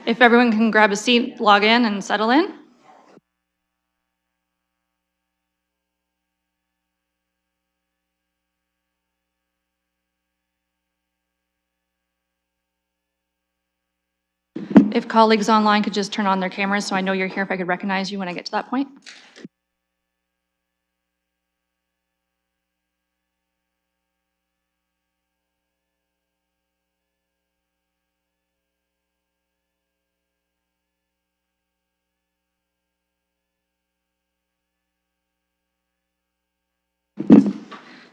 If everyone can grab a seat, log in, and settle in. If colleagues online could just turn on their cameras so I know you're here, if I could recognize you when I get to that point.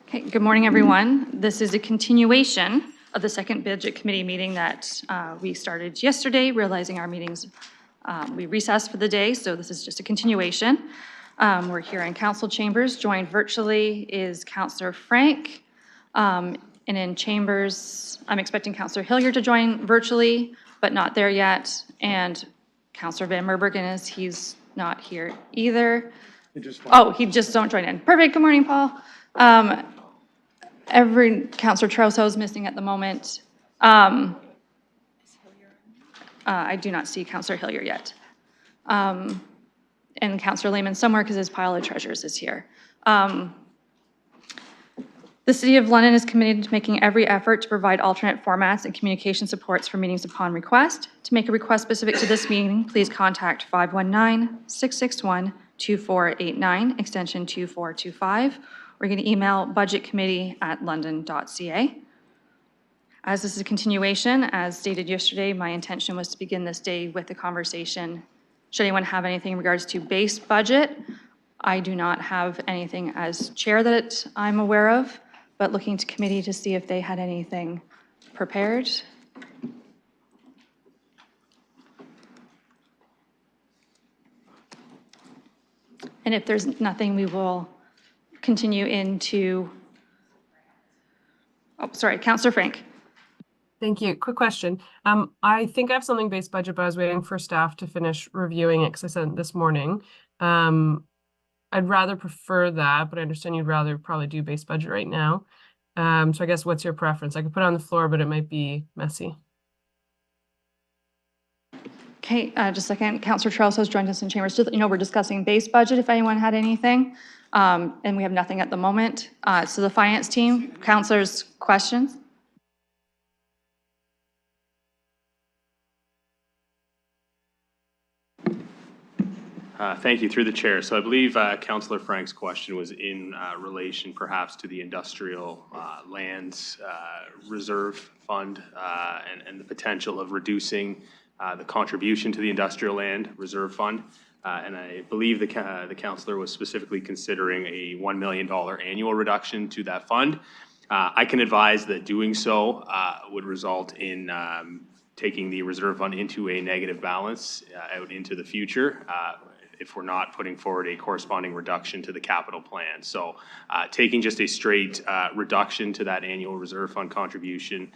Okay, good morning, everyone. This is a continuation of the second budget committee meeting that we started yesterday, realizing our meetings, we recessed for the day, so this is just a continuation. We're here in council chambers. Joined virtually is Councillor Frank. And in chambers, I'm expecting Councillor Hilliard to join virtually, but not there yet. And Councillor Van Merbergen he's not here either. He just don't join in. Perfect. Good morning, Paul. Councillor Trousseau is missing at the moment. I do not see Councillor Hilliard yet. And Councillor Lehman somewhere because his pile of treasures is here. The City of London is committed to making every effort to provide alternate formats and communication supports for meetings upon request. To make a request specific to this meeting, please contact 519-661-2489, extension 2425. Or you can email budgetcommittee@london.ca. As this is a continuation, as stated yesterday, my intention was to begin this day with a conversation. Should anyone have anything in regards to base budget? I do not have anything as chair that I'm aware of, but looking to committee to see if they had anything prepared. And if there's nothing, we will continue into, Councillor Frank. Thank you. Quick question. I think I have something based budget, but I was waiting for staff to finish reviewing it because I sent it this morning. I'd rather prefer that, but I understand you'd rather probably do base budget right now. So I guess what's your preference? I could put it on the floor, but it might be messy. Okay, just a second. Councillor Charles has joined us in chambers. Just, we're discussing base budget if anyone had anything. And we have nothing at the moment. So the finance team, councillors, questions? Thank you, through the chair. So I believe Councillor Frank's question was in relation perhaps to the industrial lands reserve fund and the potential of reducing the contribution to the industrial land reserve fund. And I believe the councillor was specifically considering a $1 million annual reduction to that fund. I can advise that doing so would result in taking the reserve fund into a negative balance out into the future if we're not putting forward a corresponding reduction to the capital plan. So taking just a straight reduction to that annual reserve fund contribution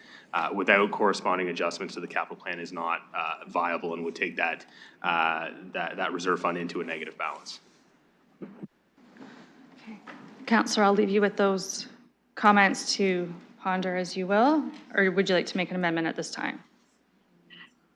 without corresponding adjustments to the capital plan is not viable and would take that reserve fund into a negative balance. Okay. Councillor, I'll leave you with those comments to ponder as you will, or would you like to make an amendment at this time?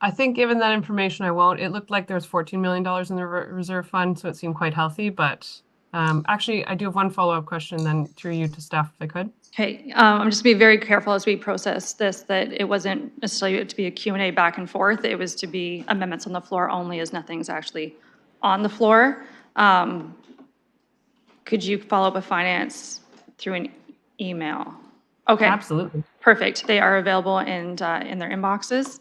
I think given that information, I won't. It looked like there was $14 million in the reserve fund, so it seemed quite healthy. But actually, I do have one follow-up question then through you to staff, if I could. Okay, I'm just being very careful as we process this, that it wasn't necessarily to be a Q&A back and forth. It was to be amendments on the floor only, as nothing's actually on the floor. Could you follow up with finance through an email? Okay. Absolutely. Perfect. They are available in their inboxes.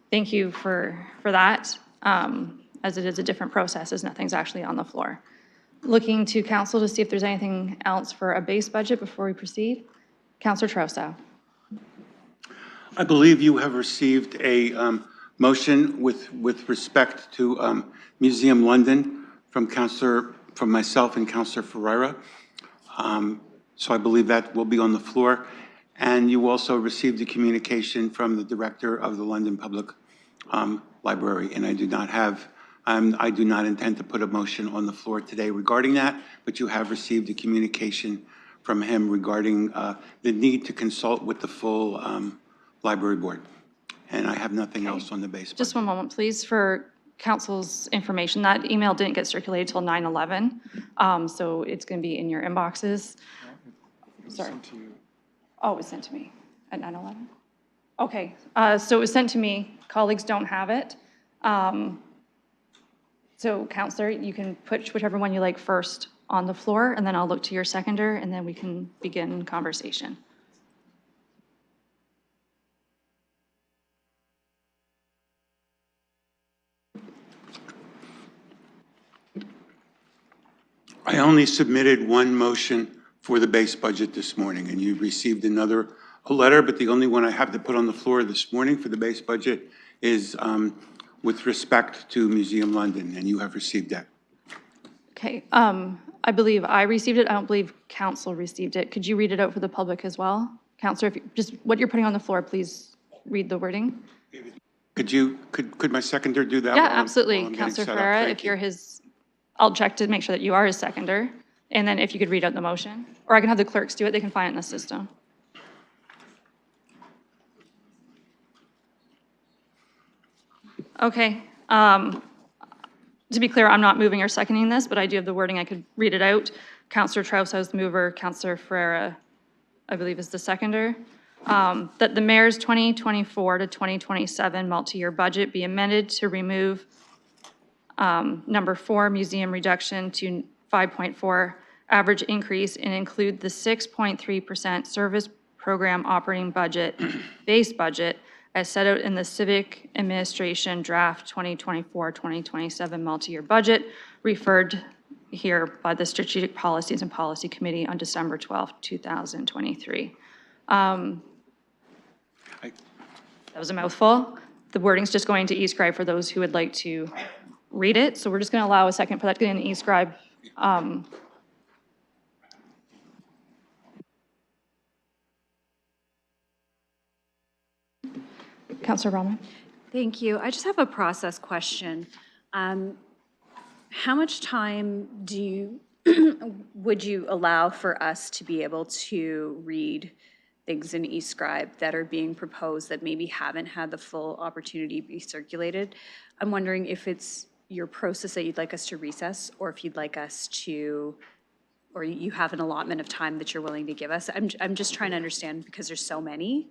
Thank you for that, as it is a different process as nothing's actually on the floor. Looking to council to see if there's anything else for a base budget before we proceed. Councillor Trousseau. I believe you have received a motion with respect to Museum London from myself and Councillor Ferreira. So I believe that will be on the floor. And you also received a communication from the director of the London Public Library, and I do not intend to put a motion on the floor today regarding that, but you have received a communication from him regarding the need to consult with the full library board. and I have nothing else on the base budget. Just one moment, please, for council's information. That email didn't get circulated till 9/11, so it's going to be in your inboxes. Sorry. Oh, it was sent to me at 9/11? Okay, so it was sent to me. Colleagues don't have it. So Counselor, you can put whichever one you like first on the floor, and then I'll look to your seconder, and then we can begin conversation. I only submitted one motion for the base budget this morning, and you received a letter, but the only one I have to put on the floor this morning for the base budget is with respect to Museum London, and you have received that. Okay, I believe I received it. I don't believe council received it. Could you read it out for the public as well? Counselor, if you, just what you're putting on the floor, please read the wording. Could my seconder do that? Yeah, while I'm absolutely. getting Counselor set up? Ferreira, Thank if you. you're his, I'll check to make sure that you are his seconder. And then if you could read out the motion, or I can have the clerks do it. They can find it in the system. Okay. To be clear, I'm not moving or seconding this, but I do have the wording. I could read it out. Counselor Trousseau's the mover. Counselor Ferreira, I believe, is the seconder. That the mayor's 2024 to 2027 multi-year budget be amended to remove number 4, museum reduction to 5.4 average increase, and include the 6.3% service program operating budget, base budget, as set out in the Civic Administration Draft 2024-2027 multi-year budget, referred here by the Strategic Policies and Policy Committee on December 12, 2023. That was a mouthful. The wording's just going to Escribe for those who would like to read it. So we're just going to allow a second for that to get in Escribe. Councilor Rahman. Thank you. I just have a process question. How much time would you allow for us to be able to read things in eScribe that are being proposed that maybe haven't had the full opportunity to be circulated? I'm wondering if it's your process that you'd like us to recess, or if you'd like us to, or you have an allotment of time that you're willing to give us. I'm just trying to understand, because there's so many.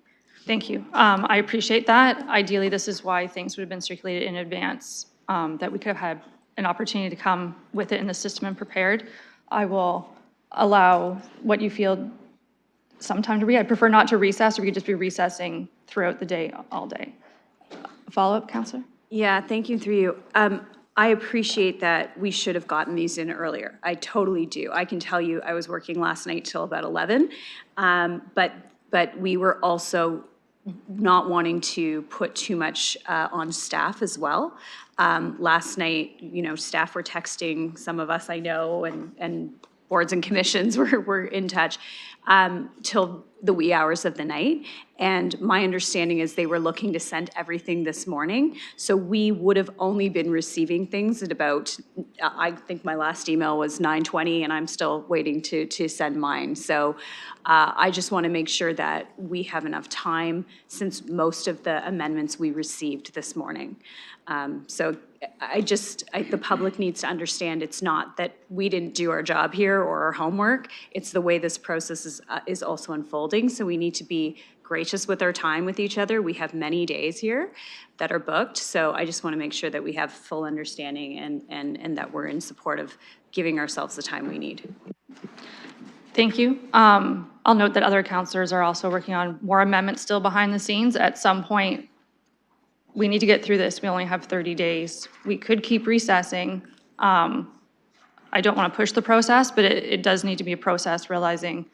Thank you. I appreciate that. Ideally, this is why things would have been circulated in advance, that we could have had an opportunity to come with it in the system and prepared. I will allow what you feel some time to read. I prefer not to recess, or we could just be recessing throughout the day, all day. Follow-up, Counselor? Yeah, thank you, through you. I appreciate that we should have gotten these in earlier. I totally do. I can tell you I was working last night till about 11, but we were also not wanting to put too much on staff as well. Last night, staff were texting, some of us I know, and boards and commissions were in touch till the wee hours of the night. And my understanding is they were looking to send everything this morning. So we would have only been receiving things at about, I think my last email was 9:20, and I'm still waiting to send mine. So I just want to make sure that we have enough time, since most of the amendments we received this morning. So the public needs to understand it's not that we didn't do our job here or our homework. It's the way this process is also unfolding. So we need to be gracious with our time with each other. We have many days here that are booked. So I just want to make sure that we have full understanding and that we're in support of giving ourselves the time we need. Thank you. I'll note that other councilors are also working on more amendments still behind the scenes. At some point, we need to get through this. We only have 30 days. We could keep recessing. I don't want to push the process, but it does need to be a process, realizing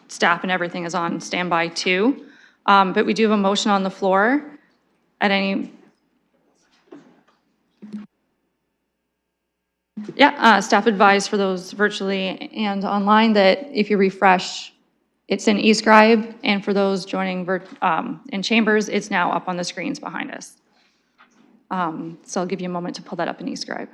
staff and everything is on standby too. But we do have a motion on the floor. At any, staff advised for those virtually and online that if you refresh, it's in eScribe, and for those joining in chambers, it's now up on the screens behind us. So I'll give you a moment to pull that up in eScribe.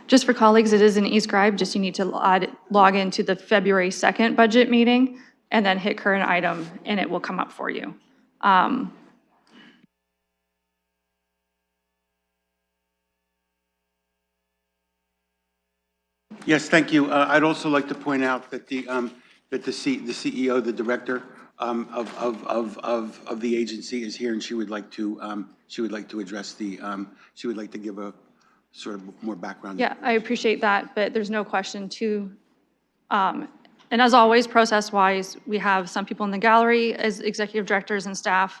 Just for colleagues, it is in Escribe, just you need to log into the February 2nd budget meeting and then hit current item, and it will come up for you. Yes, thank you. I'd also like to point out that the CEO, the director of the agency is here, and she would like to address she would like to give a sort of more background. Yeah, I appreciate that, but there's no question to, and as always, process-wise, we have some people in the gallery as executive directors and staff.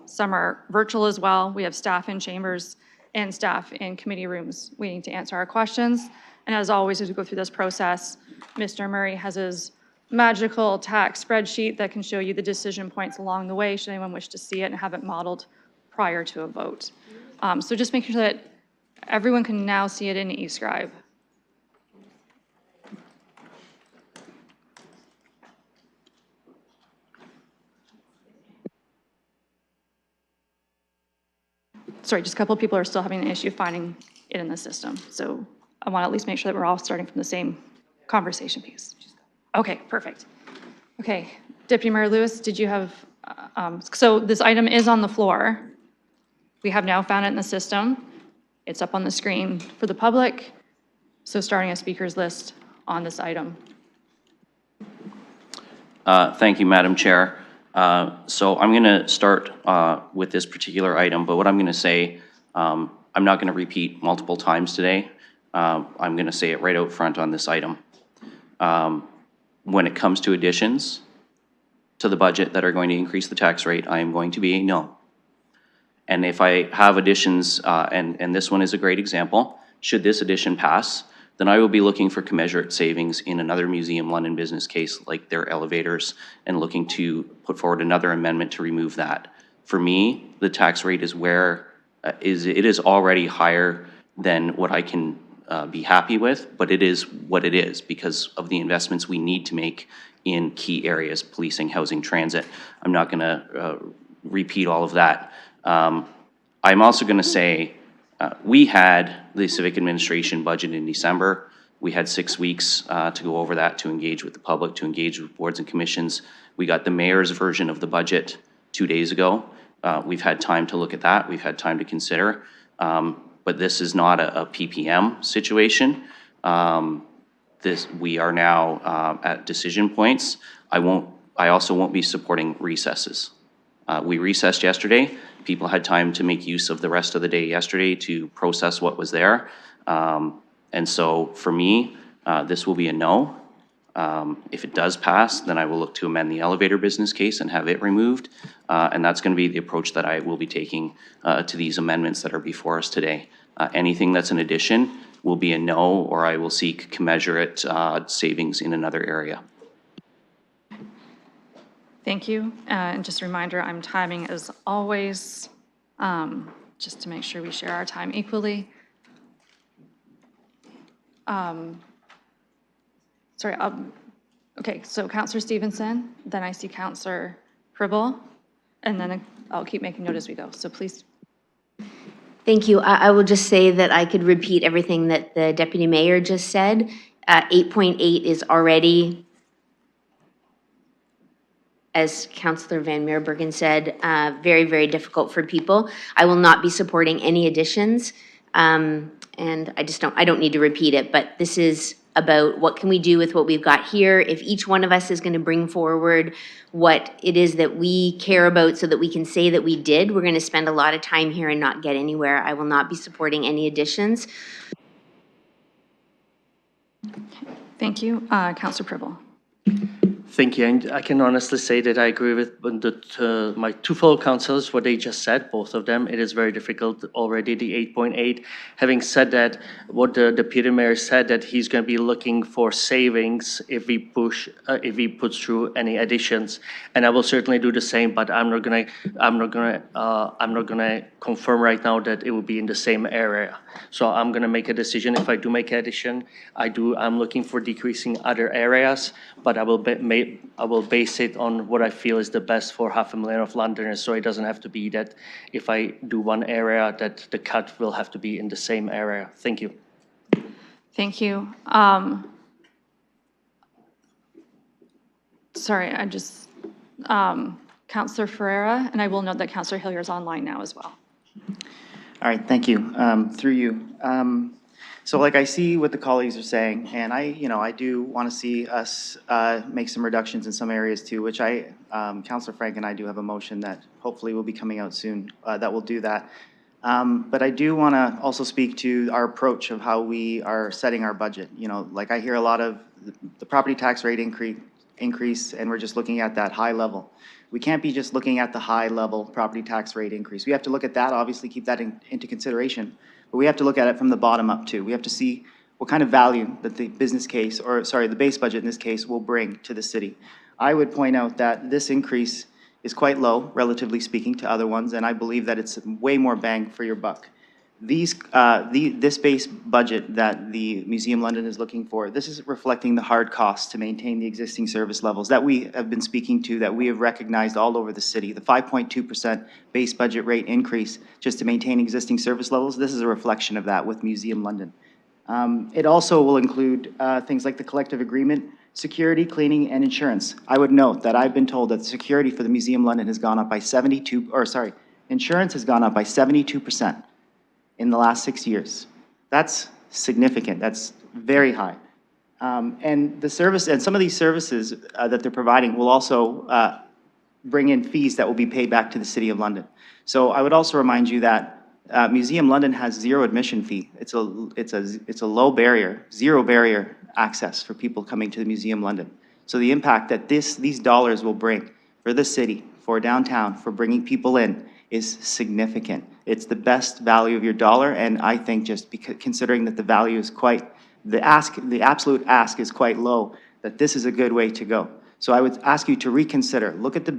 Some are virtual as well. We have staff in chambers and staff in committee rooms waiting to answer our questions. And as always, as we go through this process, Mr. Murray has his magical tax spreadsheet that can show you the decision points along the way, should anyone wish to see it and have it modeled prior to a vote. So just making sure that everyone can now see it in eScribe. Sorry, just a couple of people are still having an issue finding it in the system. So I want to at least make sure that we're all starting from the same conversation piece. Okay, perfect. Okay, Deputy Mayor Lewis, did you have, so this item is on the floor. We have now found it in the system. It's up on the screen for the public. So starting a speakers list on this item. Thank you, Madam Chair. So I'm going to start with this particular item, but what I'm going to say, I'm not going to repeat multiple times today. I'm going to say it right out front on this item. When it comes to additions to the budget that are going to increase the tax rate, I am going to be a no. And if I have additions, and this one is a great example, should this addition pass, then I will be looking for commensurate savings in another Museum London business case like their elevators and looking to put forward another amendment to remove that. For me, the tax rate is where it is already higher than what I can be happy with, but it is what it is because of the investments we need to make in key areas, policing, housing, transit. I'm not going to repeat all of that. I'm also going to say we had the civic administration budget in December. We had 6 weeks to go over that, to engage with the public, to engage with boards and commissions. We got the mayor's version of the budget 2 days ago. We've had time to look at that. We've had time to consider. But this is not a PPM situation. We are now at decision points. I also won't be supporting recesses. We recessed yesterday. People had time to make use of the rest of the day yesterday to process what was there. And so for me, this will be a no. If it does pass, then I will look to amend the elevator business case and have it removed. And that's going to be the approach that I will be taking to these amendments that are before us today. Anything that's an addition will be a no, or I will seek commensurate savings in another area. Thank you. And just a reminder, I'm timing as always, just to make sure we share our time equally. Sorry, okay, so Councillor Stevenson, then I see Councillor Pribble, and then I'll keep making note as we go. So please. Thank you. I will just say that I could repeat everything that the Deputy Mayor just said. 8.8 is already, as Councillor Van Meerbergen said, very, very difficult for people. I will not be supporting any additions, and I don't need to repeat it, but this is about what can we do with what we've got here. If each one of us is going to bring forward what it is that we care about so that we can say that we did, we're going to spend a lot of time here and not get anywhere. I will not be supporting any additions. Thank you. Councillor Pribble. Thank you. And I can honestly say that I agree with my two fellow councillors, what they just said, both of them. It is very difficult already, the 8.8. Having said that, what the deputy mayor said, that he's going to be looking for savings if we put through any additions, and I will certainly do the same. But I'm not gonna confirm right now that it will be in the same area. So I'm going to make a decision. If I do make an addition, I'm looking for decreasing other areas, but I will base it on what I feel is the best for 500,000 of Londoners. So it doesn't have to be that if I do one area that the cut will have to be in the same area. Thank you. Thank you. Sorry, I just, Counselor Ferreira, and I will note that Counselor Hillier is online now as well. All right, thank you. Through you. So like I see what the colleagues are saying, and I do want to see us make some reductions in some areas too, which Councillor Frank and I do have a motion that hopefully will be coming out soon that will do that. But I do want to also speak to our approach of how we are setting our budget. Like I hear a lot of the property tax rate increase, and we're just looking at that high level. We can't be just looking at the high level property tax rate increase. We have to look at that, obviously keep that into consideration, but we have to look at it from the bottom up too. We have to see what kind of value that the business case, or sorry, the base budget in this case, will bring to the city. I would point out that this increase is quite low, relatively speaking, to other ones, and I believe that it's way more bang for your buck. This base budget that the Museum London is looking for, this is reflecting the hard costs to maintain the existing service levels that we have been speaking to, that we have recognized all over the city. The 5.2% base budget rate increase just to maintain existing service levels, this is a reflection of that with Museum London. It also will include things like the collective agreement, security, cleaning, and insurance. I would note that I've been told that the security for the Museum London has gone up by insurance has gone up by 72%. In the last 6 years. That's significant. That's very high. And the service, and some of these services that they're providing will also bring in fees that will be paid back to the City of London. So I would also remind you that Museum London has zero admission fee. It's a low barrier, zero barrier access for people coming to the Museum London. So the impact that these dollars will bring for the city, for downtown, for bringing people in is significant. It's the best value of your dollar, and I think just because, considering that the value is the absolute ask is quite low, that this is a good way to go. So I would ask you to reconsider, look at the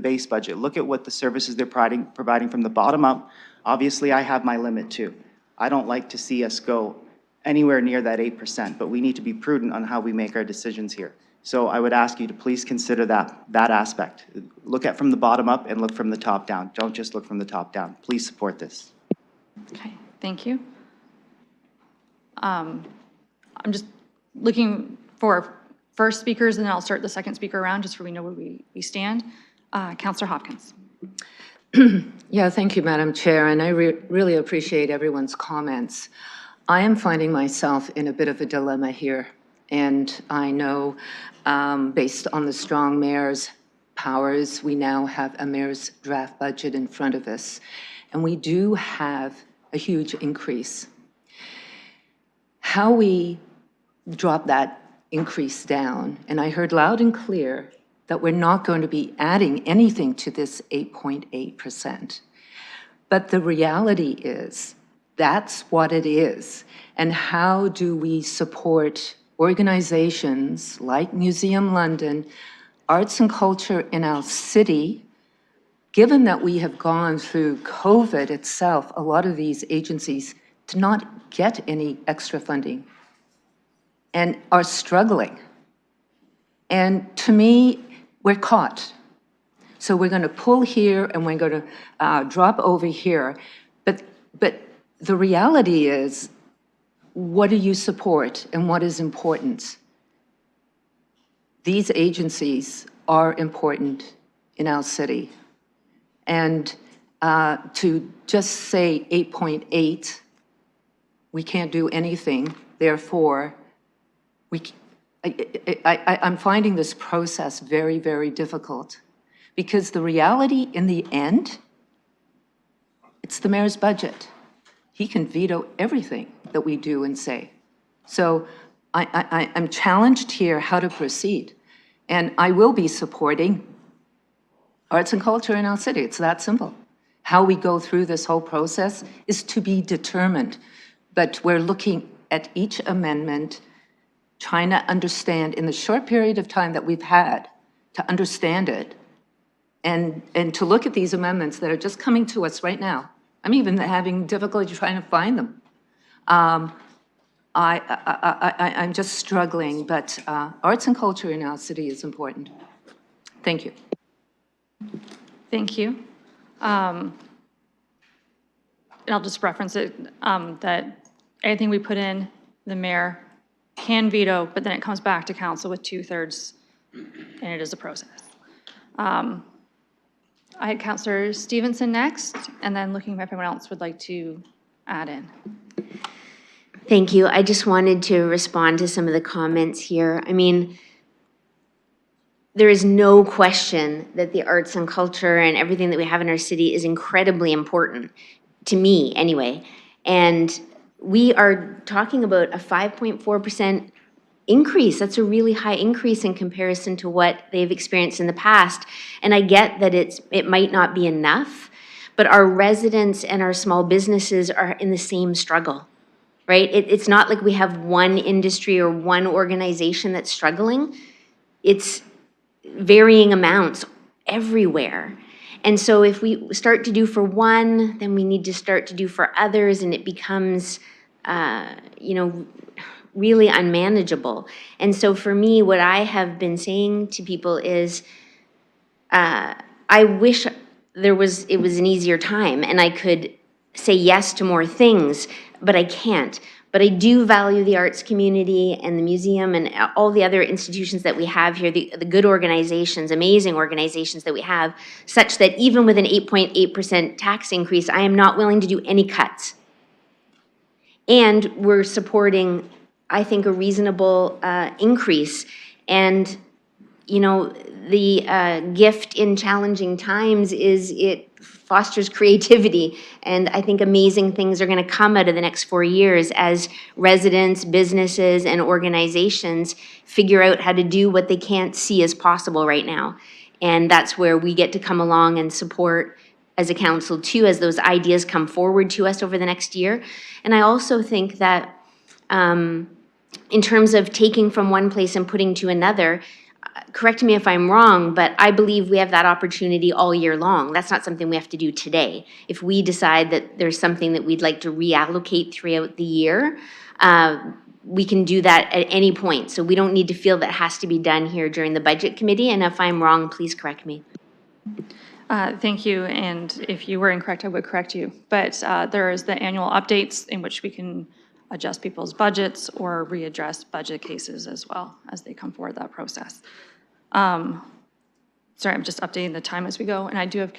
base budget, look at what the services they're providing from the bottom up. Obviously, I have my limit too. I don't like to see us go anywhere near that 8%, but we need to be prudent on how we make our decisions here. So I would ask you to please consider that aspect. Look at from the bottom up and look from the top down. Don't just look from the top down. Please support this. Okay, thank you. I'm just looking for first speakers, and then I'll start the second speaker round, just so we know where we stand. Councillor Hopkins. Yeah, thank you, Madam Chair, and I really appreciate everyone's comments. I am finding myself in a bit of a dilemma here, and I know based on the strong mayor's powers, we now have a mayor's draft budget in front of us, and we do have a huge increase. How we drop that increase down, and I heard loud and clear that we're not going to be adding anything to this 8.8%. But the reality is, that's what it is. And how do we support organizations like Museum London, arts and culture in our city, given that we have gone through COVID itself, a lot of these agencies did not get any extra funding and are struggling. And to me, we're caught. So we're going to pull here and we're going to drop over here. But the reality is, what do you support and what is important? These agencies are important in our city. And to just say 8.8, we can't do anything, therefore, I'm finding this process very, very difficult. Because the reality in the end, it's the mayor's budget. He can veto everything that we do and say. So I'm challenged here how to proceed. And I will be supporting arts and culture in our city. It's that simple. How we go through this whole process is to be determined. But we're looking at each amendment, trying to understand in the short period of time that we've had to understand it, and to look at these amendments that are just coming to us right now. I'm even having difficulty trying to find them. I'm just struggling, but arts and culture in our city is important. Thank you. Thank you. And I'll just reference it, that anything we put in the mayor can veto, but then it comes back to council with 2/3, and it is a process. I had Councillor Stevenson next, and then looking if anyone else would like to add in. Thank you. I just wanted to respond to some of the comments here. I mean, there is no question that the arts and culture and everything that we have in our city is incredibly important, to me anyway. And we are talking about a 5.4% increase. That's a really high increase in comparison to what they've experienced in the past. And I get that it might not be enough, but our residents and our small businesses are in the same struggle, right? It's not like we have one industry or one organization that's struggling. It's varying amounts everywhere. And so if we start to do for one, then we need to start to do for others, and it becomes, really unmanageable. And so for me, what I have been saying to people is, I wish it was an easier time and I could say yes to more things, but I can't. But I do value the arts community and the museum and all the other institutions that we have here, the good organizations, amazing organizations that we have, such that even with an 8.8% tax increase, I am not willing to do any cuts. And we're supporting, I think, a reasonable increase. And, the gift in challenging times is it fosters creativity. And I think amazing things are going to come out of the next 4 years as residents, businesses, and organizations figure out how to do what they can't see as possible right now. And that's where we get to come along and support as a council too, as those ideas come forward to us over the next year. And I also think that in terms of taking from one place and putting to another, correct me if I'm wrong, but I believe we have that opportunity all year long. That's not something we have to do today. If we decide that there's something that we'd like to reallocate throughout the year, we can do that at any point. So we don't need to feel that has to be done here during the budget committee. And if I'm wrong, please correct me. Thank you, and if you were incorrect, I would correct you. But there is the annual updates in which we can adjust people's budgets or readdress budget cases as well as they come forward that process. Sorry, I'm just updating the time as we go, and I do have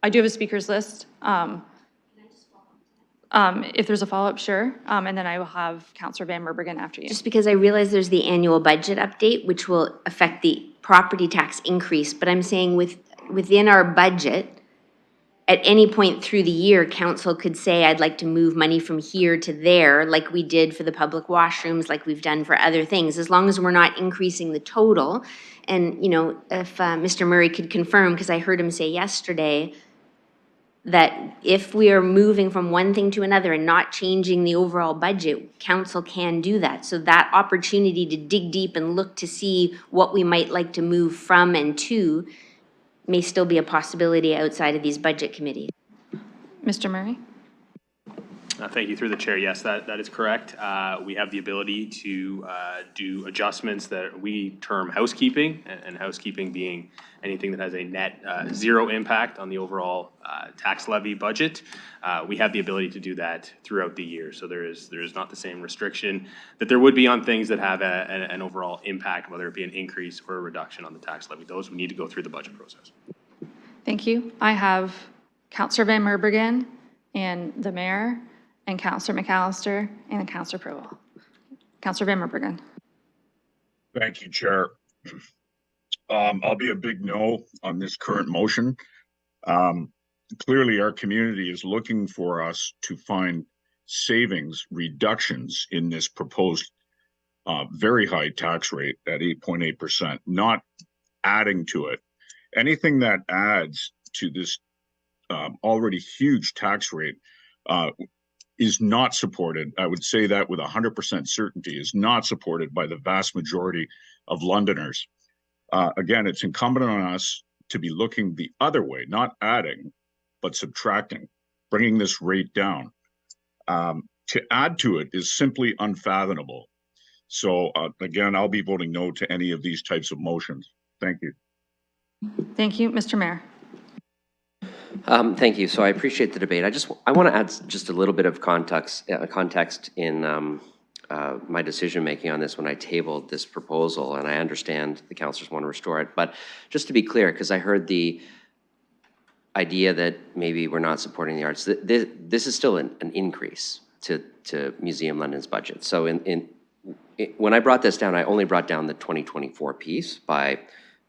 I do have a speakers list. If there's a follow-up, sure, and then I will have Councillor Van Merbergen after you. Just because I realize there's the annual budget update, which will affect the property tax increase, but I'm saying within our budget, at any point through the year, council could say, I'd like to move money from here to there, like we did for the public washrooms, like we've done for other things, as long as we're not increasing the total. And, if Mr. Murray could confirm, because I heard him say yesterday that if we are moving from one thing to another and not changing the overall budget, council can do that. So that opportunity to dig deep and look to see what we might like to move from and to may still be a possibility outside of these budget committees. Mr. Murray? Thank you. Through the chair, yes, that is correct. We have the ability to do adjustments that we term housekeeping, and housekeeping being anything that has a net zero impact on the overall tax levy budget. We have the ability to do that throughout the year. So there is not the same restriction that there would be on things that have an overall impact, whether it be an increase or a reduction on the tax levy. Those we need to go through the budget process. Thank you. I have Councillor Van Merbergen and the mayor and Councillor McAllister and Councillor Provell. Councillor Van Merbergen. Thank you, Chair. I'll be a big no on this current motion. Clearly, our community is looking for us to find savings, reductions in this proposed very high tax rate at 8.8%, not adding to it. Anything that adds to this already huge tax rate is not supported. I would say that with 100% certainty is not supported by the vast majority of Londoners. Again, it's incumbent on us to be looking the other way, not adding, but subtracting, bringing this rate down. To add to it is simply unfathomable. So again, I'll be voting no to any of these types of motions. Thank you. Thank you. Mr. Mayor. Thank you. So I appreciate the debate. I want to add just a little bit of context in my decision-making on this when I tabled this proposal, and I understand the councillors want to restore it. But just to be clear, because I heard the idea that maybe we're not supporting the arts, this is still an increase to Museum London's budget. So when I brought this down, I only brought down the 2024 piece by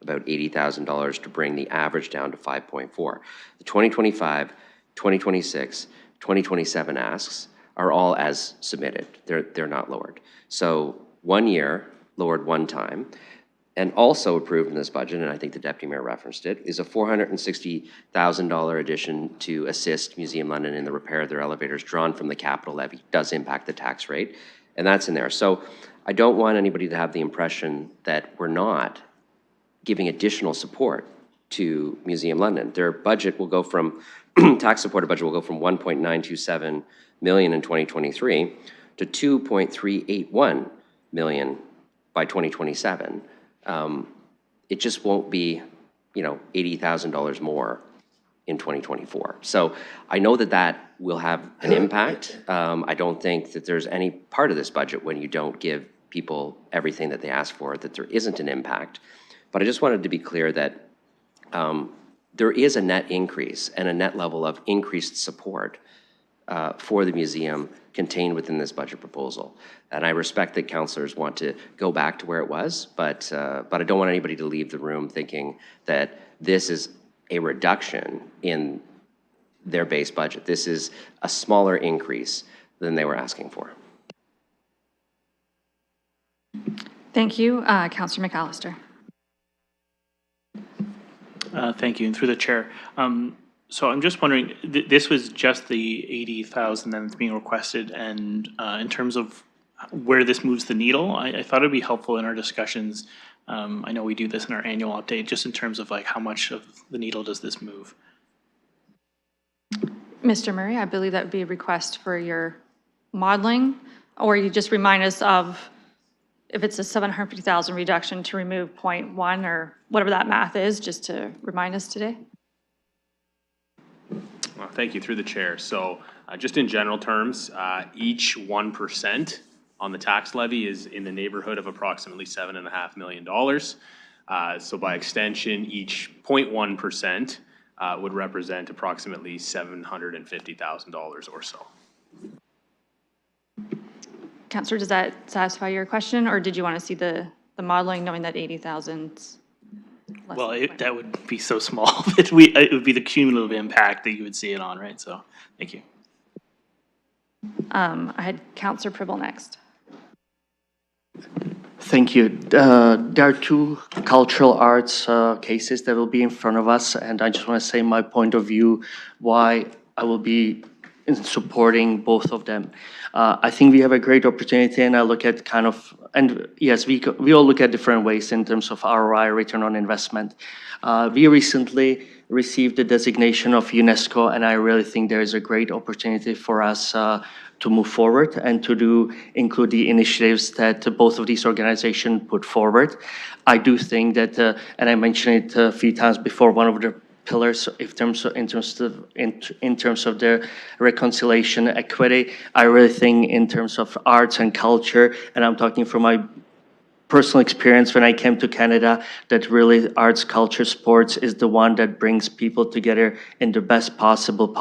about $80,000 to bring the average down to 5.4. The 2025, 2026, 2027 asks are all as submitted. They're not lowered. So 1 year, lowered one time, and also approved in this budget, and I think the Deputy Mayor referenced it, is a $460,000 addition to assist Museum London in the repair of their elevators drawn from the capital levy. It does impact the tax rate, and that's in there. So I don't want anybody to have the impression that we're not giving additional support to Museum London. Their budget will go from, tax-supported budget will go from 1.927 million in 2023 to 2.381 million by 2027. It just won't be, $80,000 more in 2024. So I know that will have an impact. I don't think that there's any part of this budget when you don't give people everything that they ask for, that there isn't an impact. But I just wanted to be clear that there is a net increase and a net level of increased support for the museum contained within this budget proposal. And I respect that councillors want to go back to where it was, but I don't want anybody to leave the room thinking that this is a reduction in their base budget. This is a smaller increase than they were asking for. Thank you. Councillor McAllister. Thank you, and through the chair. So I'm just wondering, this was just the 80,000 that's being requested, and in terms of where this moves the needle, I thought it'd be helpful in our discussions. I know we do this in our annual update, just in terms of like how much of the needle does this move? Mr. Murray, I believe that would be a request for your modeling, or you just remind us of if it's a 750,000 reduction to remove 0.1 or whatever that math is, just to remind us today. Well, thank you, through the chair. So just in general terms, each 1% on the tax levy is in the neighborhood of approximately $7.5 million. So by extension, each 0.1% would represent approximately $750,000 or so. Councillor, does that satisfy your question, or did you want to see the modeling, knowing that 80,000? Well, that would be so small that it would be the cumulative impact that you would see it on, right? So, thank you. I had Councillor Pribble next. Thank you. There are two cultural arts cases that will be in front of us, and I just want to say my point of view why I will be in supporting both of them. I think we have a great opportunity, and I look at and yes, we all look at different ways in terms of ROI, return on investment. We recently received the designation of UNESCO, and I really think there is a great opportunity for us to move forward and to include the initiatives that both of these organizations put forward. I do think that, and I mentioned it a few times before, one of the pillars in terms of their reconciliation, equity. I really think in terms of arts and culture, and I'm talking from my personal experience when I came to Canada, that really arts, culture, sports is the one that brings people together in the best possible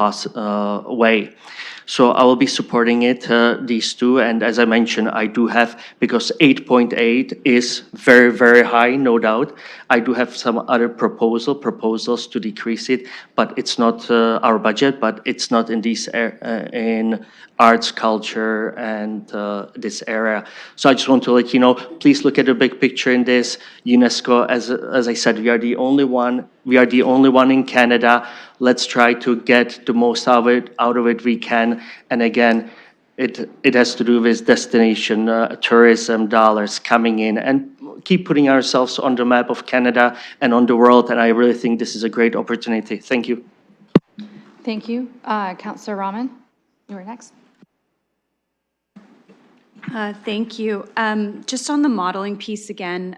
way. So I will be supporting it, these two, and as I mentioned, I do have, because 8.8 is very, very high, no doubt. I do have some other proposals to decrease it, but it's not our budget, but it's not in these in arts, culture, and this area. So I just want to let you know, please look at the big picture in this. UNESCO, as I said, we are the only one. We are the only one in Canada. Let's try to get the most out of it we can. And again, it has to do with destination tourism dollars coming in, and keep putting ourselves on the map of Canada and on the world. And I really think this is a great opportunity. Thank you. Thank you. Councillor Rahman, you are next. Thank you. Just on the modeling piece again,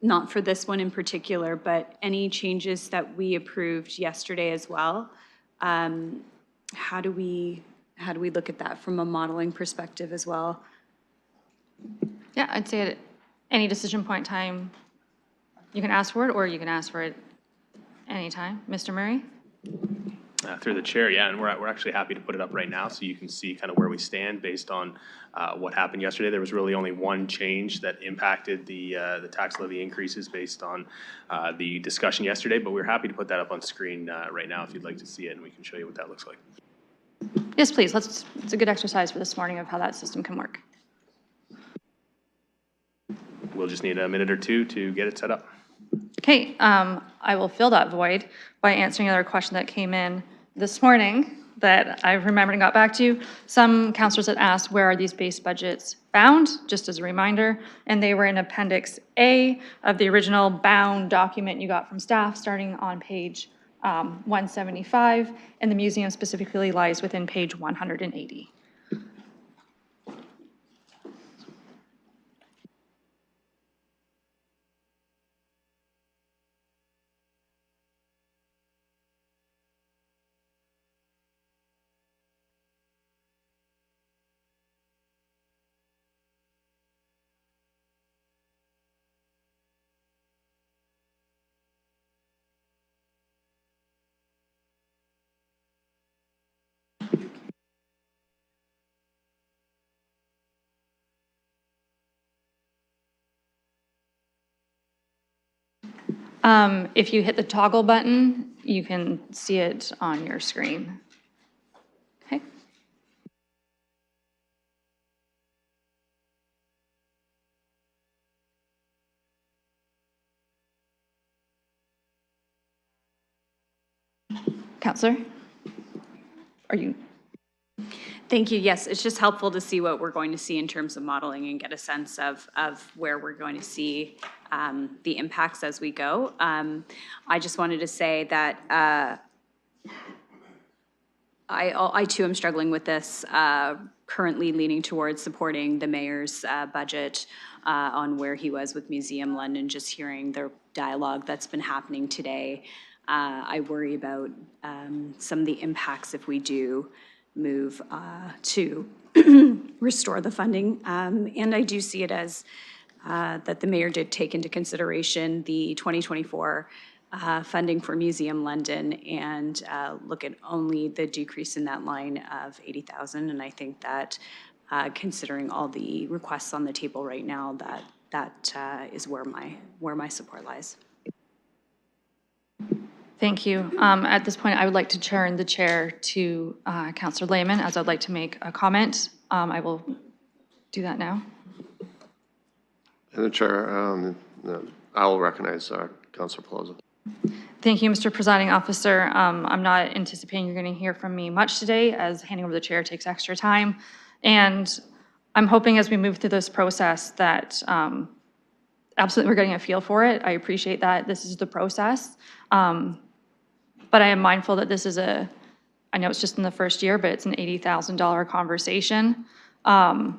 not for this one in particular, but any changes that we approved yesterday as well. How do we look at that from a modeling perspective as well? Yeah, I'd say at any decision point in time, you can ask for it, or you can ask for it anytime. Mr. Murray? Through the chair, yeah, and we're actually happy to put it up right now so you can see kind of where we stand based on what happened yesterday. There was really only one change that impacted the tax levy increases based on the discussion yesterday, but we're happy to put that up on screen right now if you'd like to see it, and we can show you what that looks like. Yes, please. It's a good exercise for this morning of how that system can work. We'll just need a minute or two to get it set up. Okay, I will fill that void by answering another question that came in this morning that I've remembered and got back to. Some councillors had asked, where are these base budgets found? Just as a reminder, and they were in Appendix A of the original bound document you got from staff, starting on page 175, and the museum specifically lies within page 180. If you hit the toggle button, you can see it on your screen. Okay. Councillor, are you? Thank you. Yes, it's just helpful to see what we're going to see in terms of modeling and get a sense of where we're going to see the impacts as we go. I just wanted to say that I too am struggling with this, currently leaning towards supporting the mayor's budget on where he was with Museum London, just hearing their dialogue that's been happening today. I worry about some of the impacts if we do move to restore the funding. And I do see it as that the mayor did take into consideration the 2024 funding for Museum London and look at only the decrease in that line of 80,000. And I think that considering all the requests on the table right now, that is where my support lies. Thank you. At this point, I would like to turn the chair to Councillor Lehman, as I'd like to make a comment. I will do that now. And the chair, I will recognize Councillor Pelosi. Thank you, Mr. Presiding Officer. I'm not anticipating you're going to hear from me much today, as handing over the chair takes extra time. And I'm hoping as we move through this process that absolutely we're getting a feel for it. I appreciate that this is the process. But I am mindful that this is I know it's just in the first year, but it's an $80,000 conversation. And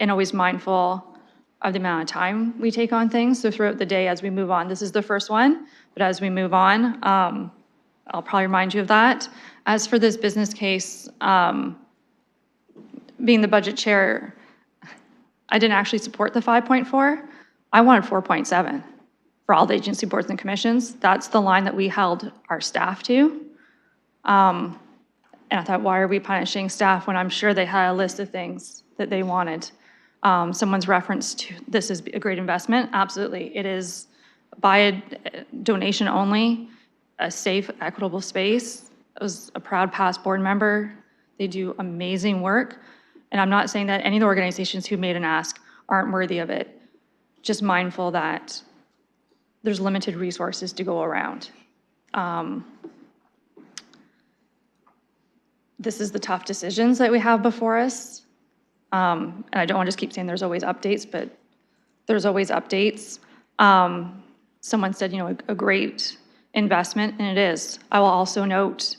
always mindful of the amount of time we take on things. So throughout the day as we move on, this is the first one, but as we move on, I'll probably remind you of that. As for this business case, being the budget chair, I didn't actually support the 5.4. I wanted 4.7 for all the agency boards and commissions. That's the line that we held our staff to. And I thought, why are we punishing staff when I'm sure they had a list of things that they wanted? Someone's reference to this is a great investment. Absolutely. It is by a donation only, a safe, equitable space. I was a proud past board member. They do amazing work. And I'm not saying that any of the organizations who made an ask aren't worthy of it. Just mindful that there's limited resources to go around. This is the tough decisions that we have before us. And I don't want to just keep saying there's always updates, but there's always updates. Someone said, a great investment, and it is. I will also note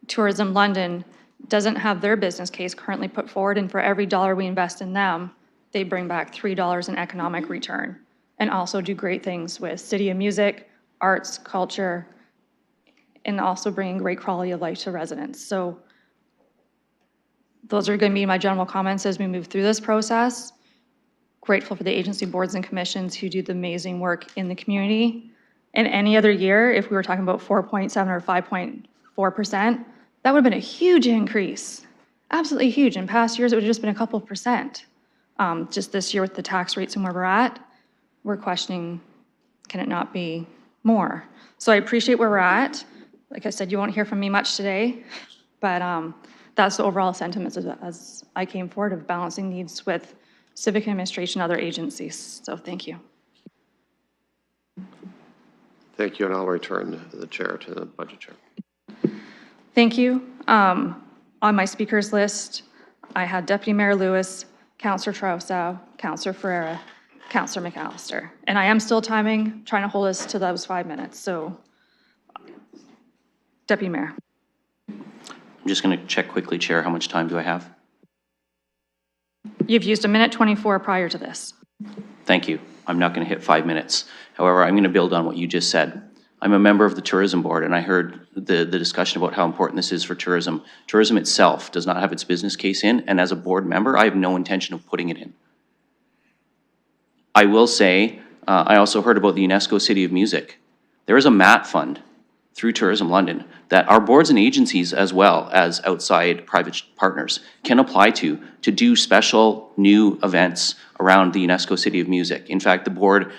Tourism London doesn't have their business case currently put forward, and for every dollar we invest in them, they bring back $3 in economic return. and also do great things with City of Music, arts, culture, and also bringing great quality of life to residents. So those are going to be my general comments as we move through this process. Grateful for the agency boards and commissions who do the amazing work in the community. And any other year, if we were talking about 4.7 or 5.4%, that would have been a huge increase, absolutely huge. In past years, it would have just been a couple of percent. Just this year with the tax rates and where we're at, we're questioning, can it not be more? So I appreciate where we're at. Like I said, you won't hear from me much today, but that's the overall sentiment as I came forward of balancing needs with civic administration, other agencies. So thank you. Thank you, and I'll return the chair to the budget chair. Thank you. On my speakers list, I had Deputy Mayor Lewis, Councillor Trousseau, Councillor Ferreira, Councillor McAllister. And I am still timing, trying to hold us to those 5 minutes. So, Deputy Mayor. I'm just going to check quickly, Chair, how much time do I have? You've used 1:24 prior to this. Thank you. I'm not going to hit 5 minutes. However, I'm going to build on what you just said. I'm a member of the Tourism Board, and I heard the discussion about how important this is for tourism. Tourism itself does not have its business case in, and as a board member, I have no intention of putting it in. I will say, I also heard about the UNESCO City of Music. There is a MAT fund through Tourism London that our boards and agencies, as well as outside private partners, can apply to do special new events around the UNESCO City of Music. In fact, the board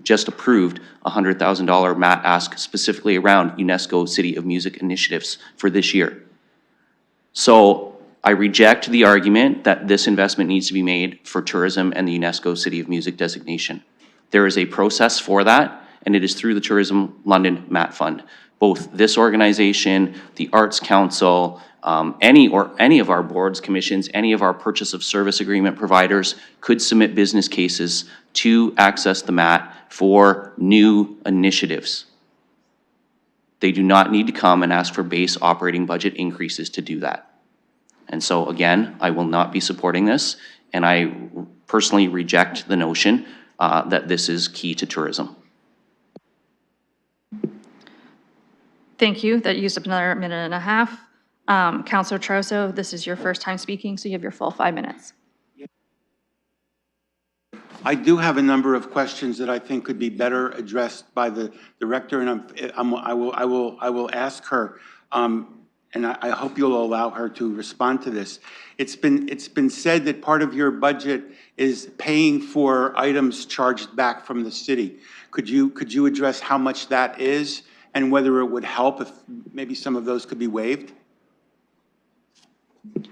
just approved a $100,000 MAT ask specifically around UNESCO City of Music initiatives for this year. So I reject the argument that this investment needs to be made for tourism and the UNESCO City of Music designation. There is a process for that, and it is through the Tourism London MAT Fund. Both this organization, the Arts Council, any of our boards, commissions, any of our purchase of service agreement providers could submit business cases to access the MAT for new initiatives. They do not need to come and ask for base operating budget increases to do that. And so again, I will not be supporting this, and I personally reject the notion that this is key to tourism. Thank you. That used up another 1.5 minutes. Councillor Trousseau, this is your first time speaking, so you have your full 5 minutes. I do have a number of questions that I think could be better addressed by the director, and I will ask her, and I hope you'll allow her to respond to this. It's been said that part of your budget is paying for items charged back from the city. Could you address how much that is and whether it would help if maybe some of those could be waived?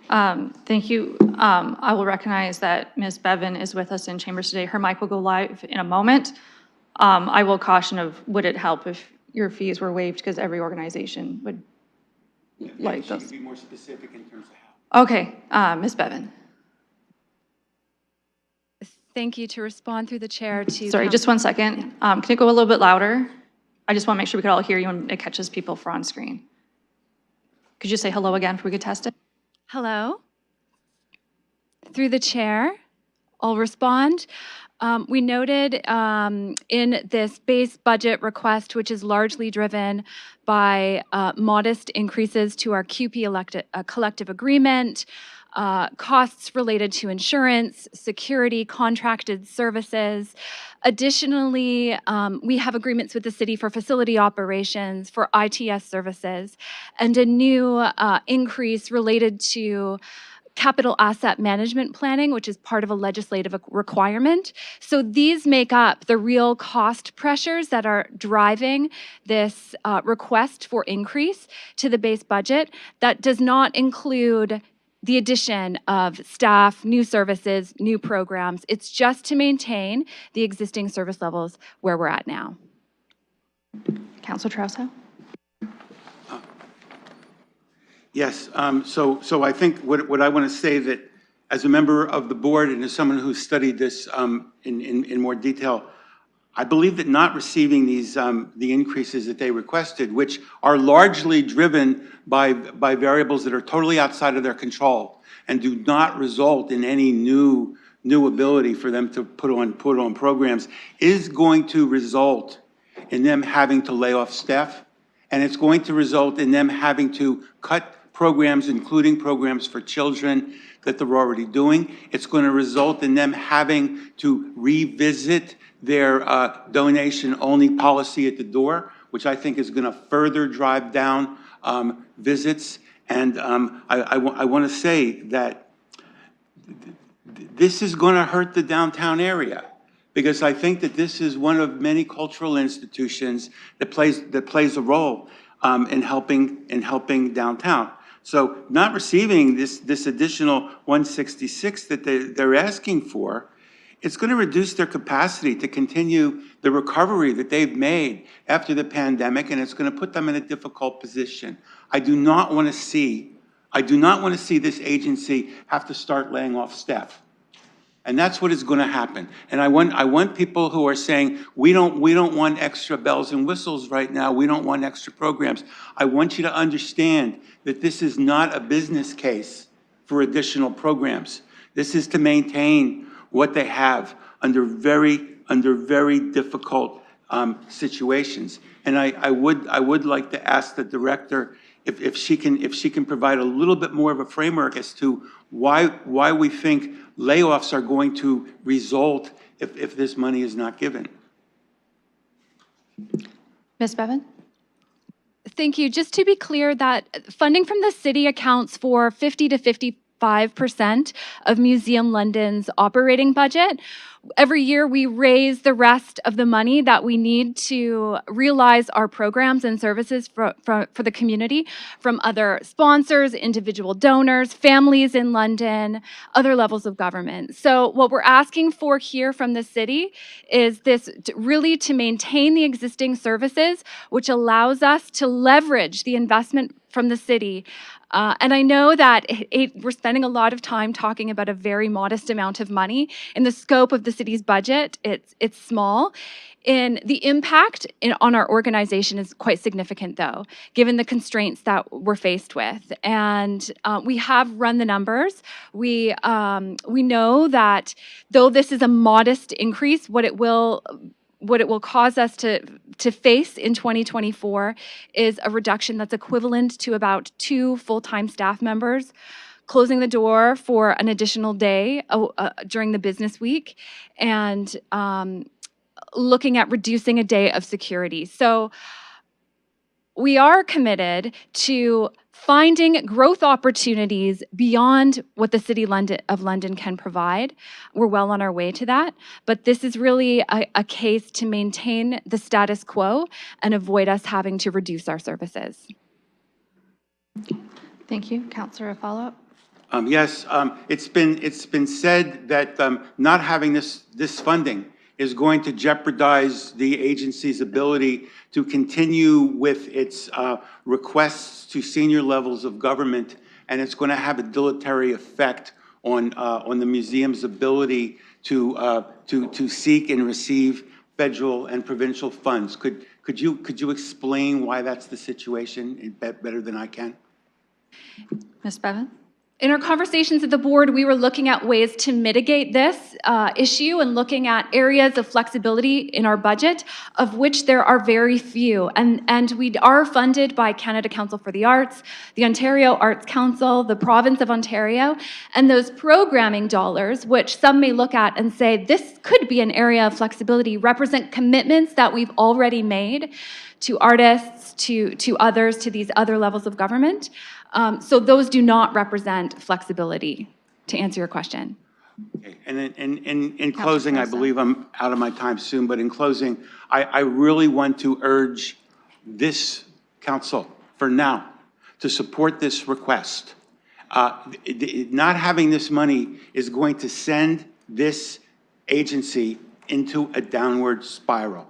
Thank you. I will recognize that Ms. Bevan is with us in chambers today. Her mic will go live in a moment. I will caution of, would it help if your fees were waived, because every organization would like those. Be more specific in terms of how. Okay, Ms. Bevan. Thank you. To respond through the chair to... Sorry, just 1 second. Can it go a little bit louder? I just want to make sure we could all hear you and it catches people for on screen. Could you say hello again if we could test it? Hello. Through the chair, I'll respond. We noted in this base budget request, which is largely driven by modest increases to our QP collective agreement, costs related to insurance, security, contracted services. Additionally, we have agreements with the city for facility operations, for ITS services, and a new increase related to capital asset management planning, which is part of a legislative requirement. So these make up the real cost pressures that are driving this request for increase to the base budget. That does not include the addition of staff, new services, new programs. It's just to maintain the existing service levels where we're at now. Councillor Trousseau? Yes, so I think what I want to say that as a member of the board and as someone who's studied this in more detail, I believe that not receiving these the increases that they requested, which are largely driven by variables that are totally outside of their control and do not result in any new new ability for them to put on programs is going to result in them having to lay off staff, and it's going to result in them having to cut programs, including programs for children that they're already doing. It's going to result in them having to revisit their donation-only policy at the door, which I think is going to further drive down visits. And I want to say that this is going to hurt the downtown area, because I think that this is one of many cultural institutions that plays a role in helping downtown. So not receiving this additional 166 that they're asking for, it's going to reduce their capacity to continue the recovery that they've made after the pandemic, and it's going to put them in a difficult position. I do not want to see this agency have to start laying off staff. And that's what is going to happen. And I want people who are saying, we don't want extra bells and whistles right now, we don't want extra programs. I want you to understand that this is not a business case for additional programs. This is to maintain what they have under very difficult situations. And I would like to ask the director if she can provide a little bit more of a framework as to why we think layoffs are going to result if this money is not given. Ms. Bevan? Thank you. Just to be clear, that funding from the city accounts for 50 to 55% of Museum London's operating budget. Every year we raise the rest of the money that we need to realize our programs and services for the community from other sponsors, individual donors, families in London, other levels of government. So what we're asking for here from the city is this really to maintain the existing services, which allows us to leverage the investment from the city. And I know that we're spending a lot of time talking about a very modest amount of money. In the scope of the city's budget, it's small. In the impact on our organization is quite significant, though, given the constraints that we're faced with. And we have run the numbers. We know that though this is a modest increase, what it will cause us to face in 2024 is a reduction that's equivalent to about 2 full-time staff members, closing the door for an additional day during the business week, and looking at reducing a day of security. So we are committed to finding growth opportunities beyond what the City of London can provide. We're well on our way to that, but this is really a case to maintain the status quo and avoid us having to reduce our services. Thank you. Councillor, a follow-up? Yes, it's been said that not having this funding is going to jeopardize the agency's ability to continue with its requests to senior levels of government, and it's going to have a deleterious effect on the museum's ability to seek and receive federal and provincial funds. Could you explain why that's the situation better than I can? Ms. Bevan? In our conversations at the board, we were looking at ways to mitigate this issue and looking at areas of flexibility in our budget, of which there are very few. And we are funded by Canada Council for the Arts, the Ontario Arts Council, the Province of Ontario, and those programming dollars, which some may look at and say, this could be an area of flexibility, represent commitments that we've already made to artists, to others, to these other levels of government. So those do not represent flexibility, to answer your question. Okay. And in closing, I believe I'm out of my time soon, but in closing, I really want to urge this council for now to support this request. Not having this money is going to send this agency into a downward spiral.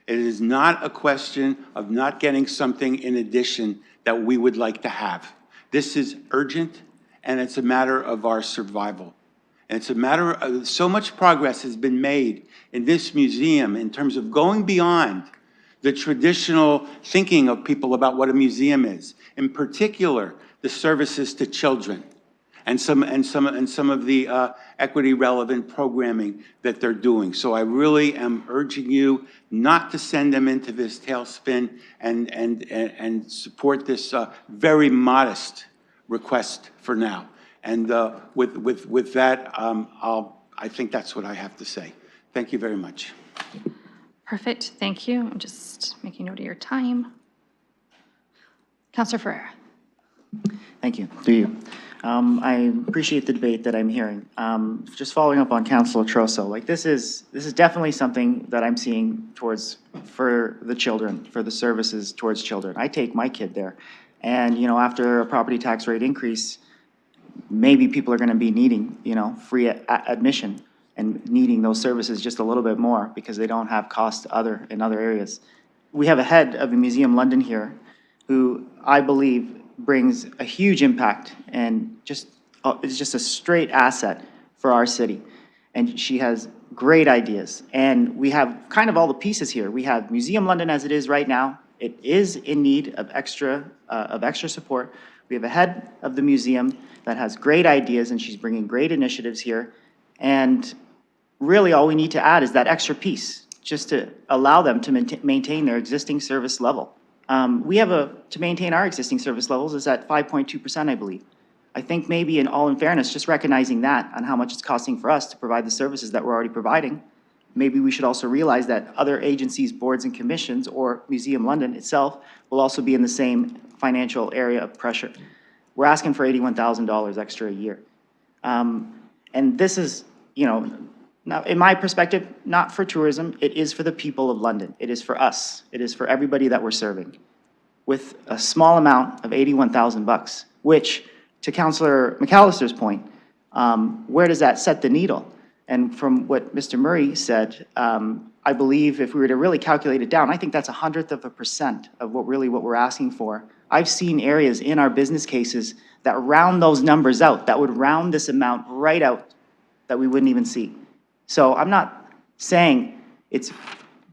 It is not a question of not getting something in addition that we would like to have. This is urgent, and it's a matter of our survival. And it's a matter of so much progress has been made in this museum in terms of going beyond the traditional thinking of people about what a museum is, in particular, the services to children. and some of the equity relevant programming that they're doing. So I really am urging you not to send them into this tailspin and support this very modest request for now. And with that, I think that's what I have to say. Thank you very much. Perfect, thank you. I'm just making note of your time. Councillor Ferreira. Thank you. Do you? I appreciate the debate that I'm hearing. Just following up on Councilor Trosso, like this is definitely something that I'm seeing towards for the children, for the services towards children. I take my kid there, and after a property tax rate increase, maybe people are going to be needing free admission and needing those services just a little bit more because they don't have costs in other areas. We have a head of the Museum London here, who I believe brings a huge impact and is just a straight asset for our city. And she has great ideas. And we have kind of all the pieces here. We have Museum London as it is right now. It is in need of extra support. We have a head of the museum that has great ideas, and she's bringing great initiatives here. And really all we need to add is that extra piece, just to allow them to maintain their existing service level. To maintain our existing service levels is at 5.2%, I believe. I think maybe in fairness, just recognizing that and how much it's costing for us to provide the services that we're already providing, maybe we should also realize that other agencies, boards and commissions, or Museum London itself will also be in the same financial area of pressure. We're asking for $81,000 extra a year. And this is, now, in my perspective, not for tourism, it is for the people of London. It is for us. It is for everybody that we're serving. With a small amount of $81,000, which, to Councillor McAllister's point, where does that set the needle? And from what Mr. Murray said, I believe if we were to really calculate it down, I think that's 1/100% of what we're asking for. I've seen areas in our business cases that round those numbers out, that would round this amount right out, that we wouldn't even see. So I'm not saying it's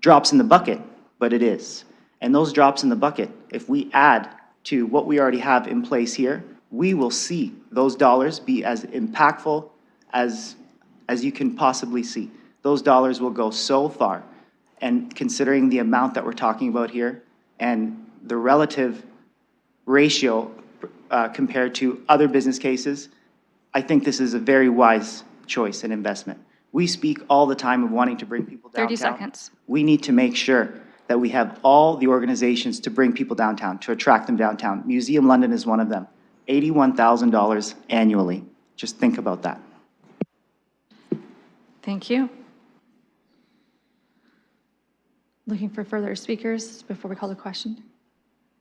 drops in the bucket, but it is. And those drops in the bucket, if we add to what we already have in place here, we will see those dollars be as impactful as you can possibly see. Those dollars will go so far. And considering the amount that we're talking about here and the relative ratio compared to other business cases, I think this is a very wise choice and investment. We speak all the time of wanting to bring people downtown. 30 seconds. We need to make sure that we have all the organizations to bring people downtown, to attract them downtown. Museum London is one of them. $81,000 annually. Just think about that. Thank you. Looking for further speakers before we call the question?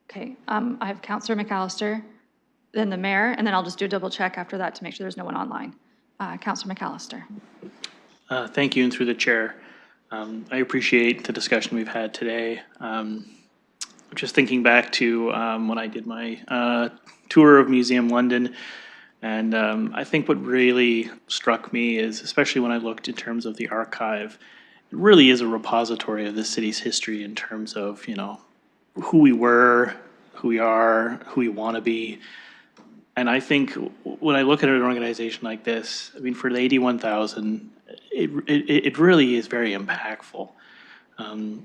Okay, I have Councillor McAllister, then the mayor, and then I'll just do a double check after that to make sure there's no one online. Councillor McAllister. Thank you, and through the chair. I appreciate the discussion we've had today. Just thinking back to when I did my tour of Museum London, and I think what really struck me is, especially when I looked in terms of the archive, it really is a repository of the city's history in terms of, who we were, who we are, who we want to be. And I think when I look at an organization like this, I mean, for the 81,000, it really is very impactful. And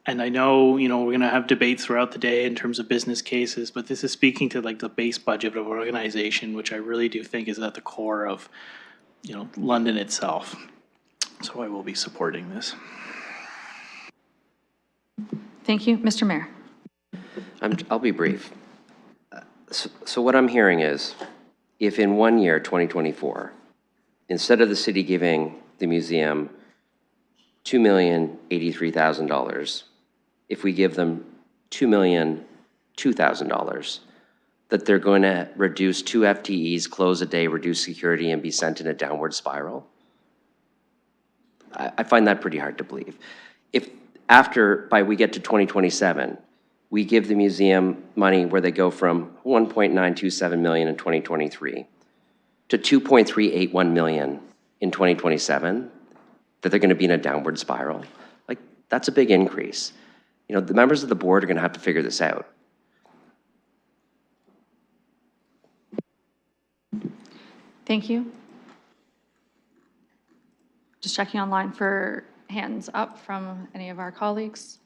I know, we're going to have debates throughout the day in terms of business cases, but this is speaking to like the base budget of an organization, which I really do think is at the core of, London itself. So I will be supporting this. Thank you. Mr. Mayor. I'll be brief. So what I'm hearing is, if in 1 year, 2024, instead of the city giving the museum $2,083,000, if we give them $2,002,000, that they're going to reduce 2 FTEs, close a day, reduce security, and be sent in a downward spiral? I find that pretty hard to believe. If we get to 2027, we give the museum money where they go from $1.927 million in 2023 to $2.381 million in 2027, that they're going to be in a downward spiral. Like, that's a big increase. The members of the board are going to have to figure this out. Thank you. Just checking online for hands up from any of our colleagues.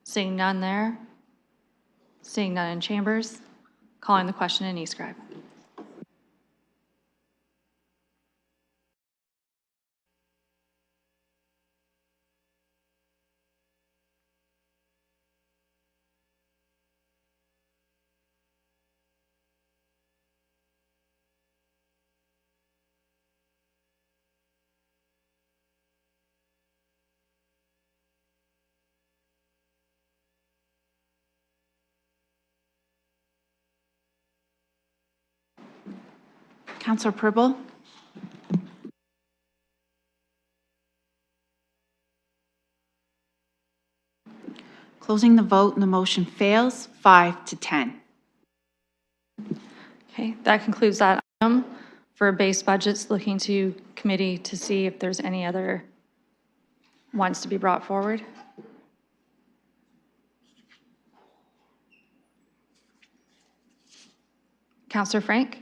Seeing none there. Seeing none in chambers. Calling the question in Escribe. Councillor Purble. Closing the vote and the motion fails 5 to 10. Okay, that concludes that item. For base budgets, looking to committee to see if there's any other ones to be brought forward. Councillor Frank?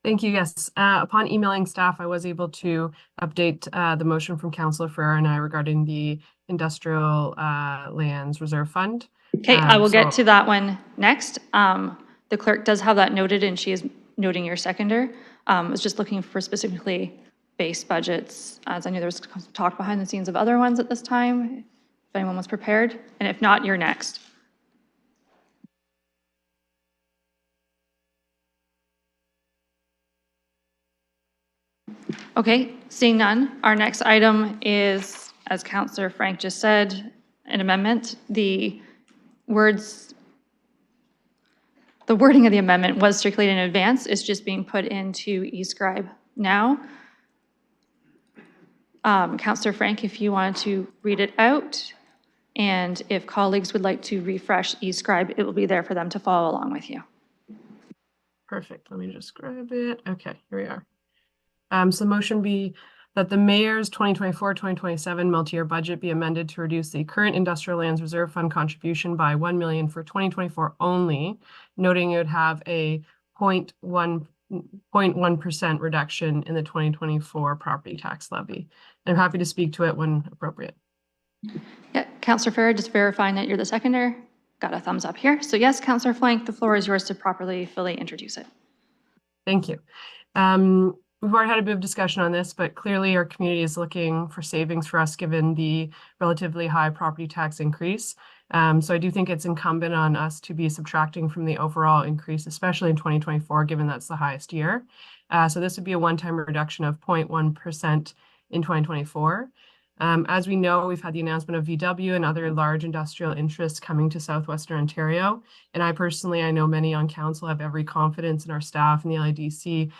Thank you. Yes. Upon emailing staff, I was able to update the motion from Councillor Ferrer and I regarding the Industrial Lands Reserve Fund. Okay, I will get to that one next. The clerk does have that noted, and she is noting your seconder. I was just looking for specifically base budgets, as I knew there was talk behind the scenes of other ones at this time, if anyone was prepared. And if not, you're next. Okay, seeing none, our next item is, as Councillor Frank just said, an amendment. The wording of the amendment was circulated in advance. It's just being put into eScribe now. Councillor Frank, if you want to read it out, and if colleagues would like to refresh eScribe, it will be there for them to follow along with you. Perfect. Let me just grab it. Okay, here we are. So the motion be that the mayor's 2024-2027 multi-year budget be amended to reduce the current Industrial Lands Reserve Fund contribution by $1 million for 2024 only, noting it would have a 0.1% reduction in the 2024 property tax levy. I'm happy to speak to it when appropriate. Yeah, Councillor Ferrer, just verifying that you're the seconder. Got a thumbs up here. So yes, Councillor Frank, the floor is yours to properly, fully introduce it. Thank you. We've already had a bit of discussion on this, but clearly our community is looking for savings for us given the relatively high property tax increase. So I do think it's incumbent on us to be subtracting from the overall increase, especially in 2024, given that's the highest year. So this would be a one-time reduction of 0.1% in 2024. As we know, we've had the announcement of VW and other large industrial interests coming to southwestern Ontario. And I know many on council have every confidence in our staff and the LIDC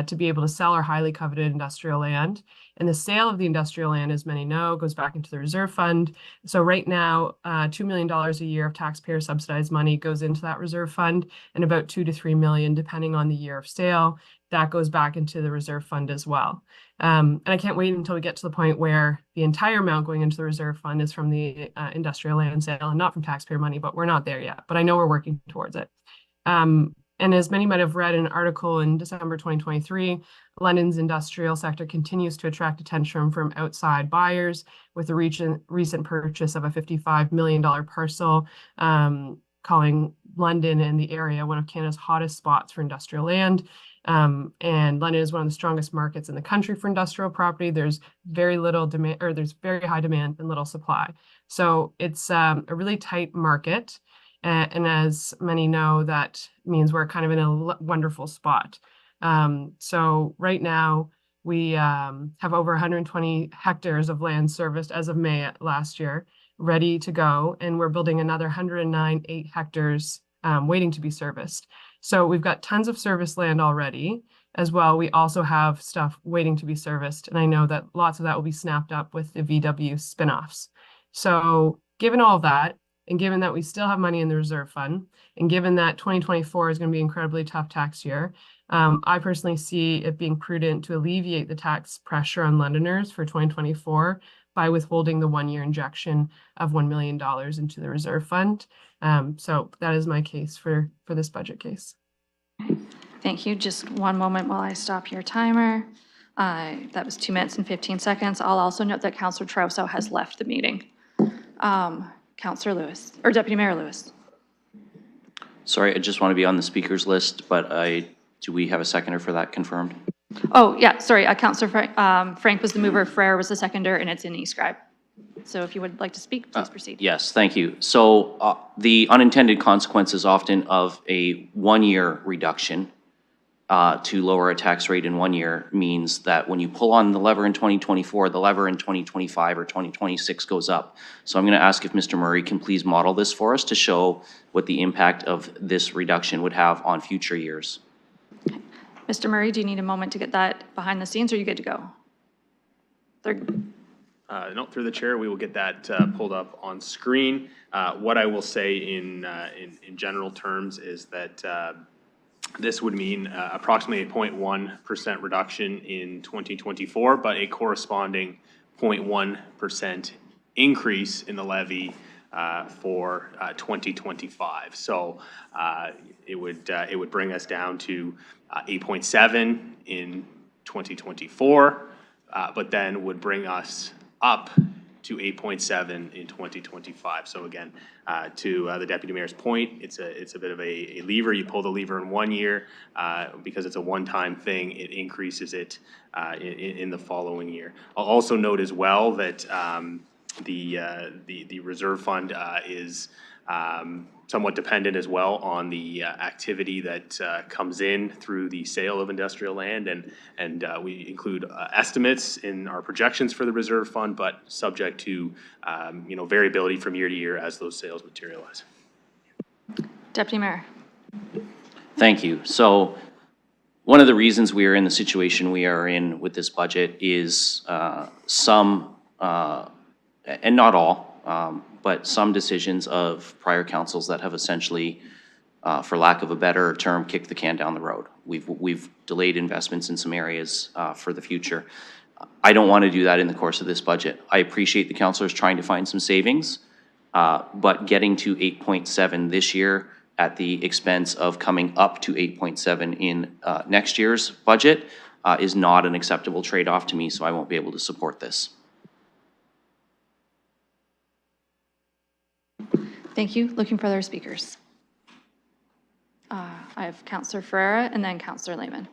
to be able to sell our highly coveted industrial land. And the sale of the industrial land, as many know, goes back into the reserve fund. So right now, $2 million a year of taxpayer subsidized money goes into that reserve fund, and about $2 to $3 million, depending on the year of sale, that goes back into the reserve fund as well. And I can't wait until we get to the point where the entire amount going into the reserve fund is from the industrial land sale and not from taxpayer money, but we're not there yet. But I know we're working towards it. And as many might have read in an article in December 2023, London's industrial sector continues to attract attention from outside buyers with the recent purchase of a $55 million parcel, calling London and the area one of Canada's hottest spots for industrial land. And London is one of the strongest markets in the country for industrial property. There's very little demand, or there's very high demand and little supply. So it's a really tight market. And as many know, that means we're kind of in a wonderful spot. So right now we have over 120 hectares of land serviced as of May last year, ready to go. And we're building another 109 hectares waiting to be serviced. So we've got tons of service land already as well. We also have stuff waiting to be serviced. And I know that lots of that will be snapped up with the VW spinoffs. So given all of that, and given that we still have money in the reserve fund, and given that 2024 is going to be an incredibly tough tax year, I personally see it being prudent to alleviate the tax pressure on Londoners for 2024 by withholding the one-year injection of $1 million into the reserve fund. So that is my case for this budget case. Thank you. Just one moment while I stop your timer. That was 2 minutes and 15 seconds. I'll also note that Councillor Trousseau has left the meeting. Councillor Lewis, or Deputy Mayor Lewis. Sorry, I just want to be on the speakers list, but do we have a seconder for that confirmed? Oh, yeah, sorry, Councillor Frank was the mover, Frere was the seconder, and it's in Escribe. So if you would like to speak, please proceed. Yes, thank you. So the unintended consequences often of a one-year reduction to lower a tax rate in 1 year means that when you pull on the lever in 2024, the lever in 2025 or 2026 goes up. So I'm going to ask if Mr. Murray can please model this for us to show what the impact of this reduction would have on future years. Mr. Murray, do you need a moment to get that behind the scenes, or are you good to go? No, through the chair, we will get that pulled up on screen. What I will say in general terms is that this would mean approximately a 0.1% reduction in 2024, but a corresponding 0.1% increase in the levy for 2025. So it would bring us down to 8.7 in 2024, but then would bring us up to 8.7 in 2025. So again, to the Deputy Mayor's point, it's a bit of a lever. You pull the lever in 1 year because it's a one-time thing. It increases it in the following year. I'll also note as well that the reserve fund is somewhat dependent as well on the activity that comes in through the sale of industrial land, and we include estimates in our projections for the reserve fund, but subject to variability from year to year as those sales materialize. Deputy Mayor. Thank you. So one of the reasons we are in the situation we are in with this budget is some, and not all, but some decisions of prior councils that have essentially, for lack of a better term, kicked the can down the road. We've delayed investments in some areas for the future. I don't want to do that in the course of this budget. I appreciate the councillors trying to find some savings, but getting to 8.7 this year at the expense of coming up to 8.7 in next year's budget is not an acceptable trade-off to me, so I won't be able to support this. Thank you. Looking for other speakers. I have Councillor Ferreira and then Councillor Lehman.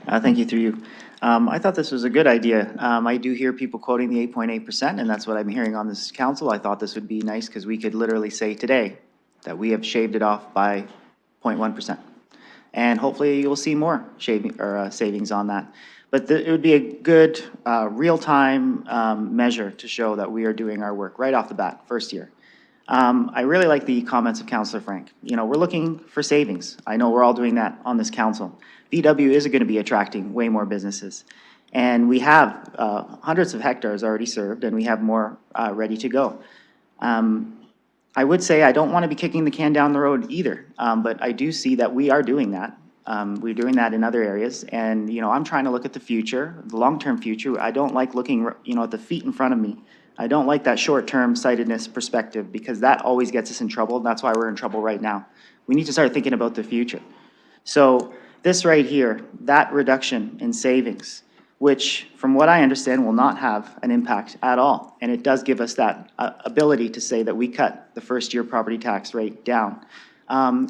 Thank you, through you. I thought this was a good idea. I do hear people quoting the 8.8%, and that's what I'm hearing on this council. I thought this would be nice because we could literally say today that we have shaved it off by 0.1%. And hopefully you'll see more savings on that. But it would be a good real-time measure to show that we are doing our work right off the bat, first year. I really like the comments of Councillor Frank. You know, we're looking for savings. I know we're all doing that on this council. VW is going to be attracting way more businesses. And we have hundreds of hectares already served, and we have more ready to go. I would say I don't want to be kicking the can down the road either, but I do see that we are doing that. We're doing that in other areas, and you know, I'm trying to look at the future, the long-term future. I don't like looking, you know, at the feet in front of me. I don't like that short-term sightedness perspective because that always gets us in trouble. That's why we're in trouble right now. We need to start thinking about the future. So this right here, that reduction in savings, which from what I understand will not have an impact at all. And it does give us that ability to say that we cut the first year property tax rate down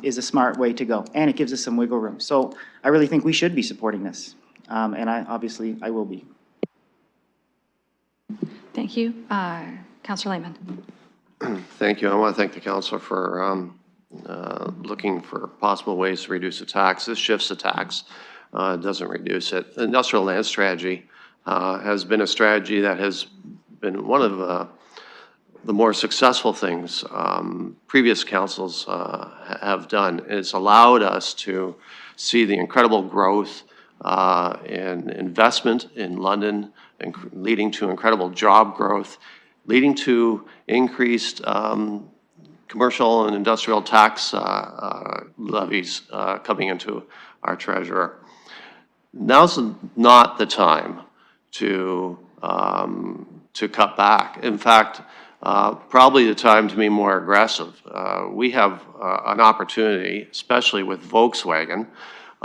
is a smart way to go. And it gives us some wiggle room. So I really think we should be supporting this. And obviously I will be. Thank you. Councillor Lehman. Thank you. I want to thank the council for looking for possible ways to reduce the tax. This shifts the tax, doesn't reduce it. The industrial land strategy has been a strategy that has been one of the more successful things previous councils have done. It's allowed us to see the incredible growth in investment in London, leading to incredible job growth, leading to increased commercial and industrial tax levies coming into our treasurer. Now's not the time to cut back. In fact, probably the time to be more aggressive. We have an opportunity, especially with Volkswagen,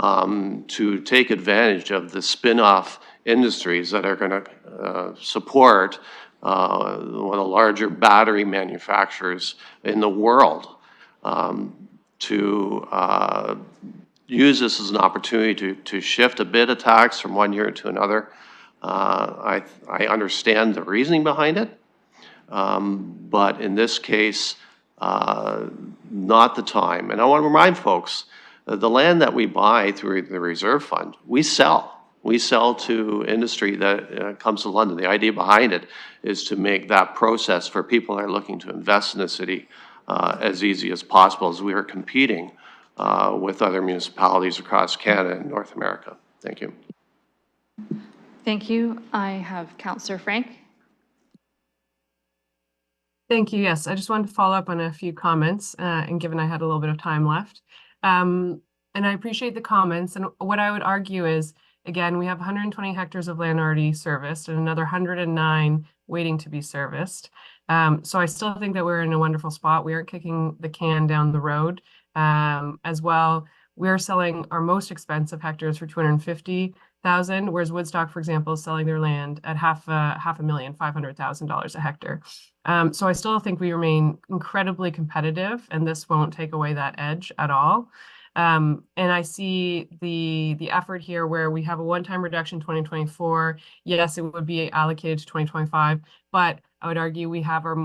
to take advantage of the spin-off industries that are going to support one of the larger battery manufacturers in the world, to use this as an opportunity to shift a bit of tax from one year to another. I understand the reasoning behind it, but in this case, not the time. And I want to remind folks, the land that we buy through the reserve fund, we sell. We sell to industry that comes to London. The idea behind it is to make that process for people that are looking to invest in the city as easy as possible, as we are competing with other municipalities across Canada and North America. Thank you. Thank you. I have Councillor Frank. Thank you. Yes, I just wanted to follow up on a few comments, and given I had a little bit of time left. And I appreciate the comments. And what I would argue is, again, we have 120 hectares of land already serviced and another 109 waiting to be serviced. So I still think that we're in a wonderful spot. We aren't kicking the can down the road. As well, we're selling our most expensive hectares for $250,000, whereas Woodstock, for example, is selling their land at $500,000 a hectare. So I still think we remain incredibly competitive, and this won't take away that edge at all. And I see the effort here where we have a one-time reduction in 2024. Yes, it would be allocated to 2025, but I would argue we have our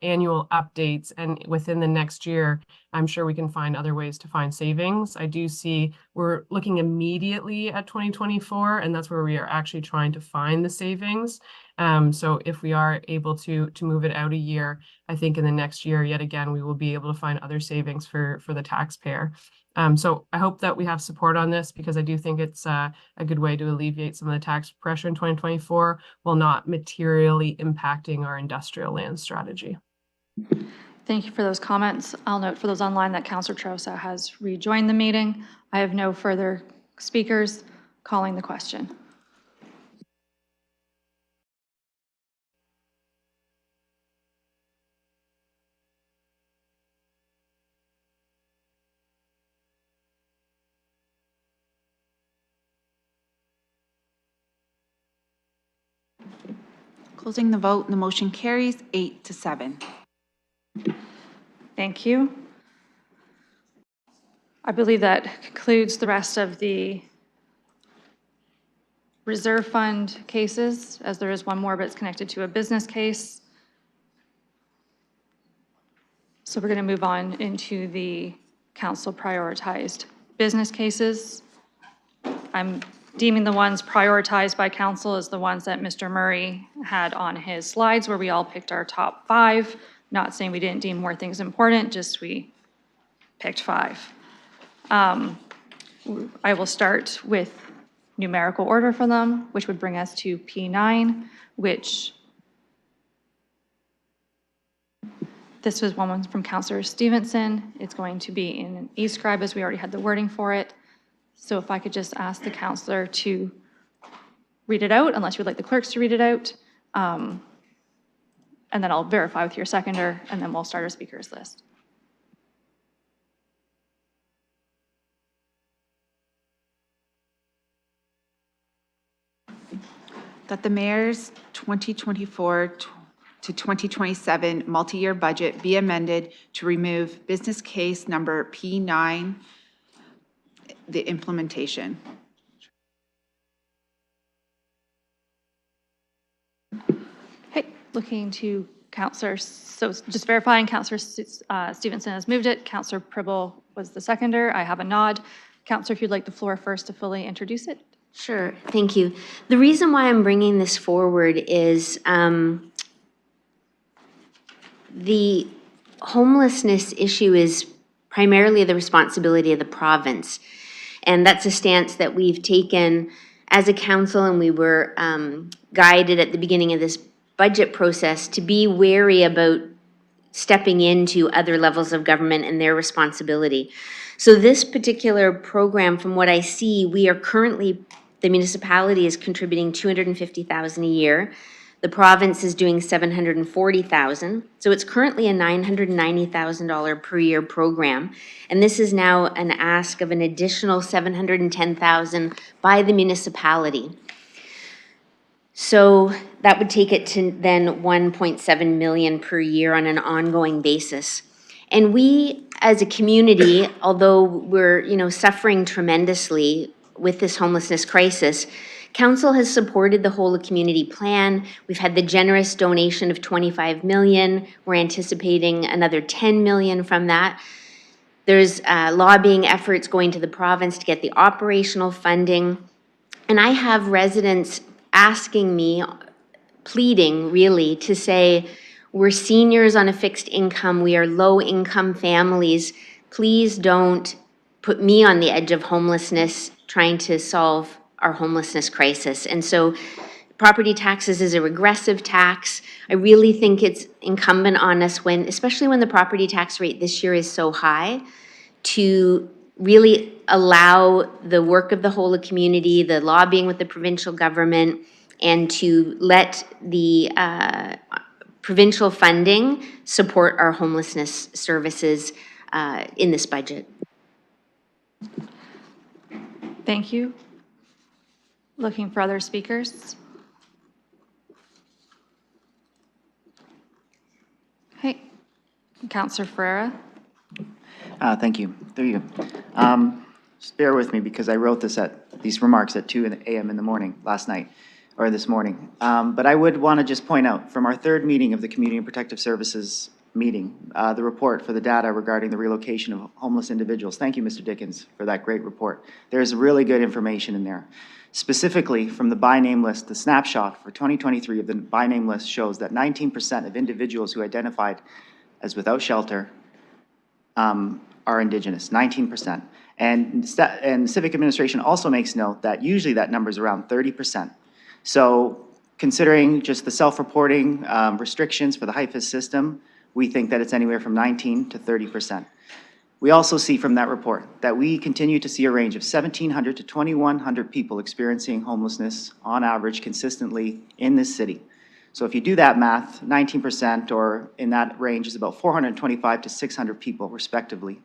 annual updates, and within the next year, I'm sure we can find other ways to find savings. I do see we're looking immediately at 2024, and that's where we are actually trying to find the savings. So if we are able to move it out a year, I think in the next year, yet again, we will be able to find other savings for the taxpayer. So I hope that we have support on this, because I do think it's a good way to alleviate some of the tax pressure in 2024 while not materially impacting our industrial land strategy. Thank you for those comments. I'll note for those online that Councillor Trosa has rejoined the meeting. I have no further speakers. Calling the question. Closing the vote, and the motion carries 8-7. Thank you. I believe that concludes the rest of the reserve fund cases, as there is one more, but it's connected to a business case. So we're going to move on into the council prioritized business cases. I'm deeming the ones prioritized by council as the ones that Mr. Murray had on his slides, where we all picked our top 5. Not saying we didn't deem more things important, just we picked 5. I will start with numerical order for them, which would bring us to P9, which this was one from Councillor Stevenson. It's going to be in an Escribe, as we already had the wording for it. So if I could just ask the councillor to read it out, unless you would like the clerks to read it out. And then I'll verify with your seconder, and then we'll start our speakers list. That the mayor's 2024 to 2027 multi-year budget be amended to remove business case number P9, the implementation. Okay, looking to Councillor, so just verifying Councillor Stevenson has moved it. Councillor Pribble was the seconder. I have a nod. Councillor, if you'd like the floor first to fully introduce it. Sure, thank you. The reason why I'm bringing this forward is the homelessness issue is primarily the responsibility of the province. And that's a stance that we've taken as a council, and we were guided at the beginning of this budget process to be wary about stepping into other levels of government and their responsibility. So this particular program, from what I see, we are currently, the municipality is contributing $250,000 a year. The province is doing $740,000. So it's currently a $990,000 per year program. And this is now an ask of an additional $710,000 by the municipality. So that would take it to then 1.7 million per year on an ongoing basis. And we, as a community, although we're, suffering tremendously with this homelessness crisis, Council has supported the whole of community plan. We've had the generous donation of 25 million. We're anticipating another 10 million from that. There's lobbying efforts going to the province to get the operational funding. And I have residents asking me, pleading really, to say, we're seniors on a fixed income, we are low-income families, please don't put me on the edge of homelessness trying to solve our homelessness crisis. And so property taxes is a regressive tax. I really think it's incumbent on us, especially when the property tax rate this year is so high, to really allow the work of the whole of community, the lobbying with the provincial government, and to let the provincial funding support our homelessness services in this budget. Thank you. Looking for other speakers? Okay, Councillor Ferreira. Thank you. There you go. Just bear with me because I wrote these remarks at 2 a.m. in the morning last night, or this morning. But I would want to just point out from our third meeting of the Community and Protective Services meeting, the report for the data regarding the relocation of homeless individuals. Thank you, Mr. Dickens, for that great report. There's really good information in there. Specifically, from the by name list, the snapshot for 2023 of the by name list shows that 19% of individuals who identified as without shelter are Indigenous, 19%. And Civic Administration also makes note that usually that number is around 30%. So considering just the self-reporting restrictions for the HIFIS system, we think that it's anywhere from 19 to 30%. We also see from that report that we continue to see a range of 1,700 to 2,100 people experiencing homelessness on average consistently in this city. So if you do that math, 19% or in that range is about 425 to 600 people respectively.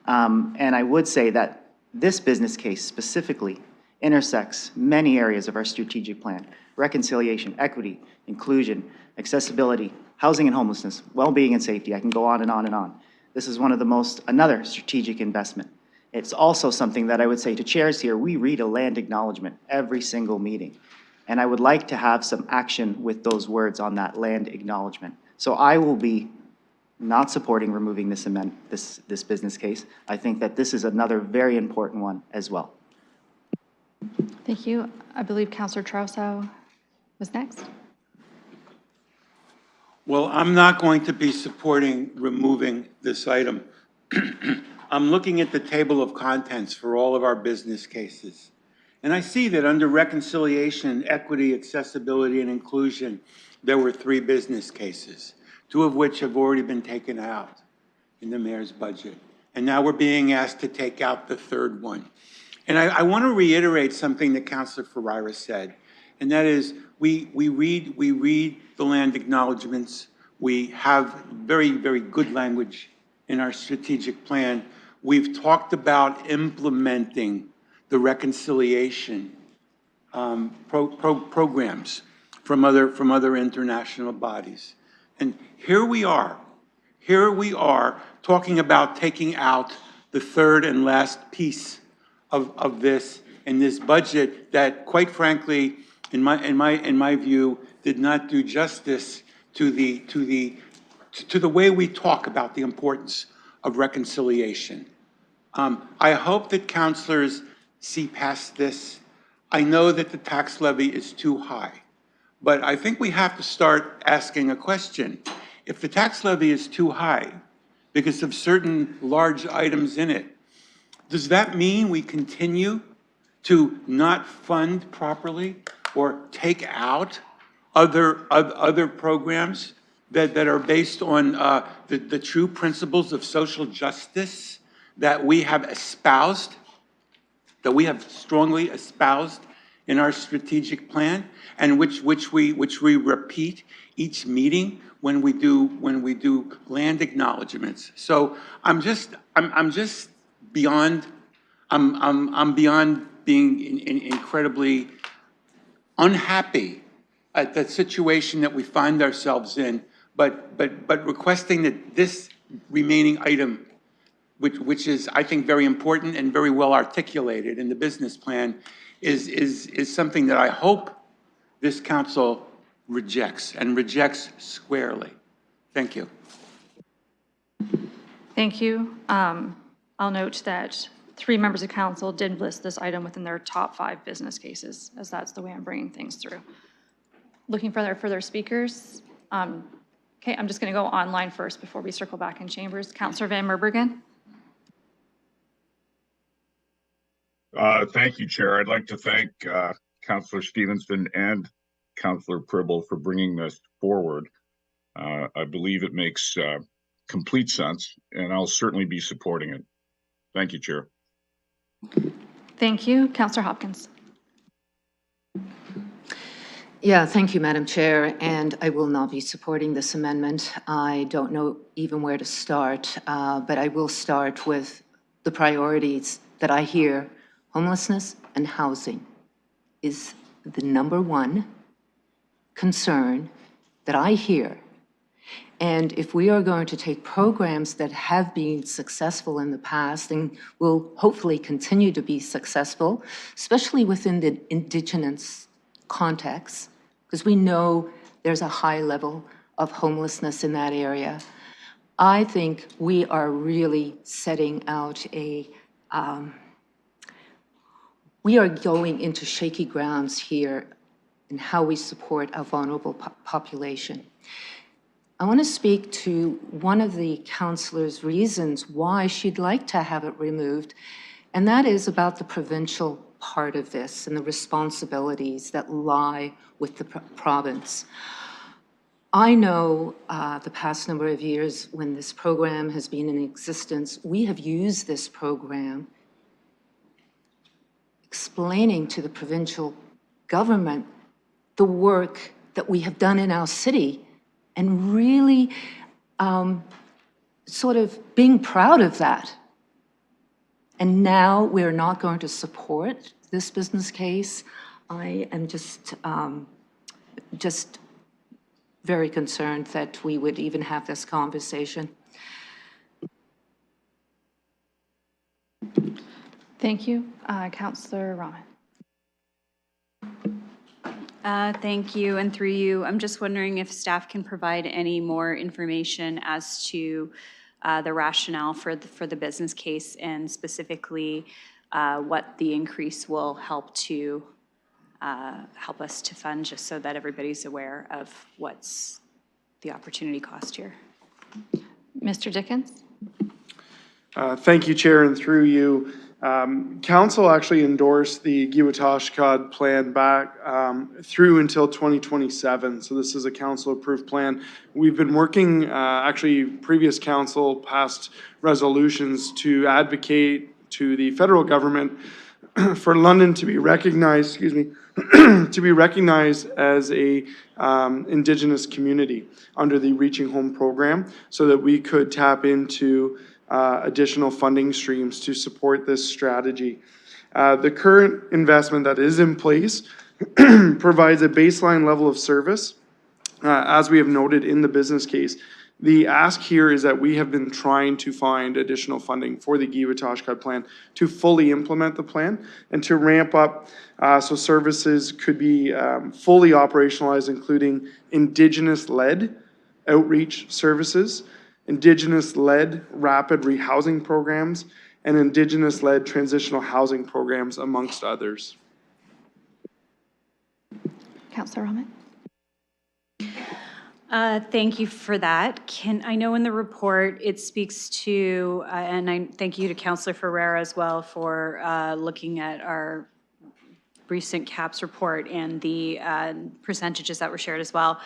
And I would say that this business case specifically intersects many areas of our strategic plan: reconciliation, equity, inclusion, accessibility, housing and homelessness, well-being and safety. I can go on and on and on. This is one of another strategic investment. It's also something that I would say to chairs here, we read a land acknowledgement every single meeting. And I would like to have some action with those words on that land acknowledgement. So I will be not supporting removing this business case. I think that this is another very important one as well. Thank you. I believe Councillor Trausow was next. Well, I'm not going to be supporting removing this item. I'm looking at the table of contents for all of our business cases. And I see that under reconciliation, equity, accessibility, and inclusion, there were 3 business cases, 2 of which have already been taken out in the mayor's budget. And now we're being asked to take out the 3rd one. And I want to reiterate something that Councillor Ferreira said, and that is we read the land acknowledgements. We have very, very good language in our strategic plan. We've talked about implementing the reconciliation programs from other international bodies. And here we are talking about taking out the 3rd and last piece of this in this budget that, quite frankly, in my view, did not do justice to the way we talk about the importance of reconciliation. I hope that councillors see past this. I know that the tax levy is too high, but I think we have to start asking a question. If the tax levy is too high because of certain large items in it, does that mean we continue to not fund properly or take out other programs that are based on the true principles of social justice that we have espoused, that we have strongly espoused in our strategic plan, and which we repeat each meeting when we do land acknowledgements. So I'm just beyond I'm beyond being incredibly unhappy at the situation that we find ourselves in, but requesting that this remaining item, which is, I think, very important and very well articulated in the business plan, is something that I hope this council rejects, and rejects squarely. Thank you. Thank you. I'll note that 3 members of council did list this item within their top 5 business cases, as that's the way I'm bringing things through. Looking for further speakers. Okay, I'm just going to go online first before we circle back in chambers. Councillor Van Meerbergen. Thank you, Chair. I'd like to thank Councillor Stevenson and Councillor Pribble for bringing this forward. I believe it makes complete sense, and I'll certainly be supporting it. Thank you, Chair. Thank you. Councillor Hopkins. Yeah, thank you, Madam Chair, and I will not be supporting this amendment. I don't know even where to start, but I will start with the priorities that I hear. Homelessness and housing is the #1 concern that I hear. And if we are going to take programs that have been successful in the past and will hopefully continue to be successful, especially within the Indigenous context, because we know there's a high level of homelessness in that area, I think we are really setting out we are going into shaky grounds here in how we support our vulnerable population. I want to speak to one of the councillors' reasons why she'd like to have it removed, and that is about the provincial part of this and the responsibilities that lie with the province. I know the past number of years when this program has been in existence, we have used this program explaining to the provincial government the work that we have done in our city and really sort of being proud of that. And now we're not going to support this business case. I am just very concerned that we would even have this conversation. Thank you. Councillor Rahman. Thank you, and through you, I'm just wondering if staff can provide any more information as to the rationale for the business case, and specifically what the increase will help us to fund, just so that everybody's aware of what's the opportunity cost here. Mr. Dickens. Thank you, Chair, and through you. Council actually endorsed the Giwatashkad plan back through until 2027. So this is a council-approved plan. We've been working, actually, previous council passed resolutions to advocate to the federal government for London to be recognized, to be recognized as a Indigenous community under the Reaching Home program, so that we could tap into additional funding streams to support this strategy. The current investment that is in place provides a baseline level of service, as we have noted in the business case. The ask here is that we have been trying to find additional funding for the Giwatashkad plan to fully implement the plan and to ramp up so services could be fully operationalized, including Indigenous-led outreach services, Indigenous-led rapid rehousing programs, and Indigenous-led transitional housing programs, amongst others. Councillor Rahman. Thank you for that. I know in the report it speaks to, and I thank you to Councillor Ferreira as well for looking at our recent CAPS report and the percentages that were shared as well.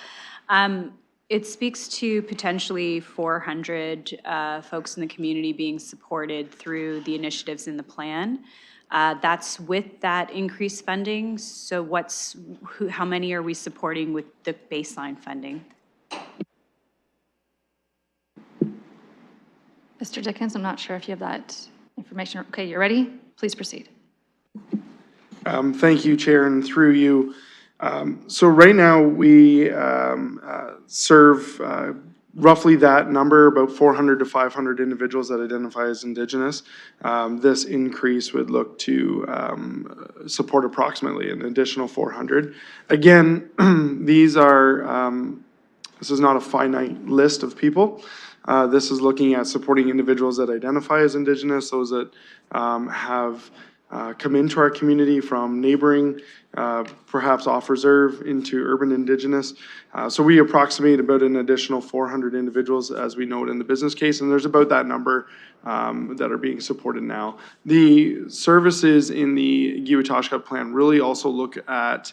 It speaks to potentially 400 folks in the community being supported through the initiatives in the plan. That's with that increased funding. So how many are we supporting with the baseline funding? Mr. Dickens, I'm not sure if you have that information. Okay, you're ready? Please proceed. Thank you, Chair, and through you. So right now, we serve roughly that number, about 400 to 500 individuals that identify as Indigenous. This increase would look to support approximately an additional 400. Again, this is not a finite list of people. This is looking at supporting individuals that identify as Indigenous, those that have come into our community from neighboring, perhaps off-reserve into urban Indigenous. So we approximate about an additional 400 individuals, as we note in the business case, and there's about that number that are being supported now. The services in the Giwitashka plan really also look at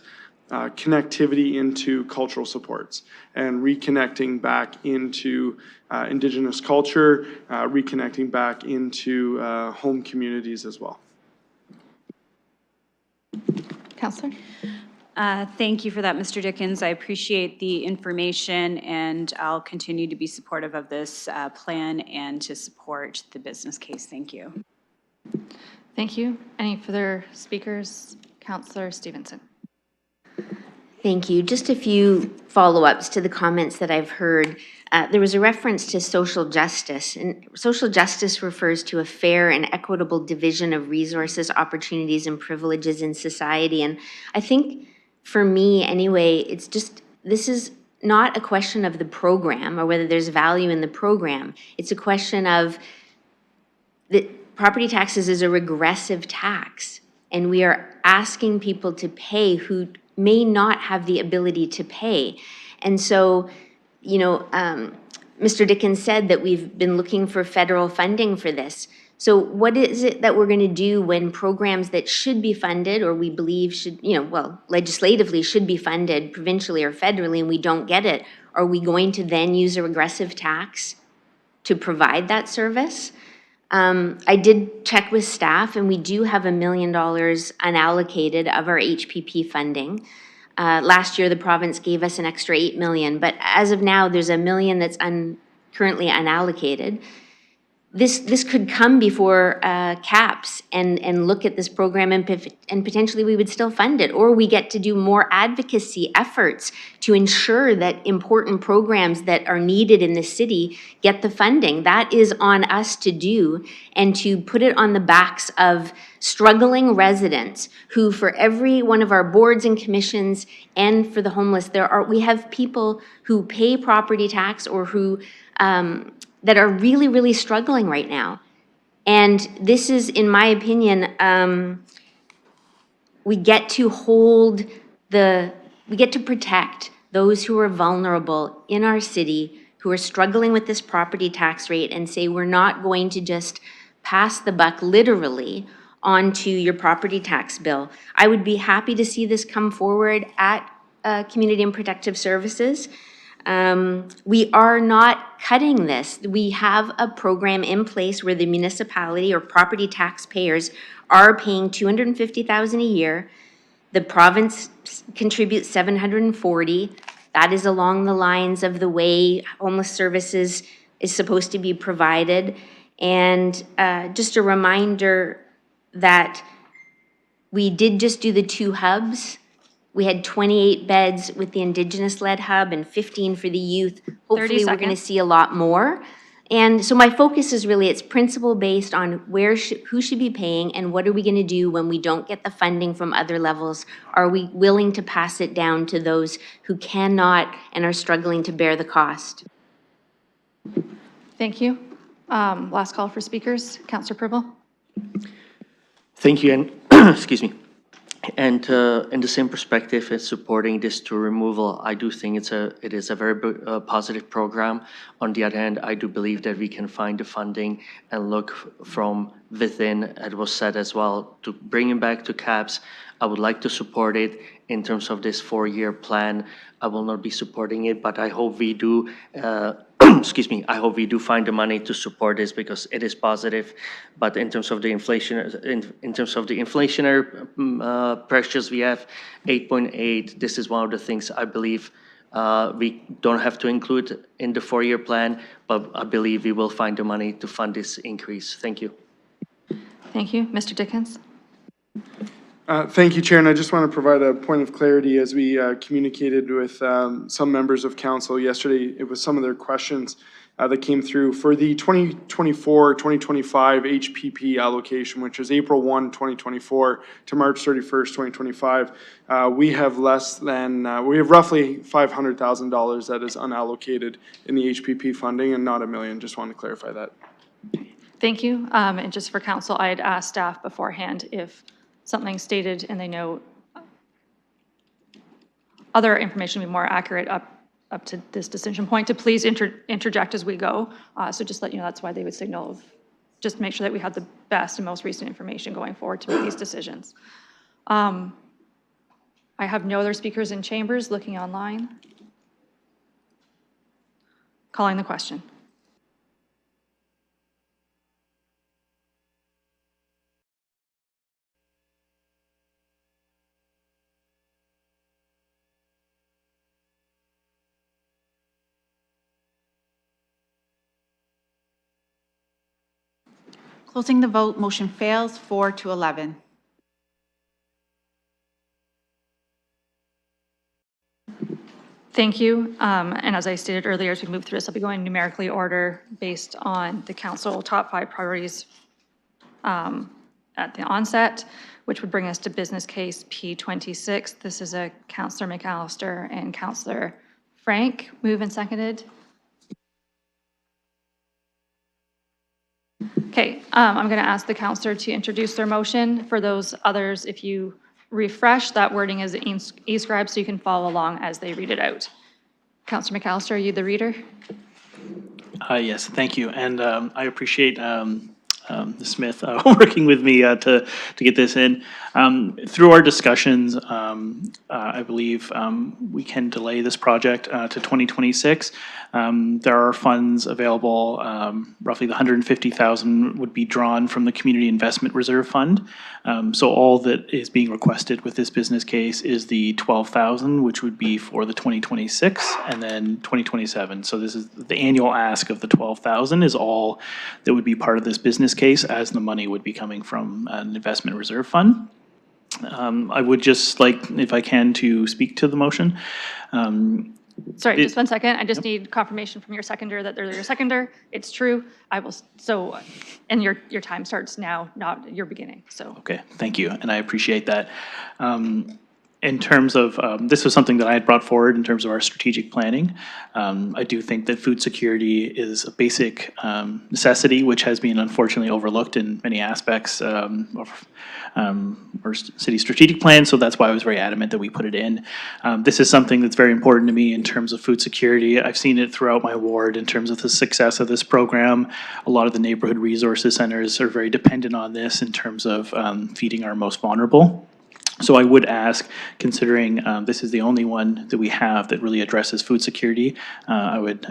connectivity into cultural supports and reconnecting back into Indigenous culture, reconnecting back into home communities as well. Councillor? Thank you for that, Mr. Dickens. I appreciate the information, and I'll continue to be supportive of this plan and to support the business case. Thank you. Thank you. Any further speakers? Councillor Stevenson. Thank you. Just a few follow-ups to the comments that I've heard. There was a reference to social justice, and social justice refers to a fair and equitable division of resources, opportunities, and privileges in society. And I think, for me anyway, this is not a question of the program or whether there's value in the program. It's a question of that property taxes is a regressive tax, and we are asking people to pay who may not have the ability to pay. And so, Mr. Dickens said that we've been looking for federal funding for this. So what is it that we're going to do when programs that should be funded, or we believe should, legislatively should be funded provincially or federally, and we don't get it? Are we going to then use a regressive tax to provide that service? I did check with staff, and we do have $1 million unallocated of our HPP funding. Last year, the province gave us an extra $8 million, but as of now, there's $1 million that's currently unallocated. This could come before CAPS and look at this program, and potentially we would still fund it, or we get to do more advocacy efforts to ensure that important programs that are needed in the city get the funding. That is on us to do, and to put it on the backs of struggling residents who, for every one of our boards and commissions and for the homeless, we have people who pay property tax or who that are really, really struggling right now. And this is, in my opinion, we get to protect those who are vulnerable in our city, who are struggling with this property tax rate, and say we're not going to just pass the buck literally onto your property tax bill. I would be happy to see this come forward at Community and Protective Services. We are not cutting this. We have a program in place where the municipality or property taxpayers are paying $250,000 a year. The province contributes $740,000. That is along the lines of the way homeless services is supposed to be provided. And just a reminder that we did just do the 2 hubs. We had 28 beds with the Indigenous-led hub and 15 for the youth. Hopefully, we're going to see a lot more. And so my focus is really, it's principle-based on who should be paying, and what are we going to do when we don't get the funding from other levels? Are we willing to pass it down to those who cannot and are struggling to bear the cost? Thank you. Last call for speakers. Councillor Purble. Thank you, and excuse me. And in the same perspective as supporting this to removal, I do think it is a very positive program. On the other hand, I do believe that we can find the funding and look from within, it was said as well, to bring it back to CAPS, I would like to support it. In terms of this 4-year plan, I will not be supporting it, but I hope we do, excuse me, I hope we do find the money to support this because it is positive. But in terms of the inflation, in terms of the inflationary pressures we have, 8.8, this is one of the things I believe we don't have to include in the 4-year plan, but I believe we will find the money to fund this increase. Thank you. Thank you. Mr. Dickens? Thank you, Chair, and I just want to provide a point of clarity as we communicated with some members of council yesterday. It was some of their questions that came through. For the 2024-2025 HPP allocation, which is April 1, 2024 to March 31st, 2025, we have roughly $500,000 that is unallocated in the HPP funding and not $1 million. Just wanted to clarify that. Thank you. And just for council, I had asked staff beforehand if something stated and they know other information would be more accurate up to this decision point to please interject as we go. So just let you know that's why they would signal, just make sure that we have the best and most recent information going forward to make these decisions. I have no other speakers in chambers. Looking online. Calling the question. Closing the vote, motion fails 4-11. Thank you. And as I stated earlier, as we move through this, I'll be going numerically order based on the council top 5 priorities at the onset, which would bring us to business case P26. This is a Councillor McAllister and Councillor Frank. Move and seconded. Okay, I'm going to ask the councillor to introduce their motion. For those others, if you refresh, that wording is Escribe, so you can follow along as they read it out. Councillor McAllister, are you the reader? Yes, thank you. And I appreciate Smith working with me to get this in. Through our discussions, I believe we can delay this project to 2026. There are funds available. Roughly the $150,000 would be drawn from the Community Investment Reserve Fund. So all that is being requested with this business case is the $12,000, which would be for the 2026 and then 2027. So this is the annual ask of the $12,000 is all that would be part of this business case, as the money would be coming from an investment reserve fund. I would just like, if I can, to speak to the motion. Sorry, just 1 second. I just need confirmation from your seconder that they're your seconder. It's true. I will, so, and your time starts now, not your beginning, so. Okay, thank you, and I appreciate that. In terms of, this was something that I had brought forward in terms of our strategic planning. I do think that food security is a basic necessity, which has been unfortunately overlooked in many aspects of our city strategic plan, so that's why I was very adamant that we put it in. This is something that's very important to me in terms of food security. I've seen it throughout my ward in terms of the success of this program. A lot of the neighborhood resources centers are very dependent on this in terms of feeding our most vulnerable. So I would ask, considering this is the only one that we have that really addresses food security, I would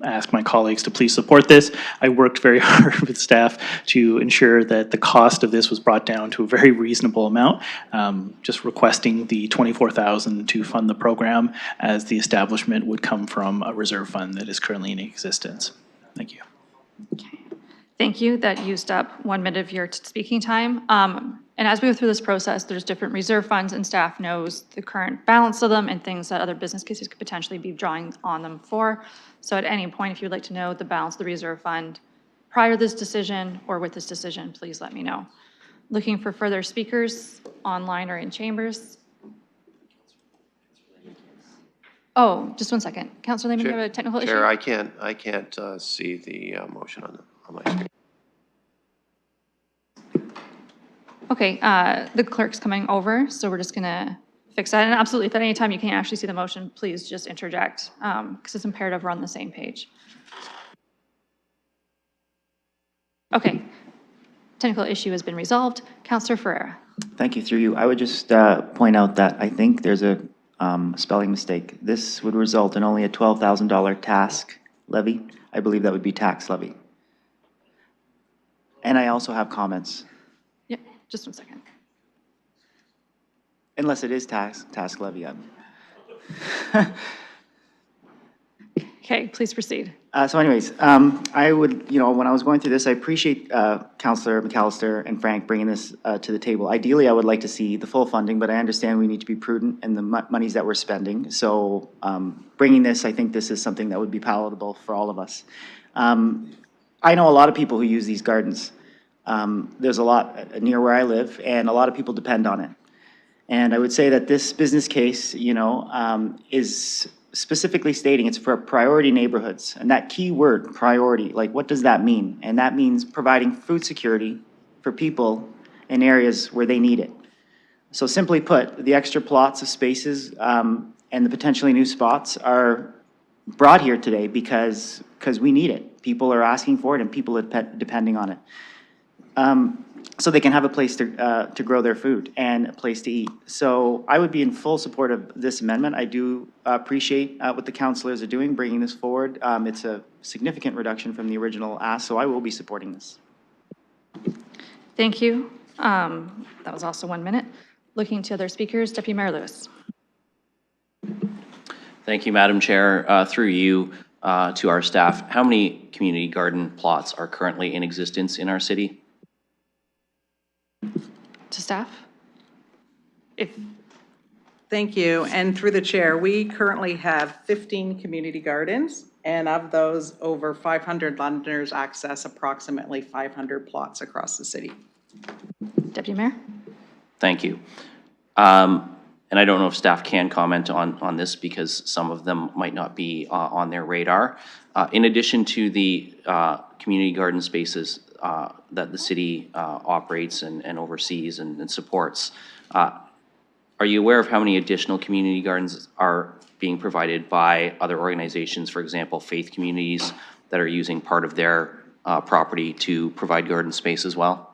ask my colleagues to please support this. I worked very hard with staff to ensure that the cost of this was brought down to a very reasonable amount, just requesting the $24,000 to fund the program, as the establishment would come from a reserve fund that is currently in existence. Thank you. Okay. Thank you. That used up 1 minute of your speaking time. And as we go through this process, there's different reserve funds, and staff knows the current balance of them and things that other business cases could potentially be drawing on them for. So at any point, if you'd like to know the balance of the reserve fund prior to this decision or with this decision, please let me know. Looking for further speakers online or in chambers. Oh, just 1 second. Councillor Lehman, you have a technical issue? Chair, I can't see the motion on my screen. Okay, the clerk's coming over, so we're just gonna fix that. And absolutely, if at any time you can't actually see the motion, please just interject, because it's imperative we're on the same page. Okay. Technical issue has been resolved. Councillor Ferreira. Thank you. Through you, I would just point out that I think there's a spelling mistake. This would result in only a $12,000 task levy. I believe that would be tax levy. And I also have comments, Yep, just 1 second. unless it is task levy. Okay, please proceed. So anyways, I would, when I was going through this, I appreciate Councillor McAllister and Frank bringing this to the table. Ideally, I would like to see the full funding, but I understand we need to be prudent in the monies that we're spending. So bringing this, I think this is something that would be palatable for all of us. I know a lot of people who use these gardens. There's a lot near where I live, and a lot of people depend on it. And I would say that this business case, is specifically stating it's for priority neighborhoods. And that key word, priority, like what does that mean? And that means providing food security for people in areas where they need it. So simply put, the extra plots of spaces and the potentially new spots are brought here today because we need it. People are asking for it and people are depending on it. So they can have a place to grow their food and a place to eat. So I would be in full support of this amendment. I do appreciate what the councillors are doing, bringing this forward. It's a significant reduction from the original ask, so I will be supporting this. Thank you. That was also 1 minute. Looking to other speakers, Deputy Mayor Lewis. Thank you, Madam Chair. Through you to our staff, how many community garden plots are currently in existence in our city? To staff? Thank you. And through the chair, we currently have 15 community gardens, and of those, over 500 Londoners access approximately 500 plots across the city. Deputy Mayor? Thank you. And I don't know if staff can comment on this because some of them might not be on their radar. In addition to the community garden spaces that the city operates and oversees and supports, are you aware of how many additional community gardens are being provided by other organizations, for example, faith communities that are using part of their property to provide garden space as well?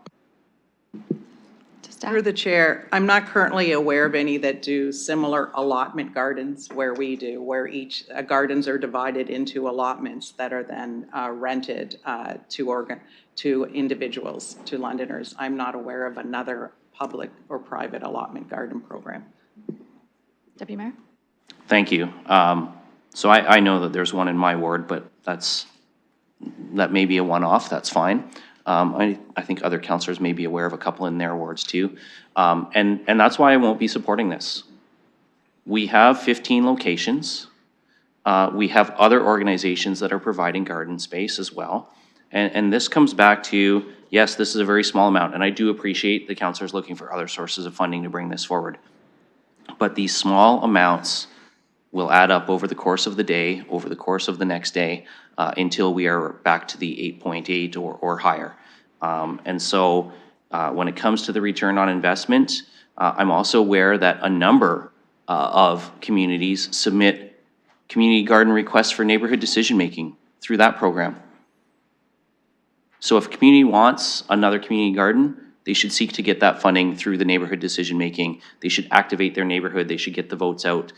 Through the chair, I'm not currently aware of any that do similar allotment gardens where we do, where each gardens are divided into allotments that are then rented to individuals, to Londoners. I'm not aware of another public or private allotment garden program. Deputy Mayor? Thank you. So I know that there's one in my ward, but that may be a one-off, that's fine. I think other councillors may be aware of a couple in their wards too. And that's why I won't be supporting this. We have 15 locations. We have other organizations that are providing garden space as well. And this comes back to, yes, this is a very small amount, and I do appreciate the councillors looking for other sources of funding to bring this forward. But these small amounts will add up over the course of the day, over the course of the next day, until we are back to the 8.8 or higher. And so when it comes to the return on investment, I'm also aware that a number of communities submit community garden requests for neighborhood decision-making through that program. So if a community wants another community garden, they should seek to get that funding through the neighborhood decision-making. They should activate their neighborhood. They should get the votes out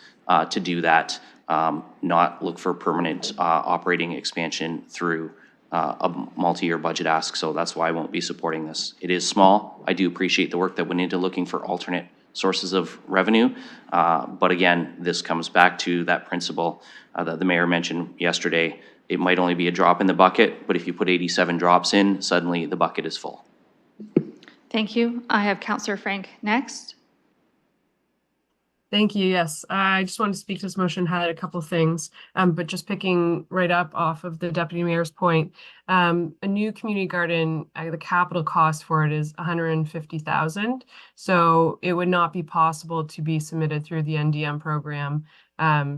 to do that, not look for permanent operating expansion through a multi-year budget ask. So that's why I won't be supporting this. It is small. I do appreciate the work that went into looking for alternate sources of revenue. But again, this comes back to that principle that the mayor mentioned yesterday. It might only be a drop in the bucket, but if you put 87 drops in, suddenly the bucket is full. Thank you. I have Councillor Frank next. Thank you. Yes, I just wanted to speak to this motion, had a couple of things, but just picking right up off of the Deputy Mayor's point, a new community garden, the capital cost for it is $150,000. So it would not be possible to be submitted through the NDM program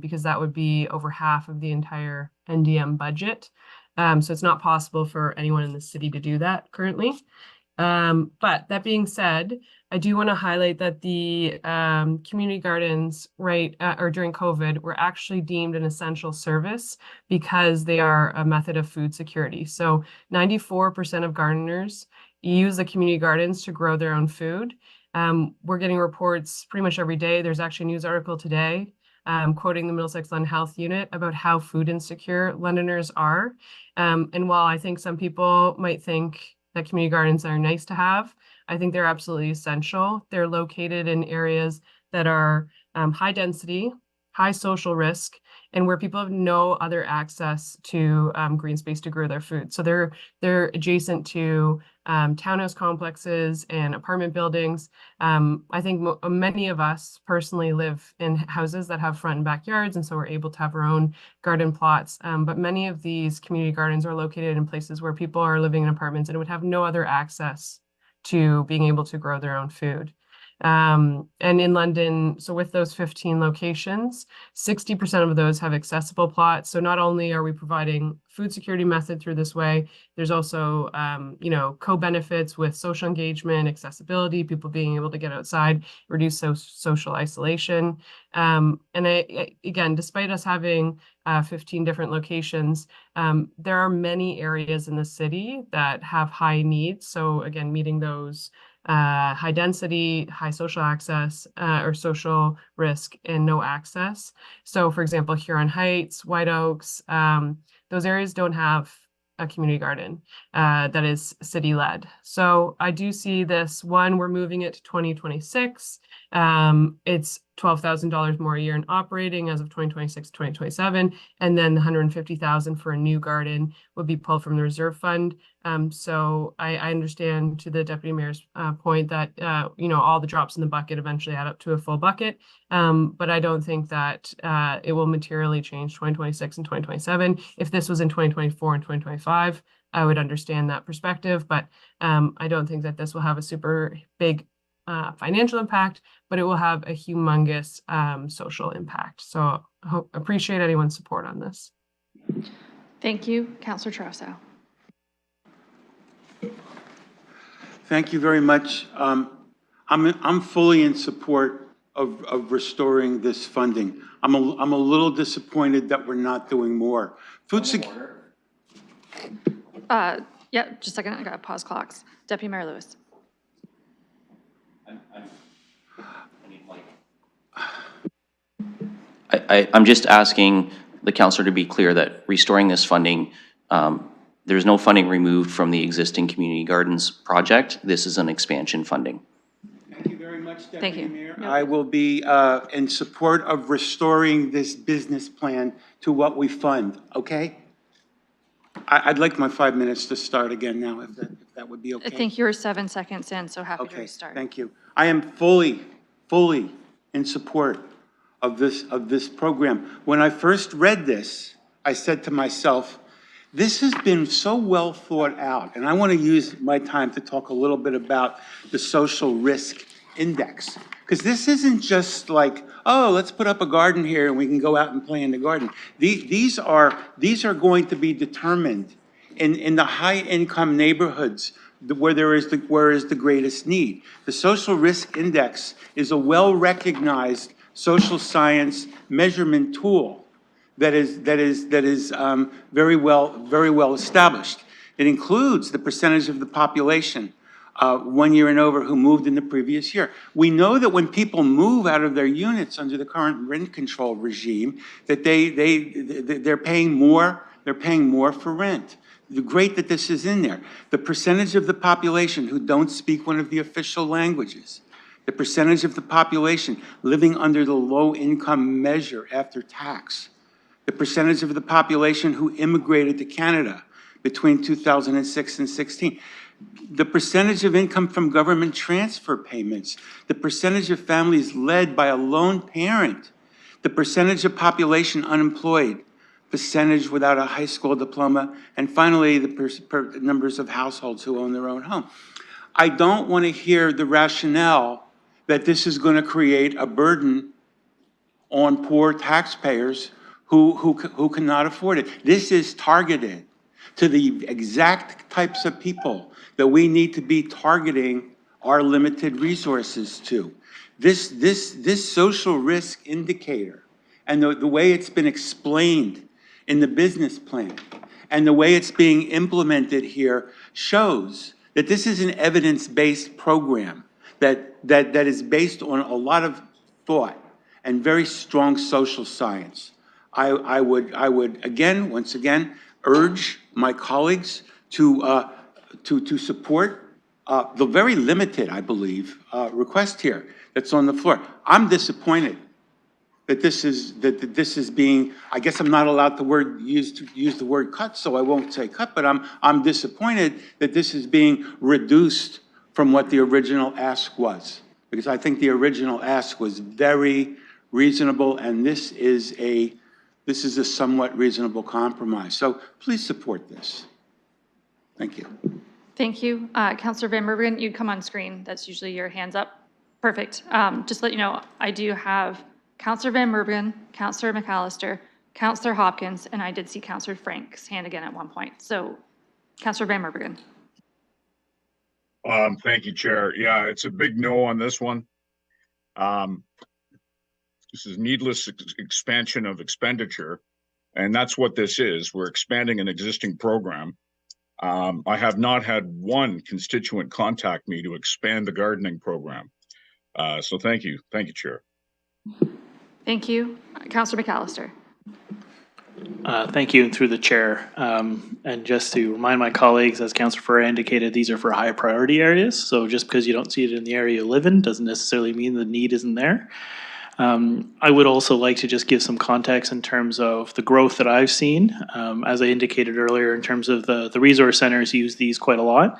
because that would be over half of the entire NDM budget. So it's not possible for anyone in the city to do that currently. But that being said, I do want to highlight that the community gardens, or during COVID, were actually deemed an essential service because they are a method of food security. So 94% of gardeners use the community gardens to grow their own food. We're getting reports pretty much every day. There's actually a news article today quoting the Middlesex London Health Unit about how food insecure Londoners are. And while I think some people might think that community gardens are nice to have, I think they're absolutely essential. They're located in areas that are high density, high social risk, and where people have no other access to green space to grow their food. So they're adjacent to townhouse complexes and apartment buildings. I think many of us personally live in houses that have front and backyards, and so we're able to have our own garden plots. But many of these community gardens are located in places where people are living in apartments and would have no other access to being able to grow their own food. And in London, so with those 15 locations, 60% of those have accessible plots. So not only are we providing food security method through this way, there's also, co-benefits with social engagement, accessibility, people being able to get outside, reduce social isolation. And again, despite us having 15 different locations, there are many areas in the city that have high needs. So again, meeting those high density, high social access, or social risk and no access. So for example, Huron Heights, White Oaks, those areas don't have a community garden that is city-led. So I do see this, one, we're moving it to 2026. It's $12,000 more a year in operating as of 2026 to 2027, and then the $150,000 for a new garden would be pulled from the reserve fund. So I understand to the deputy mayor's point that all the drops in the bucket eventually add up to a full bucket, but I don't think that it will materially change 2026 and 2027. If this was in 2024 and 2025, I would understand that perspective, but I don't think that this will have a super big financial impact, but it will have a humongous social impact. So I appreciate anyone's support on this. Thank you, Councillor Trousseau. Thank you very much. I'm fully in support of restoring this funding. I'm a little disappointed that we're not doing more. Yeah, just a second. I got to pause clocks. Deputy Mayor Lewis. I'm just asking the councillor to be clear that restoring this funding, there's no funding removed from the existing community gardens project. This is an expansion funding. Thank you very much, Deputy Thank you. Mayor. I will be in support of restoring this business plan to what we fund, okay? I'd like my 5 minutes to start again now, if that would be okay. I think you're 7 seconds in, so happy to Okay, restart. thank you. I am fully in support of this program. When I first read this, I said to myself, this has been so well thought out, and I want to use my time to talk a little bit about the social risk index, because this isn't just like, oh, let's put up a garden here and we can go out and play in the garden. These are going to be determined in the high income neighborhoods where is the greatest need. The social risk index is a well-recognized social science measurement tool that is very well established. It includes the percentage of the population 1 year and over who moved in the previous year. We know that when people move out of their units under the current rent control regime, that they're paying more for rent. Great that this is in there. The percentage of the population who don't speak one of the official languages, the percentage of the population living under the low-income measure after tax, the percentage of the population who immigrated to Canada between 2006 and 16, the percentage of income from government transfer payments, the percentage of families led by a lone parent, the percentage of population unemployed, percentage without a high school diploma, and finally, the numbers of households who own their own home. I don't want to hear the rationale that this is going to create a burden on poor taxpayers who cannot afford it. This is targeted to the exact types of people that we need to be targeting our limited resources to. This social risk indicator and the way it's been explained in the business plan and the way it's being implemented here shows that this is an evidence-based program that is based on a lot of thought and very strong social science. I would again, once again, urge my colleagues to support the very limited, I believe, request here that's on the floor. I'm disappointed that this is being, I guess I'm not allowed to use the word cut, so I won't say cut, but I'm disappointed that this is being reduced from what the original ask was, because I think the original ask was very reasonable, and this is a somewhat reasonable compromise. So please support this. Thank you. Thank you. Councillor Van Merberen, you'd come on screen. That's usually your hands up. Perfect. Just to let you know, I do have Councillor Van Merberen, Councillor McAllister, Councillor Hopkins, and I did see Councillor Frank's hand again at one point. So, Councillor Van Merberen. Thank you, Chair. Yeah, it's a big no on this one. This is needless expansion of expenditure, and that's what this is. We're expanding an existing program. I have not had one constituent contact me to expand the gardening program. So thank you. Thank you, Chair. Thank you. Councillor McAllister. Thank you, and through the chair. And just to remind my colleagues, as Councillor Ferrer indicated, these are for high priority areas. So just because you don't see it in the area you live in doesn't necessarily mean the need isn't there. I would also like to just give some context in terms of the growth that I've seen. As I indicated earlier, in terms of the resource centers use these quite a lot.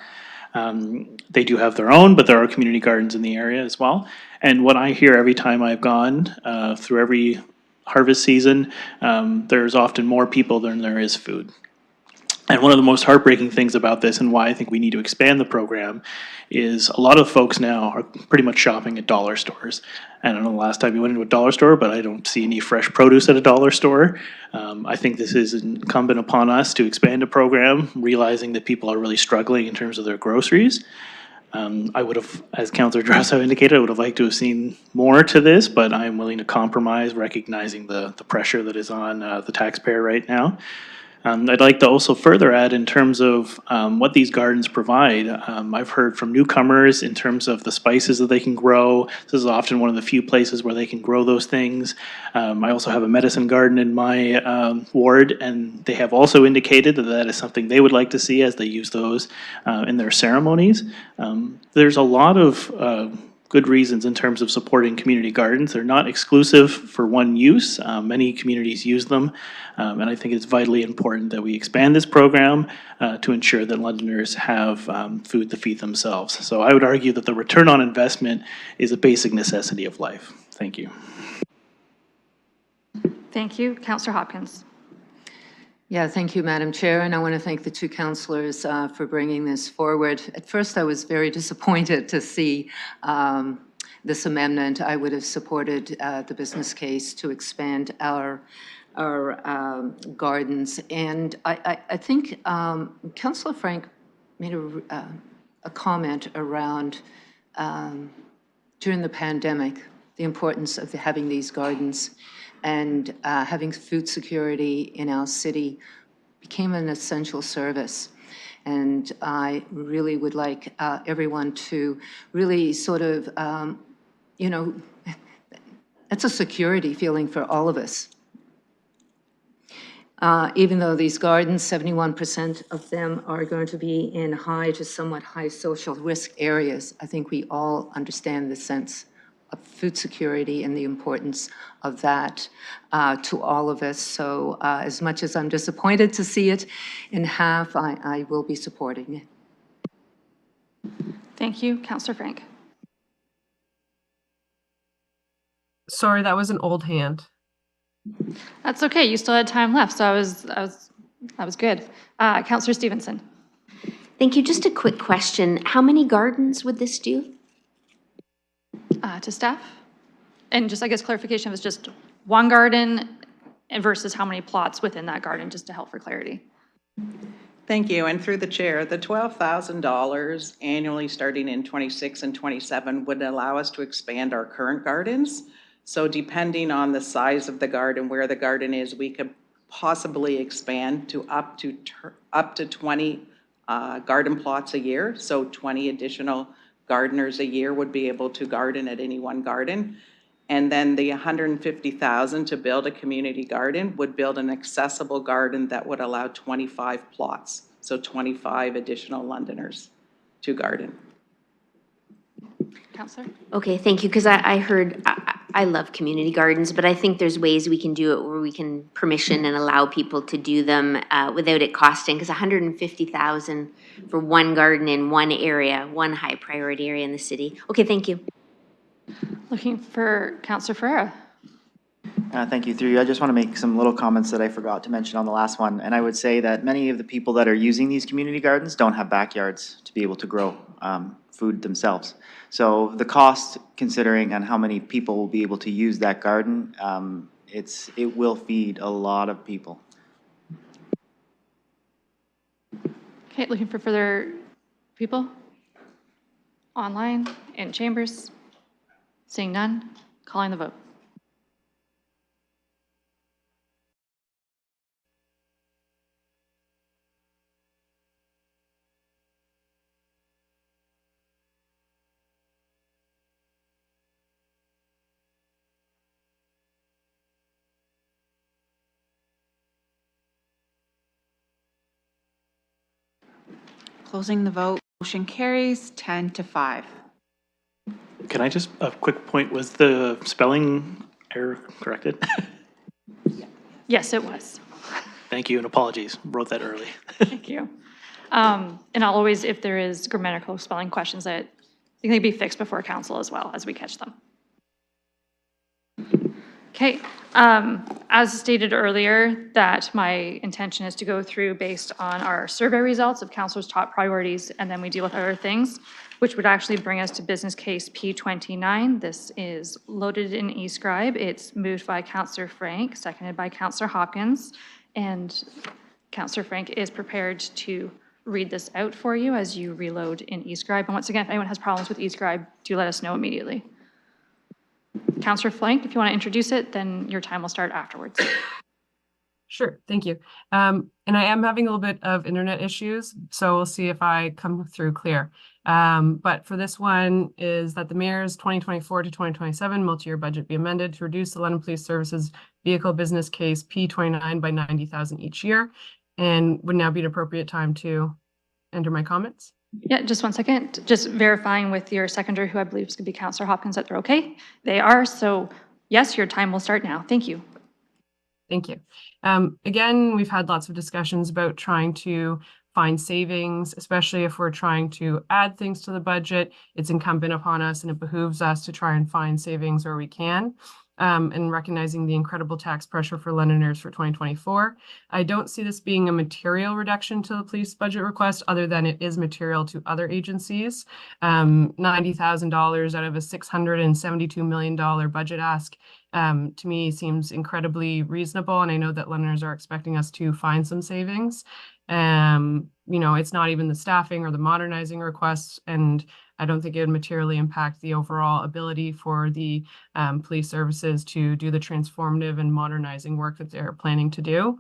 They do have their own, but there are community gardens in the area as well. And what I hear every time I've gone through every harvest season, there's often more people than there is food. And one of the most heartbreaking things about this, and why I think we need to expand the program, is a lot of folks now are pretty much shopping at dollar stores. I don't know the last time you went into a dollar store, but I don't see any fresh produce at a dollar store. I think this is incumbent upon us to expand a program, realizing that people are really struggling in terms of their groceries. I would have, as Councillor Drosso indicated, I would have liked to have seen more to this, but I am willing to compromise, recognizing the pressure that is on the taxpayer right now. I'd like to also further add in terms of what these gardens provide. I've heard from newcomers in terms of the spices that they can grow. This is often one of the few places where they can grow those things. I also have a medicine garden in my ward, and they have also indicated that that is something they would like to see as they use those in their ceremonies. There's a lot of good reasons in terms of supporting community gardens. They're not exclusive for one use. Many communities use them, and I think it's vitally important that we expand this program to ensure that Londoners have food to feed themselves. So I would argue that the return on investment is a basic necessity of life. Thank you. Thank you. Councillor Hopkins. Yeah, thank you, Madam Chair, and I want to thank the two councillors for bringing this forward. At first, I was very disappointed to see this amendment. I would have supported the business case to expand our gardens, and I think Councillor Frank made a comment around during the pandemic, the importance of having these gardens. And having food security in our city became an essential service. And I really would like everyone to really sort of, you know, it's a security feeling for all of us. Even though these gardens, 71% of them are going to be in high to somewhat high social risk areas, I think we all understand the sense of food security and the importance of that to all of us. So as much as I'm disappointed to see it in half, I will be supporting it. Thank you. Councillor Frank. Sorry, that was an old hand. That's okay. You still had time left, so I was good. Councillor Stevenson. Thank you. Just a quick question. How many gardens would this do? To staff. And just, I guess, clarification, was just one garden versus how many plots within that garden, just to help for clarity. Thank you, and through the chair, the $12,000 annually starting in 26 and 27 would allow us to expand our current gardens. So depending on the size of the garden, where the garden is, we could possibly expand to up to 20 garden plots a year, so 20 additional gardeners a year would be able to garden at any one garden. And then the 150,000 to build a community garden would build an accessible garden that would allow 25 plots, so 25 additional Londoners to garden. Counselor? Okay, thank you, because I heard, I love community gardens, but I think there's ways we can do it where we can permission and allow people to do them without it costing, because 150,000 for one garden in one area, one high priority area in the city. Okay, thank you. Looking for Counselor Ferreira. Thank you. Through you, I just want to make some little comments that I forgot to mention on the last one. And I would say that many of the people that are using these community gardens don't have backyards to be able to grow food themselves. So the cost, considering on how many people will be able to use that garden, it will feed a lot of people. Okay, looking for further people? Online, in chambers? Seeing none, calling the vote. Closing the vote, motion carries 10-5. Can I just, a quick point, was the spelling error corrected? Yes, it was. Thank you and apologies, wrote that early. Thank you. And I'll always, if there is grammatical spelling questions, that I think they'd be fixed before council as well as we catch them. Okay, as stated earlier, that my intention is to go through based on our survey results of council's top priorities, and then we deal with other things, which would actually bring us to business case P29. This is loaded in Escribe. It's moved by Councillor Frank, seconded by Councillor Hopkins, and Councillor Frank is prepared to read this out for you as you reload in Escribe. And once again, if anyone has problems with Escribe, do let us know immediately. Councillor Frank, if you want to introduce it, then your time will start afterwards. Sure, thank you. And I am having a little bit of internet issues, so we'll see if I come through clear. But for this one is that the mayor's 2024 to 2027 multi-year budget be amended to reduce the London Police Services vehicle business case P29 by 90,000 each year, and would now be an appropriate time to enter my comments. Yeah, just 1 second. Just verifying with your seconder, who I believe is going to be Councillor Hopkins, that they're okay. They are, so yes, your time will start now. Thank you. Thank you. Again, we've had lots of discussions about trying to find savings, especially if we're trying to add things to the budget. It's incumbent upon us and it behooves us to try and find savings where we can. And recognizing the incredible tax pressure for Londoners for 2024. I don't see this being a material reduction to the police budget request, other than it is material to other agencies. $90,000 out of a $672 million budget ask to me seems incredibly reasonable, and I know that Londoners are expecting us to find some savings. You know, it's not even the staffing or the modernizing requests, and I don't think it would materially impact the overall ability for the police services to do the transformative and modernizing work that they're planning to do.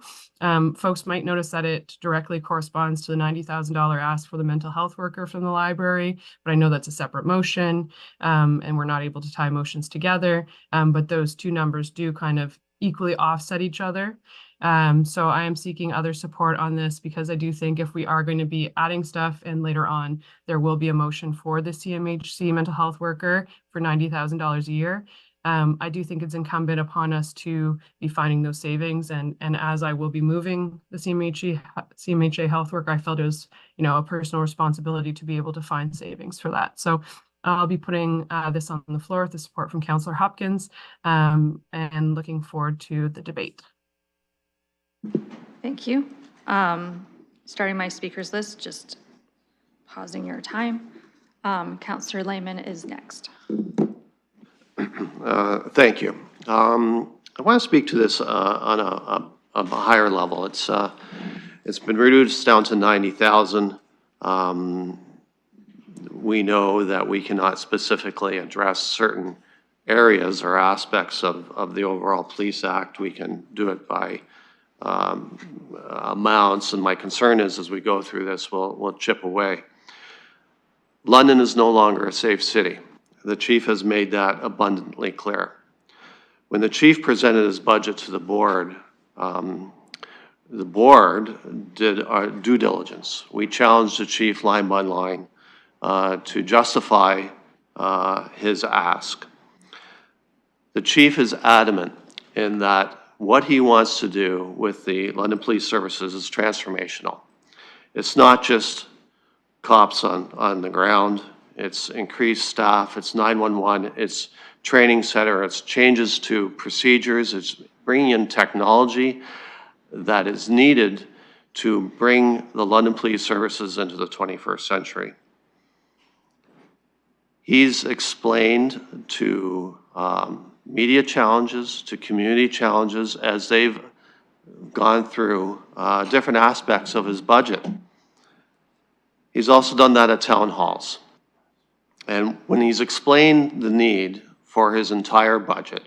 Folks might notice that it directly corresponds to the $90,000 ask for the mental health worker from the library, but I know that's a separate motion, and we're not able to tie motions together, but those two numbers do kind of equally offset each other. So I am seeking other support on this because I do think if we are going to be adding stuff and later on there will be a motion for the CMHC mental health worker for $90,000 a year. I do think it's incumbent upon us to be finding those savings, and as I will be moving the CMHA health worker, I felt it was, you know, a personal responsibility to be able to find savings for that. So I'll be putting this on the floor with the support from Councillor Hopkins, and looking forward to the debate. Thank you. Starting my speakers list, just pausing your time. Councillor Lehman is next. Thank you. I want to speak to this on a higher level. It's been reduced down to 90,000. We know that we cannot specifically address certain areas or aspects of the overall police act. We can do it by amounts, and my concern is as we go through this, we'll chip away. London is no longer a safe city. The chief has made that abundantly clear. When the chief presented his budget to the board did our due diligence. We challenged the chief line by line to justify his ask. The chief is adamant in that what he wants to do with the London Police Services is transformational. It's not just cops on the ground, it's increased staff, it's 911, it's training center, it's changes to procedures, it's bringing in technology that is needed to bring the London Police Services into the 21st century. He's explained to media challenges, to community challenges as they've gone through different aspects of his budget. He's also done that at town halls. And when he's explained the need for his entire budget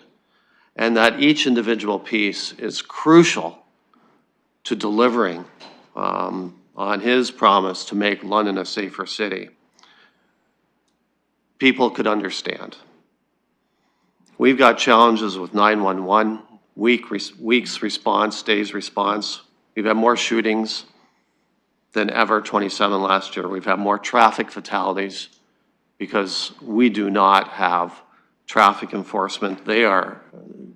and that each individual piece is crucial to delivering on his promise to make London a safer city, people could understand. We've got challenges with 911, weeks response, days response. We've had more shootings than ever, 27 last year. We've had more traffic fatalities because we do not have traffic enforcement. They are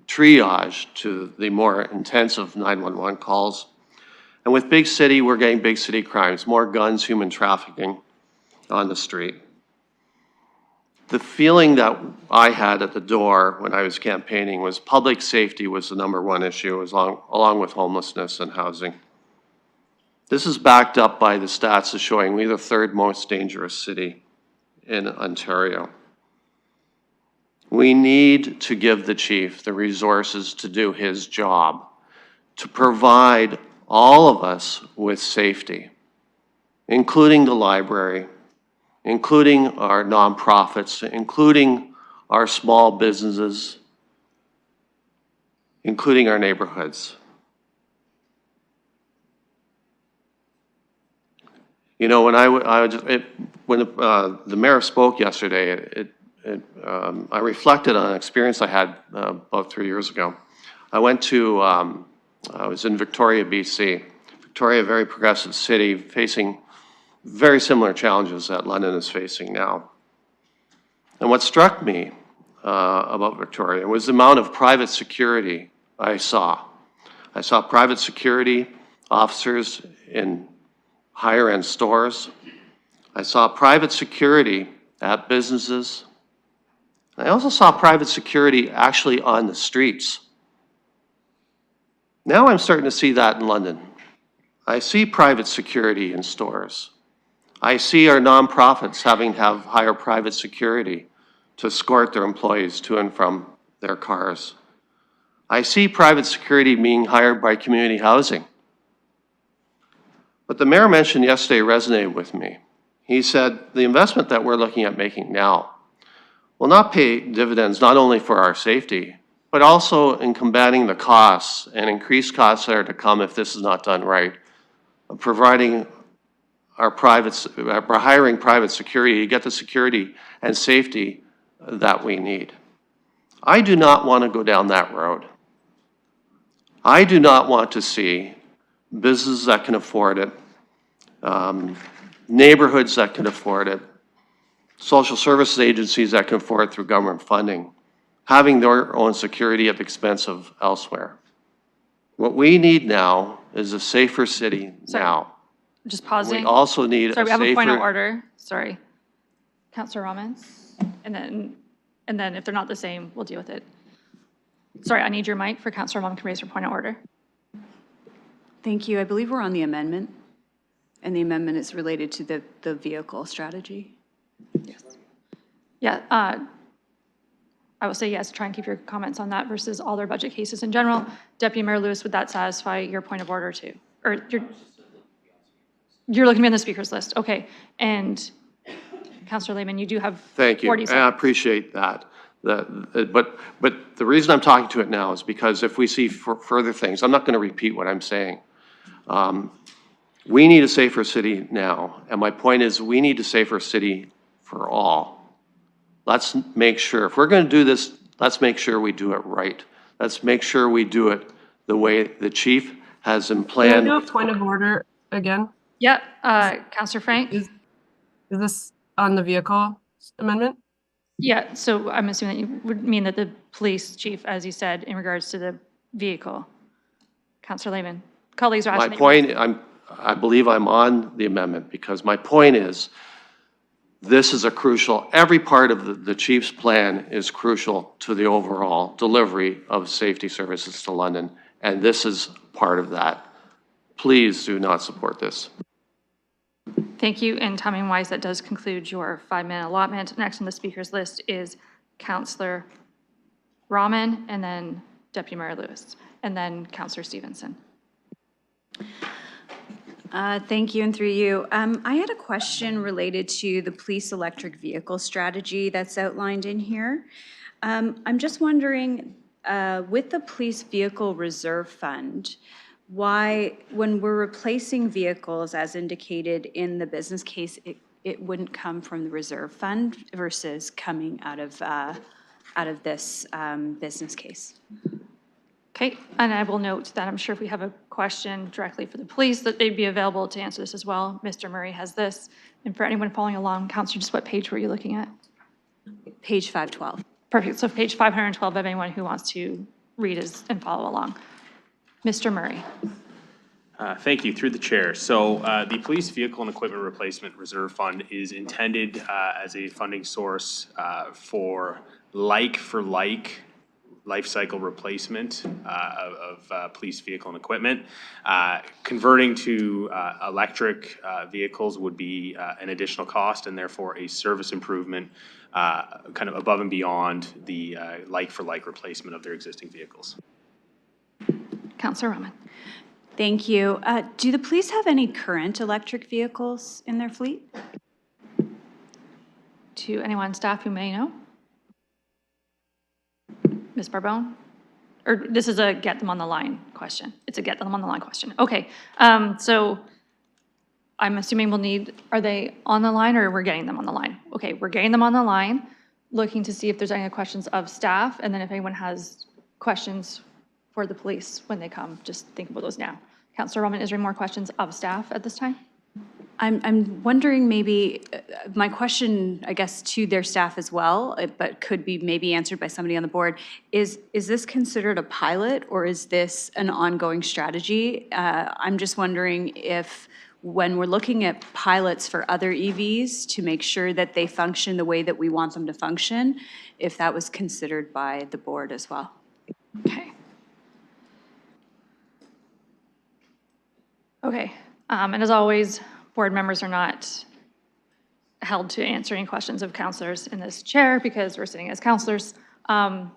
triaged to the more intensive 911 calls. And with big city, we're getting big city crimes, more guns, human trafficking on the street. The feeling that I had at the door when I was campaigning was public safety was the #1 issue, along with homelessness and housing. This is backed up by the stats showing we're the 3rd most dangerous city in Ontario. We need to give the chief the resources to do his job, to provide all of us with safety, including the library, including our nonprofits, including our small businesses, including our neighborhoods. You know, when the mayor spoke yesterday, I reflected on an experience I had about 3 years ago. I was in Victoria, BC. Victoria, a very progressive city, facing very similar challenges that London is facing now. And what struck me about Victoria was the amount of private security I saw. I saw private security officers in higher-end stores. I saw private security at businesses. I also saw private security actually on the streets. Now I'm starting to see that in London. I see private security in stores. I see our nonprofits having to have higher private security to escort their employees to and from their cars. I see private security being hired by community housing. What the mayor mentioned yesterday resonated with me. He said the investment that we're looking at making now will not pay dividends not only for our safety, but also in combating the costs and increased costs that are to come if this is not done right, of providing hiring private security to get the security and safety that we need. I do not want to go down that road. I do not want to see businesses that can afford it, neighborhoods that can afford it, social services agencies that can afford it through government funding, having their own security at the expense of elsewhere. What we need now is a safer city now. Just pausing. We also need Sorry, we have a point of safer- order. Sorry. Councillor Rommans, and then if they're not the same, we'll deal with it. Sorry, I need your mic for Councillor Rommans to raise her point of order. Thank you. I believe we're on the amendment, and the amendment is related to the vehicle strategy. Yeah, I will say yes, try and keep your comments on that versus all their budget cases in general. Deputy Mayor Lewis, would that satisfy your point of order too? Or you're looking at me on the speaker's list, okay. And Councillor Lehman, you do have 40 Thank you, seconds. I appreciate that. But the reason I'm talking to it now is because if we see further things, I'm not going to repeat what I'm saying. We need a safer city now, and my point is we need a safer city for all. Let's make sure, if we're going to do this, let's make sure we do it right. Let's make sure we do it the way the chief has in plan. Can I do a point of order again? Yep, Counselor Frank? Is this on the vehicle amendment? Yeah, so I'm assuming that you would mean that the police chief, as you said, in regards to the vehicle. Counselor Lehman, colleagues are My asking. point, I believe I'm on the amendment because my point is this is a crucial, every part of the chief's plan is crucial to the overall delivery of safety services to London, and this is part of that. Please do not support this. Thank you, and timing-wise, that does conclude your 5-minute allotment. Next on the speakers list is Counselor Rahman, and then Deputy Mayor Lewis, and then Counselor Stevenson. Thank you, and through you. I had a question related to the police electric vehicle strategy that's outlined in here. I'm just wondering, with the police vehicle reserve fund, why, when we're replacing vehicles as indicated in the business case, it wouldn't come from the reserve fund versus coming out of this business case? Okay, and I will note that I'm sure if we have a question directly for the police, that they'd be available to answer this as well. Mr. Murray has this. And for anyone following along, Counselor, just what page were you looking at? Page 512. Perfect, so page 512 of anyone who wants to read and follow along. Mr. Murray. Thank you, through the chair. So the Police Vehicle and Equipment Replacement Reserve Fund is intended as a funding source for like life cycle replacement of police vehicle and equipment. Converting to electric vehicles would be an additional cost and therefore a service improvement kind of above and beyond the like replacement of their existing vehicles. Counselor Rahman. Thank you. Do the police have any current electric vehicles in their fleet? To anyone on staff who may know? Ms. Barbone? Or this is a get them on the line question. It's a get them on the line question. Okay, so I'm assuming we'll need, are they on the line or we're getting them on the line? Okay, we're getting them on the line, looking to see if there's any questions of staff, and then if anyone has questions for the police when they come, just think about those now. Councillor Roman, is there any more questions of staff at this time? I'm wondering maybe, my question, I guess, to their staff as well, but could be maybe answered by somebody on the board, is this considered a pilot or is this an ongoing strategy? I'm just wondering if when we're looking at pilots for other EVs to make sure that they function the way that we want them to function, if that was considered by the board as well. Okay. Okay, and as always, board members are not held to answer any questions of counselors in this chair because we're sitting as counselors. I'll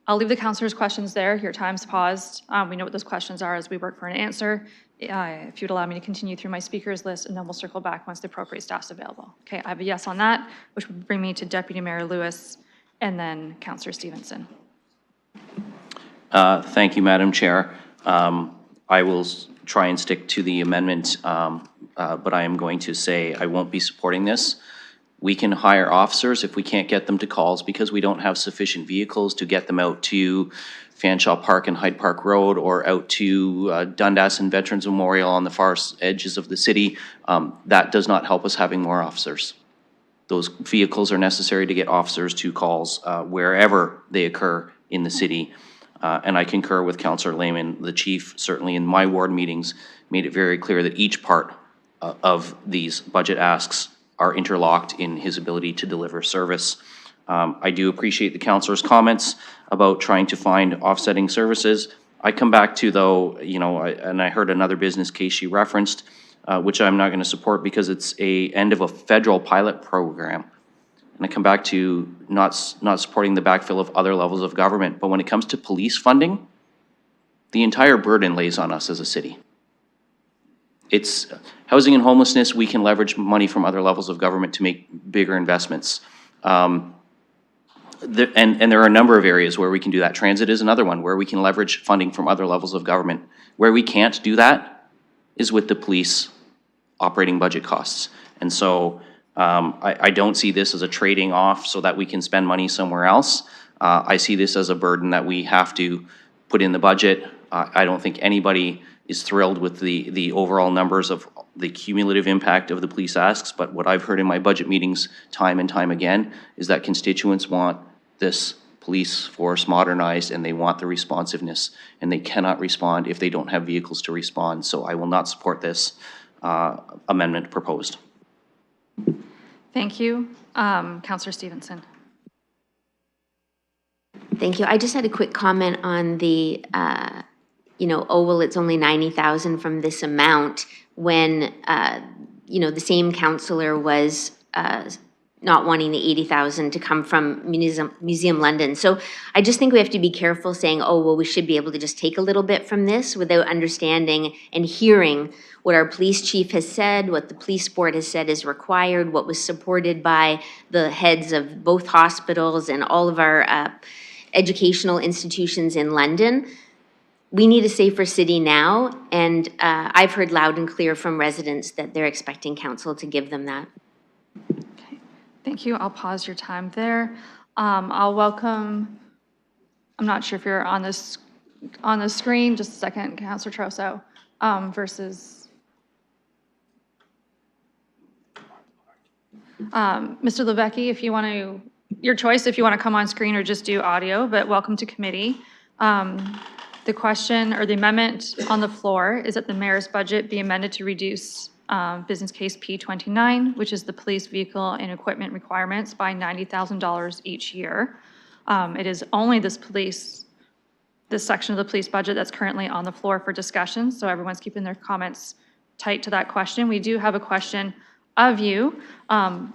leave the counselors' questions there. Your time's paused. We know what those questions are as we work for an answer. If you'd allow me to continue through my speakers list, and then we'll circle back once the appropriate staff's available. Okay, I have a yes on that, which would bring me to Deputy Mayor Lewis and then Councillor Stevenson. Thank you, Madam Chair. I will try and stick to the amendment, but I am going to say I won't be supporting this. We can hire officers if we can't get them to calls because we don't have sufficient vehicles to get them out to Fanshawe Park and Hyde Park Road or out to Dundas and Veterans Memorial on the far edges of the city. That does not help us having more officers. Those vehicles are necessary to get officers to calls wherever they occur in the city. And I concur with Councillor Lehman. The chief, certainly in my ward meetings, made it very clear that each part of these budget asks are interlocked in his ability to deliver service. I do appreciate the councillor's comments about trying to find offsetting services. I come back to, though, you know, and I heard another business case she referenced, which I'm not going to support because it's an end of a federal pilot program. And I come back to not supporting the backfill of other levels of government. But when it comes to police funding, the entire burden lays on us as a city. It's housing and homelessness. We can leverage money from other levels of government to make bigger investments. And there are a number of areas where we can do that. Transit is another one, where we can leverage funding from other levels of government. Where we can't do that is with the police operating budget costs. And so I don't see this as a trading off so that we can spend money somewhere else. I see this as a burden that we have to put in the budget. I don't think anybody is thrilled with the overall numbers of the cumulative impact of the police asks, but what I've heard in my budget meetings time and time again is that constituents want this police force modernized and they want the responsiveness, and they cannot respond if they don't have vehicles to respond. So I will not support this amendment proposed. Thank you. Councillor Stevenson. Thank you. I just had a quick comment on the, oh, well, it's only 90,000 from this amount when, the same councillor was not wanting the 80,000 to come from Museum London. So I just think we have to be careful saying, oh, well, we should be able to just take a little bit from this without understanding and hearing what our police chief has said, what the police board has said is required, what was supported by the heads of both hospitals and all of our educational institutions in London. We need a safer city now, and I've heard loud and clear from residents that they're expecting council to give them that. Okay. Thank you. I'll pause your time there. I'll welcome, I'm not sure if you're on the screen, just a second, Councillor Trosso, versus Mr. Levesque, if you want to, your choice if you want to come on screen or just do audio, but welcome to committee. The question or the amendment on the floor is that the mayor's budget be amended to reduce business case P29, which is the police vehicle and equipment requirements, by $90,000 each year. It is only this section of the police budget that's currently on the floor for discussion, so everyone's keeping their comments tight to that question. We do have a question of you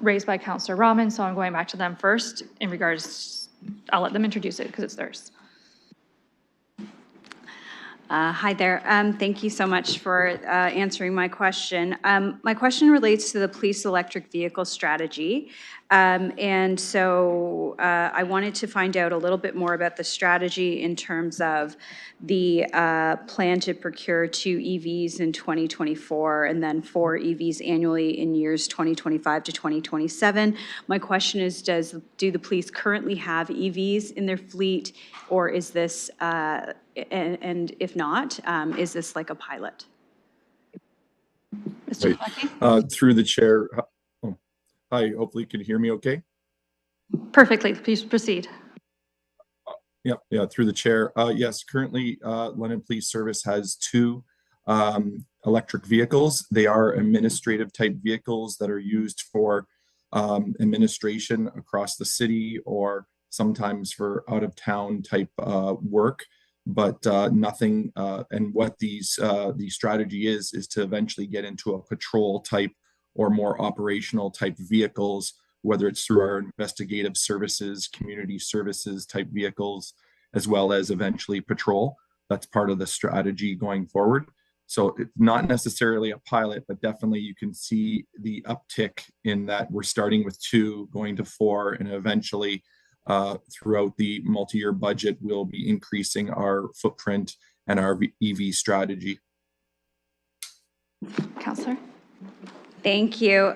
raised by Councillor Rahman, so I'm going back to them first in regards, I'll let them introduce it because it's theirs. Hi there. Thank you so much for answering my question. My question relates to the police electric vehicle strategy. And so I wanted to find out a little bit more about the strategy in terms of the plan to procure 2 EVs in 2024 and then 4 EVs annually in years 2025 to 2027. My question is, do the police currently have EVs in their fleet, or is this, and if not, is this like a pilot? Mr. Levesque? Through the chair. Hi, hopefully you can hear me okay. Perfectly, please proceed. Yeah, through the chair. Yes, currently London Police Service has 2 electric vehicles. They are administrative type vehicles that are used for administration across the city or sometimes for out of town type work, but nothing. And what the strategy is to eventually get into a patrol type or more operational type vehicles, whether it's through our investigative services, community services type vehicles, as well as eventually patrol. That's part of the strategy going forward. So it's not necessarily a pilot, but definitely you can see the uptick in that we're starting with 2, going to 4, and eventually throughout the multi-year budget, we'll be increasing our footprint and our EV strategy. Councillor? Thank you.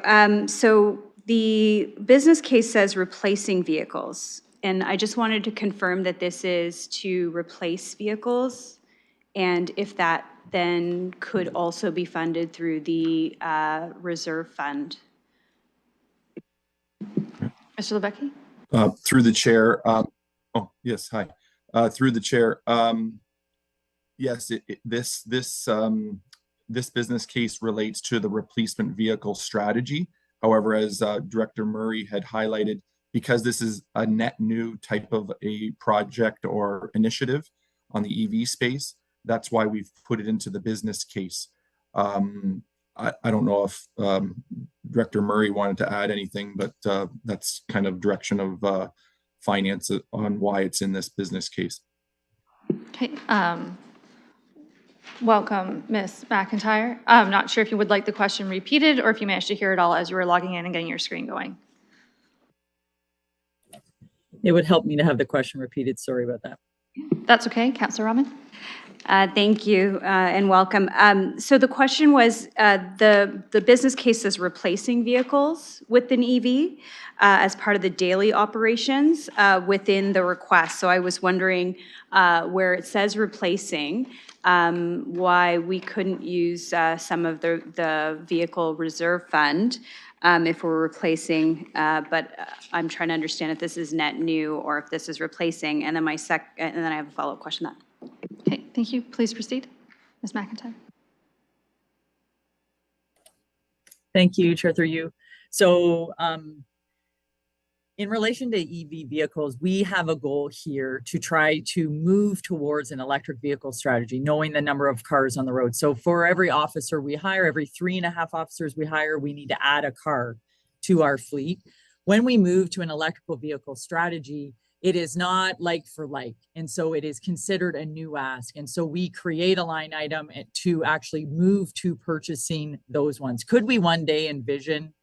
So the business case says replacing vehicles, and I just wanted to confirm that this is to replace vehicles, and if that then could also be funded through the reserve fund. Mr. Levesque? Through the chair. Oh, yes, hi. Through the chair. Yes, this business case relates to the replacement vehicle strategy. However, as Director Murray had highlighted, because this is a net new type of a project or initiative on the EV space, that's why we've put it into the business case. I don't know if Director Murray wanted to add anything, but that's kind of direction of finance on why it's in this business case. Okay. Welcome, Ms. McIntyre. I'm not sure if you would like the question repeated or if you managed to hear it all as you were logging in and getting your screen going. It would help me to have the question repeated. Sorry about that. That's okay. Councillor Rahman? Thank you and welcome. So the question was, the business case is replacing vehicles with an EV as part of the daily operations within the request. So I was wondering where it says replacing, why we couldn't use some of the vehicle reserve fund if we're replacing, but I'm trying to understand if this is net new or if this is replacing. And then and then I have a follow-up question then. Okay, thank you. Please proceed. Ms. McIntyre. Thank you, Chair, through you. So in relation to EV vehicles, we have a goal here to try to move towards an electric vehicle strategy, knowing the number of cars on the road. So for every officer we hire, every 3.5 officers we hire, we need to add a car to our fleet. When we move to an electrical vehicle strategy, it is not like for like. And so it is considered a new ask. And so we create a line item to actually move to purchasing those ones. Could we one day envision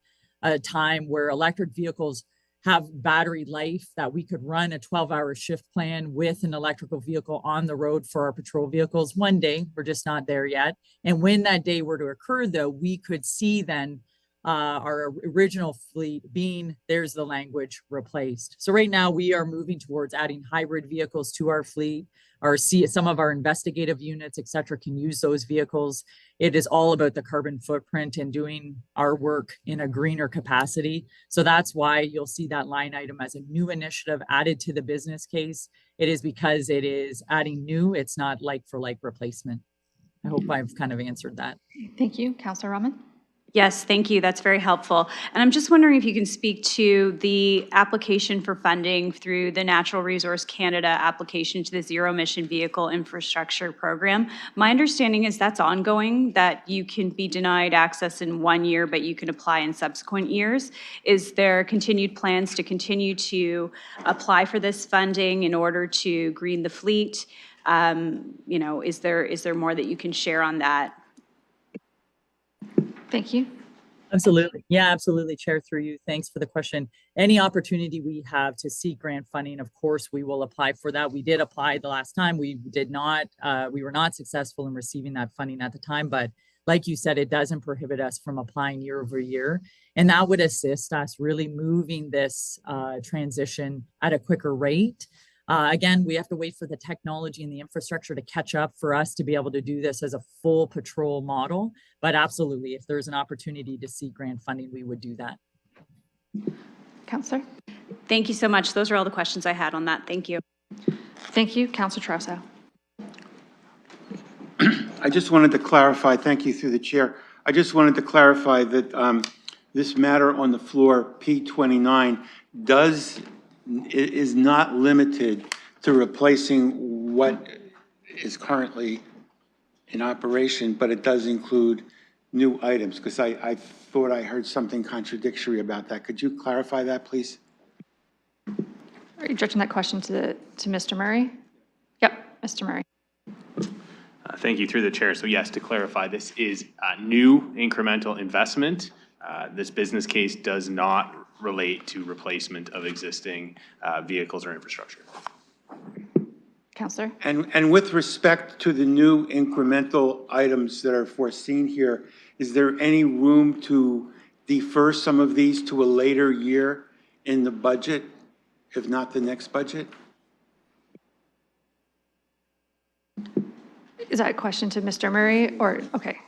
a time where electric vehicles have battery life, that we could run a 12-hour shift plan with an electrical vehicle on the road for our patrol vehicles? One day, we're just not there yet. And when that day were to occur, though, we could see then our original fleet being, there's the language, replaced. So right now we are moving towards adding hybrid vehicles to our fleet. Some of our investigative units, et cetera, can use those vehicles. It is all about the carbon footprint and doing our work in a greener capacity. So that's why you'll see that line item as a new initiative added to the business case. It is because it is adding new, it's not like for like replacement. I hope I've kind of answered that. Thank you. Councillor Rahman? Yes, thank you. That's very helpful. And I'm just wondering if you can speak to the application for funding through the Natural Resource Canada application to the Zero Emission Vehicle Infrastructure Program. My understanding is that's ongoing, that you can be denied access in 1 year, but you can apply in subsequent years. Is there continued plans to continue to apply for this funding in order to green the fleet? You know, is there more that you can share on that? Thank you. Absolutely. Yeah, absolutely, Chair, through you. Thanks for the question. Any opportunity we have to seek grant funding, of course, we will apply for that. We did apply the last time. We were not successful in receiving that funding at the time, but like you said, it doesn't prohibit us from applying year over year. And that would assist us really moving this transition at a quicker rate. Again, we have to wait for the technology and the infrastructure to catch up for us to be able to do this as a full patrol model. But absolutely, if there's an opportunity to seek grant funding, we would do that. Councillor? Thank you so much. Those are all the questions I had on that. Thank you. Thank you. Councillor Trousseau. I just wanted to clarify, thank you through the chair. I just wanted to clarify that this matter on the floor, P29, is not limited to replacing what is currently in operation, but it does include new items, because I thought I heard something contradictory about that. Could you clarify that, please? Are you directing that question to Mr. Murray? Yep, Mr. Murray. Thank you, through the chair. So yes, to clarify, this is a new incremental investment. This business case does not relate to replacement of existing vehicles or infrastructure. Councillor? And with respect to the new incremental items that are foreseen here, is there any room to defer some of these to a later year in the budget, if not the next budget? Is that a question to Mr. Murray or, okay,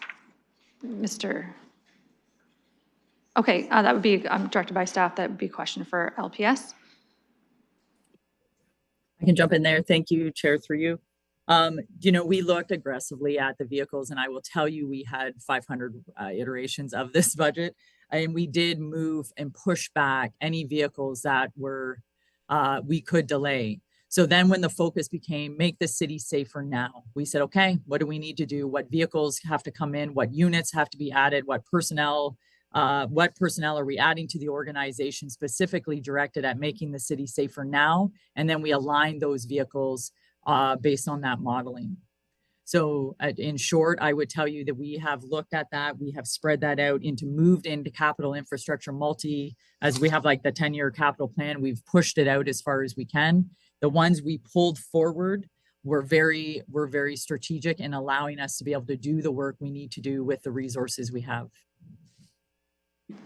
okay, that would be directed by staff. That would be a question for LPS. I can jump in there. Thank you, Chair, through you. You know, we looked aggressively at the vehicles, and I will tell you we had 500 iterations of this budget, and we did move and push back any vehicles that were we could delay. So then when the focus became make the city safer now, we said, okay, what do we need to do? What vehicles have to come in? What units have to be added? What personnel are we adding to the organization specifically directed at making the city safer now? And then we align those vehicles based on that modeling. So in short, I would tell you that we have looked at that. We have spread that out moved into capital infrastructure as we have like the 10-year capital plan, we've pushed it out as far as we can. The ones we pulled forward were very strategic in allowing us to be able to do the work we need to do with the resources we have.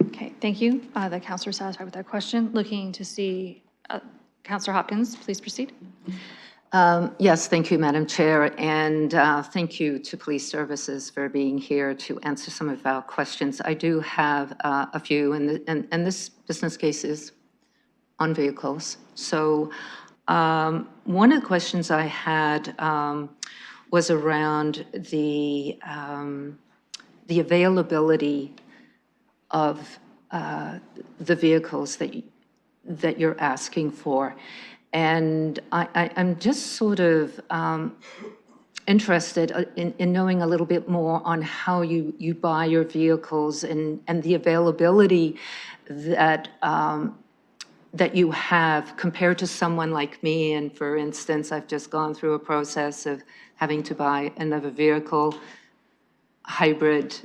Okay, thank you. The councillor is satisfied with that question. Looking to see Councillor Hopkins, please proceed. Yes, thank you, Madam Chair, and thank you to Police Services for being here to answer some of our questions. I do have a few, and this business case is on vehicles. So one of the questions I had was around the availability of the vehicles that you're asking for. And I'm just sort of interested in knowing a little bit more on how you buy your vehicles and the availability that that you have compared to someone like me. And for instance, I've just gone through a process of having to buy another vehicle, hybrid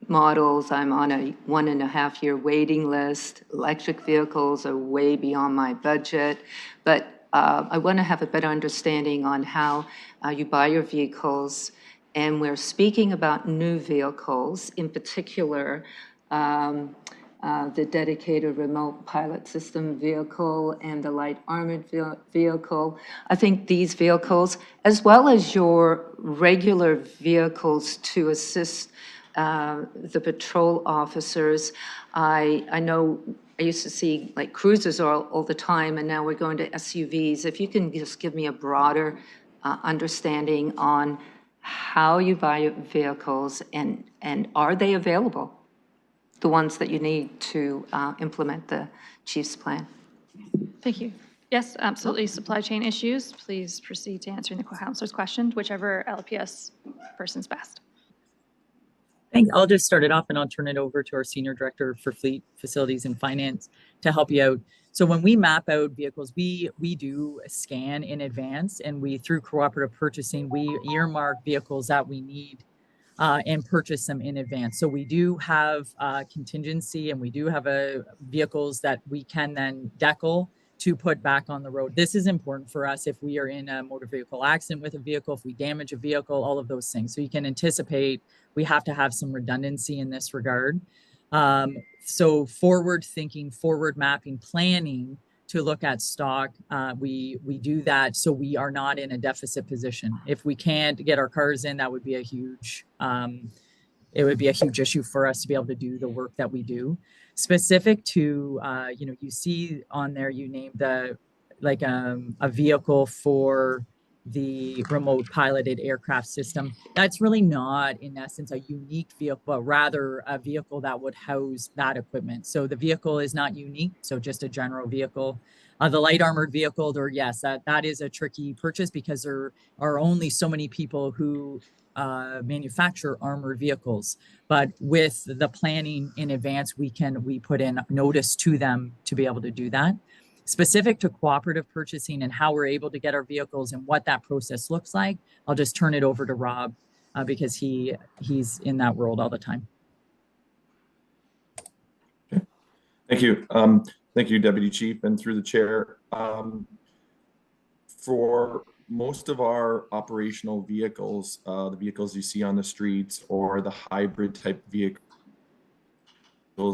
models. I'm on a 1.5-year waiting list. Electric vehicles are way beyond my budget, but I want to have a better understanding on how you buy your vehicles. And we're speaking about new vehicles, in particular, the dedicated remote pilot system vehicle and the light armored vehicle. I think these vehicles, as well as your regular vehicles to assist the patrol officers, I know I used to see like cruisers all the time, and now we're going to SUVs. If you can just give me a broader understanding on how you buy your vehicles and are they available, the ones that you need to implement the chief's plan. Thank you. Yes, absolutely. Supply chain issues. Please proceed to answering the councillor's question, whichever LPS person's best. I'll just start it off and I'll turn it over to our Senior Director for Fleet Facilities and Finance to help you out. So when we map out vehicles, we do a scan in advance, and through cooperative purchasing, we earmark vehicles that we need and purchase them in advance. So we do have contingency, and we do have vehicles that we can then decal to put back on the road. This is important for us if we are in a motor vehicle accident with a vehicle, if we damage a vehicle, all of those things. So you can anticipate we have to have some redundancy in this regard. So forward thinking, forward mapping, planning to look at stock, we do that so we are not in a deficit position. If we can't get our cars in, that would be a huge, it would be a huge issue for us to be able to do the work that we do. Specific to, you see on there, you named a vehicle for the remote piloted aircraft system. That's really not, in essence, a unique vehicle, but rather a vehicle that would house that equipment. So the vehicle is not unique, so just a general vehicle. The light armored vehicle, yes, that is a tricky purchase because there are only so many people who manufacture armored vehicles. But with the planning in advance, we put in notice to them to be able to do that. Specific to cooperative purchasing and how we're able to get our vehicles and what that process looks like, I'll just turn it over to Rob because he's in that world all the time. Okay. Thank you. Thank you, Deputy Chief, and through the chair. For most of our operational vehicles, the vehicles you see on the streets or the hybrid type vehicles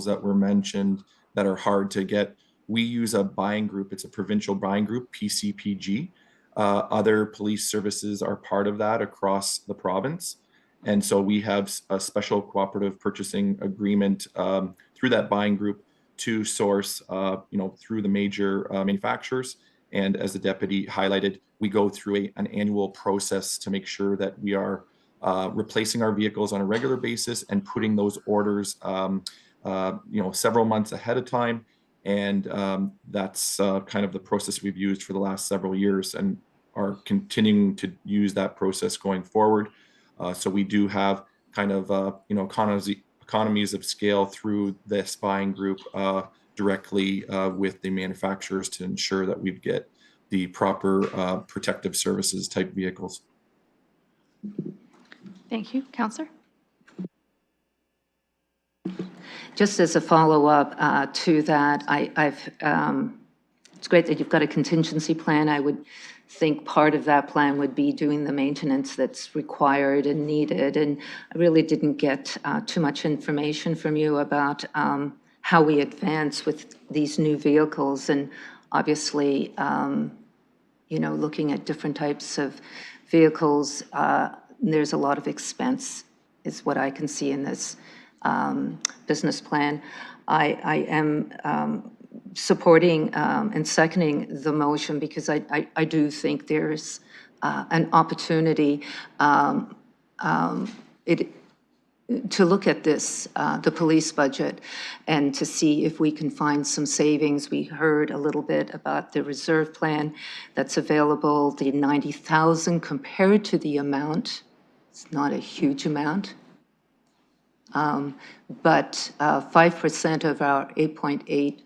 that were mentioned that are hard to get, we use a buying group. It's a provincial buying group, PCPG. Other police services are part of that across the province. And so we have a special cooperative purchasing agreement through that buying group to source, through the major manufacturers. And as the deputy highlighted, we go through an annual process to make sure that we are replacing our vehicles on a regular basis and putting those orders, several months ahead of time. And that's kind of the process we've used for the last several years and are continuing to use that process going forward. So we do have kind of, economies of scale through this buying group directly with the manufacturers to ensure that we get the proper protective services type vehicles. Thank you. Counselor? Just as a follow-up to that, it's great that you've got a contingency plan. I would think part of that plan would be doing the maintenance that's required and needed. And I really didn't get too much information from you about how we advance with these new vehicles. And obviously, looking at different types of vehicles, there's a lot of expense, is what I can see in this business plan. I am supporting and seconding the motion because I do think there's an opportunity to look at this, the police budget, and to see if we can find some savings. We heard a little bit about the reserve plan that's available, the 90,000 compared to the amount. It's not a huge amount. But 5% of our 8.8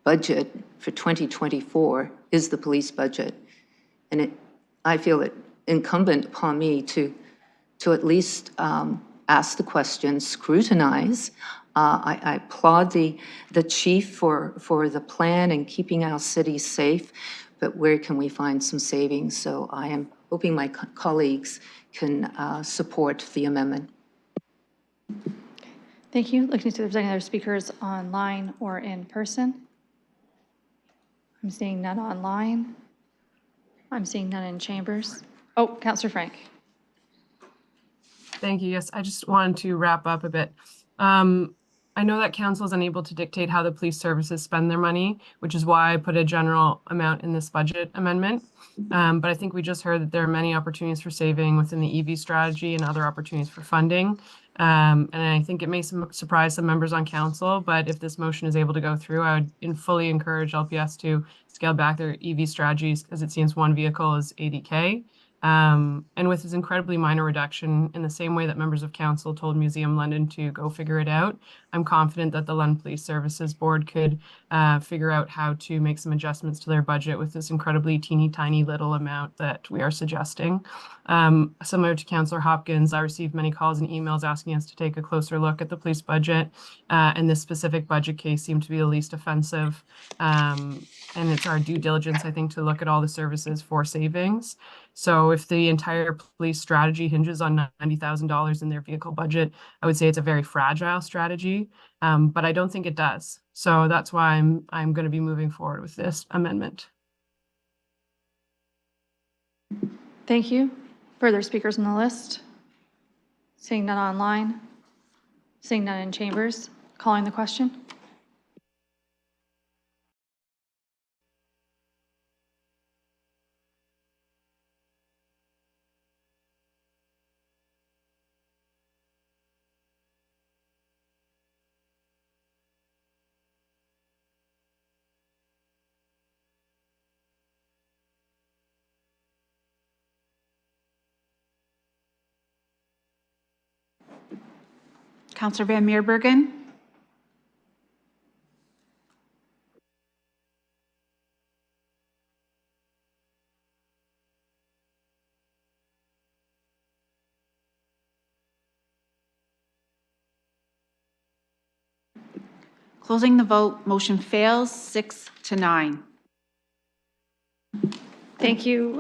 budget for 2024 is the police budget. And I feel it incumbent upon me to at least ask the question, scrutinize. I applaud the chief for the plan and keeping our city safe, but where can we find some savings? So I am hoping my colleagues can support the amendment. Thank you. Looking to see if there's any other speakers online or in person. I'm seeing none online. I'm seeing none in chambers. Oh, Councillor Frank. Thank you. Yes, I just wanted to wrap up a bit. I know that council is unable to dictate how the police services spend their money, which is why I put a general amount in this budget amendment. But I think we just heard that there are many opportunities for saving within the EV strategy and other opportunities for funding. And I think it may surprise some members on council, but if this motion is able to go through, I would fully encourage LPS to scale back their EV strategies, because it seems one vehicle is 80K. And with this incredibly minor reduction, in the same way that members of council told Museum London to go figure it out, I'm confident that the London Police Services Board could figure out how to make some adjustments to their budget with this incredibly teeny tiny little amount that we are suggesting. Similar to Councillor Hopkins, I received many calls and emails asking us to take a closer look at the police budget, and this specific budget case seemed to be the least offensive. And it's our due diligence, I think, to look at all the services for savings. So if the entire police strategy hinges on $90,000 in their vehicle budget, I would say it's a very fragile strategy, but I don't think it does. So that's why I'm going to be moving forward with this amendment. Thank you. Further speakers on the list? Seeing none online? Seeing none in chambers? Calling the question? Councillor Van Meerbergen. Closing the vote, motion fails 6-9. Thank you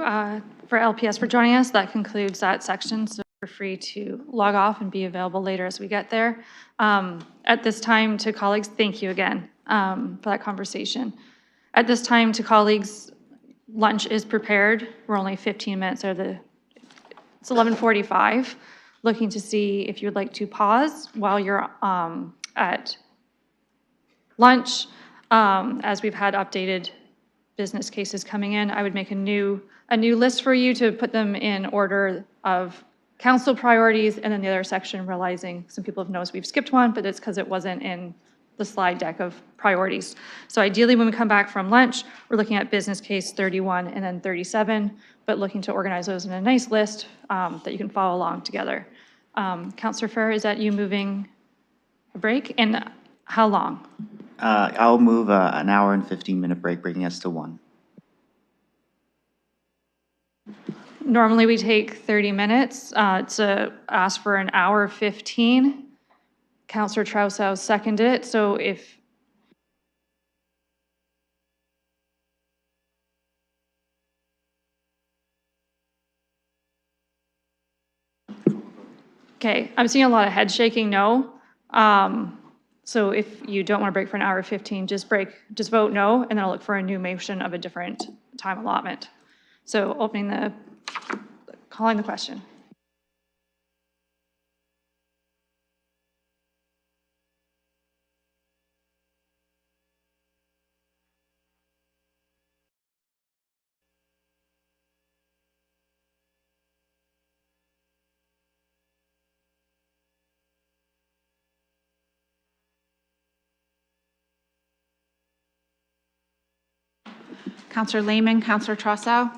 for LPS for joining us. That concludes that section. So you're free to log off and be available later as we get there. At this time, to colleagues, thank you again for that conversation. At this time, to colleagues, lunch is prepared. We're only 15 minutes, it's 11:45. Looking to see if you would like to pause while you're at lunch. As we've had updated business cases coming in, I would make a new list for you to put them in order of council priorities, and then the other section, realizing some people have noticed we've skipped one, but it's because it wasn't in the slide deck of priorities. So ideally, when we come back from lunch, we're looking at business case 31 and then 37, but looking to organize those in a nice list that you can follow along together. Councillor Ferrer, is that you moving a break? And how long? I'll move an hour and 15-minute break, bringing us to 1. Normally, we take 30 minutes to ask for an hour 15. Counselor Trousseau seconded it, so if okay, I'm seeing a lot of head shaking no. So if you don't want to break for an hour 15, just vote no, and then I'll look for a new motion of a different time allotment. So calling the question. Counselor Lehman, Counselor Trossau.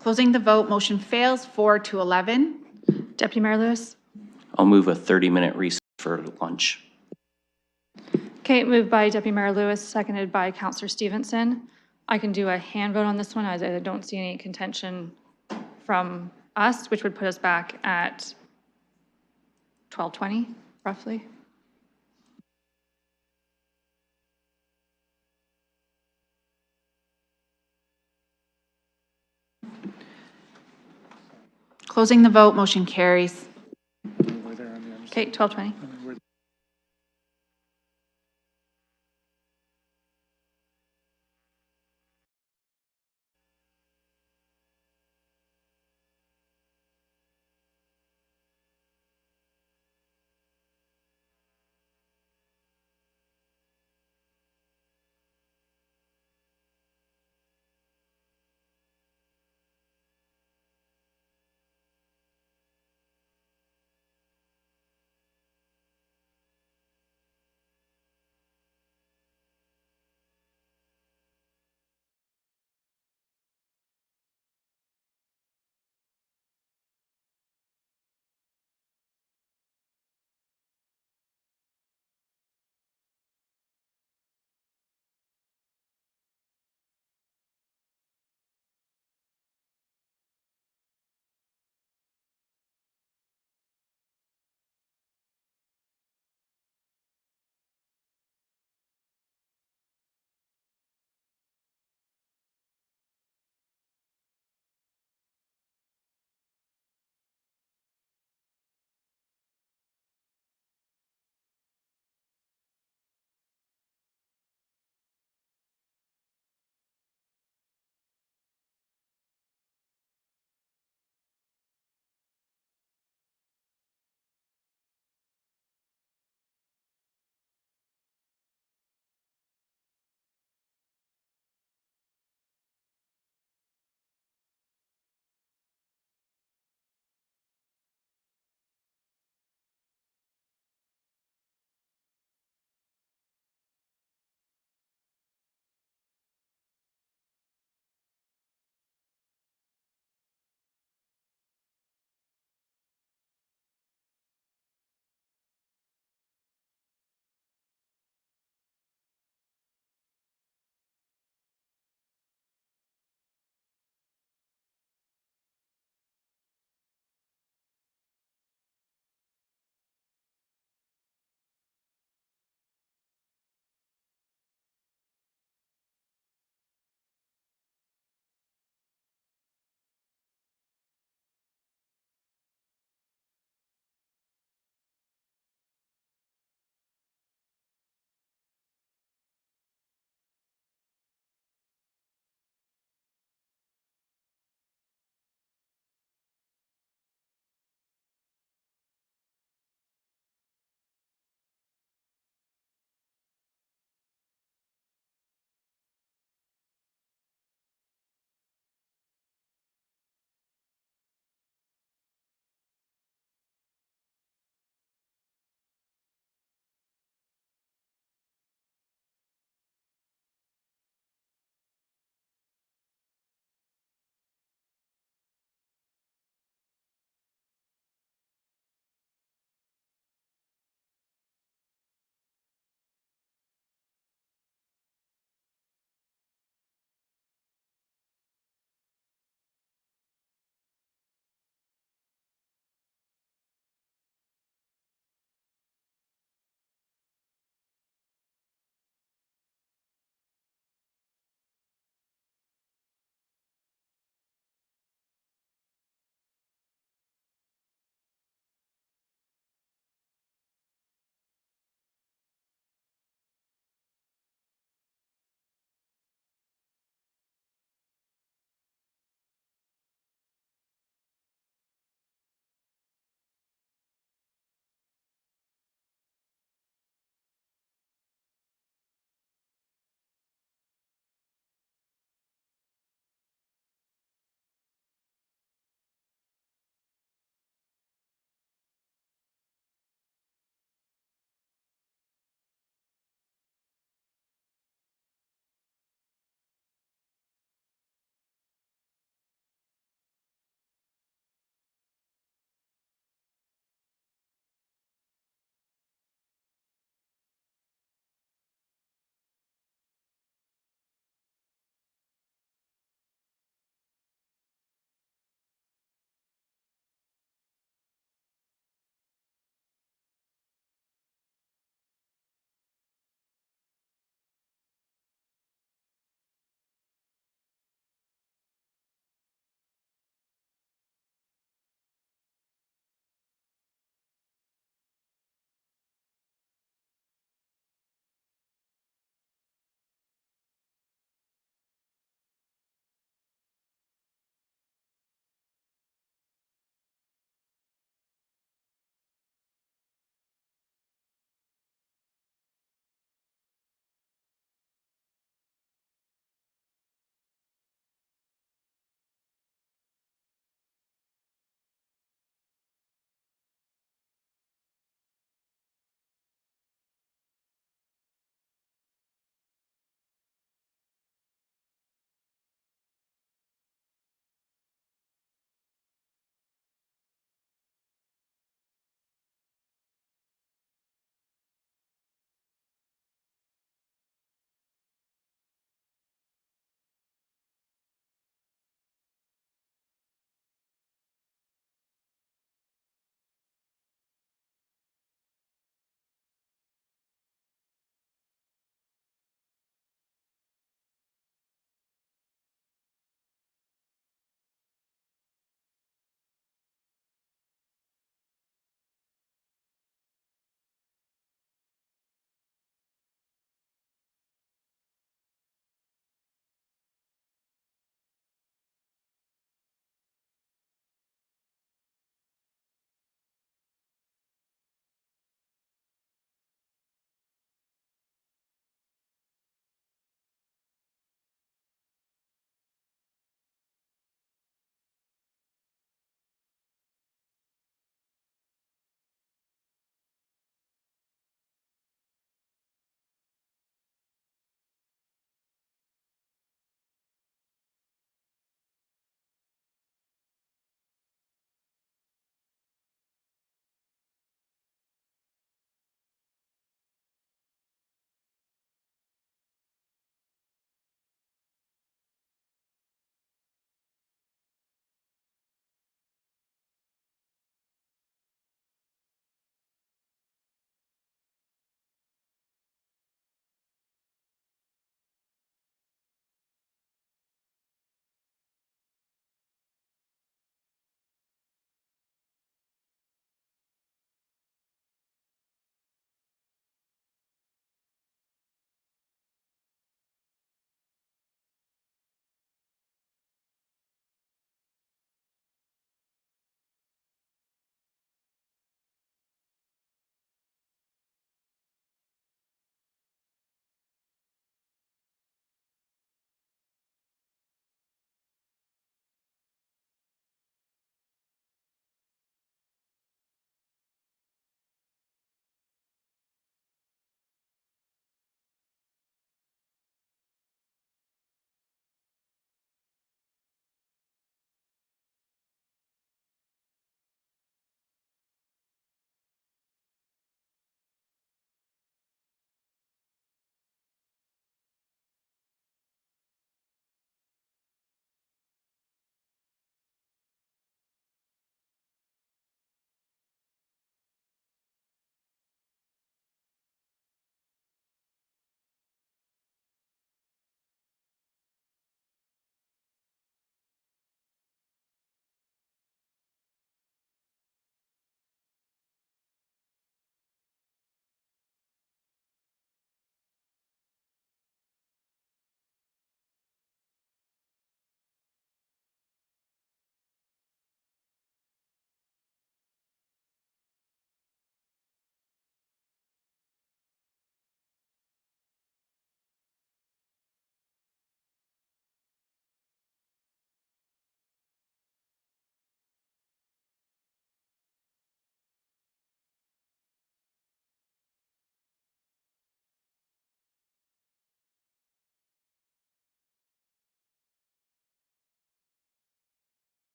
Closing the vote, motion fails 4 to 11. Deputy Mayor Lewis? I'll move a 30-minute recess for lunch. Okay, moved by Deputy Mayor Lewis, seconded by Counselor Stevenson. I can do a hand vote on this one, as I don't see any contention from us, which would put us back at 12:20, roughly. Closing the vote, motion carries. Okay, 12:20.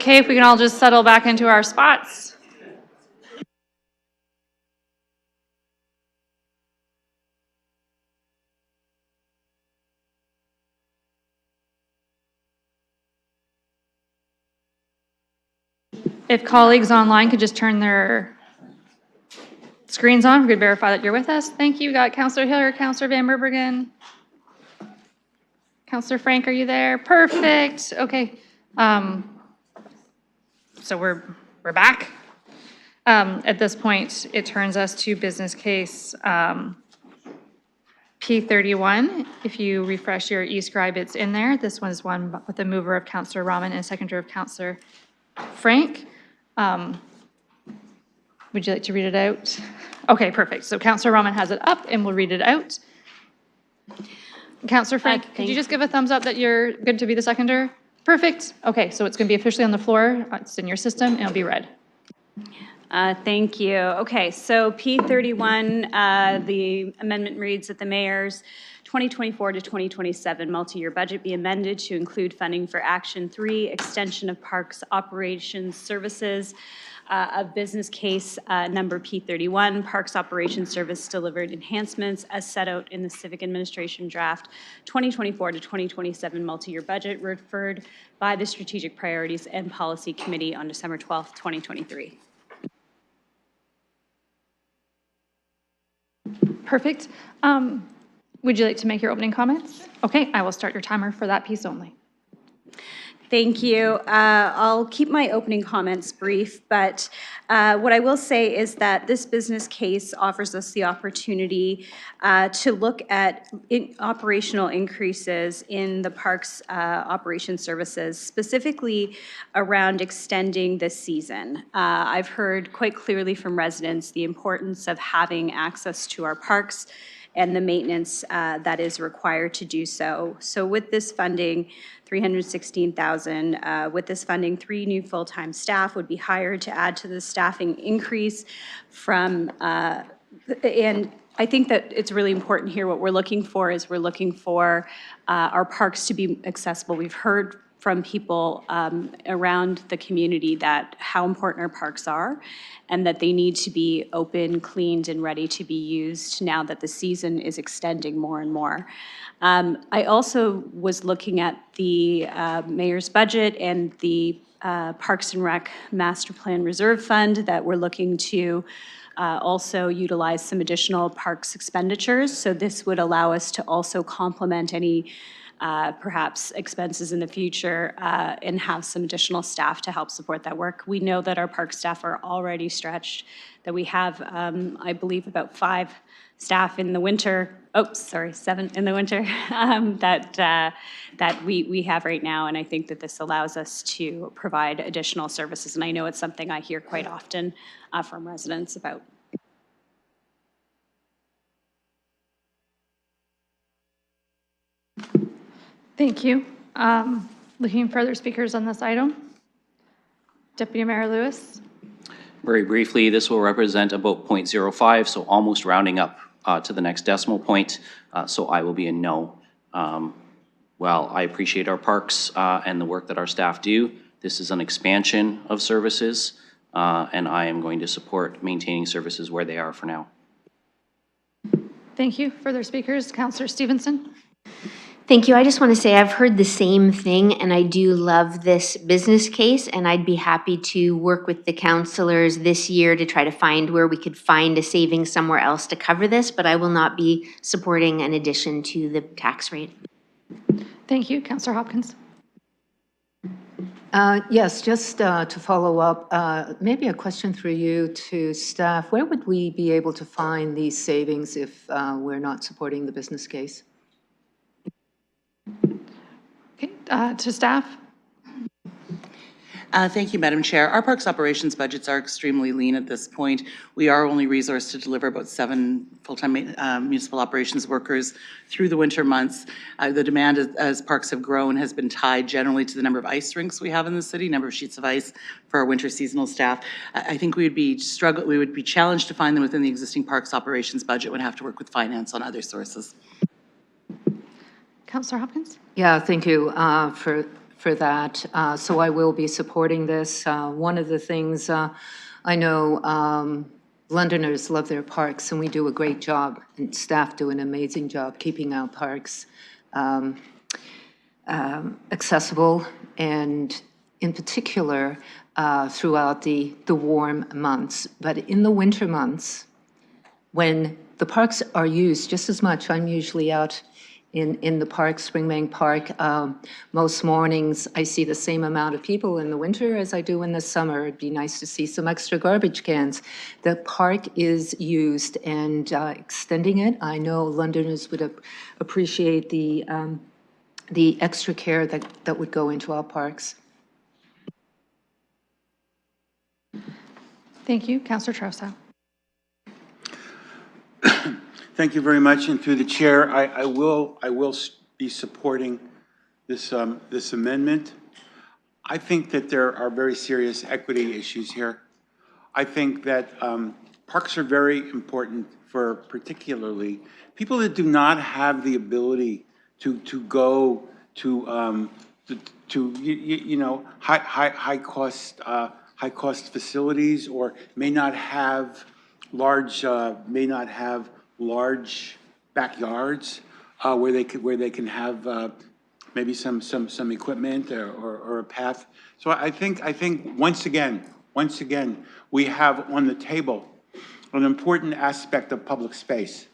okay if we can all just settle back into our spots? If colleagues online could just turn their screens on, we could verify that you're with us. Thank you. Got Councillor Hiller, Councillor Van Meerbergen. Councillor Frank, are you there? Perfect. Okay. So we're back. At this point, it turns us to business case P31. If you refresh your Escribe, it's in there. This one is one with the mover of Councillor Rahman and seconder of Councillor Frank. Would you like to read it out? Okay, perfect. So Councillor Rahman has it up and we'll read it out. Councillor Frank, could you just give a thumbs up that you're good to be the seconder? Perfect. Okay, so it's going to be officially on the floor. It's in your system and it'll be read. Thank you. Okay, so P31, the amendment reads that the mayor's 2024 to 2027 multi-year budget be amended to include funding for Action 3, extension of parks operations services, of business case number P31, Parks Operations Service Delivered Enhancements as set out in the Civic Administration Draft 2024 to 2027 multi-year budget referred by the Strategic Priorities and Policy Committee on December 12th, 2023. Perfect. Would you like to make your opening comments? Okay, I will start your timer for that piece only. Thank you. I'll keep my opening comments brief, but what I will say is that this business case offers us the opportunity to look at operational increases in the parks operation services, specifically around extending the season. I've heard quite clearly from residents the importance of having access to our parks and the maintenance that is required to do so. So with this funding, $316,000. With this funding, 3 new full-time staff would be hired to add to the staffing increase from, and I think that it's really important here. What we're looking for is we're looking for our parks to be accessible. We've heard from people around the community that how important our parks are and that they need to be open, cleaned, and ready to be used now that the season is extending more and more. I also was looking at the mayor's budget and the Parks and Rec Master Plan Reserve Fund that we're looking to also utilize some additional parks expenditures. So this would allow us to also complement any perhaps expenses in the future and have some additional staff to help support that work. We know that our park staff are already stretched, that we have, I believe, about 5 staff in the winter, 7 in the winter, that we have right now. And I think that this allows us to provide additional services. And I know it's something I hear quite often from residents about. Thank you. Looking further speakers on this item. Deputy Mayor Lewis. Very briefly, this will represent about 0.05, so almost rounding up to the next decimal point. So I will be a no. While I appreciate our parks and the work that our staff do, this is an expansion of services, and I am going to support maintaining services where they are for now. Thank you. Further speakers, Councillor Stevenson. Thank you. I just want to say I've heard the same thing, and I do love this business case, and I'd be happy to work with the councillors this year to try to find where we could find a savings somewhere else to cover this, but I will not be supporting an addition to the tax rate. Thank you. Councillor Hopkins. Yes, just to follow up, maybe a question through you to staff. Where would we be able to find these savings if we're not supporting the business case? Okay, to staff. Thank you, Madam Chair. Our parks operations budgets are extremely lean at this point. We are only resourced to deliver about 7 full-time municipal operations workers through the winter months. The demand as parks have grown has been tied generally to the number of ice rinks we have in the city, number of sheets of ice for our winter seasonal staff. I think we would be challenged to find them within the existing parks operations budget. Would have to work with finance on other sources. Councillor Hopkins. Yeah, thank you for that. So I will be supporting this. One of the things I know Londoners love their parks, and we do a great job, and staff do an amazing job keeping our parks accessible, and in particular throughout the warm months. But in the winter months, when the parks are used just as much, I'm usually out in the park, Springbank Park. Most mornings, I see the same amount of people in the winter as I do in the summer. It'd be nice to see some extra garbage cans. The park is used, and extending it, I know Londoners would appreciate the extra care that would go into our parks. Thank you. Councillor Trousseau. Thank you very much, and through the chair, I will be supporting this this amendment. I think that there are very serious equity issues here. I think that parks are very important for particularly people that do not have the ability to go to you know, high cost facilities, or may not have large backyards where they can have maybe some equipment or a path. So I think once again we have on the table an important aspect of public space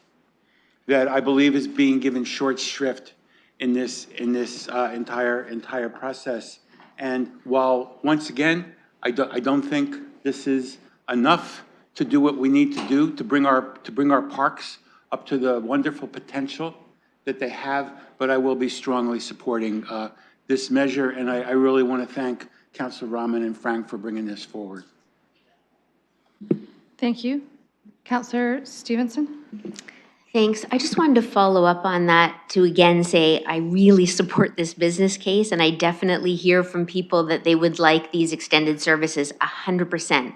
that I believe is being given short shrift in this entire process. And while once again I don't think this is enough to do what we need to do to bring our parks up to the wonderful potential that they have, but I will be strongly supporting this measure, and I really want to thank Councilor Rahman and Frank for bringing this forward. Thank you. Councillor Stevenson. Thanks. I just wanted to follow up on that to again say I really support this business case, and I definitely hear from people that they would like these extended services 100%.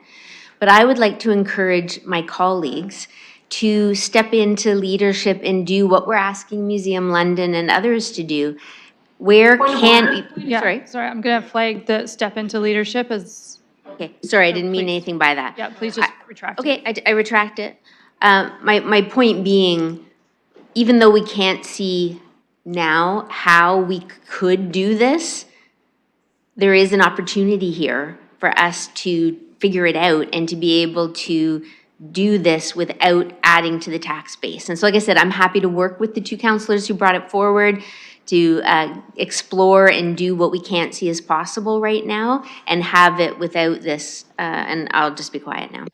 But I would like to encourage my colleagues to step into leadership and do what we're asking Museum London and others to do. Where can we, Yeah, sorry, I'm going to flag the step into leadership as. Okay, sorry, I didn't mean anything by that. Yeah, please just retract it. Okay, I retract it. My point being, even though we can't see now how we could do this, there is an opportunity here for us to figure it out and to be able to do this without adding to the tax base. And so, like I said, I'm happy to work with the two councillors who brought it forward to explore and do what we can't see as possible right now and have it without this. And I'll just be quiet now.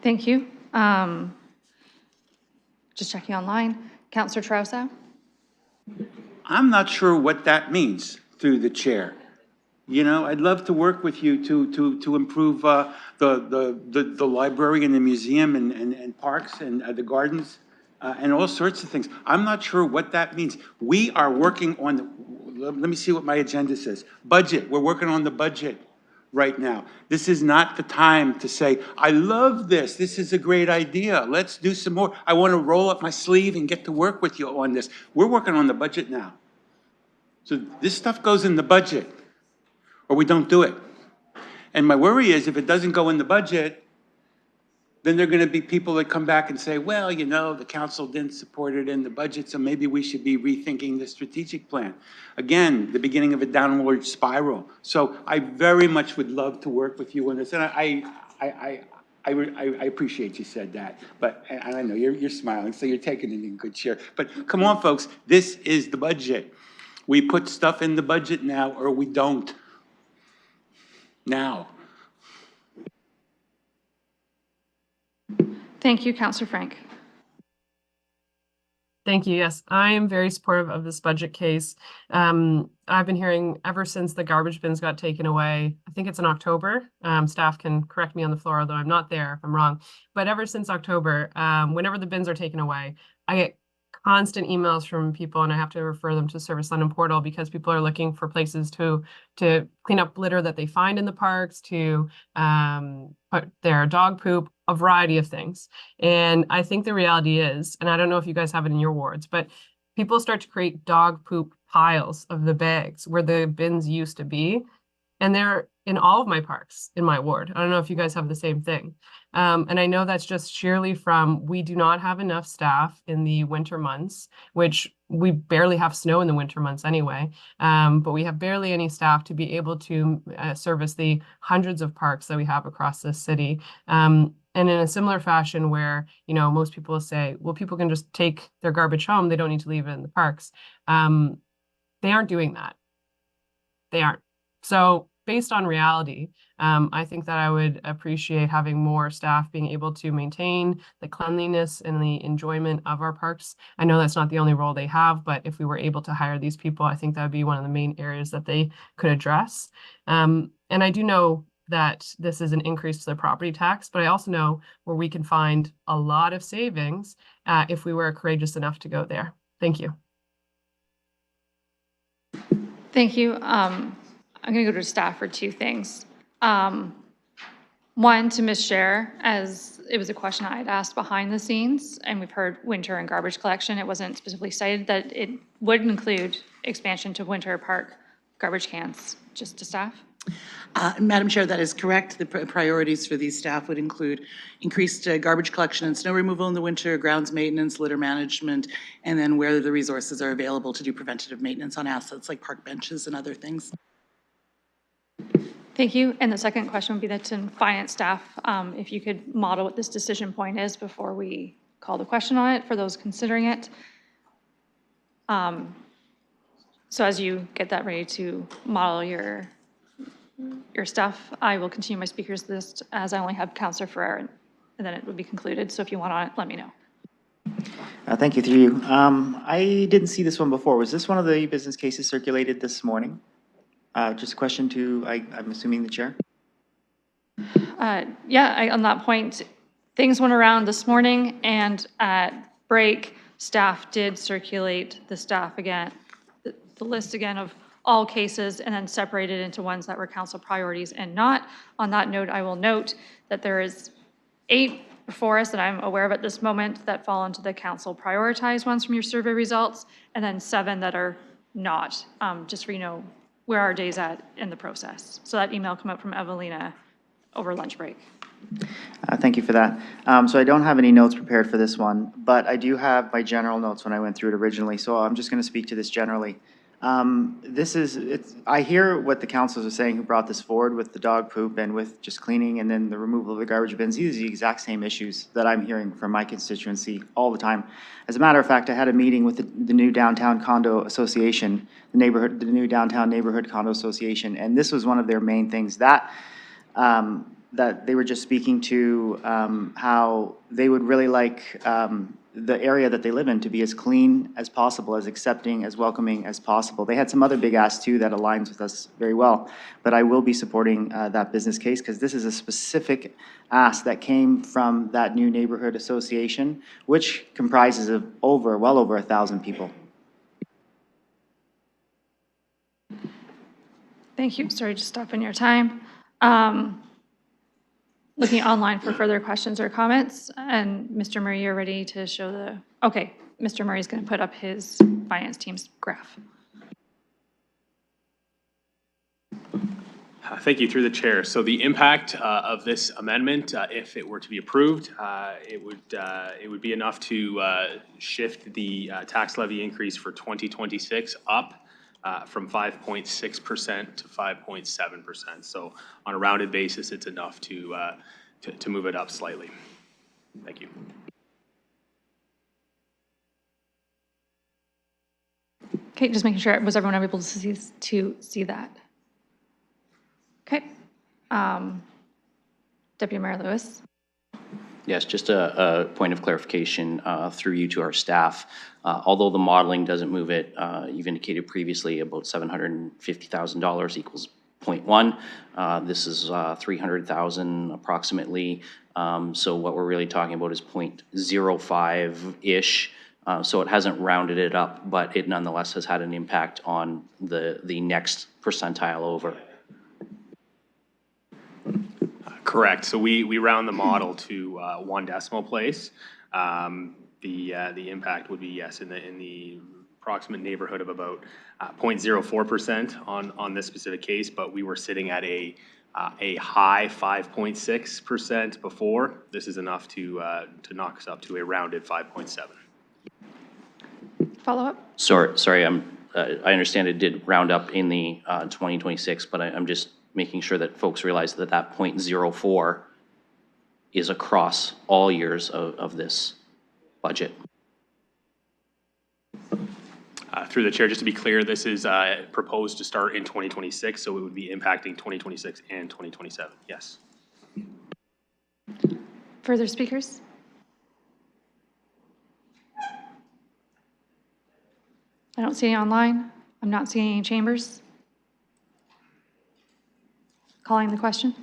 Thank you. Just checking online. Councillor Trousseau. I'm not sure what that means through the chair. You know, I'd love to work with you to improve the library and the museum and parks and the gardens and all sorts of things. I'm not sure what that means. We are working on, let me see what my agenda says. Budget, we're working on the budget right now. This is not the time to say, I love this. This is a great idea. Let's do some more. I want to roll up my sleeve and get to work with you on this. We're working on the budget now. So this stuff goes in the budget, or we don't do it. And my worry is if it doesn't go in the budget, then there are going to be people that come back and say, well, you know, the council didn't support it in the budget, so maybe we should be rethinking the strategic plan. Again, the beginning of a downward spiral. So I very much would love to work with you on this. And I appreciate you said that, but I know you're smiling, so you're taking it in good cheer. But come on, folks, this is the budget. We put stuff in the budget now, or we don't. Now. Thank you, Councillor Frank. Thank you. Yes, I am very supportive of this budget case. I've been hearing ever since the garbage bins got taken away, I think it's in October. Staff can correct me on the floor, although I'm not there if I'm wrong. But ever since October, whenever the bins are taken away, I get constant emails from people, and I have to refer them to Service London portal because people are looking for places to clean up litter that they find in the parks, to put their dog poop, a variety of things. And I think the reality is, and I don't know if you guys have it in your wards, but people start to create dog poop piles of the bags where the bins used to be. And they're in all of my parks in my ward. I don't know if you guys have the same thing. And I know that's just sheerly from, we do not have enough staff in the winter months, which we barely have snow in the winter months anyway. But we have barely any staff to be able to service the hundreds of parks that we have across this city. And in a similar fashion where, you know, most people will say, well, people can just take their garbage home. They don't need to leave it in the parks. They aren't doing that. They aren't. So based on reality, I think that I would appreciate having more staff being able to maintain the cleanliness and the enjoyment of our parks. I know that's not the only role they have, but if we were able to hire these people, I think that would be one of the main areas that they could address. And I do know that this is an increase to the property tax, but I also know where we can find a lot of savings if we were courageous enough to go there. Thank you. Thank you. I'm going to go to staff for two things. One, to Ms. Scher, as it was a question I had asked behind the scenes, and we've heard winter and garbage collection. It wasn't specifically cited that it would include expansion to winter park garbage cans, just to staff. Madam Chair, that is correct. The priorities for these staff would include increased garbage collection and snow removal in the winter, grounds maintenance, litter management, and then where the resources are available to do preventative maintenance on assets like park benches and other things. Thank you. And the second question would be that to finance staff, if you could model what this decision point is before we call the question on it for those considering it. So as you get that ready to model your stuff, I will continue my speakers list as I only have Councillor Ferrer, and then it would be concluded. So if you want on it, let me know. Thank you, through you. I didn't see this one before. Was this one of the business cases circulated this morning? Just a question to, I'm assuming the chair? Yeah, on that point, things went around this morning, and at break, staff did circulate the staff again, the list again of all cases, and then separated into ones that were council priorities and not. On that note, I will note that there is 8 before us that I'm aware of at this moment that fall into the council prioritized ones from your survey results, and then 7 that are not, just so you know where our day's at in the process. So that email came out from Evelina over lunch break. Thank you for that. So I don't have any notes prepared for this one, but I do have my general notes when I went through it originally, so I'm just going to speak to this generally. I hear what the councilors are saying who brought this forward with the dog poop and with just cleaning and then the removal of the garbage bins. These are the exact same issues that I'm hearing from my constituency all the time. As a matter of fact, I had a meeting with the new downtown condo association, the new downtown neighborhood condo association, and this was one of their main things that they were just speaking to, how they would really like the area that they live in to be as clean as possible, as accepting, as welcoming as possible. They had some other big asks too that aligns with us very well, but I will be supporting that business case because this is a specific ask that came from that new neighborhood association, which comprises of well over 1,000 people. Thank you. Sorry to stop in your time. Looking online for further questions or comments, and Mr. Murray, you're ready to show the, okay, Mr. Murray's going to put up his finance team's graph. Thank you, through the chair. So the impact of this amendment, if it were to be approved, it would be enough to shift the tax levy increase for 2026 up from 5.6% to 5.7%. So on a rounded basis, it's enough to move it up slightly. Thank you. Okay, just making sure, was everyone able to see that? Okay. Deputy Mayor Lewis. Yes, just a point of clarification through you to our staff. Although the modeling doesn't move it, you've indicated previously about $750,000 equals 0.1. This is 300,000 approximately. So what we're really talking about is 0.05-ish. So it hasn't rounded it up, but it nonetheless has had an impact on the next percentile over. Correct. So we round the model to 1 decimal place. The impact would be, yes, in the approximate neighborhood of about 0.04% on this specific case, but we were sitting at a high 5.6% before. This is enough to knock us up to a rounded 5.7. Follow-up? Sorry, I understand it did round up in the 2026, but I'm just making sure that folks realize that that 0.04 is across all years of this budget. Through the chair, just to be clear, this is proposed to start in 2026, so it would be impacting 2026 and 2027. Yes. Further speakers? I don't see any online. I'm not seeing any chambers. Calling the question.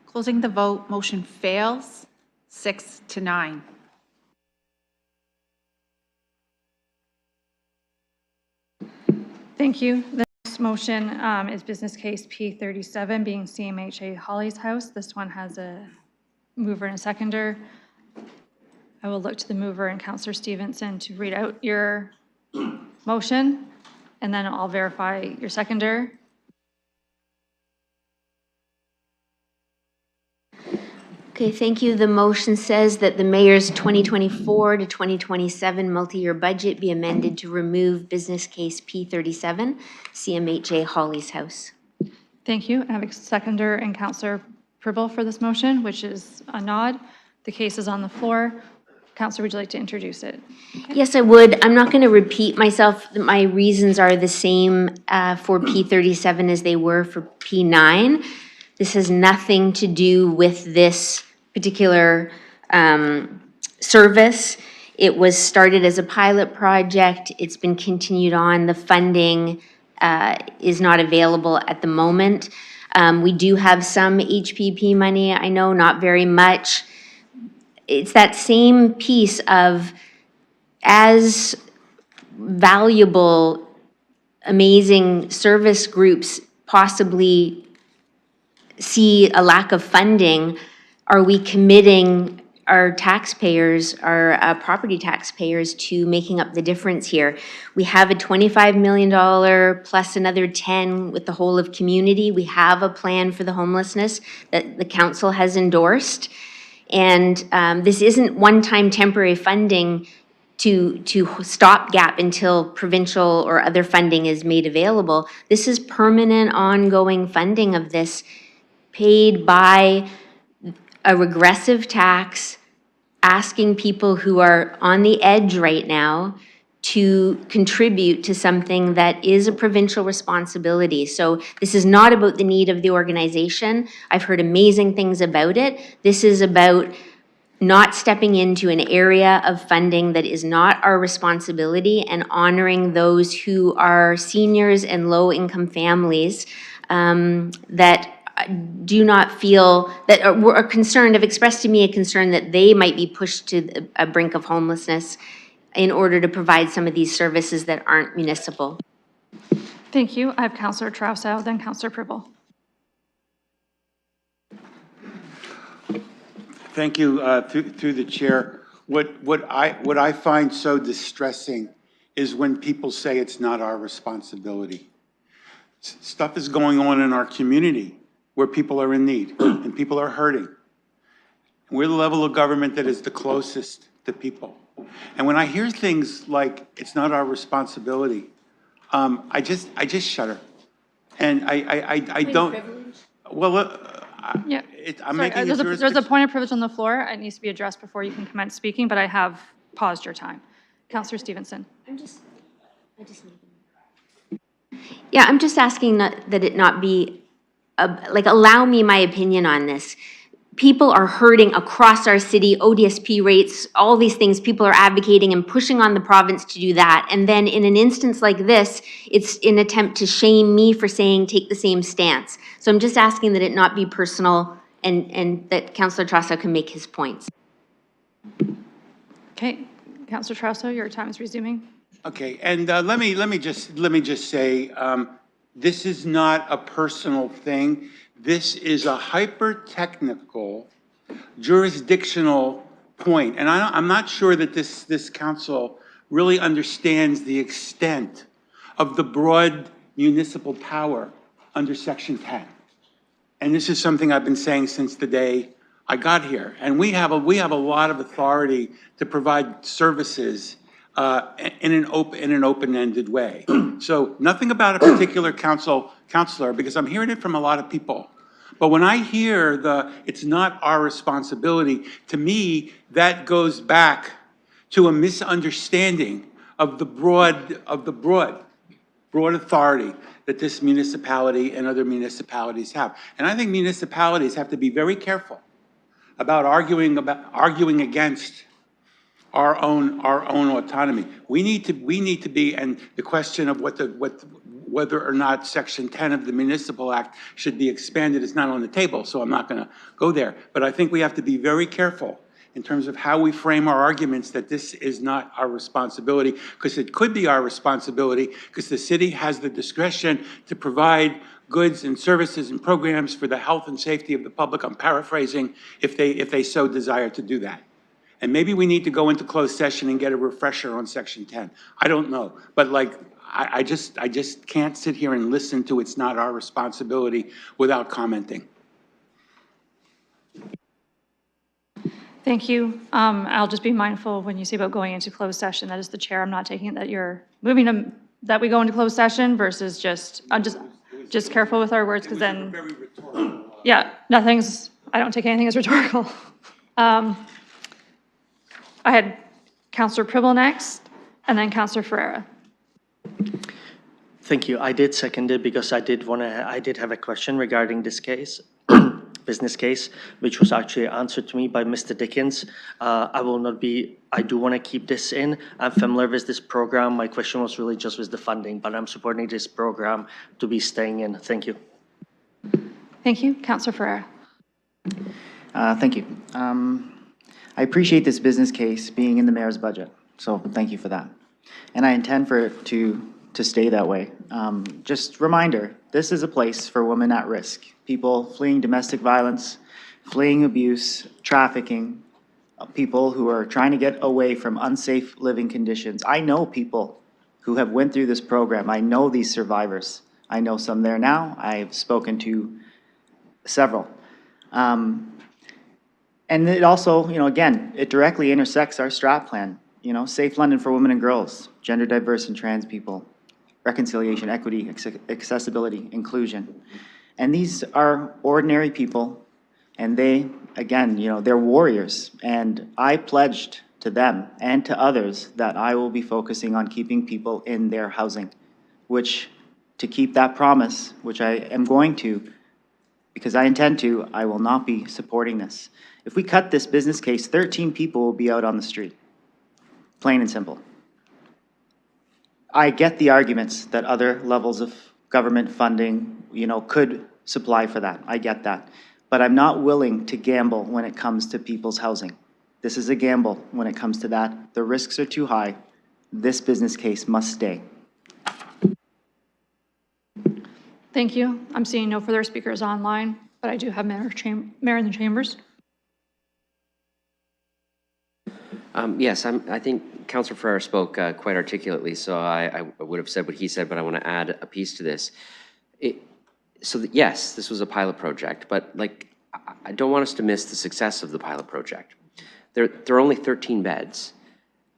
Closing the vote, motion fails, 6-9. Thank you. The next motion is business case P37 being CMHA Holly's House. This one has a mover and a seconder. I will look to the mover and Councillor Stevenson to read out your motion, and then I'll verify your seconder. Okay, thank you. The motion says that the mayor's 2024 to 2027 multi-year budget be amended to remove business case P37, CMHA Holly's House. Thank you. I have a seconder and Councillor Pribble for this motion, which is a nod. The case is on the floor. Councillor, would you like to introduce it? Okay. Yes, I would. I'm not going to repeat myself. My reasons are the same for P37 as they were for P9. This has nothing to do with this particular service. It was started as a pilot project. It's been continued on. The funding is not available at the moment. We do have some HPP money. I know, not very much. It's that same piece of, as valuable, amazing service groups possibly see a lack of funding, are we committing our taxpayers, our property taxpayers, to making up the difference here? We have a $25 million plus another 10 with the whole of community. We have a plan for the homelessness that the council has endorsed. And this isn't one-time temporary funding to stopgap until provincial or other funding is made available. This is permanent, ongoing funding of this, paid by a regressive tax, asking people who are on the edge right now to contribute to something that is a provincial responsibility. So this is not about the need of the organization. I've heard amazing things about it. This is about not stepping into an area of funding that is not our responsibility and honoring those who are seniors and low-income families that do not feel, that are concerned, have expressed to me a concern that they might be pushed to a brink of homelessness in order to provide some of these services that aren't municipal. Thank you. I have Councillor Trousseau, then Councillor Pribble. Thank you, through the chair. What I find so distressing is when people say it's not our responsibility. Stuff is going on in our community where people are in need and people are hurting. We're the level of government that is the closest to people. And when I hear things like it's not our responsibility, I just shudder. And I don't. Well, yeah. I'm making there's a point of privilege on the floor. It needs to be addressed before you can commence speaking, but I have paused your time. Councillor Stevenson. Yeah, I'm just asking that it not be, allow me my opinion on this. people are hurting across our city, ODSP rates, all these things, people are advocating and pushing on the province to do that. And then in an instance like this, it's an attempt to shame me for saying take the same stance. So I'm just asking that it not be personal and that Councillor Trasso can make his points. Okay, Councillor Trasso, your time is resuming. Okay, and let me just say, this is not a personal thing. This is a hyper-technical, jurisdictional point, and I'm not sure that this council really understands the extent of the broad municipal power under Section 10. And this is something I've been saying since the day I got here. And we have a lot of authority to provide services in an open-ended way. So nothing about a particular counselor, because I'm hearing it from a lot of people. But when I hear it's not our responsibility, to me, that goes back to a misunderstanding of the broad authority that this municipality and other municipalities have. And I think municipalities have to be very careful about arguing against our own autonomy. We need to be, and the question of whether or not Section 10 of the Municipal Act should be expanded is not on the table, so I'm not going to go there. But I think we have to be very careful in terms of how we frame our arguments that this is not our responsibility, because it could be our responsibility, because the city has the discretion to provide goods and services and programs for the health and safety of the public. I'm paraphrasing, if they so desire to do that. And maybe we need to go into closed session and get a refresher on Section 10. I don't know, but I just can't sit here and listen to it's not our responsibility without commenting. Thank you. I'll just be mindful when you say about going into closed session, that is the chair. I'm not taking it that you're moving them, that we go into closed session versus I'm just careful with our words, because then, yeah, I don't take anything as rhetorical. I had Councillor Pribble next, and then Councillor Ferreira. Thank you. I did second it because I did have a question regarding this case, business case, which was actually answered to me by Mr. Dickens. I do want to keep this in. I'm familiar with this program. My question was really just with the funding, but I'm supporting this program to be staying in. Thank you. Thank you. Councillor Ferreira. Thank you. I appreciate this business case being in the mayor's budget, so thank you for that. And I intend for it to stay that way. Just reminder, this is a place for women at risk, people fleeing domestic violence, fleeing abuse, trafficking, people who are trying to get away from unsafe living conditions. I know people who have went through this program. I know these survivors. I know some there now. I've spoken to several. And it also, again, it directly intersects our strat plan. Safe London for women and girls, gender diverse and trans people, reconciliation, equity, accessibility, inclusion. And these are ordinary people, and they, again, they're warriors. And I pledged to them and to others that I will be focusing on keeping people in their housing, which, to keep that promise, which I am going to, because I intend to, I will not be supporting this. If we cut this business case, 13 people will be out on the street. Plain and simple. I get the arguments that other levels of government funding, could supply for that. I get that. But I'm not willing to gamble when it comes to people's housing. This is a gamble when it comes to that. The risks are too high. This business case must stay. Thank you. I'm seeing no further speakers online, but I do have Mayor in the chambers. Yes, I think Councillor Ferreira spoke quite articulately, so I would have said what he said, but I want to add a piece to this. Yes, this was a pilot project, but I don't want us to miss the success of the pilot project. There are only 13 beds,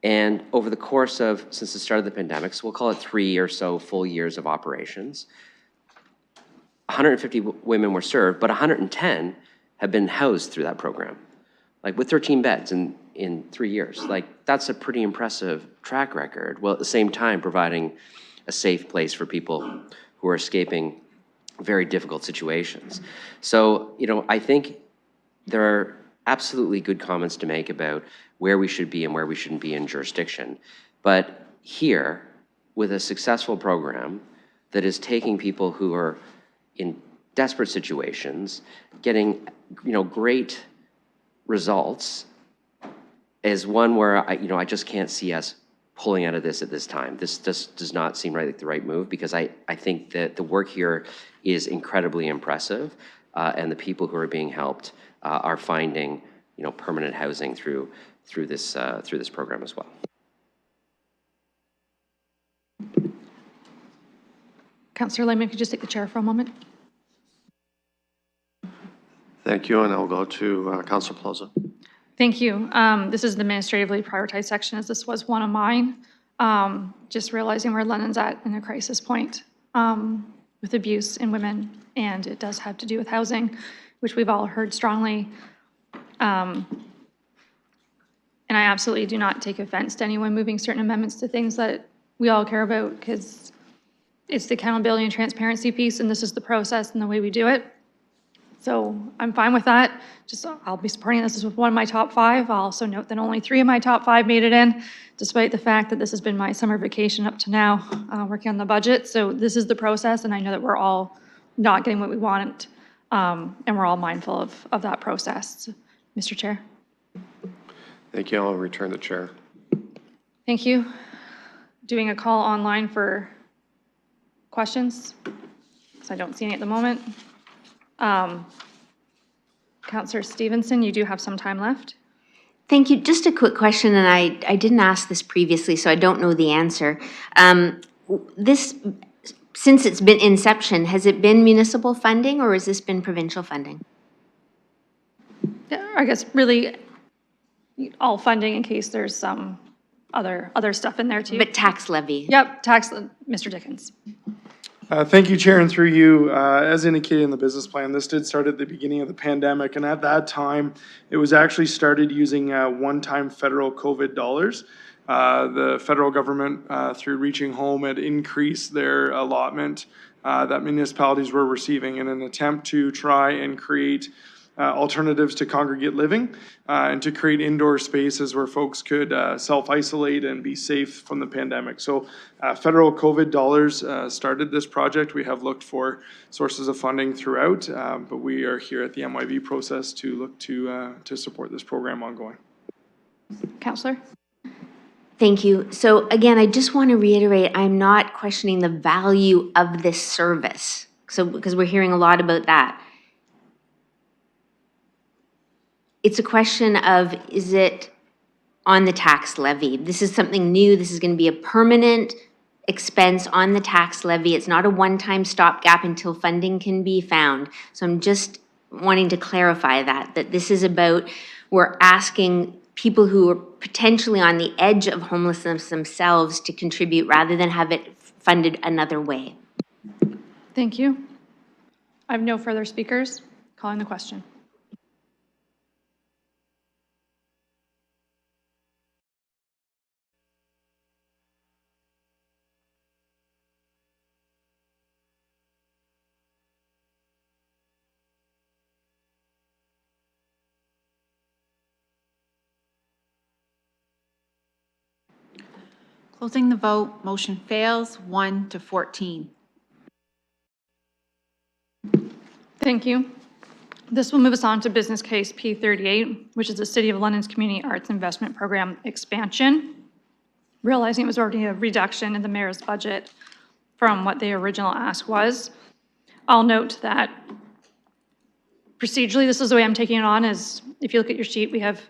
and over the course of, since the start of the pandemic, so we'll call it 3 or so full years of operations, 150 women were served, but 110 have been housed through that program, with 13 beds in 3 years. That's a pretty impressive track record, while at the same time providing a safe place for people who are escaping very difficult situations. So, I think there are absolutely good comments to make about where we should be and where we shouldn't be in jurisdiction. But here, with a successful program that is taking people who are in desperate situations, getting, great results, is one where I just can't see us pulling out of this at this time. This just does not seem like the right move, because I think that the work here is incredibly impressive, and the people who are being helped are finding, permanent housing through this program as well. Councillor Lehman, could you just take the chair for a moment? Thank you, and I'll go to Councillor Plaza. Thank you. This is the administratively prioritized section, as this was one of mine. Just realizing where London's at in a crisis point with abuse in women, and it does have to do with housing, which we've all heard strongly. And I absolutely do not take offense to anyone moving certain amendments to things that we all care about, because it's the accountability and transparency piece, and this is the process and the way we do it. So I'm fine with that. Just, I'll be supporting this. This was one of my top 5. I'll also note that only 3 of my top 5 made it in, despite the fact that this has been my summer vacation up to now, working on the budget. So this is the process, and I know that we're all not getting what we want, and we're all mindful of that process. Mr. Chair. Thank you. I'll return the chair. Thank you. Doing a call online for questions, because I don't see any at the moment. Councillor Stevenson, you do have some time left. Thank you. Just a quick question, and I didn't ask this previously, so I don't know the answer. Since it's been inception, has it been municipal funding, or has this been provincial funding? Yeah, I guess really all funding, in case there's some other stuff in there too. But tax levy? Yep, Mr. Dickens. Thank you, Chair, and through you. As indicated in the business plan, this did start at the beginning of the pandemic, and at that time, it was actually started using one-time federal COVID dollars. The federal government, through Reaching Home, had increased their allotment that municipalities were receiving in an attempt to try and create alternatives to congregate living and to create indoor spaces where folks could self-isolate and be safe from the pandemic. So federal COVID dollars started this project. We have looked for sources of funding throughout, but we are here at the MYV process to look to support this program ongoing. Councillor? Thank you. So again, I just want to reiterate, I'm not questioning the value of this service. So, because we're hearing a lot about that. It's a question of, is it on the tax levy? This is something new. This is going to be a permanent expense on the tax levy. It's not a one-time stopgap until funding can be found. So I'm just wanting to clarify that this is about, we're asking people who are potentially on the edge of homelessness themselves to contribute rather than have it funded another way. Thank you. I have no further speakers. Calling the question. Closing the vote, motion fails, 1 to 14. Thank you. This will move us on to business case P38, which is the City of London's Community Arts Investment Program expansion. Realizing it was already a reduction in the mayor's budget from what the original ask was. I'll note that procedurally, this is the way I'm taking it on, is if you look at your sheet, we have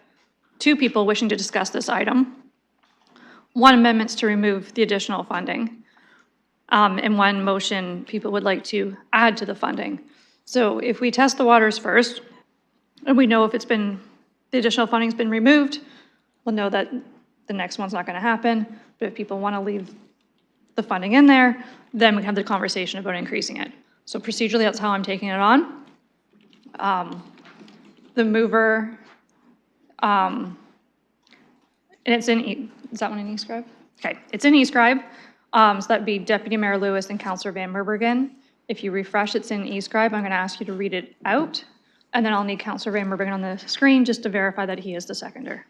2 people wishing to discuss this item. 1 amendment's to remove the additional funding, and 1 motion people would like to add to the funding. So if we test the waters first, and we know if the additional funding's been removed, we'll know that the next one's not gonna happen. But if people wanna leave the funding in there, then we can have the conversation about increasing it. So procedurally, that's how I'm taking it on. The mover, and it's in, is that one in Escribe? Okay, it's in Escribe. So that'd be Deputy Mayor Lewis and Councillor Van Meerbergen. If you refresh, it's in Escribe. I'm gonna ask you to read it out. And then I'll need Counselor Van Merbingen on the screen just to verify that he is the seconder.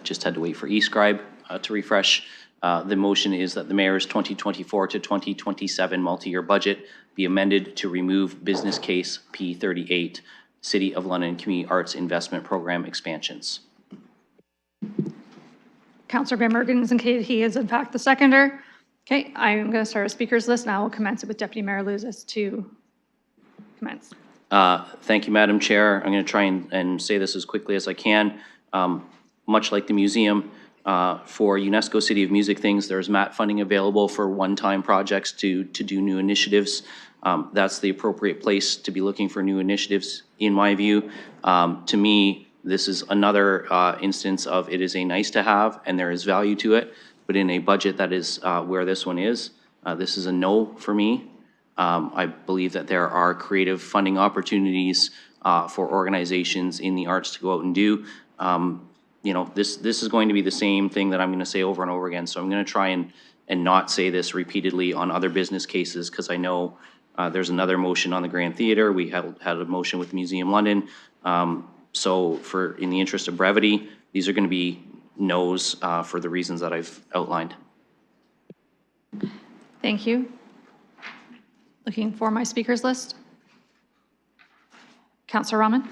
Just had to wait for Escribe to refresh. The motion is that the mayor's 2024 to 2027 multi-year budget be amended to remove business case P38, City of London Community Arts Investment Program expansions. Counselor Van Merbingen has indicated he is in fact the seconder. Okay, I am going to start a speakers list, and I will commence it with Deputy Mayor Luzis to commence. Thank you, Madam Chair. I'm going to try and say this as quickly as I can. Much like the museum, for UNESCO City of Music things, there's MAT funding available for one-time projects to do new initiatives. That's the appropriate place to be looking for new initiatives, in my view. To me, this is another instance of it is a nice to have and there is value to it, but in a budget that is where this one is, this is a no for me. I believe that there are creative funding opportunities for organizations in the arts to go out and do. You know, this is going to be the same thing that I'm going to say over and over again. So I'm going to try and not say this repeatedly on other business cases, because I know there's another motion on the Grand Theatre. We had a motion with Museum London. So in the interest of brevity, these are going to be no's for the reasons that I've outlined. Thank you. Looking for my speakers list. Councillor Rahman.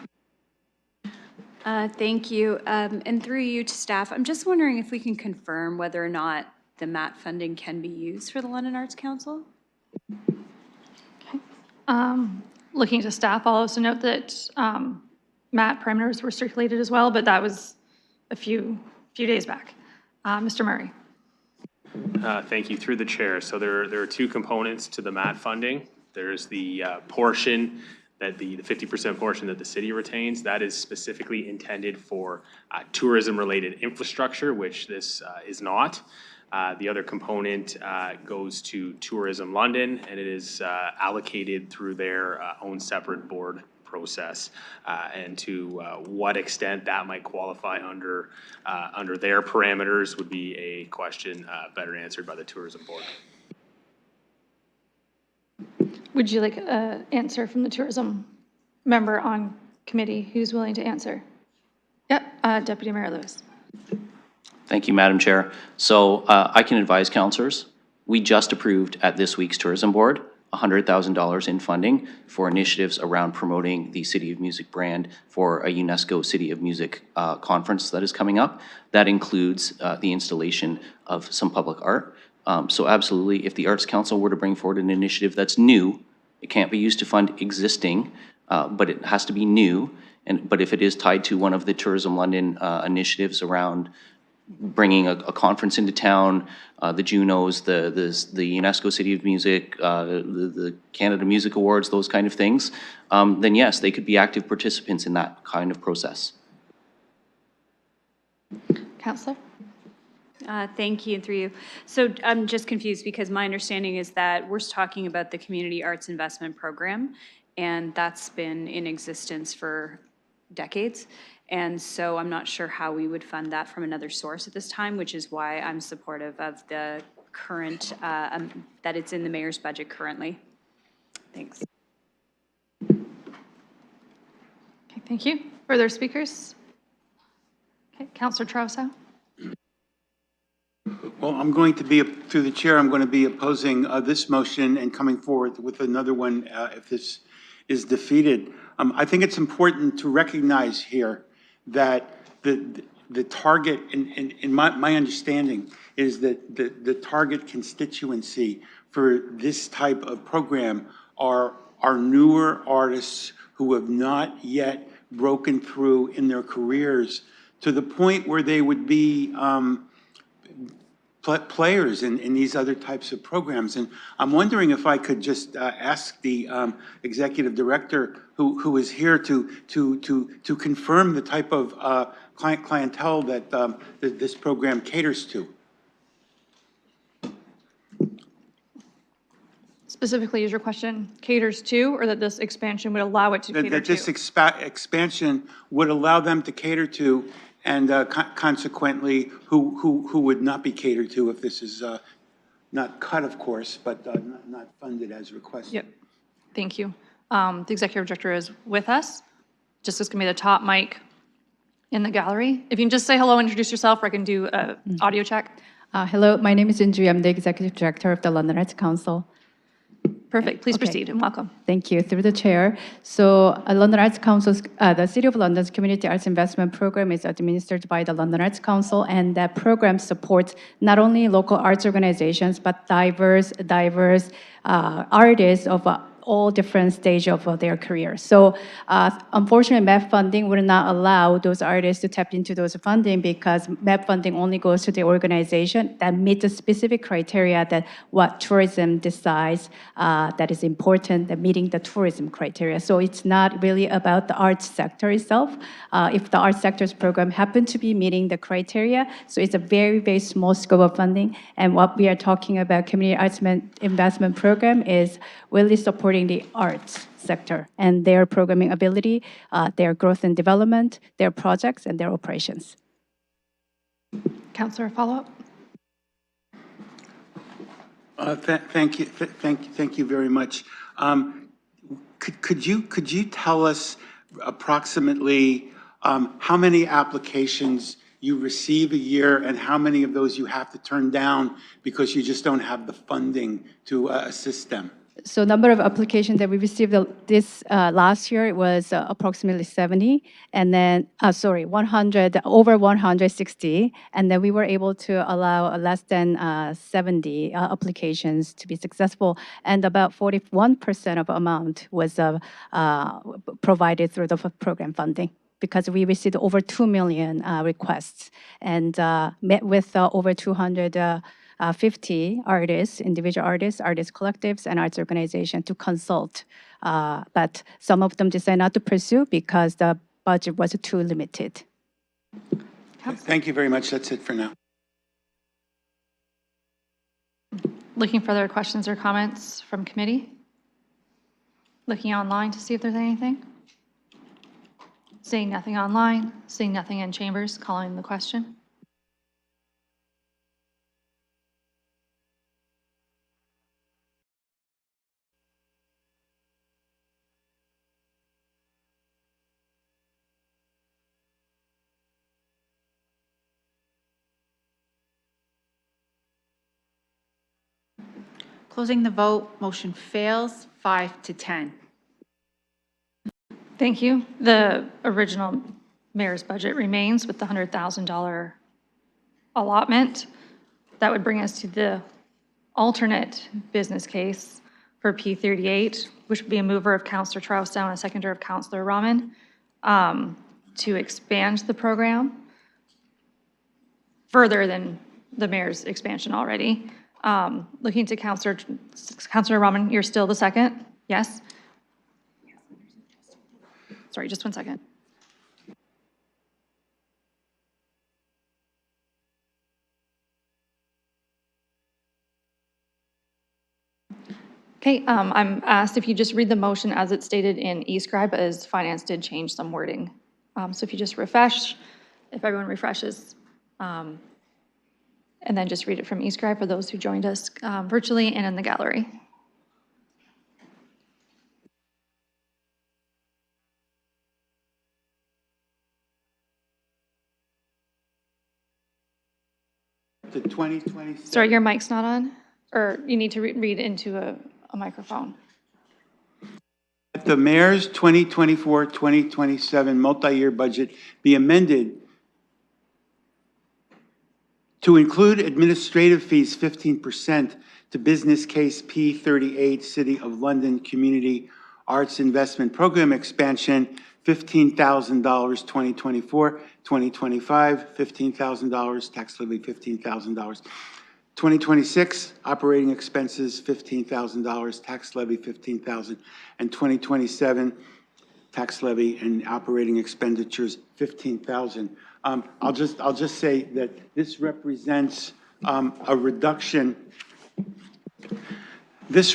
Thank you. And through you to staff, I'm just wondering if we can confirm whether or not the MAT funding can be used for the London Arts Council? Looking to staff, I'll also note that MAT parameters were circulated as well, but that was a few days back. Mr. Murray. Thank you. Through the chair. So there are two components to the MAT funding. There's the portion that the 50% portion that the city retains. That is specifically intended for tourism-related infrastructure, which this is not. The other component goes to Tourism London, and it is allocated through their own separate board process. And to what extent that might qualify under their parameters would be a question better answered by the Tourism Board. Would you like an answer from the tourism member on committee who's willing to answer? Yep, Deputy Mayor Lewis. Thank you, Madam Chair. So I can advise councillors, we just approved at this week's Tourism Board $100,000 in funding for initiatives around promoting the City of Music brand for a UNESCO City of Music conference that is coming up. That includes the installation of some public art. So absolutely, if the Arts Council were to bring forward an initiative that's new, it can't be used to fund existing, but it has to be new. But if it is tied to one of the Tourism London initiatives around bringing a conference into town, the Junos, the UNESCO City of Music, the Canada Music Awards, those kind of things, then yes, they could be active participants in that kind of process. Councillor? Thank you, and through you. So I'm just confused because my understanding is that we're talking about the Community Arts Investment Program, and that's been in existence for decades. And so I'm not sure how we would fund that from another source at this time, which is why I'm supportive of the current, that it's in the mayor's budget currently. Thanks. Okay, thank you. Further speakers? Okay, Councillor Trousseau. Well, I'm going to be, through the chair, I'm going to be opposing this motion and coming forward with another one if this is defeated. I think it's important to recognize here that the target, in my understanding, is that the target constituency for this type of program are newer artists who have not yet broken through in their careers to the point where they would be players in these other types of programs. And I'm wondering if I could just ask the executive director who is here to confirm the type of clientele that this program caters to. Specifically, is your question caters to, or that this expansion would allow it to cater to? That this expansion would allow them to cater to, and consequently, who would not be catered to if this is not cut, of course, but not funded as requested. Yep, thank you. The executive director is with us. Just is going to be the top mic in the gallery. If you can just say hello, introduce yourself, or I can do an audio check. Hello, my name is Inju. I'm the executive director of the London Arts Council. Perfect, please proceed and welcome. Thank you. Through the chair. So London Arts Council's, the City of London's Community Arts Investment Program is administered by the London Arts Council, and that program supports not only local arts organizations, but diverse artists of all different stages of their career. So unfortunately, MEP funding would not allow those artists to tap into those funding because MEP funding only goes to the organization that meets the specific criteria that what tourism decides that is important, that meeting the tourism criteria. So it's not really about the arts sector itself. If the arts sector's program happen to be meeting the criteria, so it's a very, very small scope of funding. And what we are talking about community arts investment program is really supporting the arts sector and their programming ability, their growth and development, their projects, and their operations. Councillor, follow-up? Thank you very much. Could you tell us approximately how many applications you receive a year and how many of those you have to turn down because you just don't have the funding to assist them? So number of applications that we received this last year, it was approximately 70, and then, 100, over 160, and then we were able to allow less than 70 applications to be successful, and about 41% of amount was provided through the program funding, because we received over 2 million requests and met with over 250 artists, individual artists, artist collectives, and arts organizations to consult. But some of them decided not to pursue because the budget was too limited. Thank you very much. That's it for now. Looking for other questions or comments from committee? Looking online to see if there's anything? Seeing nothing online, seeing nothing in chambers, calling the question. Closing the vote, motion fails, 5-10. Thank you. The original mayor's budget remains with the $100,000 allotment. That would bring us to the alternate business case for P38, which would be a mover of Councillor Trousdale and a seconder of Councillor Rahman, to expand the program further than the mayor's expansion already. Looking to Councillor Rahman, you're still the second? Yes? Sorry, just 1 second. Okay, I'm asked if you just read the motion as it's stated in Escribe, as finance did change some wording. So if you just refresh, if everyone refreshes, and then just read it from Escribe for those who joined us virtually and in the gallery. The 2027. Sorry, your mic's not on? Or you need to read into a microphone. The mayor's 2024-2027 multi-year budget be amended to include administrative fees 15% to business case P38 City of London Community Arts Investment Program expansion, $15,000 2024, 2025, $15,000, tax levy $15,000. 2026, operating expenses, $15,000, tax levy, $15,000, and 2027, tax levy and operating expenditures, $15,000. I'll just say that this represents a reduction. This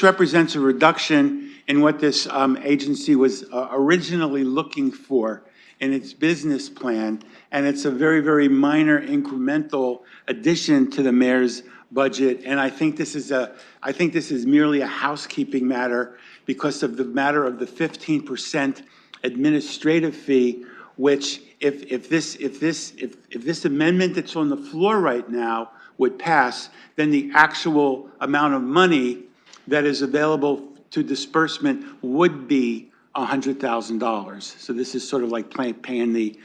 represents a reduction in what this agency was originally looking for in its business plan, and it's a very, very minor incremental addition to the mayor's budget. And I think this is merely a housekeeping matter because of the matter of the 15% administrative fee, which if this amendment that's on the floor right now would pass, then the actual amount of money that is available to disbursement would be $100,000. So this is sort of like paying the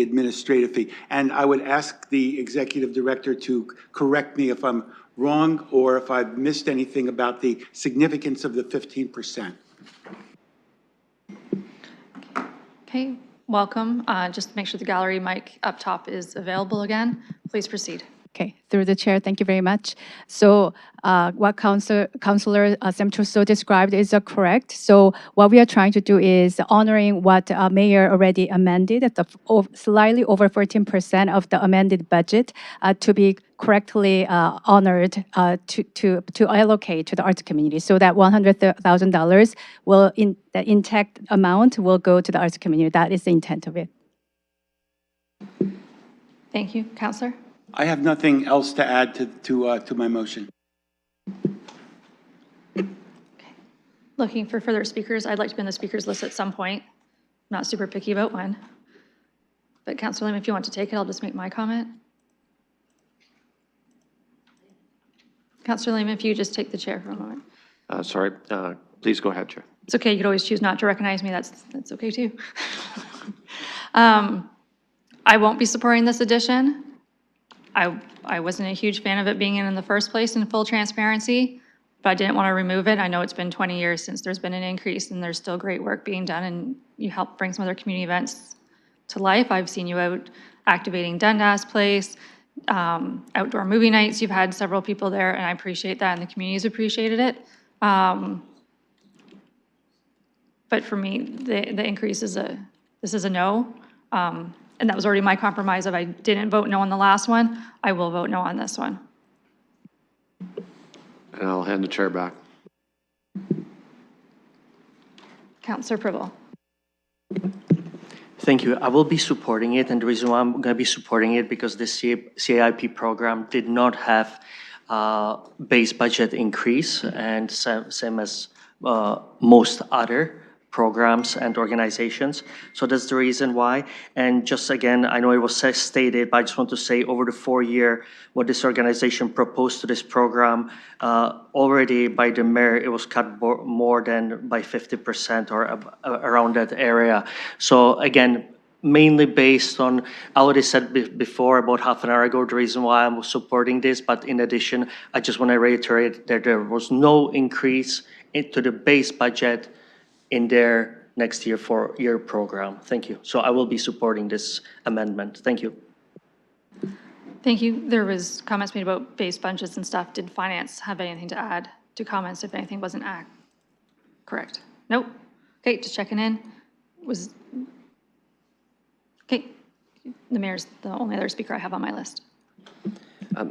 administrative fee. And I would ask the executive director to correct me if I'm wrong or if I've missed anything about the significance of the 15%. Okay, welcome. Just make sure the gallery mic up top is available again. Please proceed. Okay, through the chair, thank you very much. So what Councillor Sam Trousseau described is correct. So what we are trying to do is honoring what Mayor already amended at the slightly over 14% of the amended budget to be correctly honored to allocate to the arts community. So that $100,000 will, the intact amount will go to the arts community. That is the intent of it. Thank you, Councillor. I have nothing else to add to my motion. Looking for further speakers. I'd like to be on the speakers list at some point. I'm not super picky about when. But Councillor Lim, if you want to take it, I'll just make my comment. Councillor Lim, if you just take the chair for a moment. Sorry, please go ahead, Chair. It's okay, you could always choose not to recognize me, that's okay too. I won't be supporting this addition. I wasn't a huge fan of it being in the first place in full transparency, but I didn't want to remove it. I know it's been 20 years since there's been an increase and there's still great work being done and you help bring some other community events to life. I've seen you out activating Dundas Place, outdoor movie nights. You've had several people there and I appreciate that and the community's appreciated it. But for me, the increase is this is a no. And that was already my compromise. If I didn't vote no on the last one, I will vote no on this one. And I'll hand the chair back. Councillor Pribble. Thank you. I will be supporting it, and the reason why I'm going to be supporting it because the CIP program did not have base budget increase, and same as most other programs and organizations. So that's the reason why. And just again, I know it was stated, but I just want to say over the 4-year, what this organization proposed to this program, already by the mayor, it was cut more than by 50% or around that area. So again, mainly based on, I already said before about half an hour ago, the reason why I'm supporting this, but in addition, I just want to reiterate that there was no increase into the base budget in their next year 4-year program. Thank you. So I will be supporting this amendment. Thank you. Thank you. There was comments made about base budgets and stuff. Did finance have anything to add to comments if anything wasn't correct? Nope. Okay, just checking in. Okay, the mayor's the only other speaker I have on my list.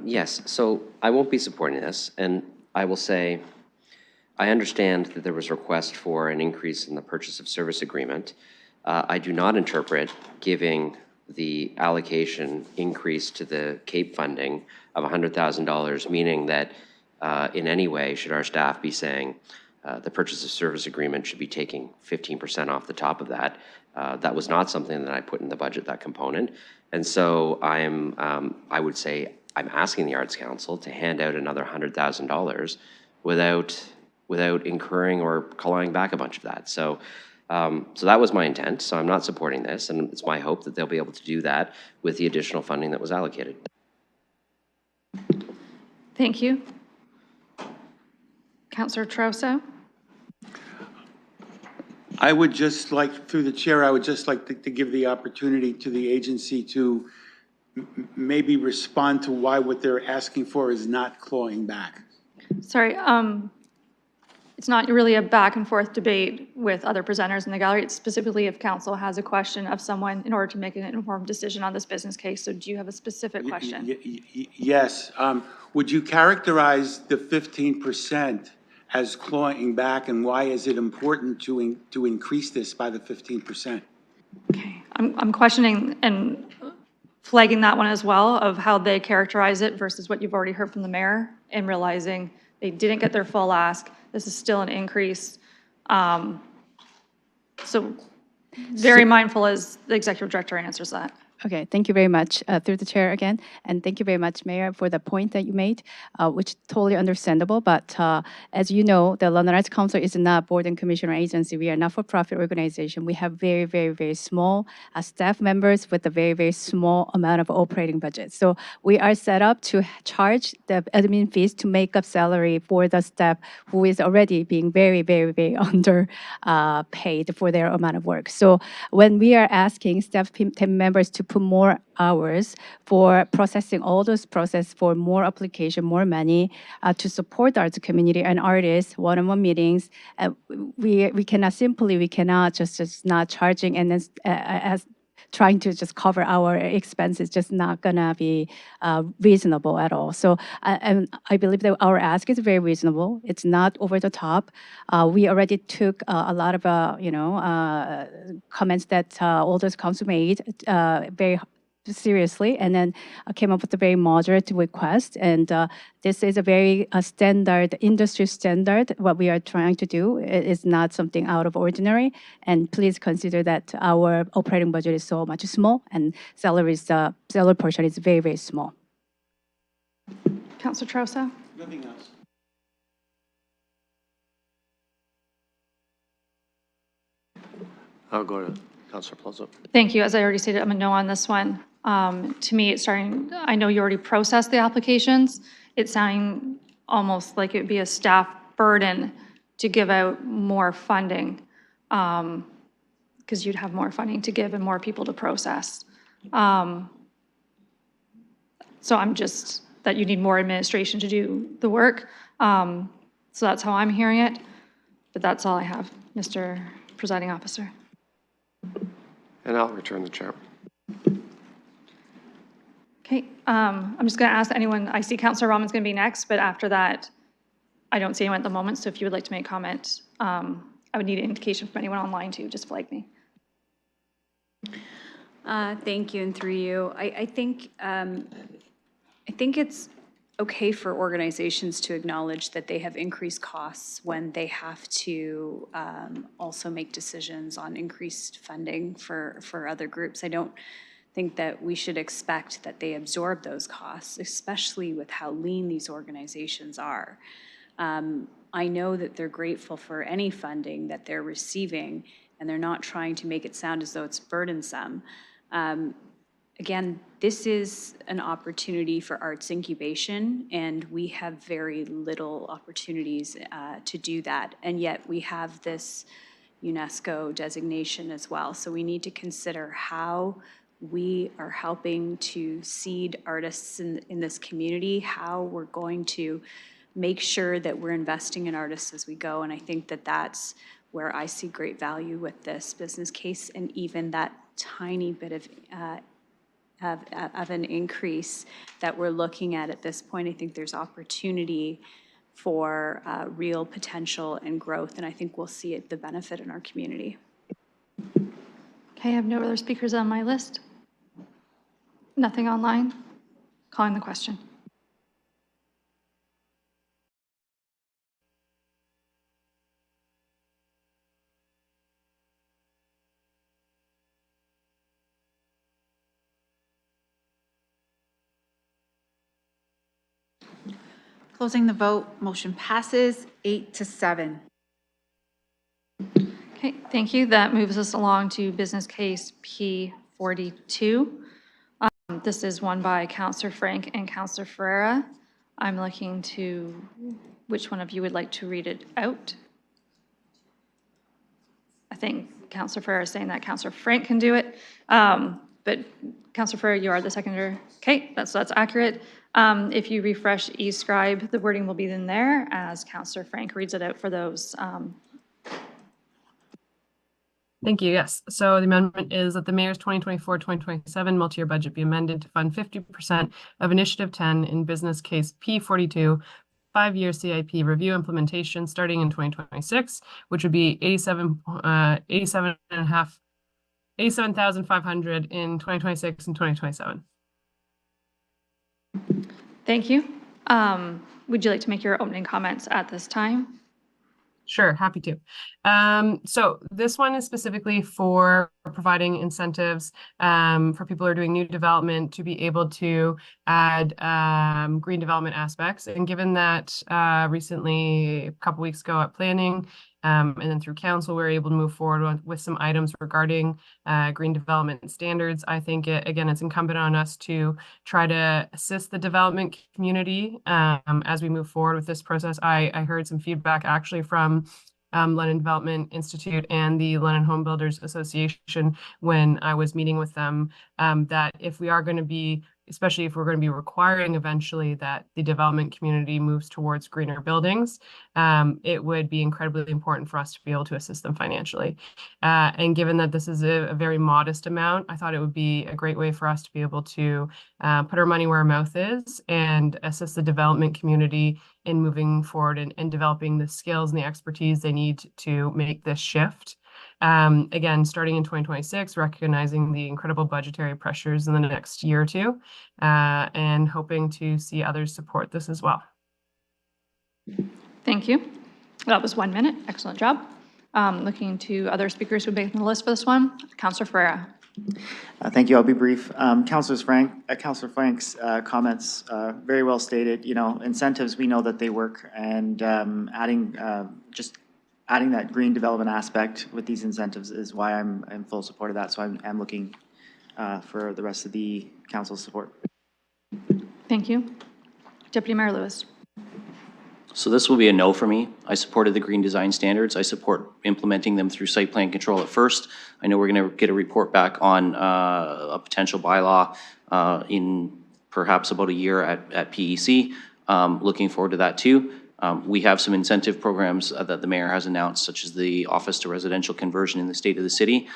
Yes, so I won't be supporting this, and I will say, I understand that there was a request for an increase in the purchase of service agreement. I do not interpret giving the allocation increase to the CAPE funding of $100,000, meaning that in any way should our staff be saying the purchase of service agreement should be taking 15% off the top of that. That was not something that I put in the budget, that component. And so I would say I'm asking the Arts Council to hand out another $100,000 without incurring or clawing back a bunch of that. So that was my intent. So I'm not supporting this, and it's my hope that they'll be able to do that with the additional funding that was allocated. Thank you. Councillor Trousseau. I would just like, through the chair, I would just like to give the opportunity to the agency to maybe respond to why what they're asking for is not clawing back. Sorry, it's not really a back and forth debate with other presenters in the gallery. It's specifically if council has a question of someone in order to make an informed decision on this business case. So do you have a specific question? Yes. Would you characterize the 15% as clawing back, and why is it important to increase this by the 15%? Okay. I'm questioning and flagging that one as well, of how they characterize it versus what you've already heard from the mayor, and realizing they didn't get their full ask. This is still an increase. So very mindful as the executive director answers that. Okay, thank you very much, through the chair again. And thank you very much, Mayor, for the point that you made, which is totally understandable. But as you know, the London Arts Council is not a board and commissioner agency. We are a not-for-profit organization. We have very, very, very small staff members with a very, very small amount of operating budget. So we are set up to charge the admin fees to make up salary for the staff who is already being very, very, very under paid for their amount of work. So when we are asking staff team members to put more hours for processing all those process for more application, more money to support the arts community and artists, one-on-one meetings, we cannot just not charging and then as trying to just cover our expenses, just not gonna be reasonable at all. So and I believe that our ask is very reasonable. It's not over the top. We already took a lot of comments that all those council made very seriously, and then came up with a very moderate request. And this is a very standard, industry standard. What we are trying to do is not something out of ordinary. And please consider that our operating budget is so much small, and salary portion is very, very small. Councilor Trosa? Nothing else. I'll go to Councilor Plaza. Thank you. As I already stated, I'm a no on this one. To me, it's starting, I know you already processed the applications. It's sounding almost like it'd be a staff burden to give out more funding, because you'd have more funding to give and more people to process. So I'm just, that you need more administration to do the work. So that's how I'm hearing it. But that's all I have, Mr. Presiding Officer. And I'll return the chair. Okay, I'm just going to ask anyone, I see Councilor Rahman's going to be next, but after that, I don't see anyone at the moment, so if you would like to make comment, I would need an indication from anyone online too, just flag me. Thank you, and through you. I think it's okay for organizations to acknowledge that they have increased costs when they have to also make decisions on increased funding for other groups. I don't think that we should expect that they absorb those costs, especially with how lean these organizations are. I know that they're grateful for any funding that they're receiving, and they're not trying to make it sound as though it's burdensome. Again, this is an opportunity for arts incubation, and we have very little opportunities to do that. And yet we have this UNESCO designation as well. So we need to consider how we are helping to seed artists in this community, how we're going to make sure that we're investing in artists as we go. And I think that that's where I see great value with this business case, and even that tiny bit of an increase that we're looking at this point. I think there's opportunity for real potential and growth, and I think we'll see the benefit in our community. Okay, I have no other speakers on my list. Nothing online. Calling the question. Closing the vote, motion passes 8-7. Okay, thank you. That moves us along to business case P42. This is one by Councilor Frank and Councilor Ferreira. I'm looking to, which one of you would like to read it out? I think Councilor Ferreira is saying that Councilor Frank can do it, but Councilor Ferreira, you are the seconder. Okay, that's accurate. If you refresh Escribe, the wording will be in there as Councilor Frank reads it out for those. Thank you. Yes. So the amendment is that the mayor's 2024-2027 multi-year budget be amended to fund 50% of Initiative 10 in business case P42, 5-year CIP review implementation starting in 2026, which would be 87.5 $87,500 in 2026 and 2027. Thank you. Would you like to make your opening comments at this time? Sure, happy to. So this one is specifically for providing incentives for people who are doing new development to be able to add green development aspects. And given that recently, a couple weeks ago at planning, and then through council, we were able to move forward with some items regarding green development standards. I think, again, it's incumbent on us to try to assist the development community as we move forward with this process. I heard some feedback actually from London Development Institute and the London Home Builders Association when I was meeting with them, that if we are going to be, especially if we're going to be requiring eventually that the development community moves towards greener buildings, it would be incredibly important for us to be able to assist them financially. And given that this is a very modest amount, I thought it would be a great way for us to be able to put our money where our mouth is and assist the development community in moving forward and developing the skills and the expertise they need to make this shift. Again, starting in 2026, recognizing the incredible budgetary pressures in the next year or two, and hoping to see others support this as well. Thank you. That was 1 minute. Excellent job. Looking to other speakers who make the list for this one. Councillor Ferreira. Thank you. I'll be brief. Councillor Frank's comments, very well stated. You know, incentives, we know that they work, and adding that green development aspect with these incentives is why I'm in full support of that. So I'm looking for the rest of the council's support. Thank you. Deputy Mayor Lewis. So this will be a no for me. I supported the green design standards. I support implementing them through site plan control at first. I know we're going to get a report back on a potential bylaw in perhaps about a year at PEC. Looking forward to that too. We have some incentive programs that the mayor has announced, such as the office to residential conversion in the state of the city.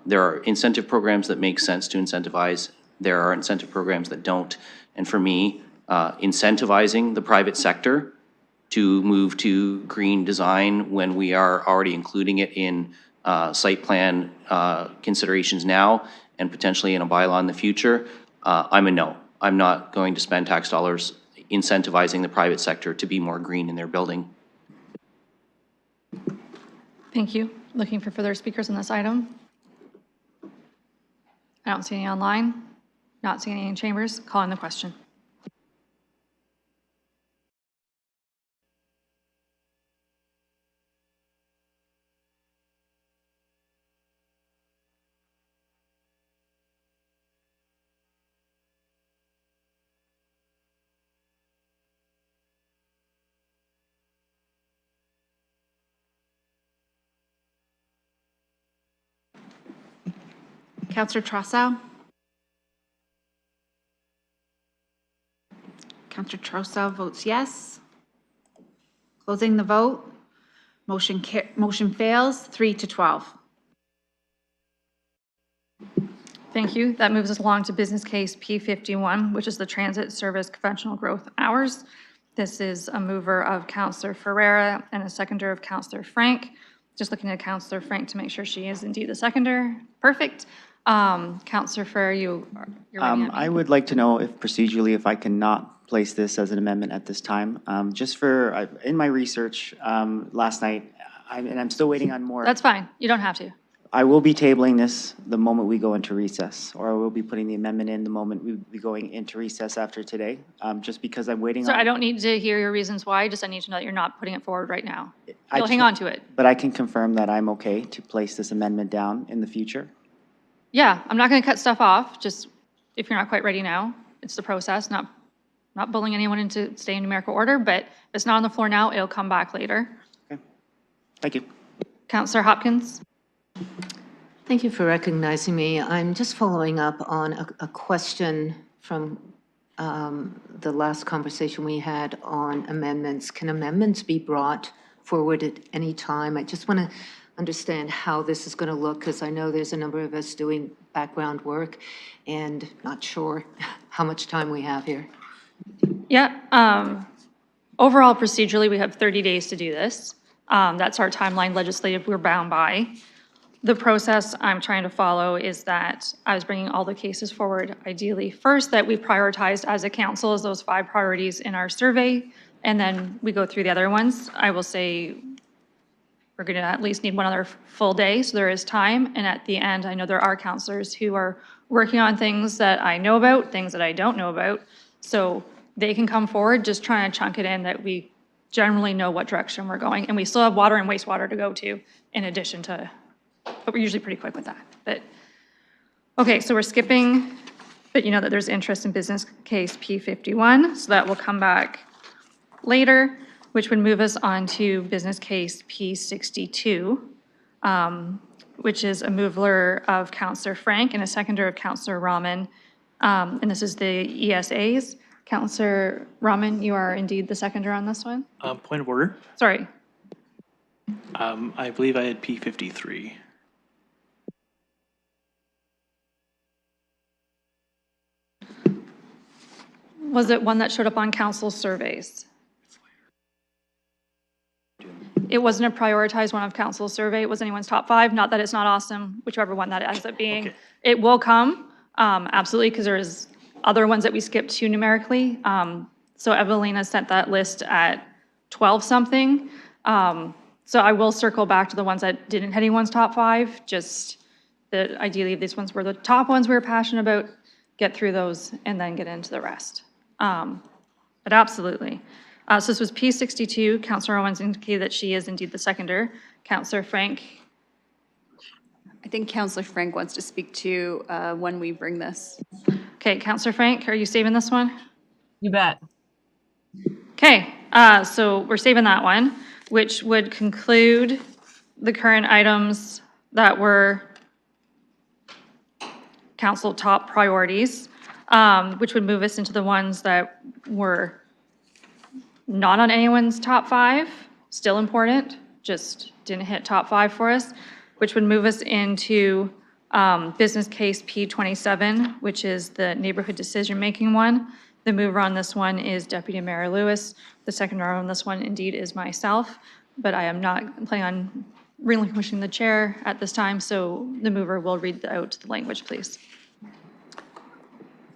There are incentive programs that make sense to incentivize. There are incentive programs that don't. And for me, incentivizing the private sector to move to green design when we are already including it in site plan considerations now and potentially in a bylaw in the future, I'm a no. I'm not going to spend tax dollars incentivizing the private sector to be more green in their building. Thank you. Looking for further speakers on this item. I don't see any online. Not seeing any in chambers. Calling the question. Councillor Trossau. Councillor Trossau votes yes. Closing the vote. Motion fails 3-12. Thank you. That moves us along to business case P51, which is the transit service conventional growth hours. This is a mover of Councillor Ferreira and a seconder of Councillor Frank. Just looking at Councillor Frank to make sure she is indeed the seconder. Perfect. Councillor Ferreira, you're waiting I would like to know if procedurally, if I cannot place this as an amendment at this time. Just for, in my research last night, and I'm still waiting on more. That's fine. You don't have to. I will be tabling this the moment we go into recess, or I will be putting the amendment in the moment we will be going into recess after today, just because I'm waiting on. So I don't need to hear your reasons why, just I need to know that you're not putting it forward right now. You'll hang on to it. But I can confirm that I'm okay to place this amendment down in the future. Yeah, I'm not going to cut stuff off, just if you're not quite ready now. It's the process, not bullying anyone into staying in numerical order, but if it's not on the floor now, it'll come back later. Okay. Thank you. Councillor Hopkins. Thank you for recognizing me. I'm just following up on a question from the last conversation we had on amendments. Can amendments be brought forward at any time? I just want to understand how this is going to look, because I know there's a number of us doing background work and not sure how much time we have here. Yeah, overall procedurally, we have 30 days to do this. That's our timeline legislative we're bound by. the process I'm trying to follow is that I was bringing all the cases forward, ideally first, that we prioritized as a council as those 5 priorities in our survey, and then we go through the other ones. I will say we're going to at least need one other full day, so there is time. And at the end, I know there are counselors who are working on things that I know about, things that I don't know about. So they can come forward, just trying to chunk it in that we generally know what direction we're going. And we still have water and wastewater to go to in addition to, but we're usually pretty quick with that. But, okay, so we're skipping, but you know that there's interest in business case P51, so that will come back later, which would move us on to business case P62, which is a mover of Councillor Frank and a seconder of Councillor Rahman. And this is the ESAs. Councillor Rahman, you are indeed the seconder on this one? Point of order. Sorry. I believe I had P53. Was it one that showed up on council surveys? It wasn't a prioritized one of council survey. It was anyone's top 5. Not that it's not awesome, whichever one that ends up being. Okay. It will come, absolutely, because there's other ones that we skipped too numerically. So Evelina sent that list at 12 something. So I will circle back to the ones that didn't hit anyone's top 5, just that ideally if these ones were the top ones we were passionate about, get through those and then get into the rest. But absolutely. So this was P62. Councillor Owens indicated that she is indeed the seconder. Councillor Frank. I think Councillor Frank wants to speak to when we bring this. Okay, Councillor Frank, are you saving this one? You bet. Okay, so we're saving that one, which would conclude the current items that were council top priorities, which would move us into the ones that were not on anyone's top 5, still important, just didn't hit top 5 for us, which would move us into business case P27, which is the neighborhood decision-making one. The mover on this one is Deputy Mayor Lewis. The seconder on this one indeed is myself, but I am not planning on relinquishing the chair at this time, so the mover will read out the language, please.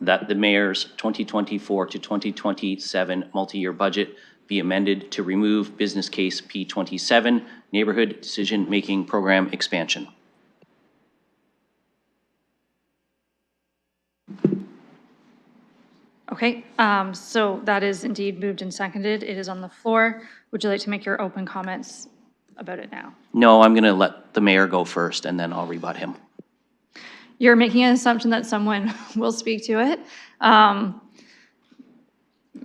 That the mayor's 2024 to 2027 multi-year budget be amended to remove business case P27, neighborhood decision-making program expansion. Okay, so that is indeed moved and seconded. It is on the floor. Would you like to make your open comments about it now? No, I'm going to let the mayor go first, and then I'll rebut him. You're making an assumption that someone will speak to it.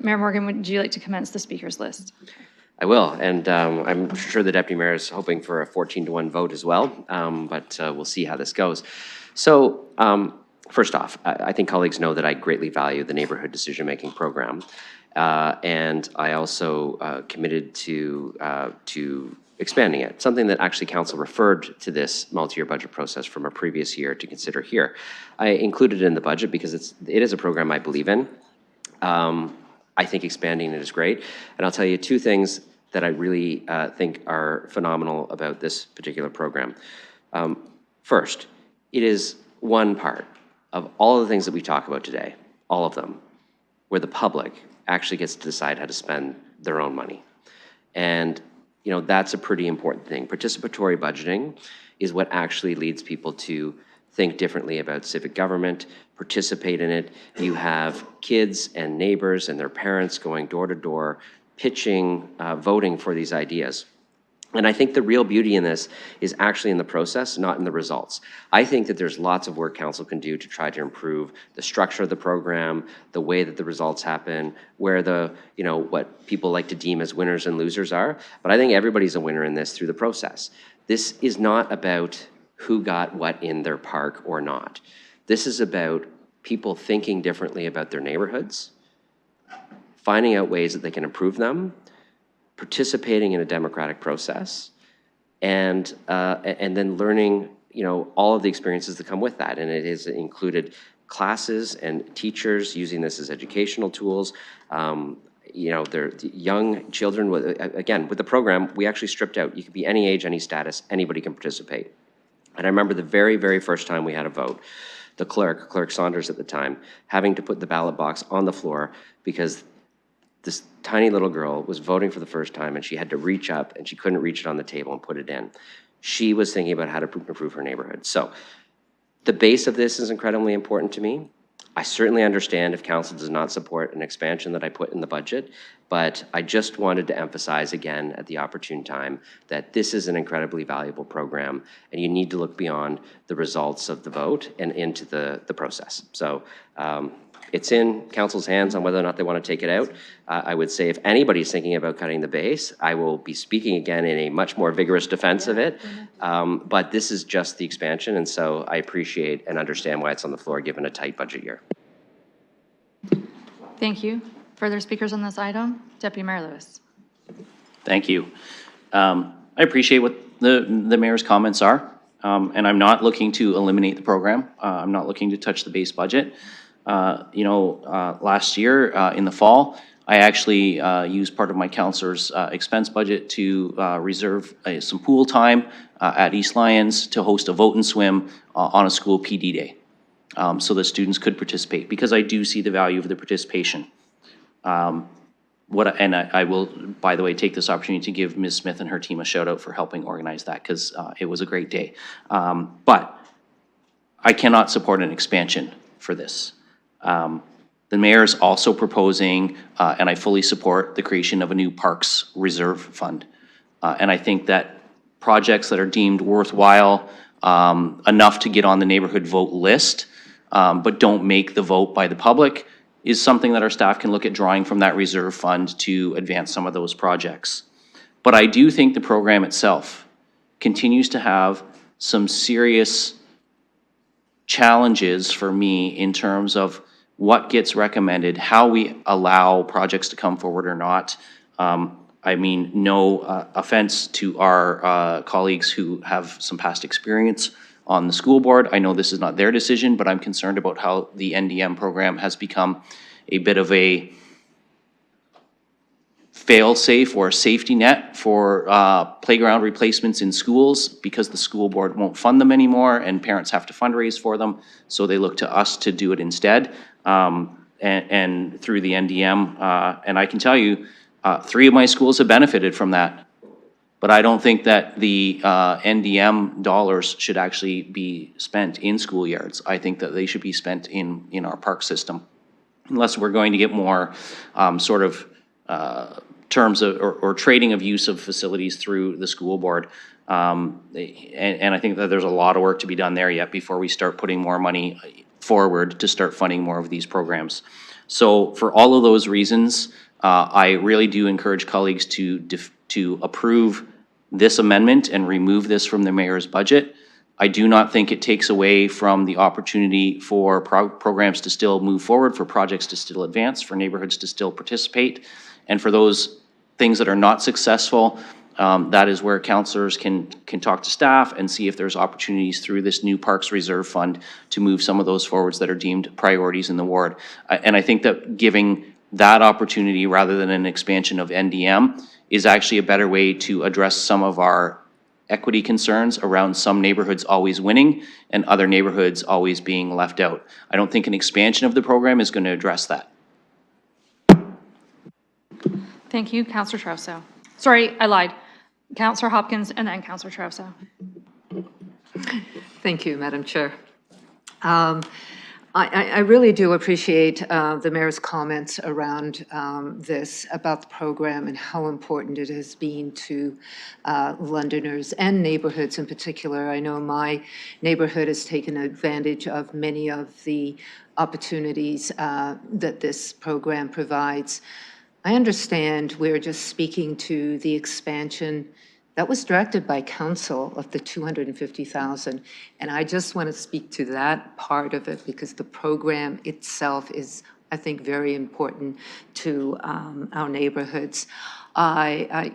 Mayor Morgan, would you like to commence the speakers list? I will, and I'm sure the deputy mayor is hoping for a 14-1 vote as well, but we'll see how this goes. So first off, I think colleagues know that I greatly value the neighborhood decision-making program, and I also committed to expanding it, something that actually council referred to this multi-year budget process from a previous year to consider here. I included it in the budget because it is a program I believe in. I think expanding it is great. And I'll tell you 2 things that I really think are phenomenal about this particular program. First, it is one part of all of the things that we talk about today, all of them, where the public actually gets to decide how to spend their own money. And you know, that's a pretty important thing. Participatory budgeting is what actually leads people to think differently about civic government, participate in it. You have kids and neighbors and their parents going door to door, pitching, voting for these ideas. And I think the real beauty in this is actually in the process, not in the results. I think that there's lots of work council can do to try to improve the structure of the program, the way that the results happen, where the, you know, what people like to deem as winners and losers are. But I think everybody's a winner in this through the process. This is not about who got what in their park or not. This is about people thinking differently about their neighborhoods, finding out ways that they can improve them, participating in a democratic process, and then learning, you know, all of the experiences that come with that. And it has included classes and teachers using this as educational tools. You know, they're young children. Again, with the program, we actually stripped out. You could be any age, any status, anybody can participate. And I remember the very, very first time we had a vote, the Clerk Saunders at the time, having to put the ballot box on the floor because this tiny little girl was voting for the first time and she had to reach up and she couldn't reach it on the table and put it in. She was thinking about how to improve her neighborhood. So the base of this is incredibly important to me. I certainly understand if council does not support an expansion that I put in the budget, but I just wanted to emphasize again at the opportune time that this is an incredibly valuable program and you need to look beyond the results of the vote and into the process. So it's in council's hands on whether or not they want to take it out. I would say if anybody's thinking about cutting the base, I will be speaking again in a much more vigorous defense of it. But this is just the expansion, and so I appreciate and understand why it's on the floor given a tight budget year. Thank you. Further speakers on this item? Deputy Mayor Lewis. Thank you. I appreciate what the mayor's comments are, and I'm not looking to eliminate the program. I'm not looking to touch the base budget. Last year in the fall, I actually used part of my counselor's expense budget to reserve some pool time at East Lyons to host a vote and swim on a school PD day, so that students could participate, because I do see the value of the participation. I will, by the way, take this opportunity to give Ms. Smith and her team a shout out for helping organize that, because it was a great day. But I cannot support an expansion for this. The mayor is also proposing, and I fully support, the creation of a new Parks Reserve Fund. And I think that projects that are deemed worthwhile enough to get on the neighborhood vote list, but don't make the vote by the public, is something that our staff can look at drawing from that reserve fund to advance some of those projects. But I do think the program itself continues to have some serious challenges for me in terms of what gets recommended, how we allow projects to come forward or not. I mean, no offense to our colleagues who have some past experience on the school board. I know this is not their decision, but I'm concerned about how the NDM program has become a bit of a fail-safe or a safety net for playground replacements in schools, because the school board won't fund them anymore and parents have to fundraise for them. So they look to us to do it instead, and through the NDM. And I can tell you, 3 of my schools have benefited from that. But I don't think that the NDM dollars should actually be spent in schoolyards. I think that they should be spent in our park system, unless we're going to get more terms of, or trading of use of facilities through the school board. And I think that there's a lot of work to be done there yet before we start putting more money forward to start funding more of these programs. So for all of those reasons, I really do encourage colleagues to approve this amendment and remove this from the mayor's budget. I do not think it takes away from the opportunity for programs to still move forward, for projects to still advance, for neighborhoods to still participate. And for those things that are not successful, that is where councillors can talk to staff and see if there's opportunities through this new Parks Reserve Fund to move some of those forwards that are deemed priorities in the ward. And I think that giving that opportunity rather than an expansion of NDM is actually a better way to address some of our equity concerns around some neighborhoods always winning and other neighborhoods always being left out. I don't think an expansion of the program is going to address that. Thank you, Councillor Trauso. Sorry, I lied. Councillor Hopkins and then Councillor Trauso. Thank you, Madam Chair. I really do appreciate the mayor's comments around this, about the program and how important it has been to Londoners and neighborhoods in particular. I know my neighborhood has taken advantage of many of the opportunities that this program provides. I understand we're just speaking to the expansion that was directed by council of the 250,000. And I just want to speak to that part of it because the program itself is, I think, very important to our neighborhoods. I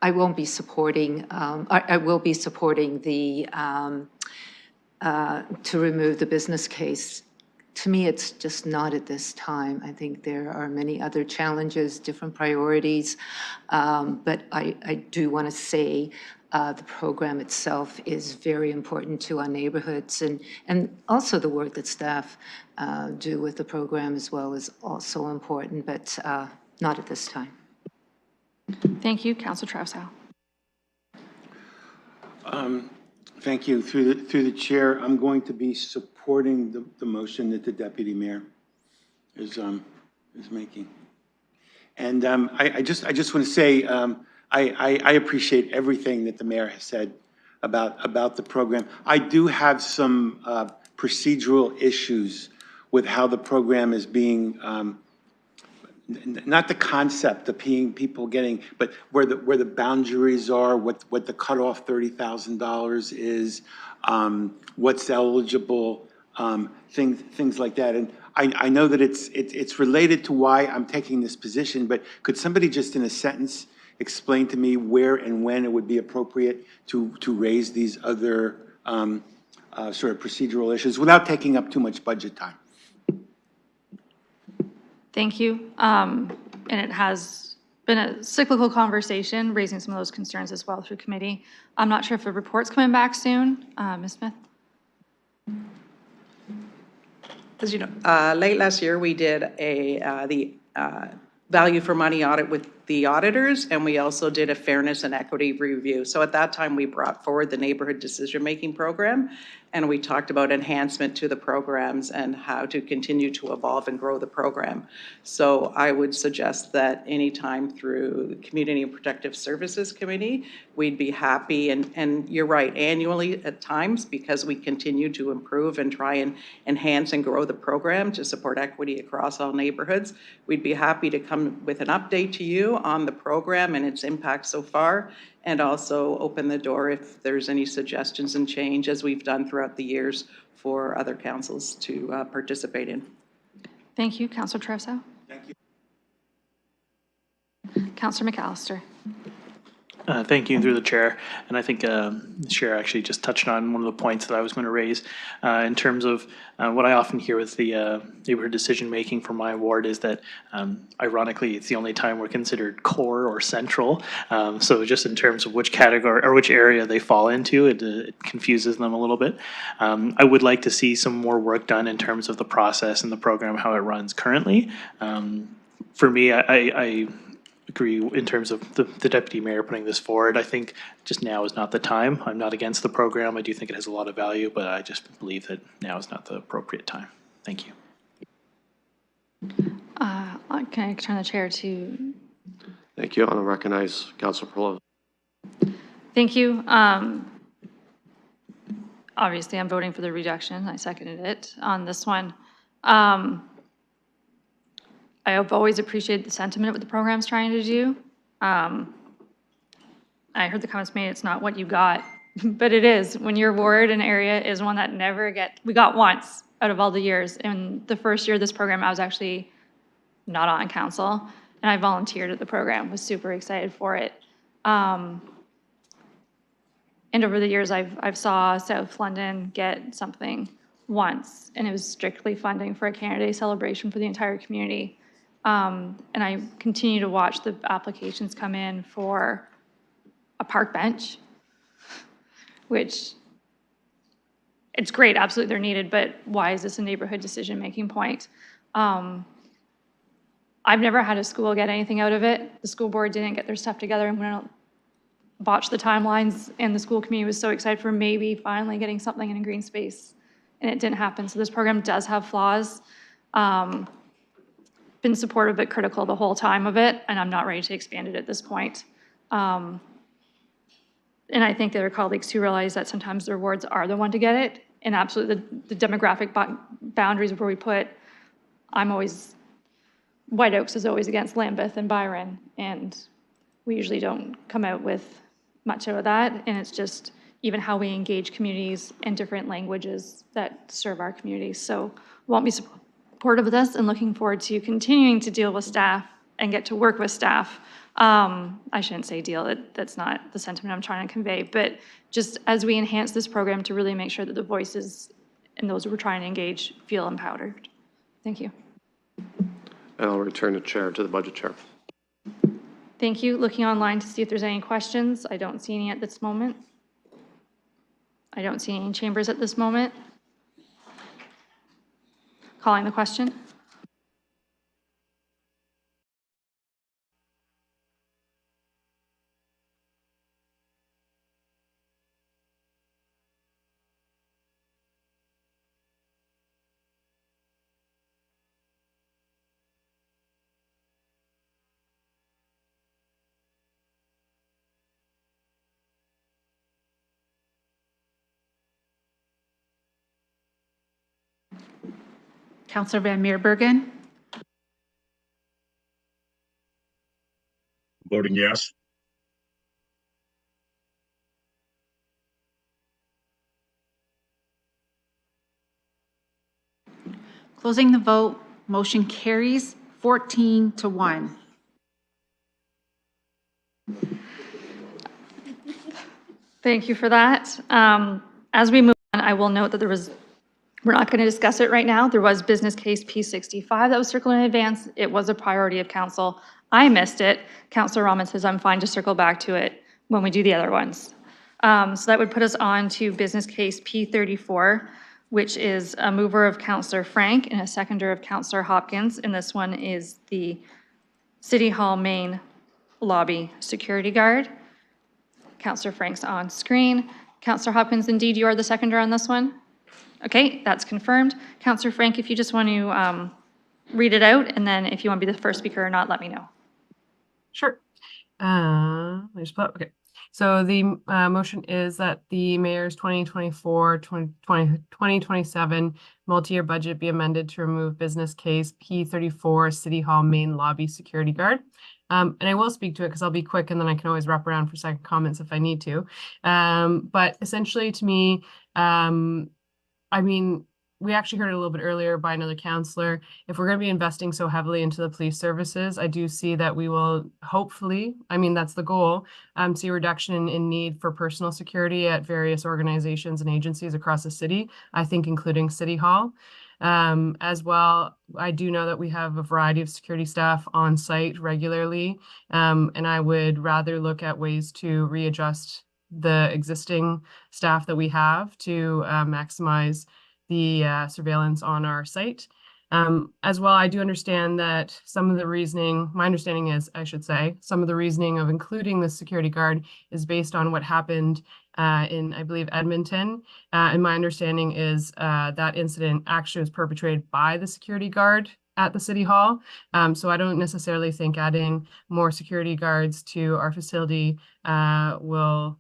won't be supporting, I will be supporting the, to remove the business case. To me, it's just not at this time. I think there are many other challenges, different priorities, but I do want to say The program itself is very important to our neighborhoods, and also the work that staff do with the program as well is also important, but not at this time. Thank you. Councilor Trousseau. Thank you. Through the chair, I'm going to be supporting the motion that the deputy mayor is making. And I just want to say I appreciate everything that the mayor has said about the program. I do have some procedural issues with how the program is being. Not the concept of people getting, but where the boundaries are, what the cutoff $30,000 is, what's eligible, things like that. And I know that it's related to why I'm taking this position, but could somebody just in a sentence explain to me where and when it would be appropriate to raise these other sort of procedural issues without taking up too much budget time? Thank you. And it has been a cyclical conversation, raising some of those concerns as well through committee. I'm not sure if the report's coming back soon. Ms. Smith? As you know, late last year, we did the value for money audit with the auditors, and we also did a fairness and equity review. So at that time, we brought forward the neighborhood decision-making program, and we talked about enhancement to the programs and how to continue to evolve and grow the program. So I would suggest that anytime through the Community and Protective Services Committee, we'd be happy, and you're right, annually at times, because we continue to improve and try and enhance and grow the program to support equity across all neighborhoods. We'd be happy to come with an update to you on the program and its impact so far, and also open the door if there's any suggestions and change, as we've done throughout the years for other councils to participate in. Thank you. Councilor Trousseau? Thank you. Councilor McAllister? Thank you, through the chair. And I think the chair actually just touched on one of the points that I was going to raise in terms of what I often hear with the neighborhood decision-making for my ward is that, ironically, it's the only time we're considered core or central. So just in terms of which category or which area they fall into, it confuses them a little bit. I would like to see some more work done in terms of the process and the program, how it runs currently. For me, I agree in terms of the deputy mayor putting this forward. I think just now is not the time. I'm not against the program. I do think it has a lot of value, but I just believe that now is not the appropriate time. Thank you. Can I turn the chair to? Thank you. I want to recognize Councilor Perlow. Thank you. Obviously, I'm voting for the reduction. I seconded it on this one. I have always appreciated the sentiment of what the program's trying to do. I heard the comments made, it's not what you got, but it is. When your ward and area is one that we got once out of all the years. And the first year of this program, I was actually not on council, and I volunteered at the program, was super excited for it. And over the years, I've saw South London get something once, and it was strictly funding for a Canada Day celebration for the entire community. And I continue to watch the applications come in for a park bench, which it's great, absolutely they're needed, but why is this a neighborhood decision-making point? I've never had a school get anything out of it. The school board didn't get their stuff together and went out, botched the timelines, and the school community was so excited for maybe finally getting something in a green space, and it didn't happen. So this program does have flaws. Been supportive but critical the whole time of it, and I'm not ready to expand it at this point. And I think there are colleagues who realize that sometimes their wards are the one to get it, and absolutely the demographic boundaries where we put, White Oaks is always against Lambeth and Byron, and we usually don't come out with much out of that, and it's just even how we engage communities and different languages that serve our communities. So won't be supportive of this, and looking forward to continuing to deal with staff and get to work with staff. I shouldn't say deal, that's not the sentiment I'm trying to convey, but just as we enhance this program to really make sure that the voices and those we're trying to engage feel empowered. Thank you. And I'll return the chair to the budget chair. Thank you. Looking online to see if there's any questions. I don't see any at this moment. I don't see any in chambers at this moment. Calling the question. Counselor Van Meerbergen, Voting yes. closing the vote, motion carries 14-1. Thank you for that. As we move on, I will note that we're not going to discuss it right now. There was business case P65 that was circled in advance. It was a priority of council. I missed it. Councilor Rahman says I'm fine to circle back to it when we do the other ones. So that would put us on to business case P34, which is a mover of Councilor Frank and a seconder of Councilor Hopkins. And this one is the City Hall main lobby security guard. Councilor Frank's on screen. Councilor Hopkins, indeed, you are the seconder on this one? Okay, that's confirmed. Councilor Frank, if you just want to read it out, and then if you want to be the first speaker or not, let me know. Sure. Okay. So the motion is that the mayor's 2024-2027 multi-year budget be amended to remove business case P34 City Hall main lobby security guard. And I will speak to it because I'll be quick and then I can always wrap around for second comments if I need to. But essentially to me, I mean, we actually heard it a little bit earlier by another counselor. If we're going to be investing so heavily into the police services, I do see that we will hopefully, I mean, that's the goal, see a reduction in need for personal security at various organizations and agencies across the city, I think including City Hall. As well, I do know that we have a variety of security staff on site regularly, and I would rather look at ways to readjust the existing staff that we have to maximize the surveillance on our site. As well, I do understand that some of the reasoning, my understanding is, I should say, some of the reasoning of including the security guard is based on what happened in, I believe, Edmonton. And my understanding is that incident actually was perpetrated by the security guard at the City Hall. So I don't necessarily think adding more security guards to our facility will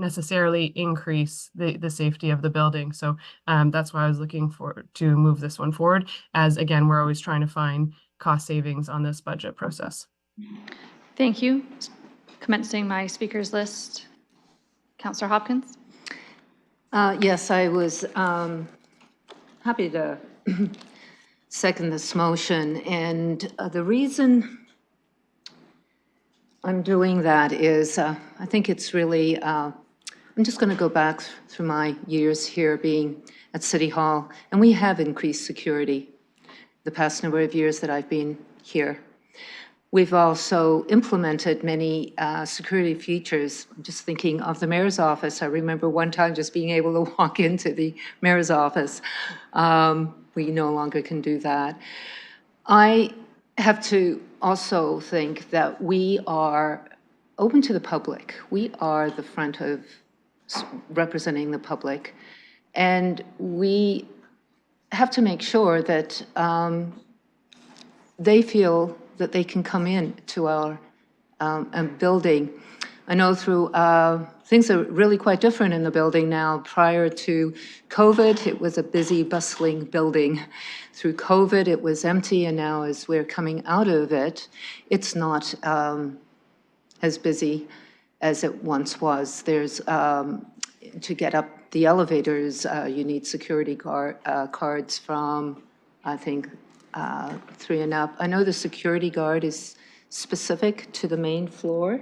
necessarily increase the safety of the building. So that's why I was looking to move this one forward, as again, we're always trying to find cost savings on this budget process. Thank you. Commencing my speakers list, Councilor Hopkins. Yes, I was happy to second this motion. And the reason I'm doing that is I think it's really, I'm just going to go back through my years here being at City Hall, and we have increased security the past number of years that I've been here. We've also implemented many security features. I'm just thinking of the mayor's office. I remember one time just being able to walk into the mayor's office. We no longer can do that. I have to also think that we are open to the public. We are the front of representing the public. And we have to make sure that they feel that they can come in to our building. I know through things are really quite different in the building now. Prior to COVID, it was a busy, bustling building. Through COVID, it was empty, and now as we're coming out of it, it's not as busy as it once was. There's, to get up the elevators, you need security cards from, I think, 3 and up. I know the security guard is specific to the main floor,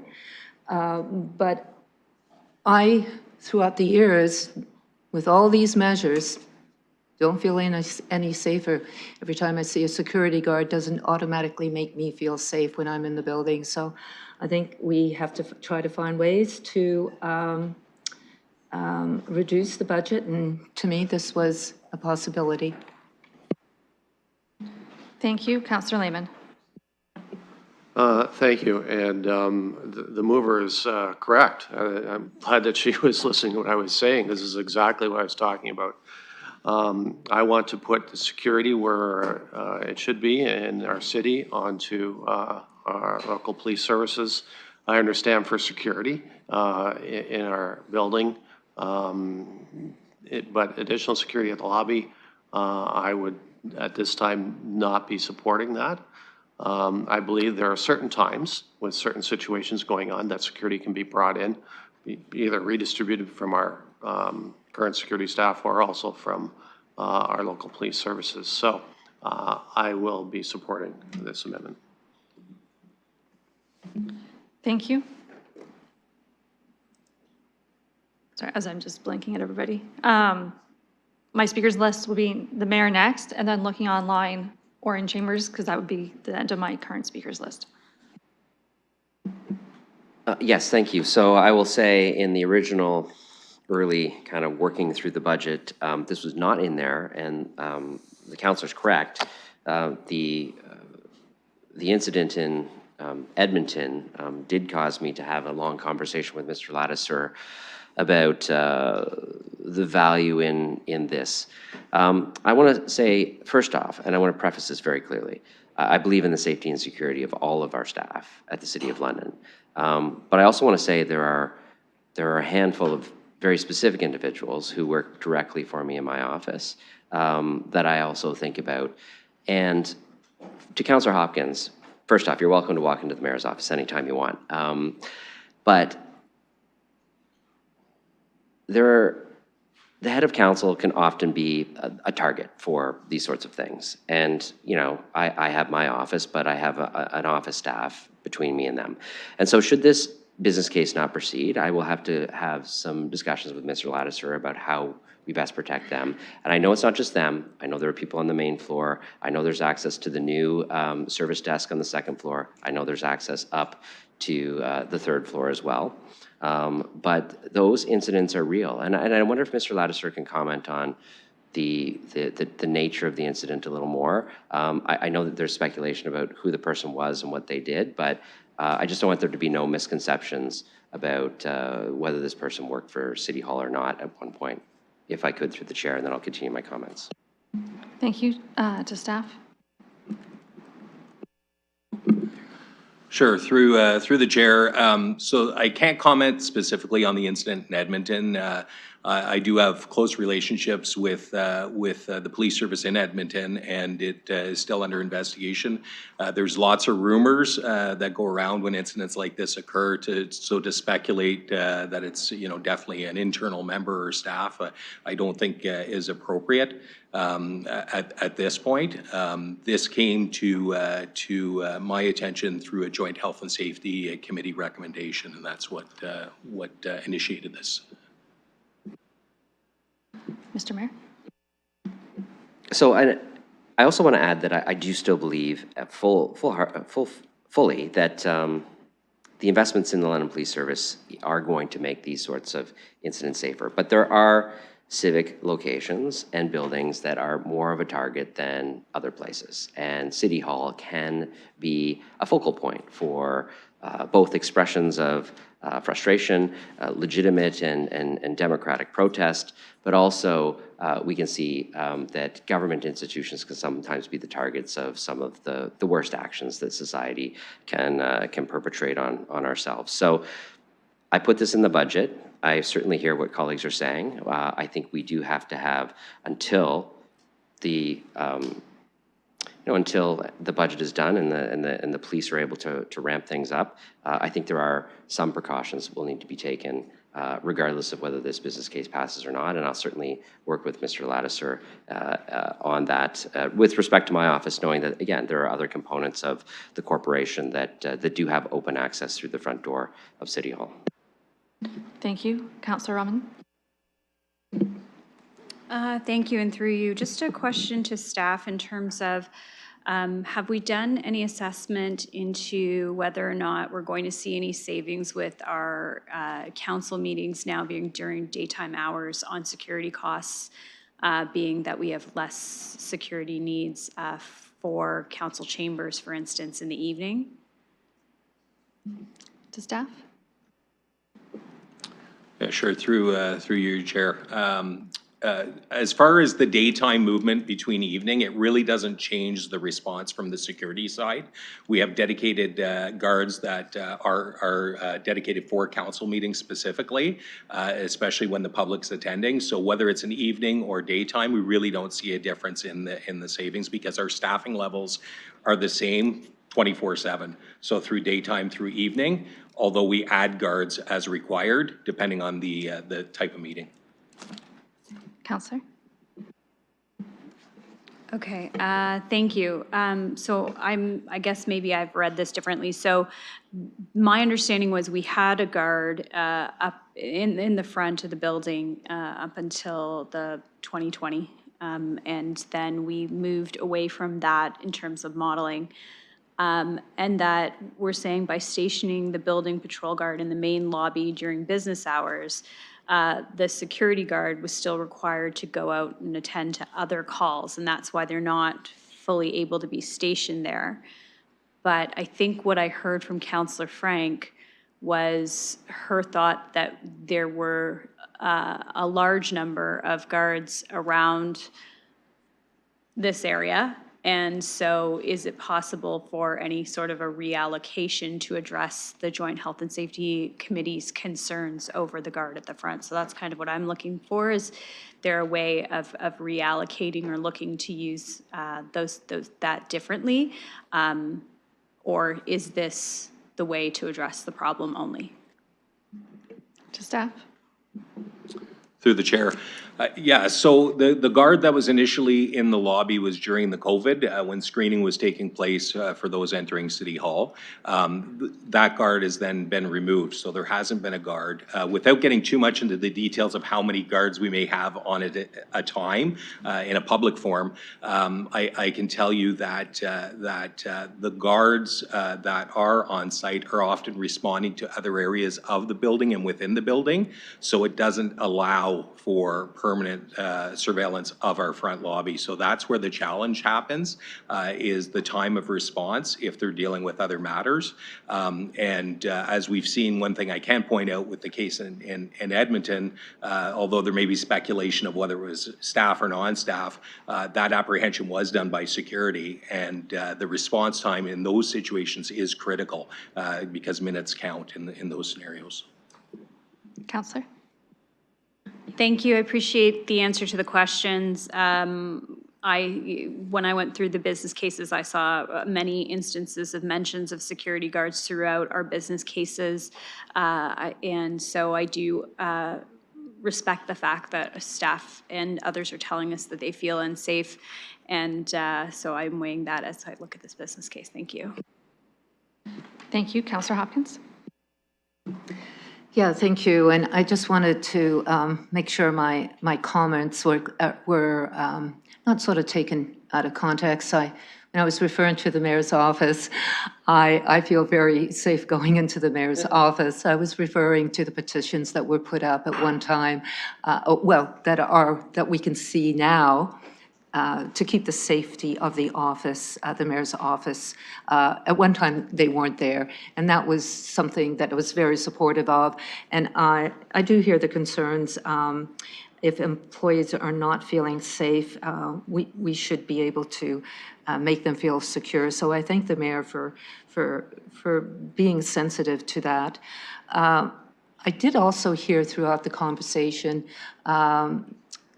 but I, throughout the years, with all these measures, Don't feel any safer. Every time I see a security guard, doesn't automatically make me feel safe when I'm in the building. So I think we have to try to find ways to reduce the budget, and to me, this was a possibility. Thank you. Councillor Lehman. Thank you. And the mover is correct. I'm glad that she was listening to what I was saying. This is exactly what I was talking about. I want to put the security where it should be in our city onto our local police services. I understand for security in our building, but additional security at the lobby, I would at this time not be supporting that. I believe there are certain times with certain situations going on that security can be brought in, either redistributed from our current security staff or also from our local police services. So I will be supporting this amendment. Thank you. Sorry, as I'm just blinking at everybody. My speakers list will be the mayor next, and then looking online or in chambers, because that would be the end of my current speakers list. Yes, thank you. So I will say in the original early kind of working through the budget, this was not in there, and the councilor's correct. The incident in Edmonton did cause me to have a long conversation with Mr. Lattiser about the value in this. I want to say, first off, and I want to preface this very clearly, I believe in the safety and security of all of our staff at the City of London. But I also want to say there are a handful of very specific individuals who work directly for me in my office that I also think about. And to Councillor Hopkins, first off, you're welcome to walk into the mayor's office anytime you want. But the head of council can often be a target for these sorts of things. And, you know, I have my office, but I have an office staff between me and them. And so should this business case not proceed, I will have to have some discussions with Mr. Lattiser about how we best protect them. And I know it's not just them. I know there are people on the main floor. I know there's access to the new service desk on the second floor. I know there's access up to the third floor as well. But those incidents are real. And I wonder if Mr. Lattiser can comment on the nature of the incident a little more. I know that there's speculation about who the person was and what they did, but I just don't want there to be no misconceptions about whether this person worked for City Hall or not at one point, if I could through the chair, and then I'll continue my comments. Thank you. To staff. Sure, through the chair. So I can't comment specifically on the incident in Edmonton. I do have close relationships with the police service in Edmonton, and it is still under investigation. There's lots of rumors that go around when incidents like this occur. To speculate that it's definitely an internal member or staff, I don't think is appropriate at this point. This came to my attention through a joint health and safety committee recommendation, and that's what initiated this. Mr. Mayor. So I also want to add that I do still believe fully that the investments in the London Police Service are going to make these sorts of incidents safer. But there are civic locations and buildings that are more of a target than other places. And City Hall can be a focal point for both expressions of frustration, legitimate and democratic protest, but also we can see that government institutions can sometimes be the targets of some of the worst actions that society can perpetrate on ourselves. So I put this in the budget. I certainly hear what colleagues are saying. I think we do have to have until the until the budget is done and the police are able to ramp things up. I think there are some precautions that will need to be taken regardless of whether this business case passes or not. And I'll certainly work with Mr. Lattiser on that with respect to my office, knowing that, again, there are other components of the corporation that do have open access through the front door of City Hall. Thank you. Councillor Rahman. Thank you, and through you, just a question to staff in terms of, have we done any assessment into whether or not we're going to see any savings with our council meetings now being during daytime hours on security costs, being that we have less security needs for council chambers, for instance, in the evening? To staff? Yeah, sure, through you, Chair. As far as the daytime movement between evening, it really doesn't change the response from the security side. We have dedicated guards that are dedicated for council meetings specifically, especially when the public's attending. So whether it's an evening or daytime, we really don't see a difference in the savings because our staffing levels are the same 24/7. So through daytime, through evening, although we add guards as required, depending on the type of meeting. Counselor? Okay, thank you. So I guess maybe I've read this differently. So my understanding was we had a guard up in the front of the building up until the 2020. And then we moved away from that in terms of modeling. And that we're saying by stationing the building patrol guard in the main lobby during business hours, the security guard was still required to go out and attend to other calls, and that's why they're not fully able to be stationed there. But I think what I heard from Councillor Frank was her thought that there were a large number of guards around this area. And so is it possible for any sort of a reallocation to address the Joint Health and Safety Committee's concerns over the guard at the front? So that's kind of what I'm looking for. Is there a way of reallocating or looking to use that differently? Or is this the way to address the problem only? To staff? Through the chair. Yeah, so the guard that was initially in the lobby was during the COVID, when screening was taking place for those entering City Hall. That guard has then been removed, so there hasn't been a guard. Without getting too much into the details of how many guards we may have on at a time in a public forum, I can tell you that the guards that are on site are often responding to other areas of the building and within the building, so it doesn't allow for permanent surveillance of our front lobby. So that's where the challenge happens, is the time of response if they're dealing with other matters. As we've seen, one thing I can point out with the case in Edmonton, although there may be speculation of whether it was staff or non-staff, that apprehension was done by security, and the response time in those situations is critical because minutes count in those scenarios. Counselor? Thank you. I appreciate the answer to the questions. When I went through the business cases, I saw many instances of mentions of security guards throughout our business cases. And so I do respect the fact that staff and others are telling us that they feel unsafe. And so I'm weighing that as I look at this business case. Thank you. Thank you. Counselor Hopkins? Yeah, thank you. And I just wanted to make sure my comments were not sort of taken out of context. When I was referring to the mayor's office, I feel very safe going into the mayor's office. I was referring to the petitions that were put up at one time, that we can see now, to keep the safety of the office, the mayor's office. At one time, they weren't there, and that was something that I was very supportive of. And I do hear the concerns. If employees are not feeling safe, we should be able to make them feel secure. So I thank the mayor for being sensitive to that. I did also hear throughout the conversation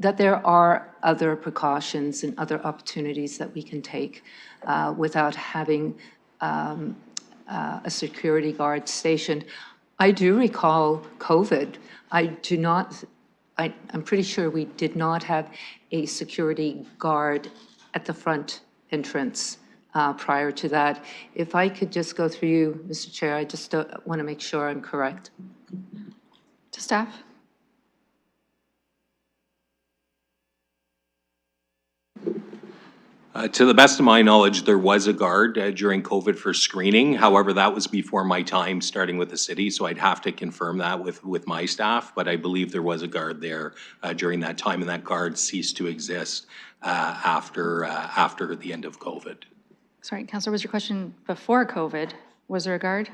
that there are other precautions and other opportunities that we can take without having a security guard stationed. I do recall COVID. I'm pretty sure we did not have a security guard at the front entrance prior to that. If I could just go through you, Mr. Chair, I just want to make sure I'm correct. To staff? To the best of my knowledge, there was a guard during COVID for screening. However, that was before my time starting with the city, so I'd have to confirm that with my staff. But I believe there was a guard there during that time, and that guard ceased to exist after the end of COVID. Sorry, Councillor, was your question before COVID? Was there a guard?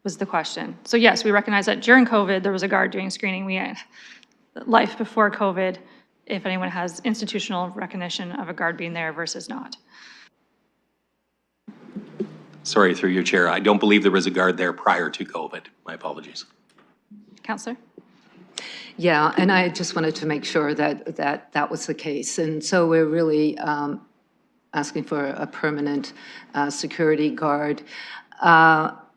Was the question. So yes, we recognize that during COVID, there was a guard doing screening. We had life before COVID, if anyone has institutional recognition of a guard being there versus not. Sorry, through your chair, I don't believe there was a guard there prior to COVID. My apologies. Councillor? Yeah, and I just wanted to make sure that was the case. And so we're really asking for a permanent security guard.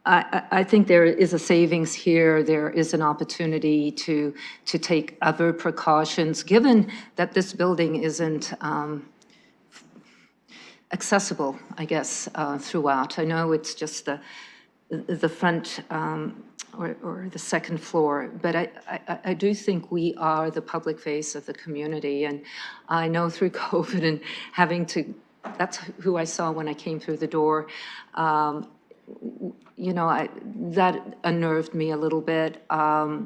I think there is a savings here. There is an opportunity to take other precautions, given that this building isn't accessible, I guess, throughout. I know it's just the front or the second floor, but I do think we are the public face of the community. And I know through COVID and having to, that's who I saw when I came through the door. You know, that unnerved me a little bit,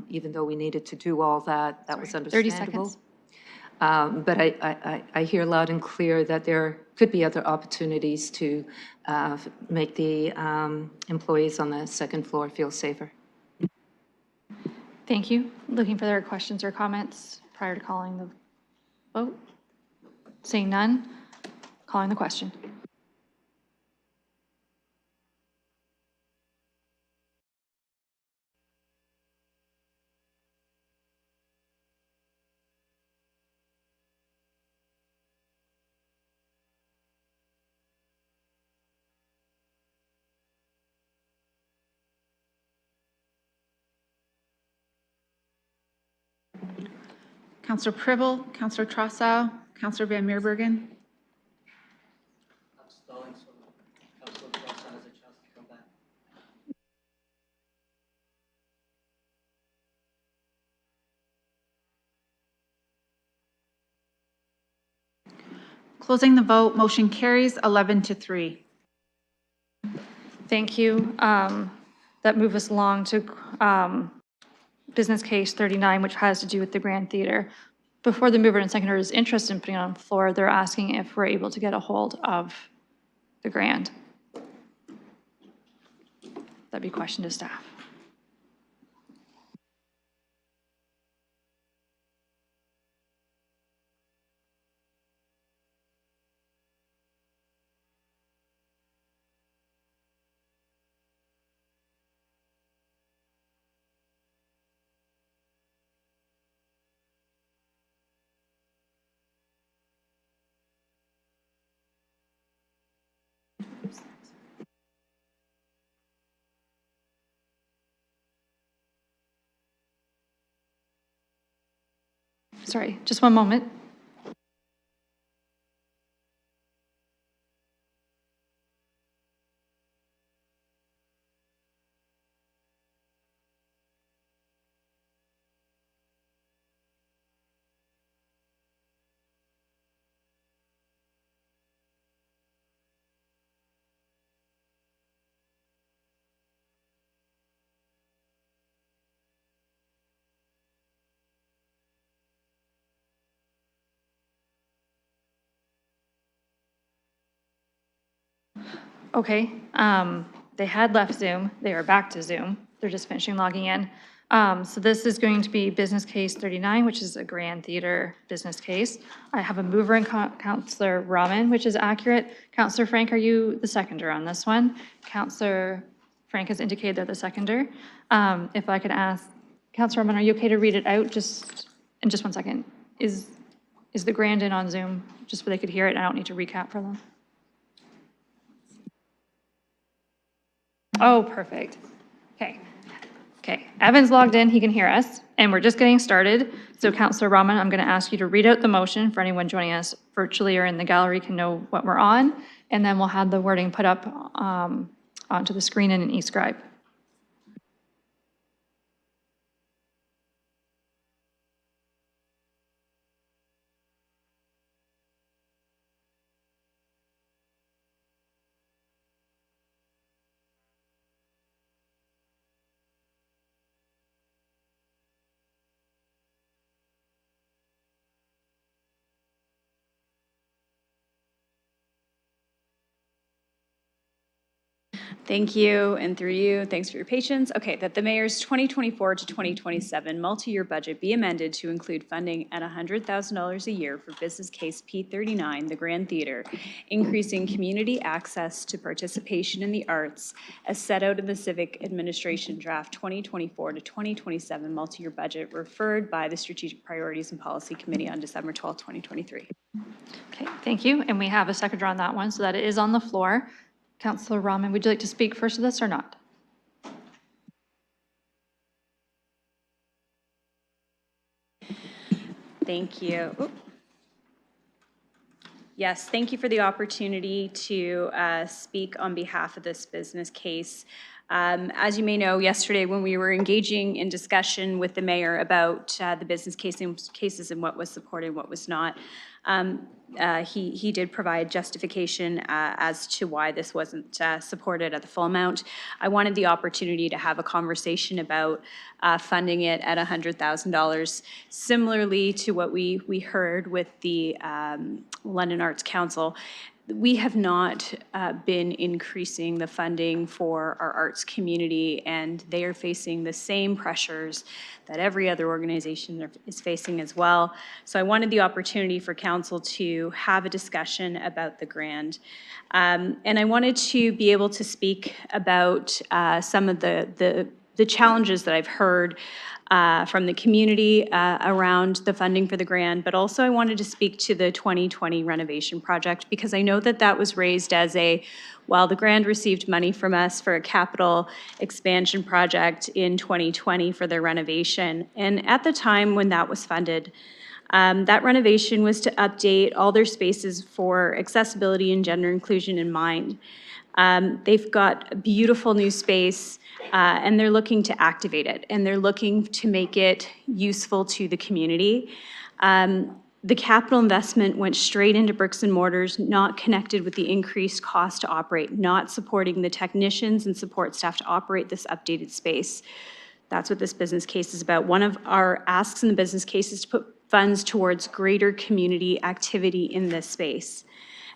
even though we needed to do all that. That was understandable. 30 seconds. But I hear loud and clear that there could be other opportunities to make the employees on the second floor feel safer. Thank you. Looking for other questions or comments prior to calling the vote? Seeing none, calling the question. Counselor Pribble, Counselor Trossow, Counselor Van Meerbergen. Closing the vote, motion carries 11-3. Thank you. That moves us along to business case 39, which has to do with the Grand Theater. Before the mover and seconder is interested in putting it on the floor, they're asking if we're able to get a hold of the Grand. That'd be a question to staff. Sorry, just one moment. Okay, they had left Zoom. They are back to Zoom. They're just finishing logging in. So this is going to be business case 39, which is a Grand Theater business case. I have a mover in Councillor Rahman, which is accurate. Councillor Frank, are you the seconder on this one? Councillor Frank has indicated they're the seconder. If I could ask, Councillor Rahman, are you okay to read it out just in just 1 second? Is the Grand in on Zoom, just so they could hear it? I don't need to recap for them. Oh, perfect. Okay. Okay. Evan's logged in. He can hear us. And we're just getting started. So Councillor Rahman, I'm going to ask you to read out the motion for anyone joining us virtually or in the gallery can know what we're on. And then we'll have the wording put up onto the screen in an Escribe. Thank you, and through you, thanks for your patience. Okay, that the mayor's 2024 to 2027 multi-year budget be amended to include funding at $100,000 a year for business case P39, the Grand Theater, increasing community access to participation in the arts as set out in the Civic Administration Draft 2024 to 2027 multi-year budget referred by the Strategic Priorities and Policy Committee on December 12, 2023. Okay, thank you. And we have a seconder on that one, so that it is on the floor. Councillor Rahman, would you like to speak first to this or not? Thank you. Oop. Yes, thank you for the opportunity to speak on behalf of this business case. As you may know, yesterday when we were engaging in discussion with the mayor about the business cases and what was supported, what was not, he did provide justification as to why this wasn't supported at the full amount. I wanted the opportunity to have a conversation about funding it at $100,000, similarly to what we heard with the London Arts Council. We have not been increasing the funding for our arts community, and they are facing the same pressures that every other organization is facing as well. So I wanted the opportunity for council to have a discussion about the grant. And I wanted to be able to speak about some of the challenges that I've heard from the community around the funding for the grant, but also I wanted to speak to the 2020 renovation project because I know that that was raised as while the grant received money from us for a capital expansion project in 2020 for their renovation. And at the time when that was funded, that renovation was to update all their spaces for accessibility and gender inclusion in mind. They've got a beautiful new space, and they're looking to activate it, and they're looking to make it useful to the community. The capital investment went straight into bricks and mortars, not connected with the increased cost to operate, not supporting the technicians and support staff to operate this updated space. That's what this business case is about. One of our asks in the business case is to put funds towards greater community activity in this space.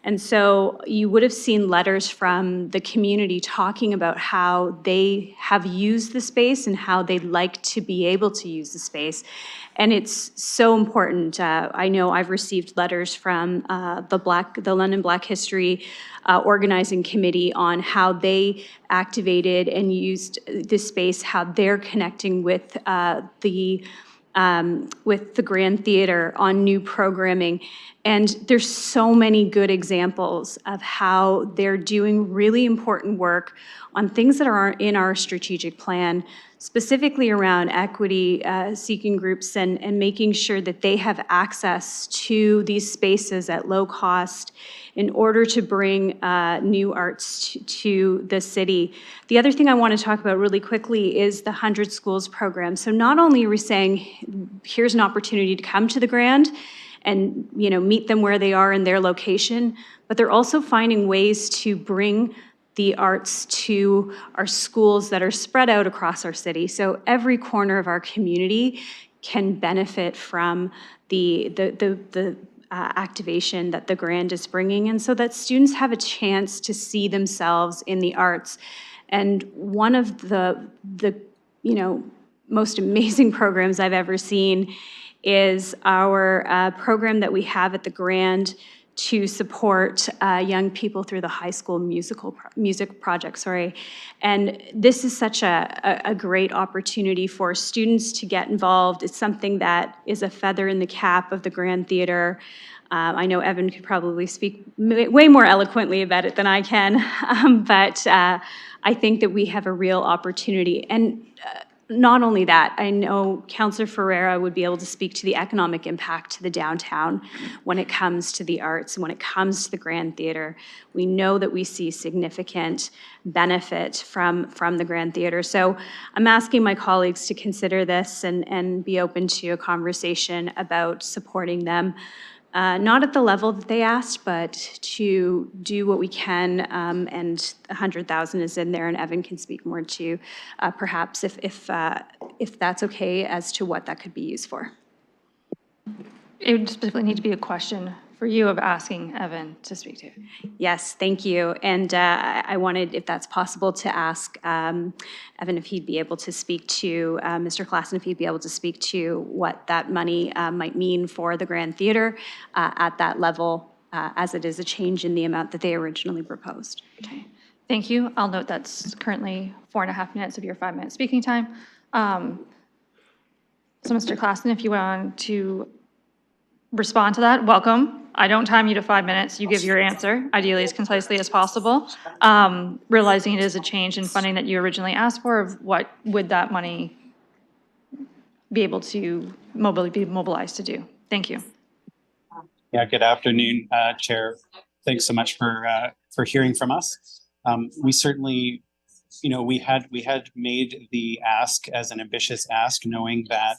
And so you would have seen letters from the community talking about how they have used the space and how they'd like to be able to use the space. And it's so important. I know I've received letters from the London Black History Organizing Committee on how they activated and used this space, how they're connecting with the Grand Theater on new programming. And there's so many good examples of how they're doing really important work on things that are in our strategic plan, specifically around equity seeking groups and making sure that they have access to these spaces at low cost in order to bring new arts to the city. The other thing I want to talk about really quickly is the 100 Schools program. So not only are we saying, here's an opportunity to come to the Grand and meet them where they are in their location, but they're also finding ways to bring the arts to our schools that are spread out across our city. So every corner of our community can benefit from the activation that the Grand is bringing, and so that students have a chance to see themselves in the arts. And one of the most amazing programs I've ever seen is our program that we have at the Grand to support young people through the high school music project, And this is such a great opportunity for students to get involved. It's something that is a feather in the cap of the Grand Theater. I know Evan could probably speak way more eloquently about it than I can, but I think that we have a real opportunity. And not only that, I know Councillor Ferreira would be able to speak to the economic impact to the downtown when it comes to the arts, when it comes to the Grand Theater. We know that we see significant benefit from the Grand Theater. So I'm asking my colleagues to consider this and be open to a conversation about supporting them. Not at the level that they asked, but to do what we can, and 100,000 is in there, and Evan can speak more to perhaps if that's okay as to what that could be used for. It would specifically need to be a question for you of asking Evan to speak to. Yes, thank you. And I wanted, if that's possible, to ask Evan if he'd be able to speak to, Mr. Klassen, if he'd be able to speak to what that money might mean for the Grand Theater at that level, as it is a change in the amount that they originally proposed. Okay, thank you. I'll note that's currently 4.5 minutes of your 5-minute speaking time. So Mr. Klassen, if you want to respond to that, welcome. I don't time you to 5 minutes. You give your answer, ideally as concisely as possible. Realizing it is a change in funding that you originally asked for, of what would that money be able to be mobilized to do? Thank you. Yeah, good afternoon, Chair. Thanks so much for hearing from us. We certainly, we had made the ask as an ambitious ask, knowing that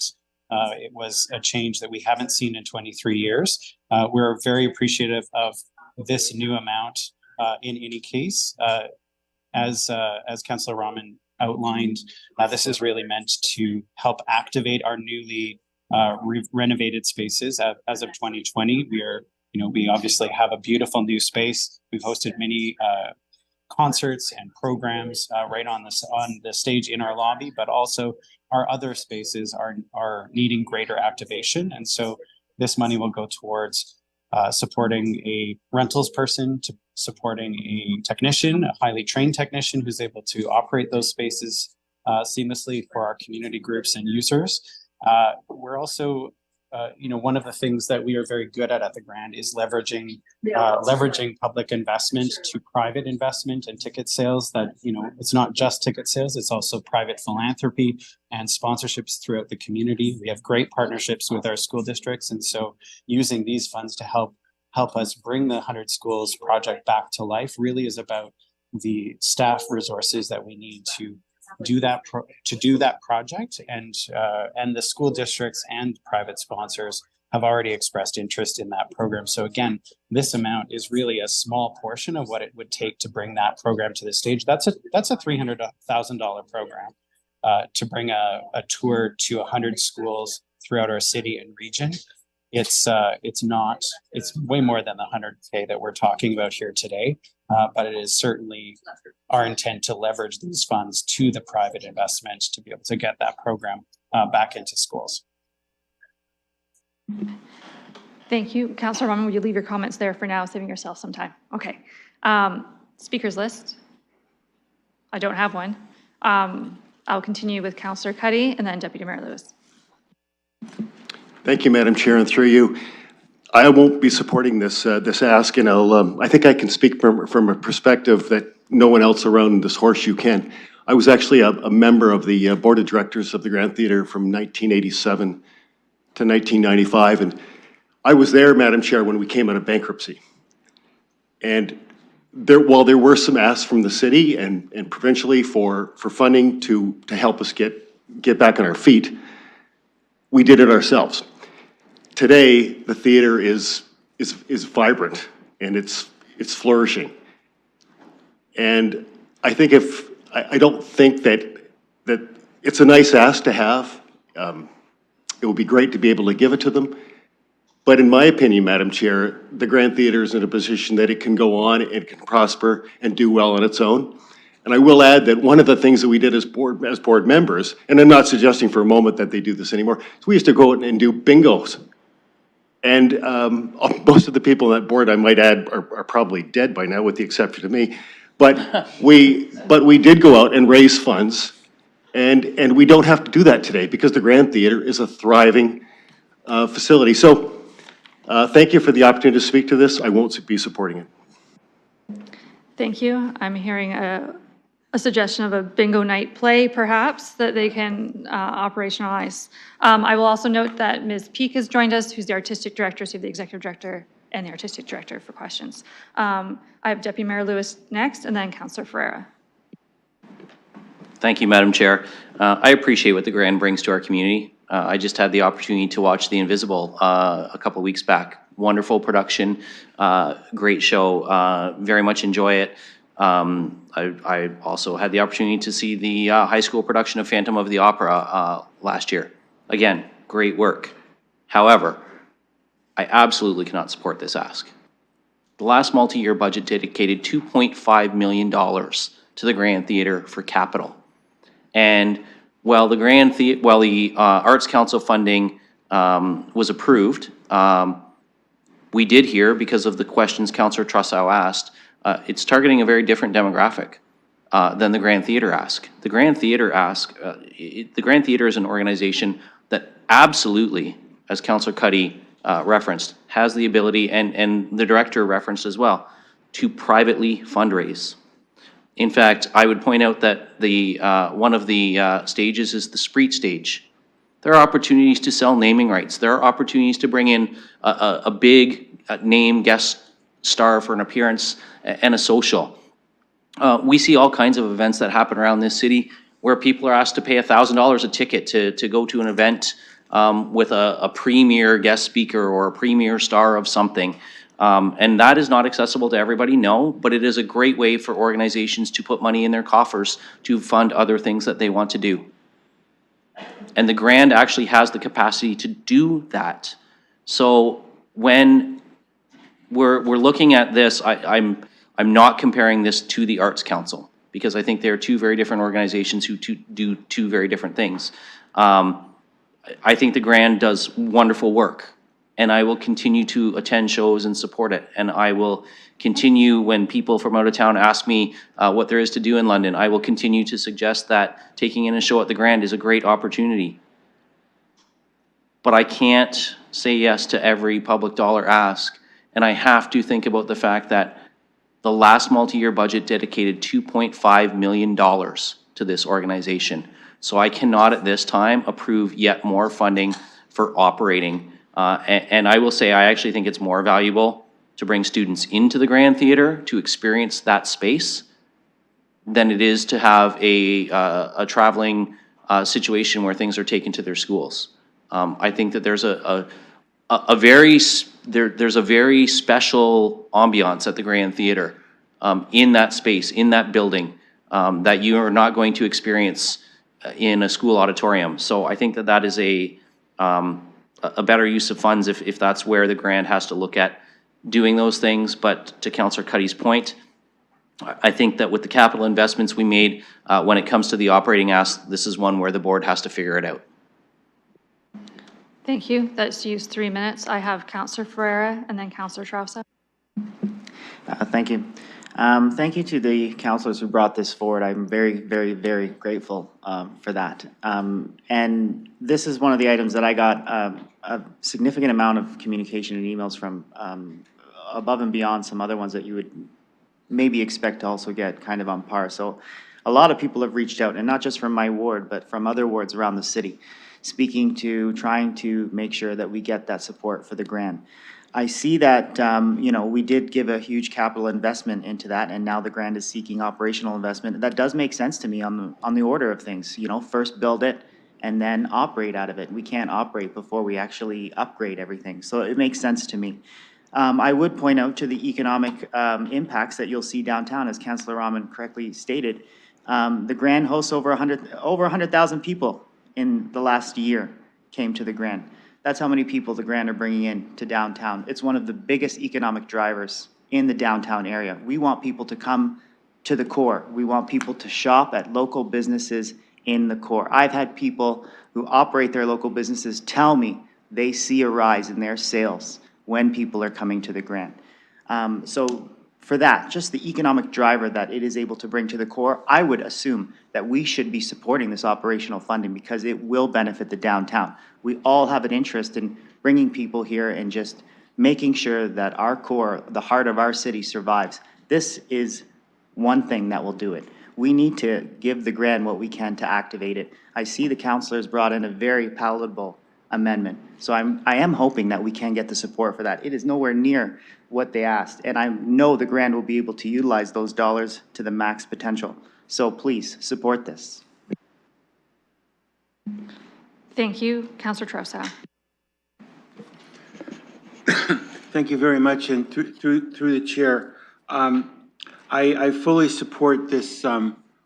it was a change that we haven't seen in 23 years. We're very appreciative of this new amount in any case. As Councillor Rahman outlined, this is really meant to help activate our newly renovated spaces. As of 2020, we obviously have a beautiful new space. We've hosted many concerts and programs right on the stage in our lobby, but also our other spaces are needing greater activation. And so this money will go towards supporting a rentals person, to supporting a technician, a highly trained technician who's able to operate those spaces seamlessly for our community groups and users. We're also, one of the things that we are very good at the Grand is leveraging public investment to private investment and ticket sales. That, it's not just ticket sales, it's also private philanthropy and sponsorships throughout the community. We have great partnerships with our school districts, and so using these funds to help us bring the 100 Schools project back to life really is about the staff resources that we need to do that project, and the school districts and private sponsors have already expressed interest in that program. So again, this amount is really a small portion of what it would take to bring that program to the stage. That's a $300,000 program to bring a tour to 100 schools throughout our city and region. It's way more than the 100K that we're talking about here today, but it is certainly our intent to leverage these funds to the private investment to be able to get that program back into schools. Thank you. Councillor Rahman, will you leave your comments there for now, saving yourself some time? Okay. Speakers list. I don't have one. I'll continue with Councillor Cuddy and then Deputy Mayor Lewis. Thank you, Madam Chair, and through you, I won't be supporting this ask, and I think I can speak from a perspective that no one else around this horseshoe can. I was actually a member of the board of directors of the Grand Theatre from 1987 to 1995, and I was there, Madam Chair, when we came out of bankruptcy. And while there were some asks from the city and provincially for funding to help us get back on our feet, we did it ourselves. Today, the theater is vibrant and it's flourishing. And I think I don't think that it's a nice ask to have. It would be great to be able to give it to them. But in my opinion, Madam Chair, the Grand Theatre is in a position that it can go on and can prosper and do well on its own. And I will add that one of the things that we did as board members, and I'm not suggesting for a moment that they do this anymore, is we used to go out and do bingos. And most of the people on that board, I might add, are probably dead by now, with the exception of me. But we did go out and raise funds, and we don't have to do that today because the Grand Theatre is a thriving facility. So thank you for the opportunity to speak to this. I won't be supporting it. Thank you. I'm hearing a suggestion of a bingo night play, perhaps, that they can operationalize. I will also note that Ms. Peak has joined us, who's the artistic director, so you have the executive director and the artistic director for questions. I have Deputy Mayor Lewis next, and then Councillor Ferreira. Thank you, Madam Chair. I appreciate what the Grand brings to our community. I just had the opportunity to watch The Invisible a couple of weeks back. Wonderful production, great show, very much enjoy it. I also had the opportunity to see the high school production of Phantom of the Opera last year. Again, great work. However, I absolutely cannot support this ask. The last multi-year budget dedicated $2.5 million to the Grand Theatre for capital. And while the Arts Council funding was approved, we did hear, because of the questions Councillor Trussow asked, it's targeting a very different demographic than the Grand Theatre ask. The Grand Theatre the Grand Theatre is an organization that absolutely, as Councillor Cuddy referenced, has the ability, and the director referenced as well, to privately fundraise. In fact, I would point out that the one of the stages is the Spreet stage. There are opportunities to sell naming rights. There are opportunities to bring in a big name guest star for an appearance and a social. We see all kinds of events that happen around this city where people are asked to pay $1,000 a ticket to go to an event with a premier guest speaker or a premier star of something. And that is not accessible to everybody, no, but it is a great way for organizations to put money in their coffers to fund other things that they want to do. And the Grand actually has the capacity to do that. So when we're looking at this, I'm not comparing this to the Arts Council, because I think they're two very different organizations who do two very different things. I think the Grand does wonderful work, and I will continue to attend shows and support it. And I will continue, when people from out of town ask me what there is to do in London, I will continue to suggest that taking in a show at the Grand is a great opportunity. But I can't say yes to every public dollar ask, and I have to think about the fact that the last multi-year budget dedicated $2.5 million to this organization. So I cannot at this time approve yet more funding for operating. And I will say, I actually think it's more valuable to bring students into the Grand Theatre to experience that space than it is to have a traveling situation where things are taken to their schools. I think that there's a very special ambiance at the Grand Theatre in that space, in that building, that you are not going to experience in a school auditorium. So I think that that is a better use of funds if that's where the Grand has to look at doing those things. But to Councillor Cuddy's point, I think that with the capital investments we made, when it comes to the operating ask, this is one where the board has to figure it out. Thank you. That's used 3 minutes. I have Councillor Ferreira and then Councillor Trausa. Thank you. Thank you to the councillors who brought this forward. I'm very, very, very grateful for that. And this is one of the items that I got a significant amount of communication and emails from, above and beyond some other ones that you would maybe expect to also get kind of on par. So a lot of people have reached out, and not just from my ward, but from other wards around the city, speaking to trying to make sure that we get that support for the Grand. I see that, you know, we did give a huge capital investment into that, and now the Grand is seeking operational investment. That does make sense to me on the order of things. You know, first build it and then operate out of it. We can't operate before we actually upgrade everything. So it makes sense to me. I would point out to the economic impacts that you'll see downtown, as Councillor Rahman correctly stated. The Grand hosts over 100,000 people in the last year came to the Grand. That's how many people the Grand are bringing in to downtown. It's one of the biggest economic drivers in the downtown area. We want people to come to the core. We want people to shop at local businesses in the core. I've had people who operate their local businesses tell me they see a rise in their sales when people are coming to the Grand. So for that, just the economic driver that it is able to bring to the core, I would assume that we should be supporting this operational funding because it will benefit the downtown. We all have an interest in bringing people here and just making sure that our core, the heart of our city, survives. This is one thing that will do it. We need to give the Grand what we can to activate it. I see the councillors brought in a very palatable amendment. So I am hoping that we can get the support for that. It is nowhere near what they asked, and I know the Grand will be able to utilize those dollars to the max potential. So please support this. Thank you. Councillor Trausa. Thank you very much, and through the chair, I fully support this,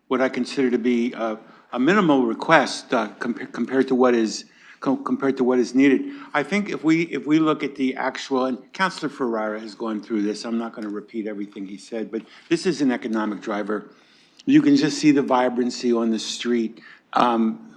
what I consider to be a minimal request compared to what is compared to what is needed. I think if we look at the actual, and Councilor Ferrara has gone through this, I'm not going to repeat everything he said, but this is an economic driver. You can just see the vibrancy on the street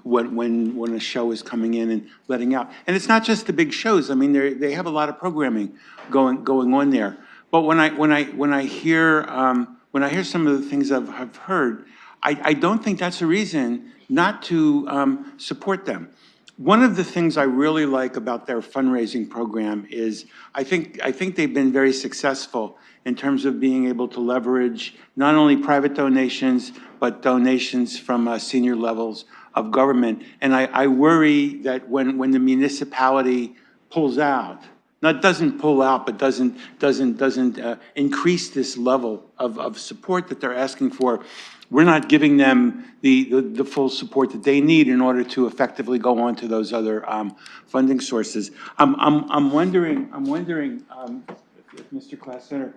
when a show is coming in and letting out. And it's not just the big shows. I mean, they have a lot of programming going on there. But when I hear some of the things I've heard, I don't think that's a reason not to support them. One of the things I really like about their fundraising program is I think they've been very successful in terms of being able to leverage not only private donations, but donations from senior levels of government. And I worry that when the municipality pulls out, doesn't pull out, but doesn't increase this level of support that they're asking for, we're not giving them the full support that they need in order to effectively go on to those other funding sources. I'm wondering if Mr. Class-Senator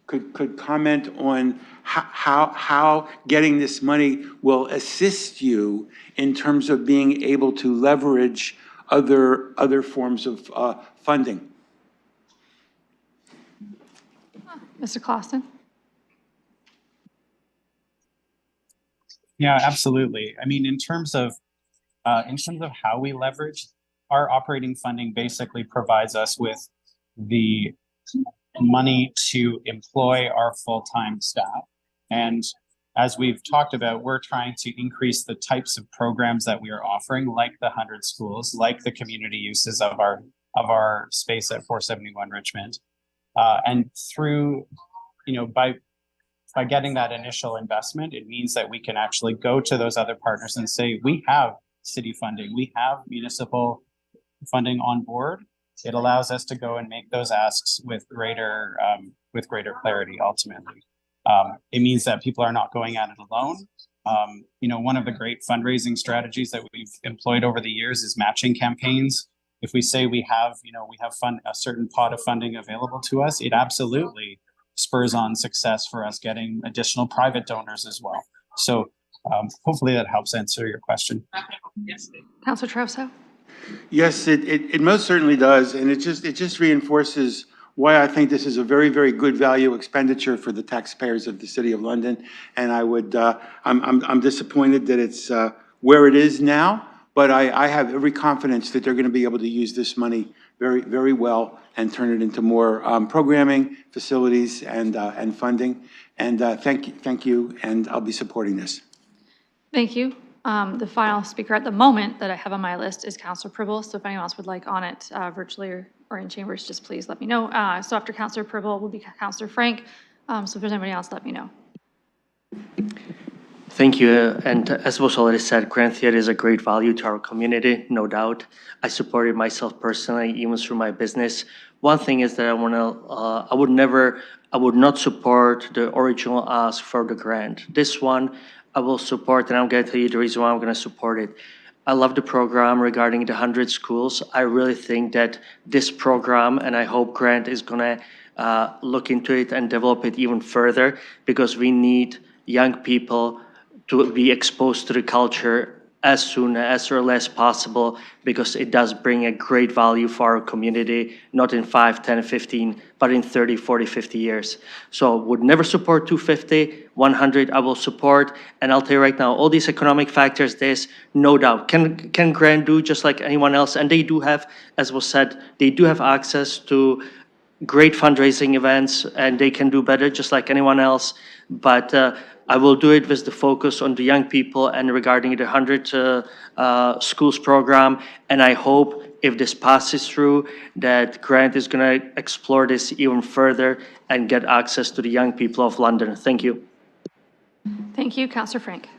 could comment on how getting this money will assist you in terms of being able to leverage other forms of funding. Mr. Clausen? Yeah, absolutely. I mean, in terms of how we leverage, our operating funding basically provides us with the money to employ our full-time staff. And as we've talked about, we're trying to increase the types of programs that we are offering, like the 100 schools, like the community uses of our space at 471 Richmond. And through, by getting that initial investment, it means that we can actually go to those other partners and say, we have city funding, we have municipal funding on board. It allows us to go and make those asks with greater clarity, ultimately. It means that people are not going at it alone. One of the great fundraising strategies that we've employed over the years is matching campaigns. If we say we have a certain pot of funding available to us, it absolutely spurs on success for us getting additional private donors as well. So hopefully that helps answer your question. Councilor Troso? Yes, it most certainly does, and it just reinforces why I think this is a very, very good value expenditure for the taxpayers of the City of London. And I'm disappointed that it's where it is now, but I have every confidence that they're going to be able to use this money very, very well and turn it into more programming, facilities, and funding. And thank you, and I'll be supporting this. Thank you. The final speaker at the moment that I have on my list is Councilor Pribble. So if anyone else would like on it virtually or in chambers, just please let me know. So after Councilor Pribble will be Councilor Frank. So if there's anybody else, let me know. Thank you. And as was already said, Grand Theatre is a great value to our community, no doubt. I support it myself personally, even through my business. One thing is that I would not support the original ask for the grant. This one I will support, and I'm going to tell you the reason why I'm going to support it. I love the program regarding the 100 schools. I really think that this program, and I hope Grant is going to look into it and develop it even further, because we need young people to be exposed to the culture as soon as early as possible, because it does bring a great value for our community, not in 5, 10, 15, but in 30, 40, 50 years. So would never support 250, 100 I will support. And I'll tell you right now, all these economic factors, there's no doubt. Can Grant do just like anyone else? And they do have, as was said, they do have access to great fundraising events, and they can do better just like anyone else. But I will do it with the focus on the young people and regarding the 100 schools program. And I hope if this passes through, that Grant is going to explore this even further and get access to the young people of London. Thank you. Thank you. Councilor Frank.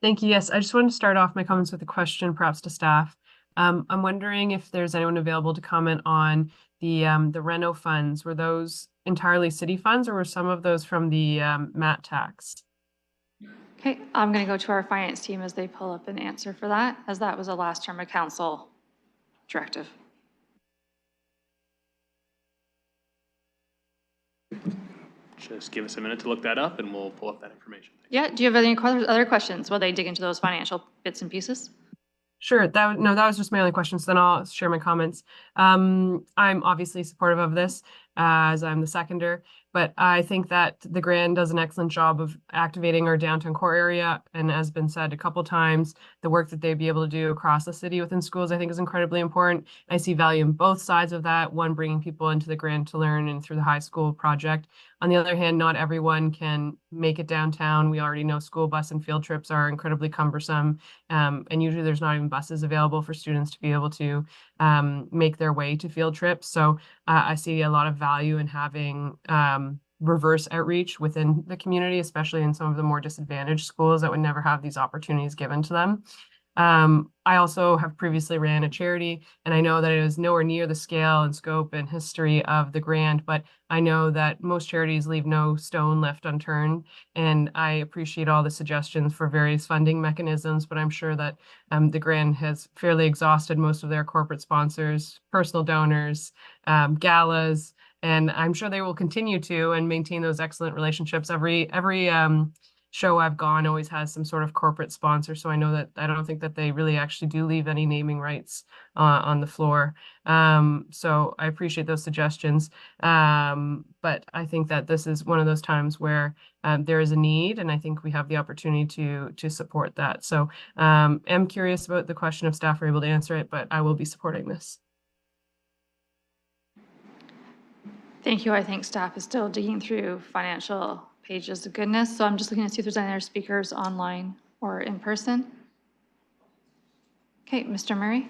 Thank you. Yes, I just wanted to start off my comments with a question, perhaps to staff. I'm wondering if there's anyone available to comment on the reno funds. Were those entirely city funds, or were some of those from the MAT tax? Okay, I'm going to go to our finance team as they pull up an answer for that, as that was a last term of council directive. Just give us a minute to look that up and we'll pull up that information. Yeah, do you have any other questions while they dig into those financial bits and pieces? Sure. That was just my only question. So then I'll share my comments. I'm obviously supportive of this as I'm the seconder, but I think that the Grand does an excellent job of activating our downtown core area. And as been said a couple times, the work that they'd be able to do across the city within schools, I think is incredibly important. I see value in both sides of that. One, bringing people into the Grand to learn and through the high school project. On the other hand, not everyone can make it downtown. We already know school bus and field trips are incredibly cumbersome. And usually there's not even buses available for students to be able to make their way to field trips. So I see a lot of value in having reverse outreach within the community, especially in some of the more disadvantaged schools that would never have these opportunities given to them. I also have previously ran a charity, and I know that it is nowhere near the scale and scope and history of the Grand, but I know that most charities leave no stone left unturned, and I appreciate all the suggestions for various funding mechanisms, but I'm sure that the Grand has fairly exhausted most of their corporate sponsors, personal donors, galas, and I'm sure they will continue to and maintain those excellent relationships. Every show I've gone always has some sort of corporate sponsor, so I know that I don't think that they really actually do leave any naming rights on the floor. So I appreciate those suggestions, but I think that this is one of those times where there is a need, and I think we have the opportunity to support that. So I'm curious about the question if staff are able to answer it, but I will be supporting this. Thank you. I think staff is still digging through financial pages of goodness. So I'm just looking to see if there's any other speakers online or in person. Okay, Mr. Murray.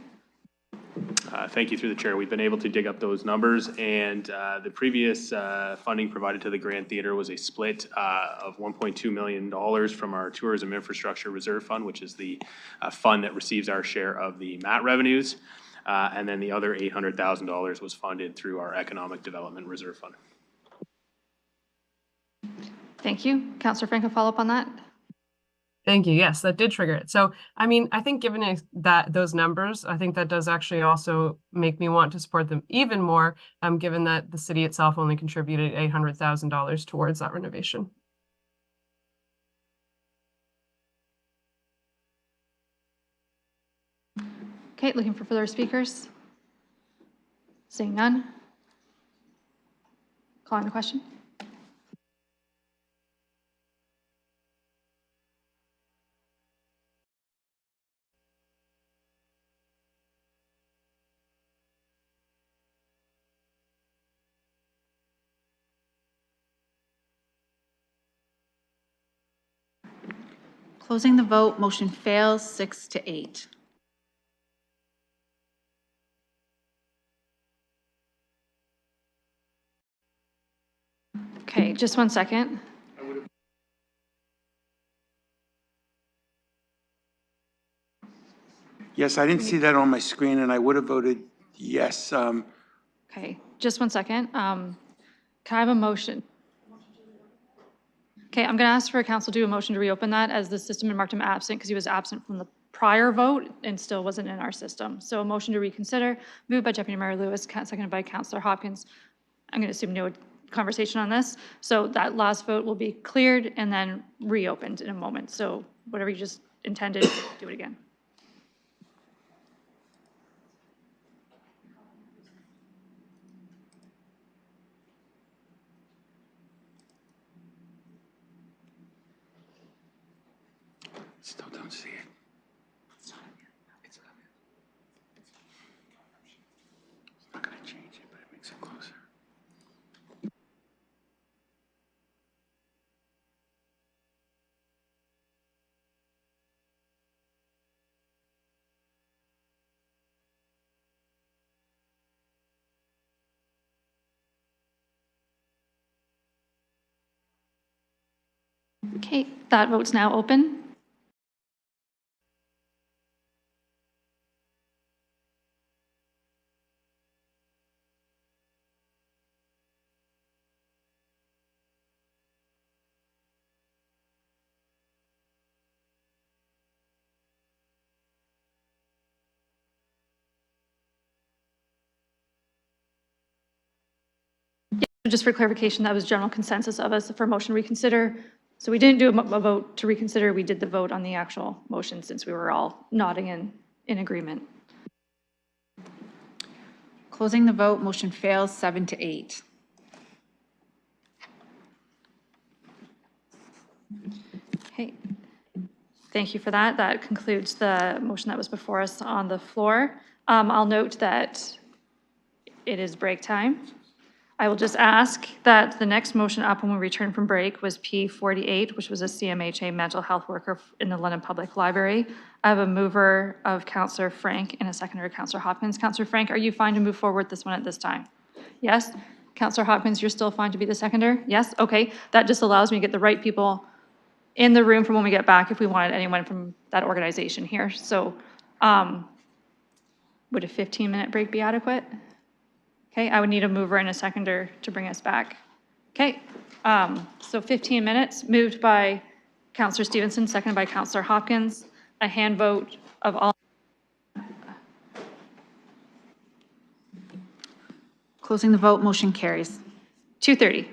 Thank you through the chair. We've been able to dig up those numbers, and the previous funding provided to the Grand Theatre was a split of $1.2 million from our Tourism Infrastructure Reserve Fund, which is the fund that receives our share of the MAT revenues. And then the other $800,000 was funded through our Economic Development Reserve Fund. Thank you. Councillor Franco, follow up on that? Thank you. Yes, that did trigger it. So, I mean, I think given that those numbers, I think that does actually also make me want to support them even more, given that the city itself only contributed $800,000 towards that renovation. Okay, looking for further speakers. Seeing none. Calling the question. Closing the vote, motion fails 6-8. Okay, just one second. Yes, I didn't see that on my screen, and I would have voted yes. Okay, just one second. Can I have a motion? Okay, I'm going to ask for a council to do a motion to reopen that, as the system had marked him absent because he was absent from the prior vote and still wasn't in our system. So a motion to reconsider, moved by Deputy Mayor Lewis, seconded by Councillor Hopkins. I'm going to assume no conversation on this. So that last vote will be cleared and then reopened in a moment. So whatever you just intended, do it again. Still don't see it. It's not going to change it, but it makes it closer. Okay, that vote's now open. Just for clarification, that was general consensus of us for motion to reconsider. So we didn't do a vote to reconsider, we did the vote on the actual motion since we were all nodding in agreement. Closing the vote, motion fails 7-8. Okay, thank you for that. That concludes the motion that was before us on the floor. I'll note that it is break time. I will just ask that the next motion up when we return from break was P48, which was a CMHA mental health worker in the London Public Library. I have a mover of Councillor Frank and a seconder of Councillor Hopkins. Councillor Frank, are you fine to move forward this one at this time? Yes? Councillor Hopkins, you're still fine to be the seconder? Yes? Okay. That just allows me to get the right people in the room for when we get back if we wanted anyone from that organization here. So would a 15-minute break be adequate? Okay, I would need a mover and a seconder to bring us back. Okay, so 15 minutes, moved by Councillor Stevenson, seconded by Councillor Hopkins. A hand vote of all. Closing the vote, motion carries. 2:30.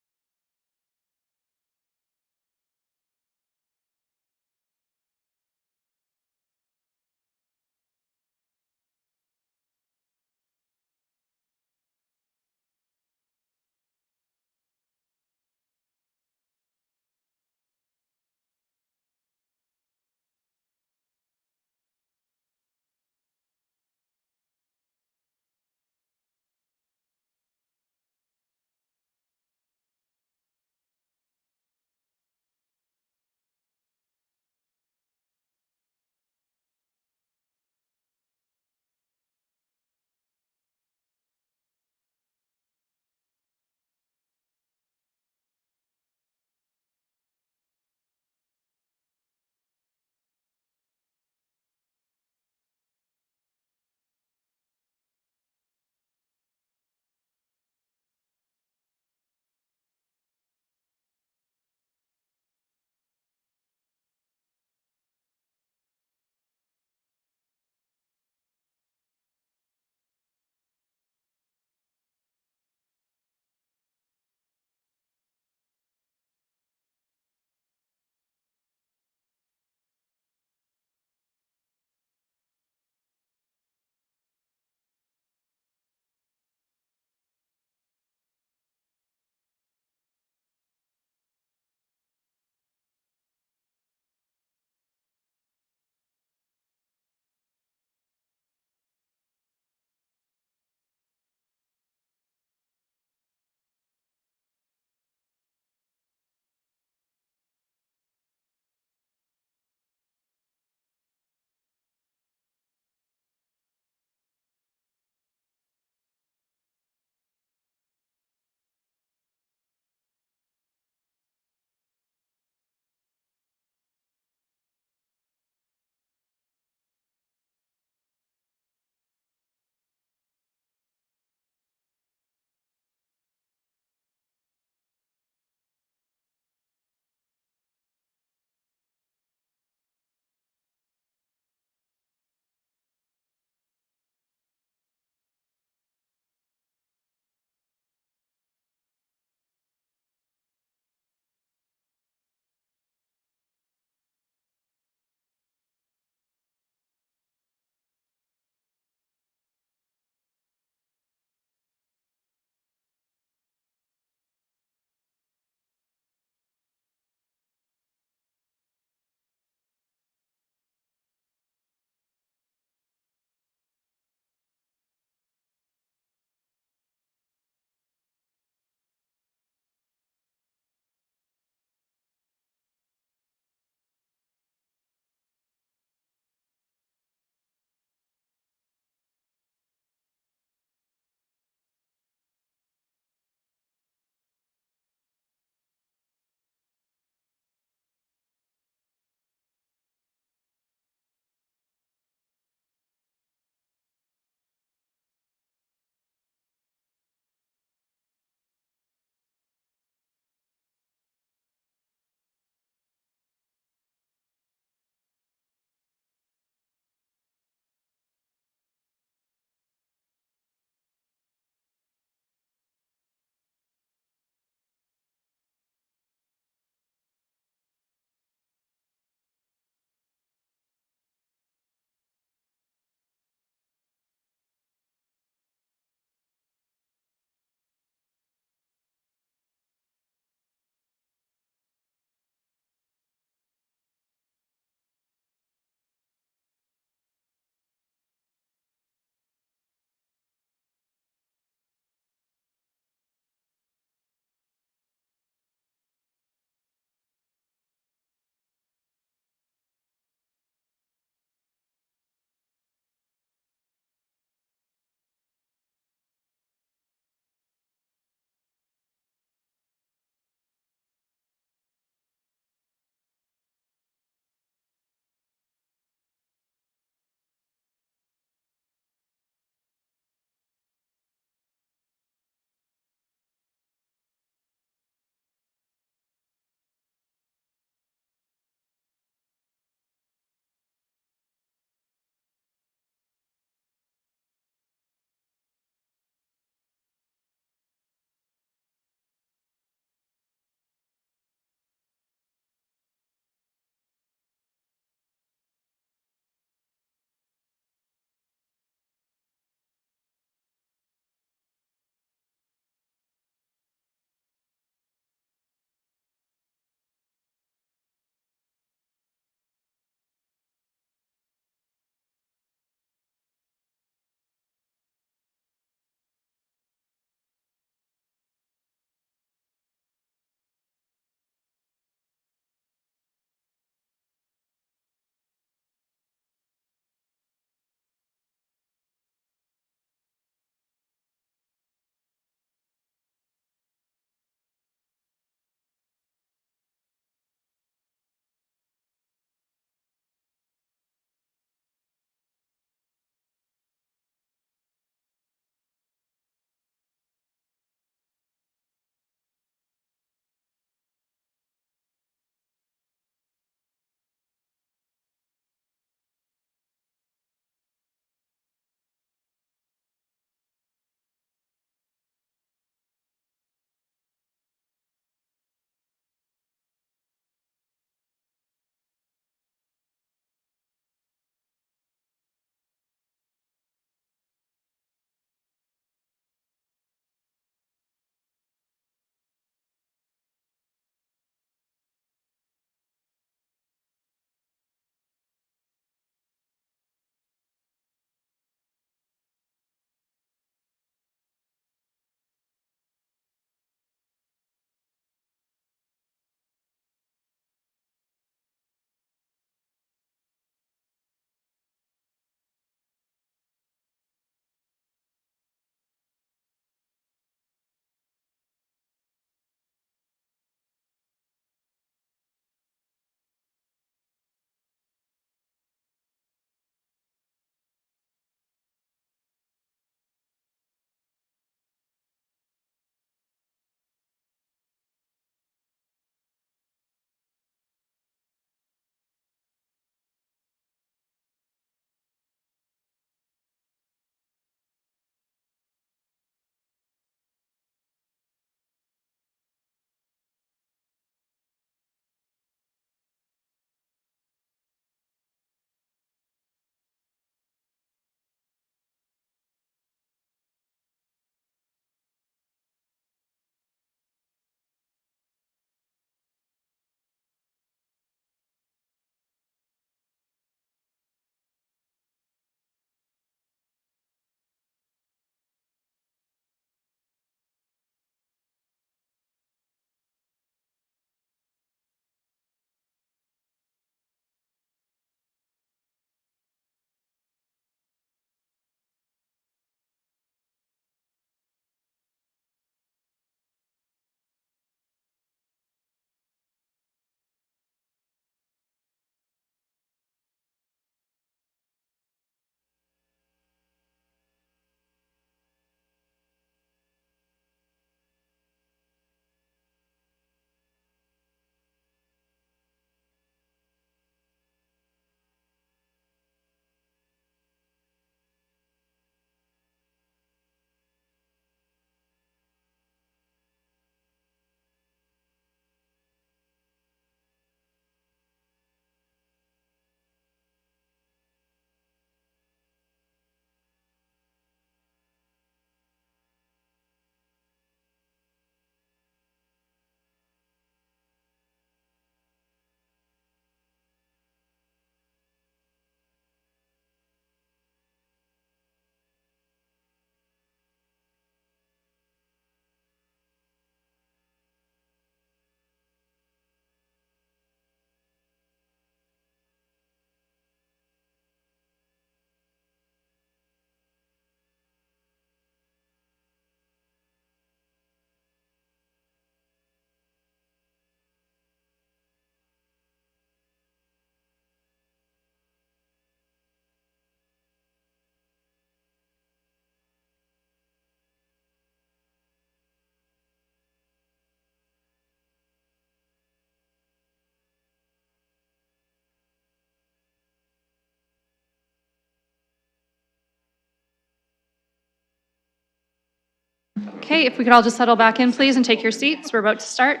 Okay, if we could all just settle back in, please, and take your seats. We're about to start.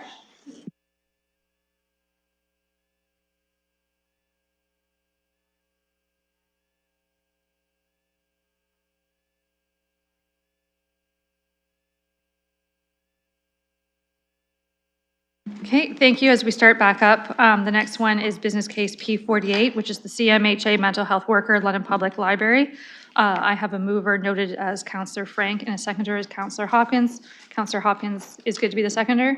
Okay, thank you. As we start back up, the next one is business case P48, which is the CMHA mental health worker, London Public Library. I have a mover noted as Councillor Frank and a seconder as Councillor Hopkins. Councillor Hopkins is good to be the seconder?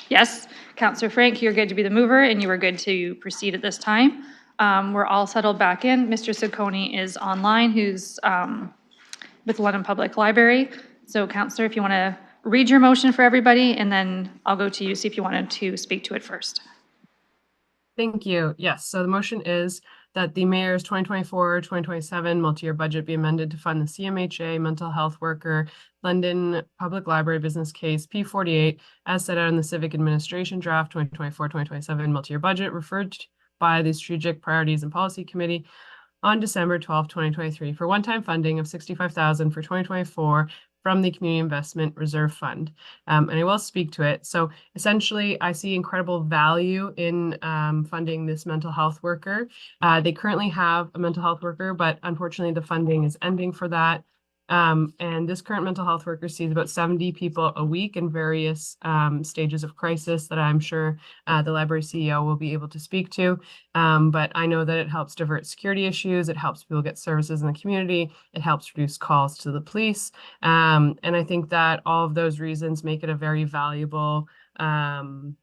Yes. Councillor Frank, you're good to be the mover, and you are good to proceed at this time. We're all settled back in. Mr. Ciccone is online, who's with London Public Library. So Councillor, if you want to read your motion for everybody, and then I'll go to you, see if you wanted to speak to it first. Thank you. Yes, so the motion is that the mayor's 2024-2027 multi-year budget be amended to fund the CMHA mental health worker London Public Library business case P48 as set out in the Civic Administration Draft 2024-2027 multi-year budget referred by the Strategic Priorities and Policy Committee on December 12, 2023 for one-time funding of $65,000 for 2024 from the Community Investment Reserve Fund. And I will speak to it. So essentially, I see incredible value in funding this mental health worker. They currently have a mental health worker, but unfortunately the funding is ending for that. And this current mental health worker sees about 70 people a week in various stages of crisis that I'm sure the library CEO will be able to speak to. But I know that it helps divert security issues, it helps people get services in the community, it helps reduce calls to the police. And I think that all of those reasons make it a very valuable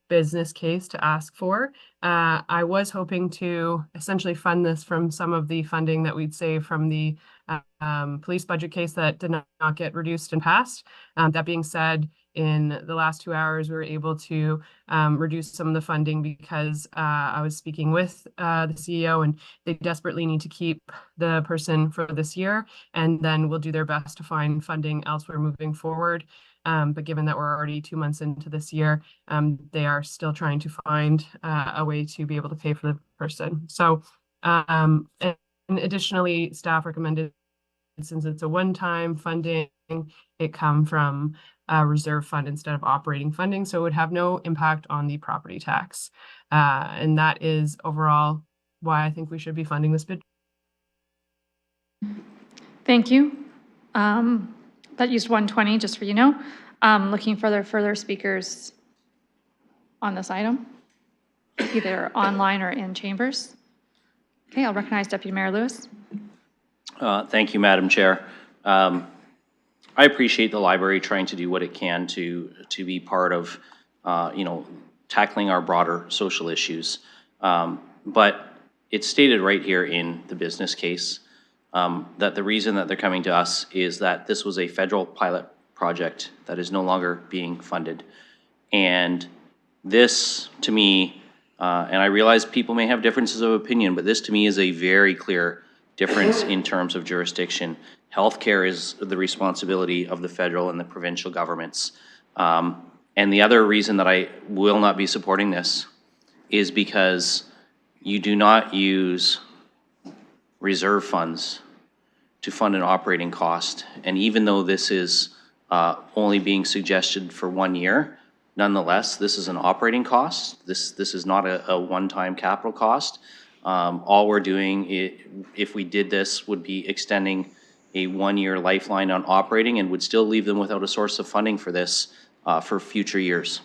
business case to ask for. I was hoping to essentially fund this from some of the funding that we'd save from the police budget case that did not get reduced and passed. That being said, in the last 2 hours, we were able to reduce some of the funding because I was speaking with the CEO and they desperately need to keep the person for this year, and then we'll do their best to find funding elsewhere moving forward. But given that we're already 2 months into this year, they are still trying to find a way to be able to pay for the person. So, and additionally, staff recommended, since it's a one-time funding, it come from a reserve fund instead of operating funding, so it would have no impact on the property tax. And that is overall why I think we should be funding this bid. Thank you. That used 120, just for you know. Looking for further speakers on this item, either online or in chambers. Okay, I'll recognize Deputy Mayor Lewis. Thank you, Madam Chair. I appreciate the library trying to do what it can to be part of, tackling our broader social issues. But it's stated right here in the business case that the reason that they're coming to us is that this was a federal pilot project that is no longer being funded. And this, to me, and I realize people may have differences of opinion, but this to me is a very clear difference in terms of jurisdiction. Healthcare is the responsibility of the federal and the provincial governments. And the other reason that I will not be supporting this is because you do not use reserve funds to fund an operating cost. And even though this is only being suggested for 1 year, nonetheless, this is an operating cost. This is not a one-time capital cost. All we're doing, if we did this, would be extending a 1-year lifeline on operating and would still leave them without a source of funding for this for future years.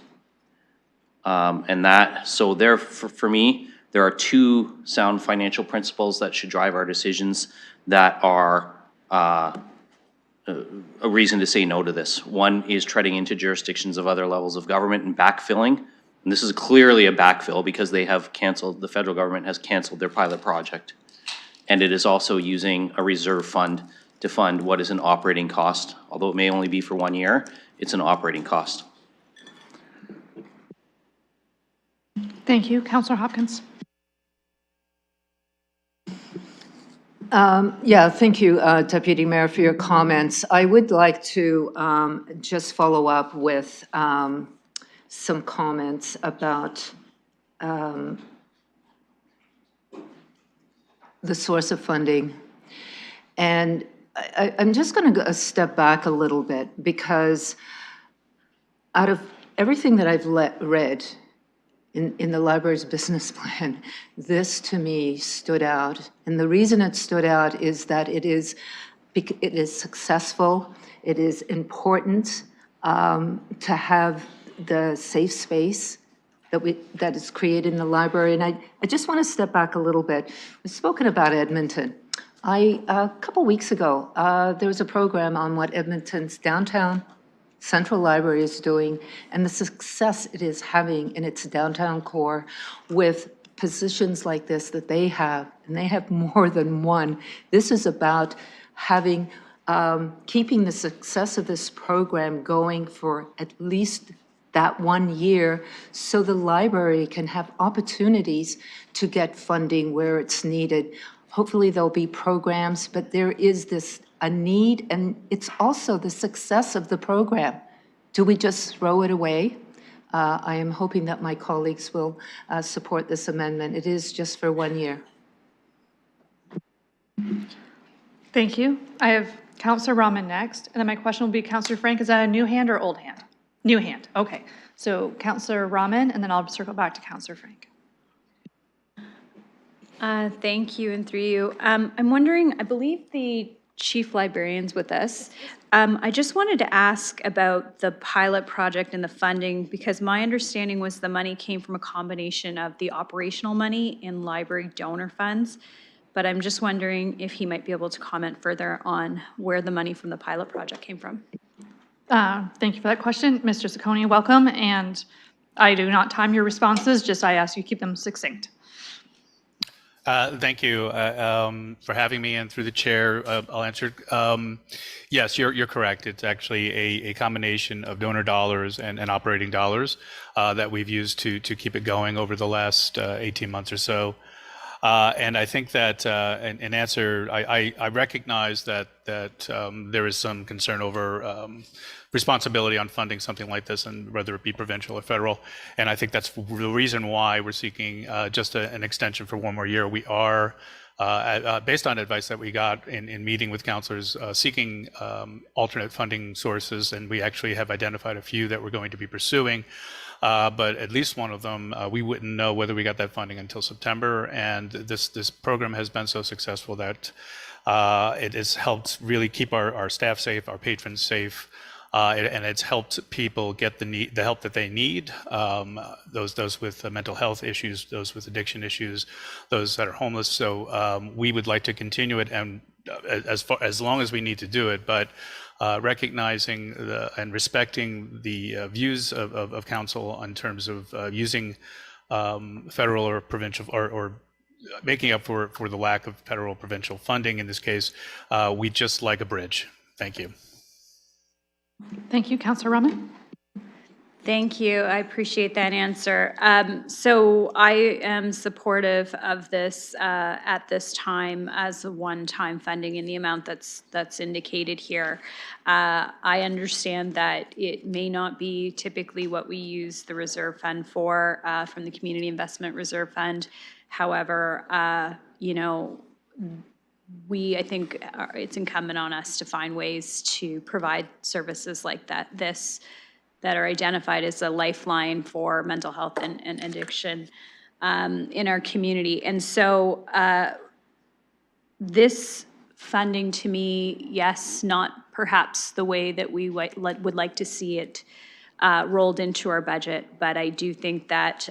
So there, for me, there are two sound financial principles that should drive our decisions that are a reason to say no to this. One is treading into jurisdictions of other levels of government and backfilling. And this is clearly a backfill because they have canceled, the federal government has canceled their pilot project. And it is also using a reserve fund to fund what is an operating cost. Although it may only be for 1 year, it's an operating cost. Thank you. Councillor Hopkins. Yeah, thank you, Deputy Mayor, for your comments. I would like to just follow up with some comments about the source of funding. And I'm just going to step back a little bit because out of everything that I've read in the library's business plan, this to me stood out. And the reason it stood out is that it is successful. It is important to have the safe space that is created in the library. And I just want to step back a little bit. We've spoken about Edmonton. A couple weeks ago, there was a program on what Edmonton's downtown Central Library is doing and the success it is having in its downtown core with positions like this that they have, and they have more than one. This is about having, keeping the success of this program going for at least that 1 year so the library can have opportunities to get funding where it's needed. Hopefully there'll be programs, but there is a need, and it's also the success of the program. Do we just throw it away? I am hoping that my colleagues will support this amendment. It is just for 1 year. Thank you. I have Councillor Rahman next, and then my question will be, Councillor Frank, is that a new hand or old hand? New hand, okay. So Councillor Rahman, and then I'll circle back to Councillor Frank. Thank you, and through you. I'm wondering, I believe the chief librarian's with us. I just wanted to ask about the pilot project and the funding, because my understanding was the money came from a combination of the operational money and library donor funds. But I'm just wondering if he might be able to comment further on where the money from the pilot project came from. Thank you for that question. Mr. Ciccone, welcome. And I do not time your responses, just I ask you keep them succinct. Thank you for having me, and through the chair, I'll answer. Yes, you're correct. It's actually a combination of donor dollars and operating dollars that we've used to keep it going over the last 18 months or so. And I think that in answer, I recognize that there is some concern over responsibility on funding something like this, and whether it be provincial or federal. And I think that's the reason why we're seeking just an extension for 1 more year. We are, based on advice that we got in meeting with councillors, seeking alternate funding sources, and we actually have identified a few that we're going to be pursuing. But at least one of them, we wouldn't know whether we got that funding until September. And this program has been so successful that it has helped really keep our staff safe, our patrons safe, and it's helped people get the help that they need. Those with mental health issues, those with addiction issues, those that are homeless. So we would like to continue it, and as long as we need to do it, but recognizing and respecting the views of council in terms of using federal or provincial or making up for the lack of federal or provincial funding in this case. We just like a bridge. Thank you. Thank you, Councillor Rahman. Thank you. I appreciate that answer. So I am supportive of this at this time as a one-time funding in the amount that's indicated here. I understand that it may not be typically what we use the reserve fund for from the Community Investment Reserve Fund. However, you know, I think it's incumbent on us to find ways to provide services like that are identified as a lifeline for mental health and addiction in our community. And so this funding to me, yes, not perhaps the way that we would like to see it rolled into our budget, but I do think that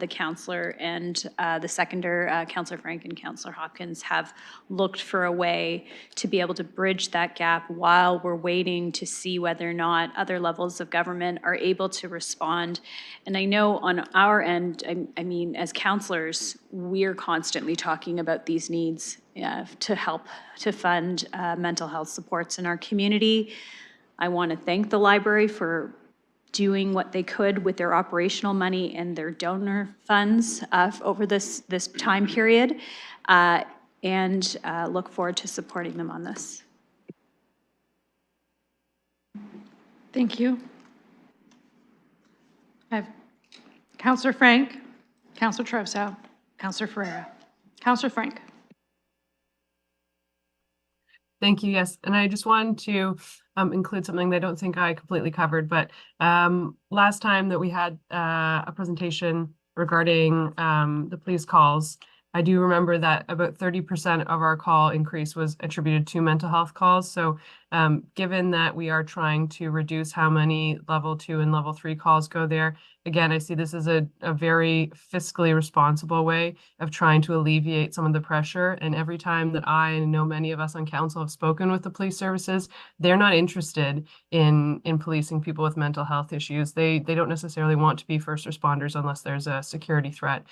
the councillor and the seconder, Councillor Frank and Councillor Hopkins, have looked for a way to be able to bridge that gap while we're waiting to see whether or not other levels of government are able to respond. And I know on our end, I mean, as councillors, we're constantly talking about these needs to help to fund mental health supports in our community. I want to thank the library for doing what they could with their operational money and their donor funds over this time period, and look forward to supporting them on this. Thank you. I have Councillor Frank, Councillor Trousseau, Councillor Ferreira. Councillor Frank. Thank you. Yes, and I just wanted to include something that I don't think I completely covered, but last time that we had a presentation regarding the police calls, I do remember that about 30% of our call increase was attributed to mental health calls. So given that we are trying to reduce how many level 2 and level 3 calls go there, again, I see this as a very fiscally responsible way of trying to alleviate some of the pressure. And every time that I know many of us on council have spoken with the police services, they're not interested in policing people with mental health issues. They don't necessarily want to be first responders unless there's a security threat.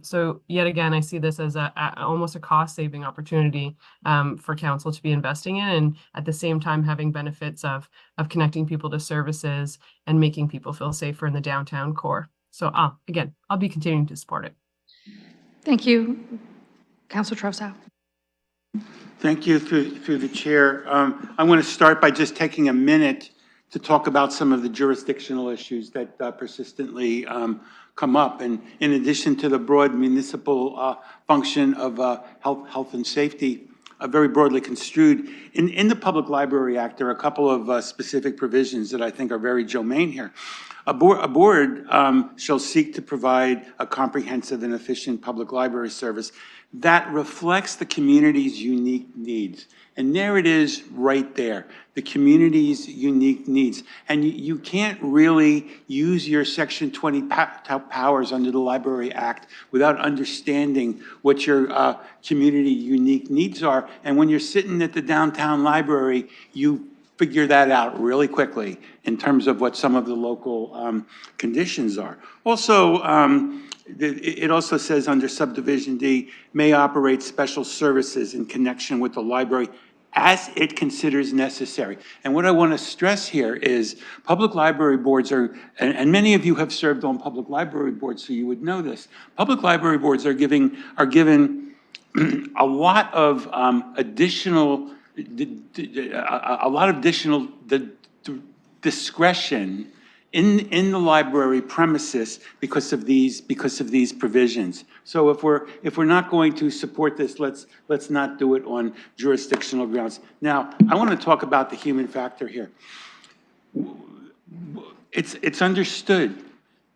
So yet again, I see this as almost a cost-saving opportunity for council to be investing in, and at the same time having benefits of connecting people to services and making people feel safer in the downtown core. So again, I'll be continuing to support it. Thank you. Councilor Trousseau. Thank you through the chair. I want to start by just taking a minute to talk about some of the jurisdictional issues that persistently come up. And in addition to the broad municipal function of health and safety, very broadly construed, in the Public Library Act, there are a couple of specific provisions that I think are very germane here. A board shall seek to provide a comprehensive and efficient public library service that reflects the community's unique needs. And there it is right there, the community's unique needs. And you can't really use your Section 20 powers under the Library Act without understanding what your community unique needs are. And when you're sitting at the downtown library, you figure that out really quickly in terms of what some of the local conditions are. Also, it also says under subdivision D, may operate special services in connection with the library as it considers necessary. And what I want to stress here is public library boards are, and many of you have served on public library boards, so you would know this. Public library boards are given a lot of additional discretion in the library premises because of these provisions. So if we're not going to support this, let's not do it on jurisdictional grounds. Now, I want to talk about the human factor here. It's understood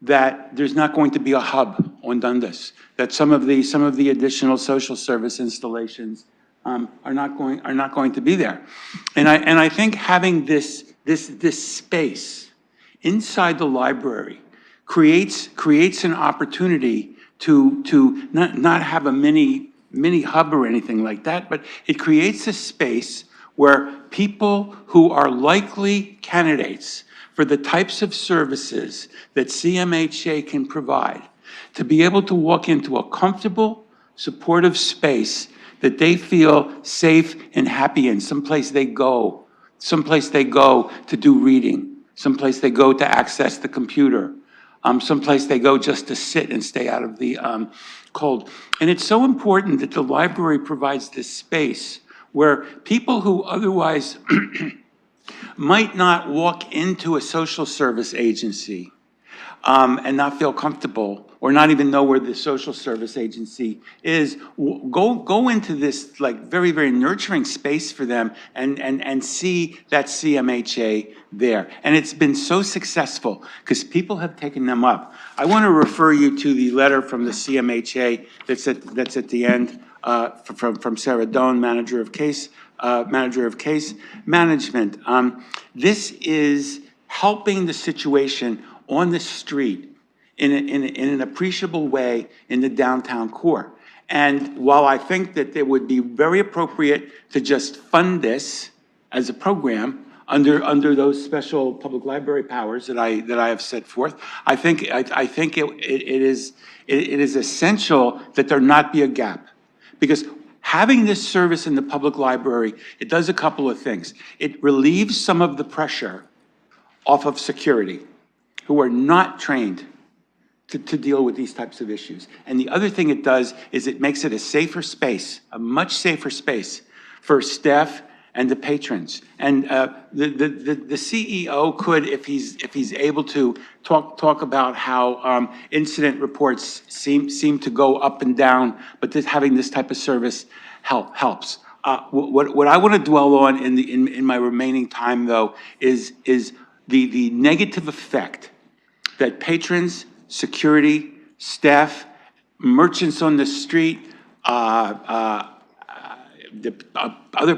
that there's not going to be a hub on Dundas, that some of the additional social service installations are not going to be there. And I think having this space inside the library creates an opportunity to not have a mini hub or anything like that, but it creates a space where people who are likely candidates for the types of services that CMHA can provide to be able to walk into a comfortable, supportive space that they feel safe and happy in, someplace they go to do reading, someplace they go to access the computer, someplace they go just to sit and stay out of the cold. And it's so important that the library provides this space where people who otherwise might not walk into a social service agency and not feel comfortable or not even know where the social service agency is, go into this like very, very nurturing space for them and see that CMHA there. And it's been so successful because people have taken them up. I want to refer you to the letter from the CMHA that's at the end from Sarah Doan, manager of case management. This is helping the situation on the street in an appreciable way in the downtown core. And while I think that it would be very appropriate to just fund this as a program under those special public library powers that I have set forth, I think it is essential that there not be a gap, because having this service in the public library, it does a couple of things. It relieves some of the pressure off of security, who are not trained to deal with these types of issues. And the other thing it does is it makes it a safer space, a much safer space for staff and the patrons. And the CEO could, if he's able to, talk about how incident reports seem to go up and down, but having this type of service helps. What I want to dwell on in my remaining time, though, is the negative effect that patrons, security, staff, merchants on the street, other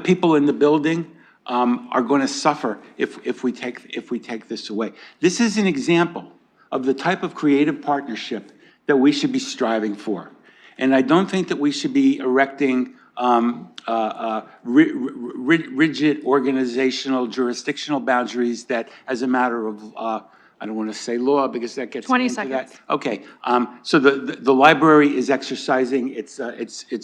people in the building are going to suffer if we take this away. This is an example of the type of creative partnership that we should be striving for. And I don't think that we should be erecting rigid organizational, jurisdictional boundaries that, as a matter of, I don't want to say law because that gets 20 into seconds. that. Okay, so the library is exercising its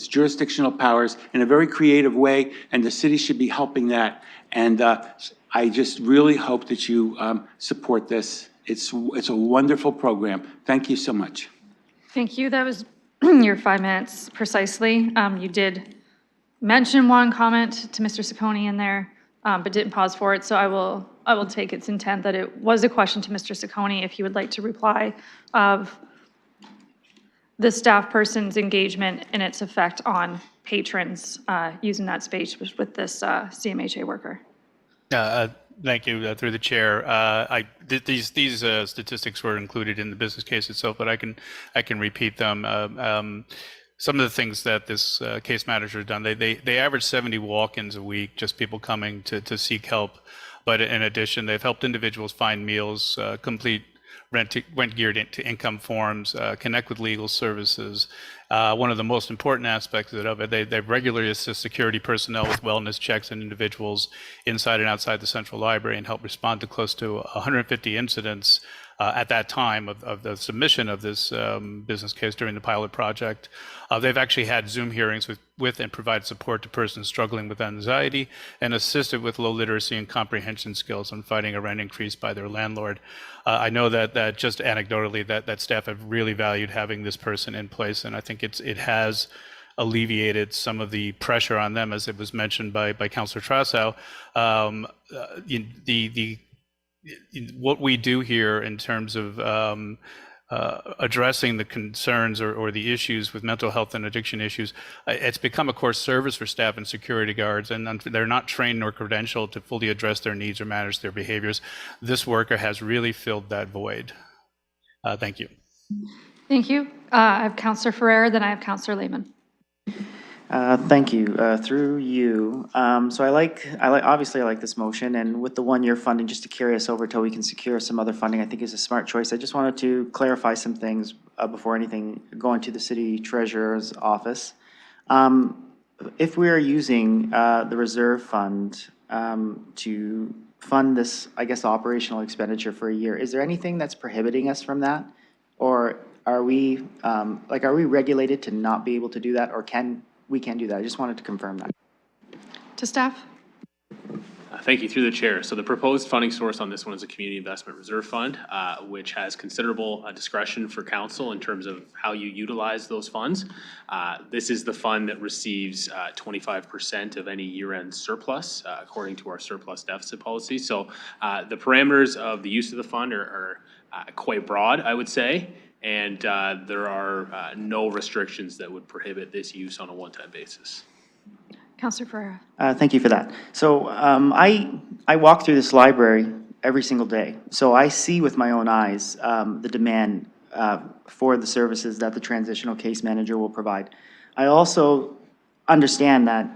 jurisdictional powers in a very creative way, and the city should be helping that. And I just really hope that you support this. It's a wonderful program. Thank you so much. Thank you. That was your 5 minutes precisely. You did mention one comment to Mr. Ciccone in there, but didn't pause for it. So I will take its intent that it was a question to Mr. Ciccone if he would like to reply of the staff person's engagement and its effect on patrons using that space with this CMHA worker. Thank you, through the chair. These statistics were included in the business case itself, but I can repeat them. Some of the things that this case manager has done, they average 70 walk-ins a week, just people coming to seek help. But in addition, they've helped individuals find meals, complete rent geared into income forms, connect with legal services. One of the most important aspects of it, they regularly assist security personnel with wellness checks and individuals inside and outside the Central Library and help respond to close to 150 incidents at that time of the submission of this business case during the pilot project. They've actually had Zoom hearings with and provide support to persons struggling with anxiety and assisted with low literacy and comprehension skills on fighting a rent increase by their landlord. I know that just anecdotally that staff have really valued having this person in place, and I think it has alleviated some of the pressure on them, as it was mentioned by Councillor Trasau. What we do here in terms of addressing the concerns or the issues with mental health and addiction issues, it's become a core service for staff and security guards, and they're not trained nor credentialed to fully address their needs or manage their behaviors. This worker has really filled that void. Thank you. Thank you. I have Councillor Ferreira, then I have Councillor Lehman. Thank you. Through you. So obviously I like this motion, and with the 1-year funding, just to carry us over till we can secure some other funding, I think is a smart choice. I just wanted to clarify some things before anything going to the city treasurer's office. If we are using the reserve fund to fund this, I guess, operational expenditure for a year, is there anything that's prohibiting us from that? Or are we regulated to not be able to do that, or we can do that? I just wanted to confirm that. To staff. Thank you, through the chair. So the proposed funding source on this one is a community investment reserve fund, which has considerable discretion for council in terms of how you utilize those funds. This is the fund that receives 25% of any year-end surplus, according to our surplus deficit policy. So the parameters of the use of the fund are quite broad, I would say, and there are no restrictions that would prohibit this use on a one-time basis. Councillor Ferreira. Thank you for that. So I walk through this library every single day. So I see with my own eyes the demand for the services that the transitional case manager will provide. I also understand that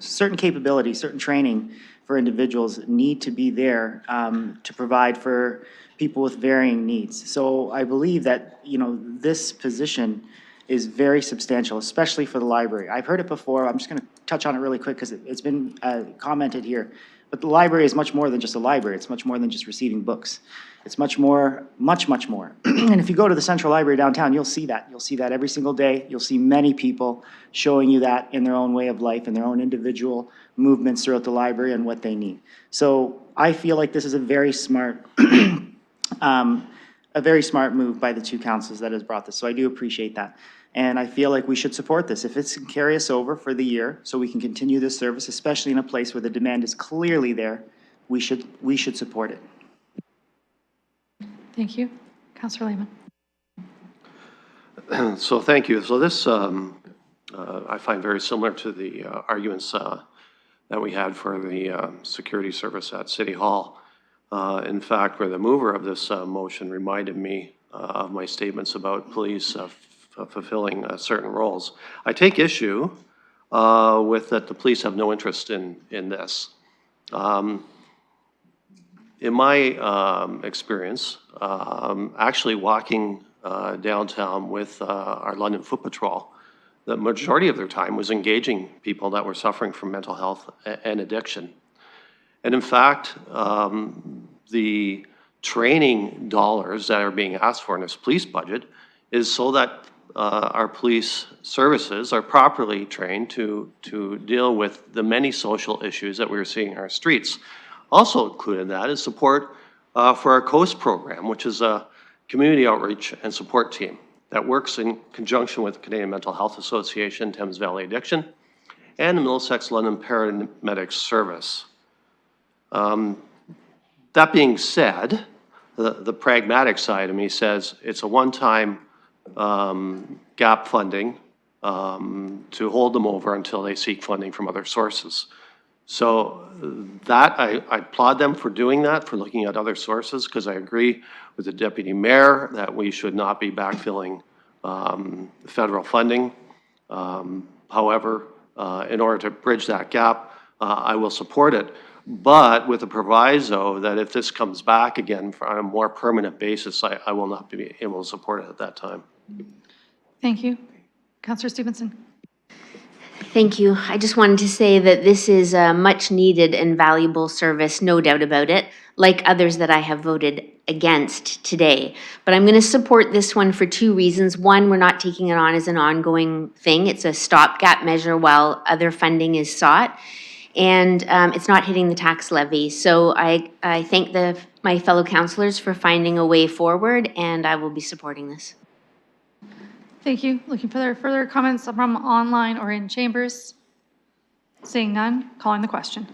certain capabilities, certain training for individuals need to be there to provide for people with varying needs. So I believe that this position is very substantial, especially for the library. I've heard it before. I'm just going to touch on it really quick because it's been commented here. But the library is much more than just a library. It's much more than just receiving books. It's much more, much more. And if you go to the Central Library downtown, you'll see that. You'll see that every single day. You'll see many people showing you that in their own way of life and their own individual movements throughout the library and what they need. So I feel like this is a very smart move by the two councils that has brought this. So I do appreciate that. And I feel like we should support this. If it's can carry us over for the year so we can continue this service, especially in a place where the demand is clearly there, we should support it. Thank you. Councillor Lehman. So thank you. So this I find very similar to the arguments that we had for the security service at City Hall. In fact, where the mover of this motion reminded me of my statements about police fulfilling certain roles. I take issue with that the police have no interest in this. In my experience, actually walking downtown with our London Foot Patrol, the majority of their time was engaging people that were suffering from mental health and addiction. And in fact, the training dollars that are being asked for in this police budget is so that our police services are properly trained to deal with the many social issues that we're seeing in our streets. Also included in that is support for our COAST program, which is a community outreach and support team that works in conjunction with the Canadian Mental Health Association, Thames Valley Addiction, and the Middlesex London Paramedics Service. That being said, the pragmatic side of me says it's a one-time gap funding to hold them over until they seek funding from other sources. So that, I applaud them for doing that, for looking at other sources, because I agree with the Deputy Mayor that we should not be backfilling federal funding. However, in order to bridge that gap, I will support it, but with a proviso that if this comes back again on a more permanent basis, I will not be able to support it at that time. Thank you. Councillor Stevenson. Thank you. I just wanted to say that this is a much needed and valuable service, no doubt about it, like others that I have voted against today. But I'm going to support this one for two reasons. One, we're not taking it on as an ongoing thing. It's a stopgap measure while other funding is sought. And it's not hitting the tax levy. So I thank my fellow councillors for finding a way forward, and I will be supporting this. Thank you. Looking for their further comments from online or in chambers. Seeing none, calling the question.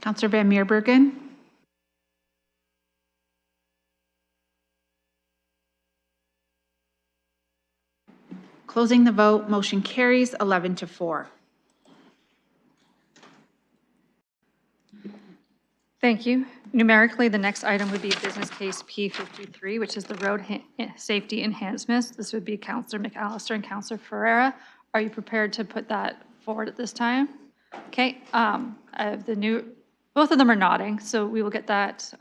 Councillor Van Meerbergen. Closing the vote, motion carries 11-4. Thank you. Numerically, the next item would be business case P53, which is the road safety enhancements. This would be Councillor McAllister and Councillor Ferreira. Are you prepared to put that forward at this time? Okay. Both of them are nodding, so we will get that.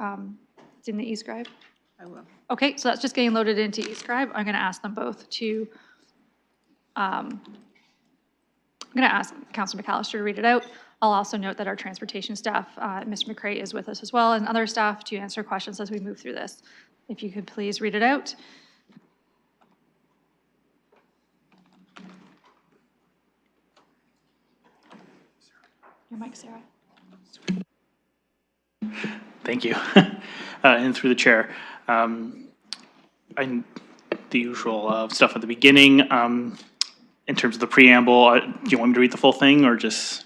It's in the Escribe. I will. Okay, so that's just getting loaded into Escribe. I'm going to ask them both to. I'm going to ask Councillor McAllister to read it out. I'll also note that our transportation staff, Mr. McCray, is with us as well, and other staff to answer questions as we move through this. If you could please read it out. Your mic, Sarah. Thank you. And through the chair, the usual stuff at the beginning. In terms of the preamble, do you want me to read the full thing or just?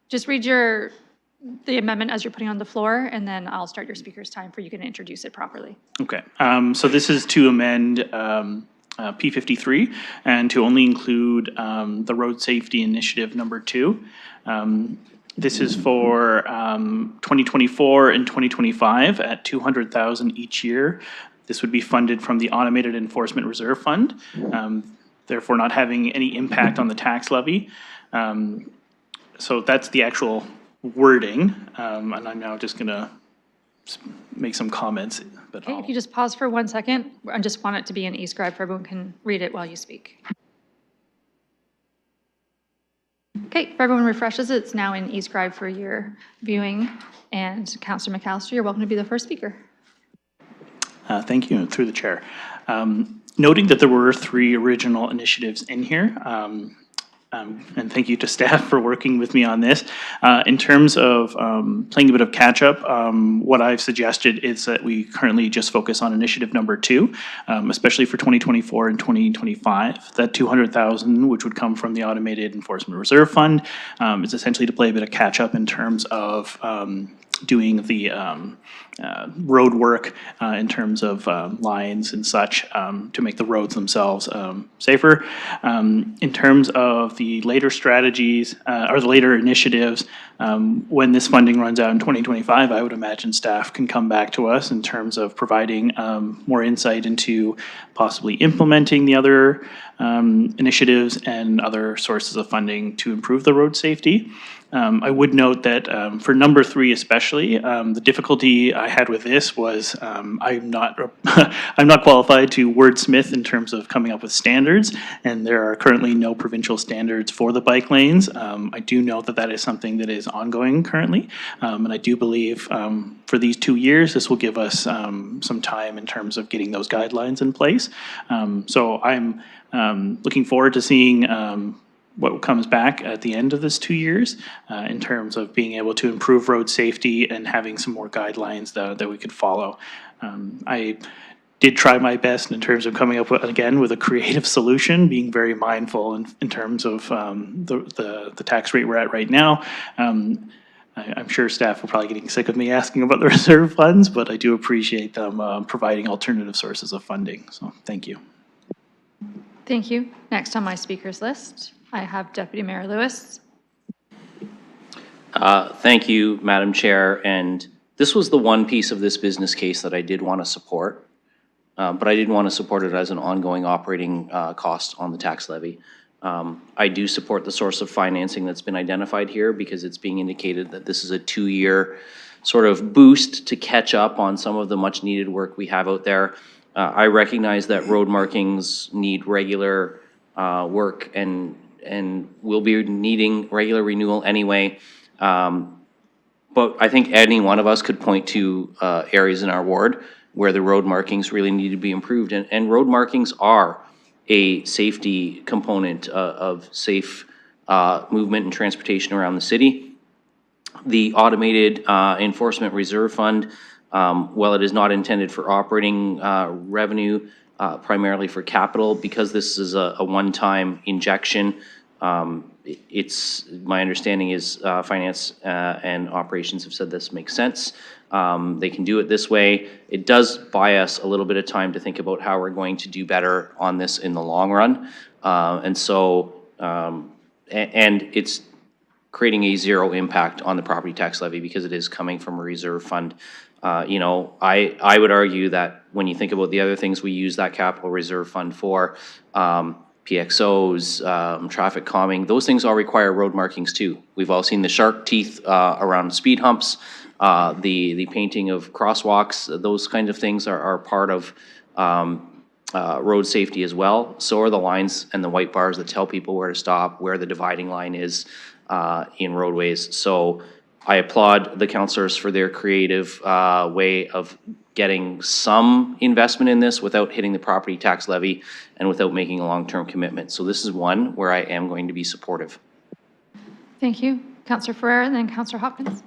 Just read the amendment as you're putting on the floor, and then I'll start your speaker's time for you can introduce it properly. Okay. So this is to amend P53 and to only include the Road Safety Initiative number 2. This is for 2024 and 2025 at $200,000 each year. This would be funded from the Automated Enforcement Reserve Fund, therefore not having any impact on the tax levy. So that's the actual wording, and I'm now just going to make some comments. But Okay, if you just pause for 1 second, I just want it to be in Escribe so everyone can read it while you speak. Okay, if everyone refreshes it, it's now in Escribe for your viewing. And Councillor McAllister, you're welcome to be the first speaker. Thank you, through the chair. Noting that there were 3 original initiatives in here, and thank you to staff for working with me on this. In terms of playing a bit of catch-up, what I've suggested is that we currently just focus on initiative number 2, especially for 2024 and 2025. That $200,000, which would come from the Automated Enforcement Reserve Fund, is essentially to play a bit of catch-up in terms of doing the road work in terms of lines and such to make the roads themselves safer. In terms of the later strategies or the later initiatives, when this funding runs out in 2025, I would imagine staff can come back to us in terms of providing more insight into possibly implementing the other initiatives and other sources of funding to improve the road safety. I would note that for number 3 especially, the difficulty I had with this was I'm not qualified to wordsmith in terms of coming up with standards, and there are currently no provincial standards for the bike lanes. I do know that that is something that is ongoing currently, and I do believe for these 2 years this will give us some time in terms of getting those guidelines in place. So I'm looking forward to seeing what comes back at the end of this 2 years in terms of being able to improve road safety and having some more guidelines that we could follow. I did try my best in terms of coming up with, again, with a creative solution, being very mindful in terms of the tax rate we're at right now. I'm sure staff are probably getting sick of me asking about the reserve funds, but I do appreciate them providing alternative sources of funding. So thank you. Thank you. Next on my speakers list, I have Deputy Mayor Lewis. Thank you, Madam Chair. And this was the one piece of this business case that I did want to support, but I didn't want to support it as an ongoing operating cost on the tax levy. I do support the source of financing that's been identified here because it's being indicated that this is a 2-year sort of boost to catch up on some of the much needed work we have out there. I recognize that road markings need regular work and will be needing regular renewal anyway. But I think any one of us could point to areas in our ward where the road markings really need to be improved. And road markings are a safety component of safe movement and transportation around the city. The Automated Enforcement Reserve Fund, while it is not intended for operating revenue, primarily for capital, because this is a one-time injection, my understanding is finance and operations have said this makes sense. They can do it this way. It does buy us a little bit of time to think about how we're going to do better on this in the long run. And it's creating a zero impact on the property tax levy because it is coming from a reserve fund. You know, I would argue that when you think about the other things we use that capital reserve fund for, PXOs, traffic calming, those things all require road markings too. We've all seen the shark teeth around speed humps, the painting of crosswalks, those kinds of things are part of road safety as well. So are the lines and the white bars that tell people where to stop, where the dividing line is in roadways. So I applaud the councillors for their creative way of getting some investment in this without hitting the property tax levy and without making a long-term commitment. So this is one where I am going to be supportive. Thank you. Councillor Ferreira, and then Councillor Hopkins.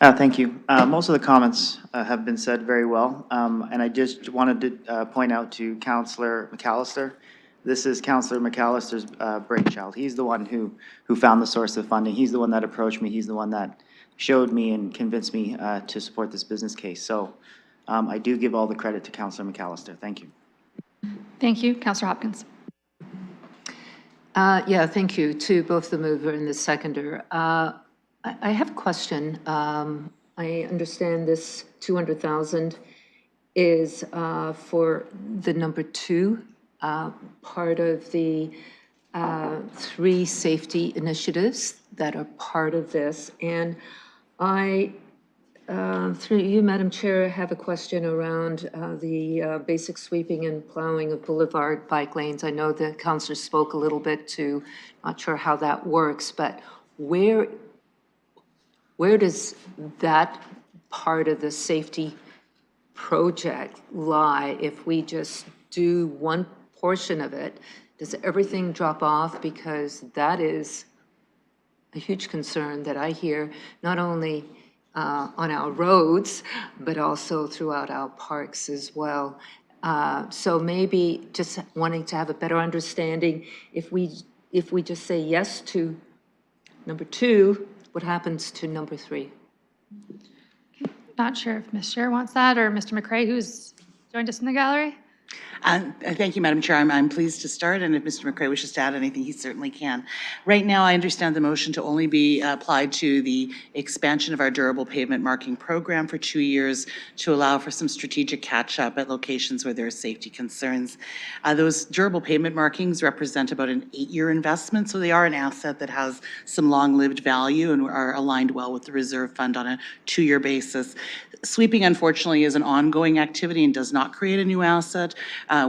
Thank you. Most of the comments have been said very well. And I just wanted to point out to Councillor McAllister, this is Councillor McAllister's brainchild. He's the one who found the source of funding. He's the one that approached me. He's the one that showed me and convinced me to support this business case. So I do give all the credit to Councillor McAllister. Thank you. Thank you. Councillor Hopkins. Yeah, thank you to both the mover and the seconder. I have a question. I understand this 200,000 is for the number 2 part of the 3 safety initiatives that are part of this. And I, through you, Madam Chair, have a question around the basic sweeping and plowing of boulevard bike lanes. I know the councillor spoke a little bit to, not sure how that works, but where does that part of the safety project lie if we just do one portion of it Does everything drop off? Because that is a huge concern that I hear, not only on our roads, but also throughout our parks as well. So maybe just wanting to have a better understanding, if we just say yes to number 2, what happens to number 3? Not sure if Ms. Chair wants that, or Mr. McCray, who's joined us in the gallery. Thank you, Madam Chair. I'm pleased to start, and if Mr. McCray wishes to add anything, he certainly can. Right now, I understand the motion to only be applied to the expansion of our durable pavement marking program for 2 years to allow for some strategic catch-up at locations where there are safety concerns. Those durable pavement markings represent about an 8-year investment, so they are an asset that has some long-lived value and are aligned well with the reserve fund on a 2-year basis. Sweeping, unfortunately, is an ongoing activity and does not create a new asset.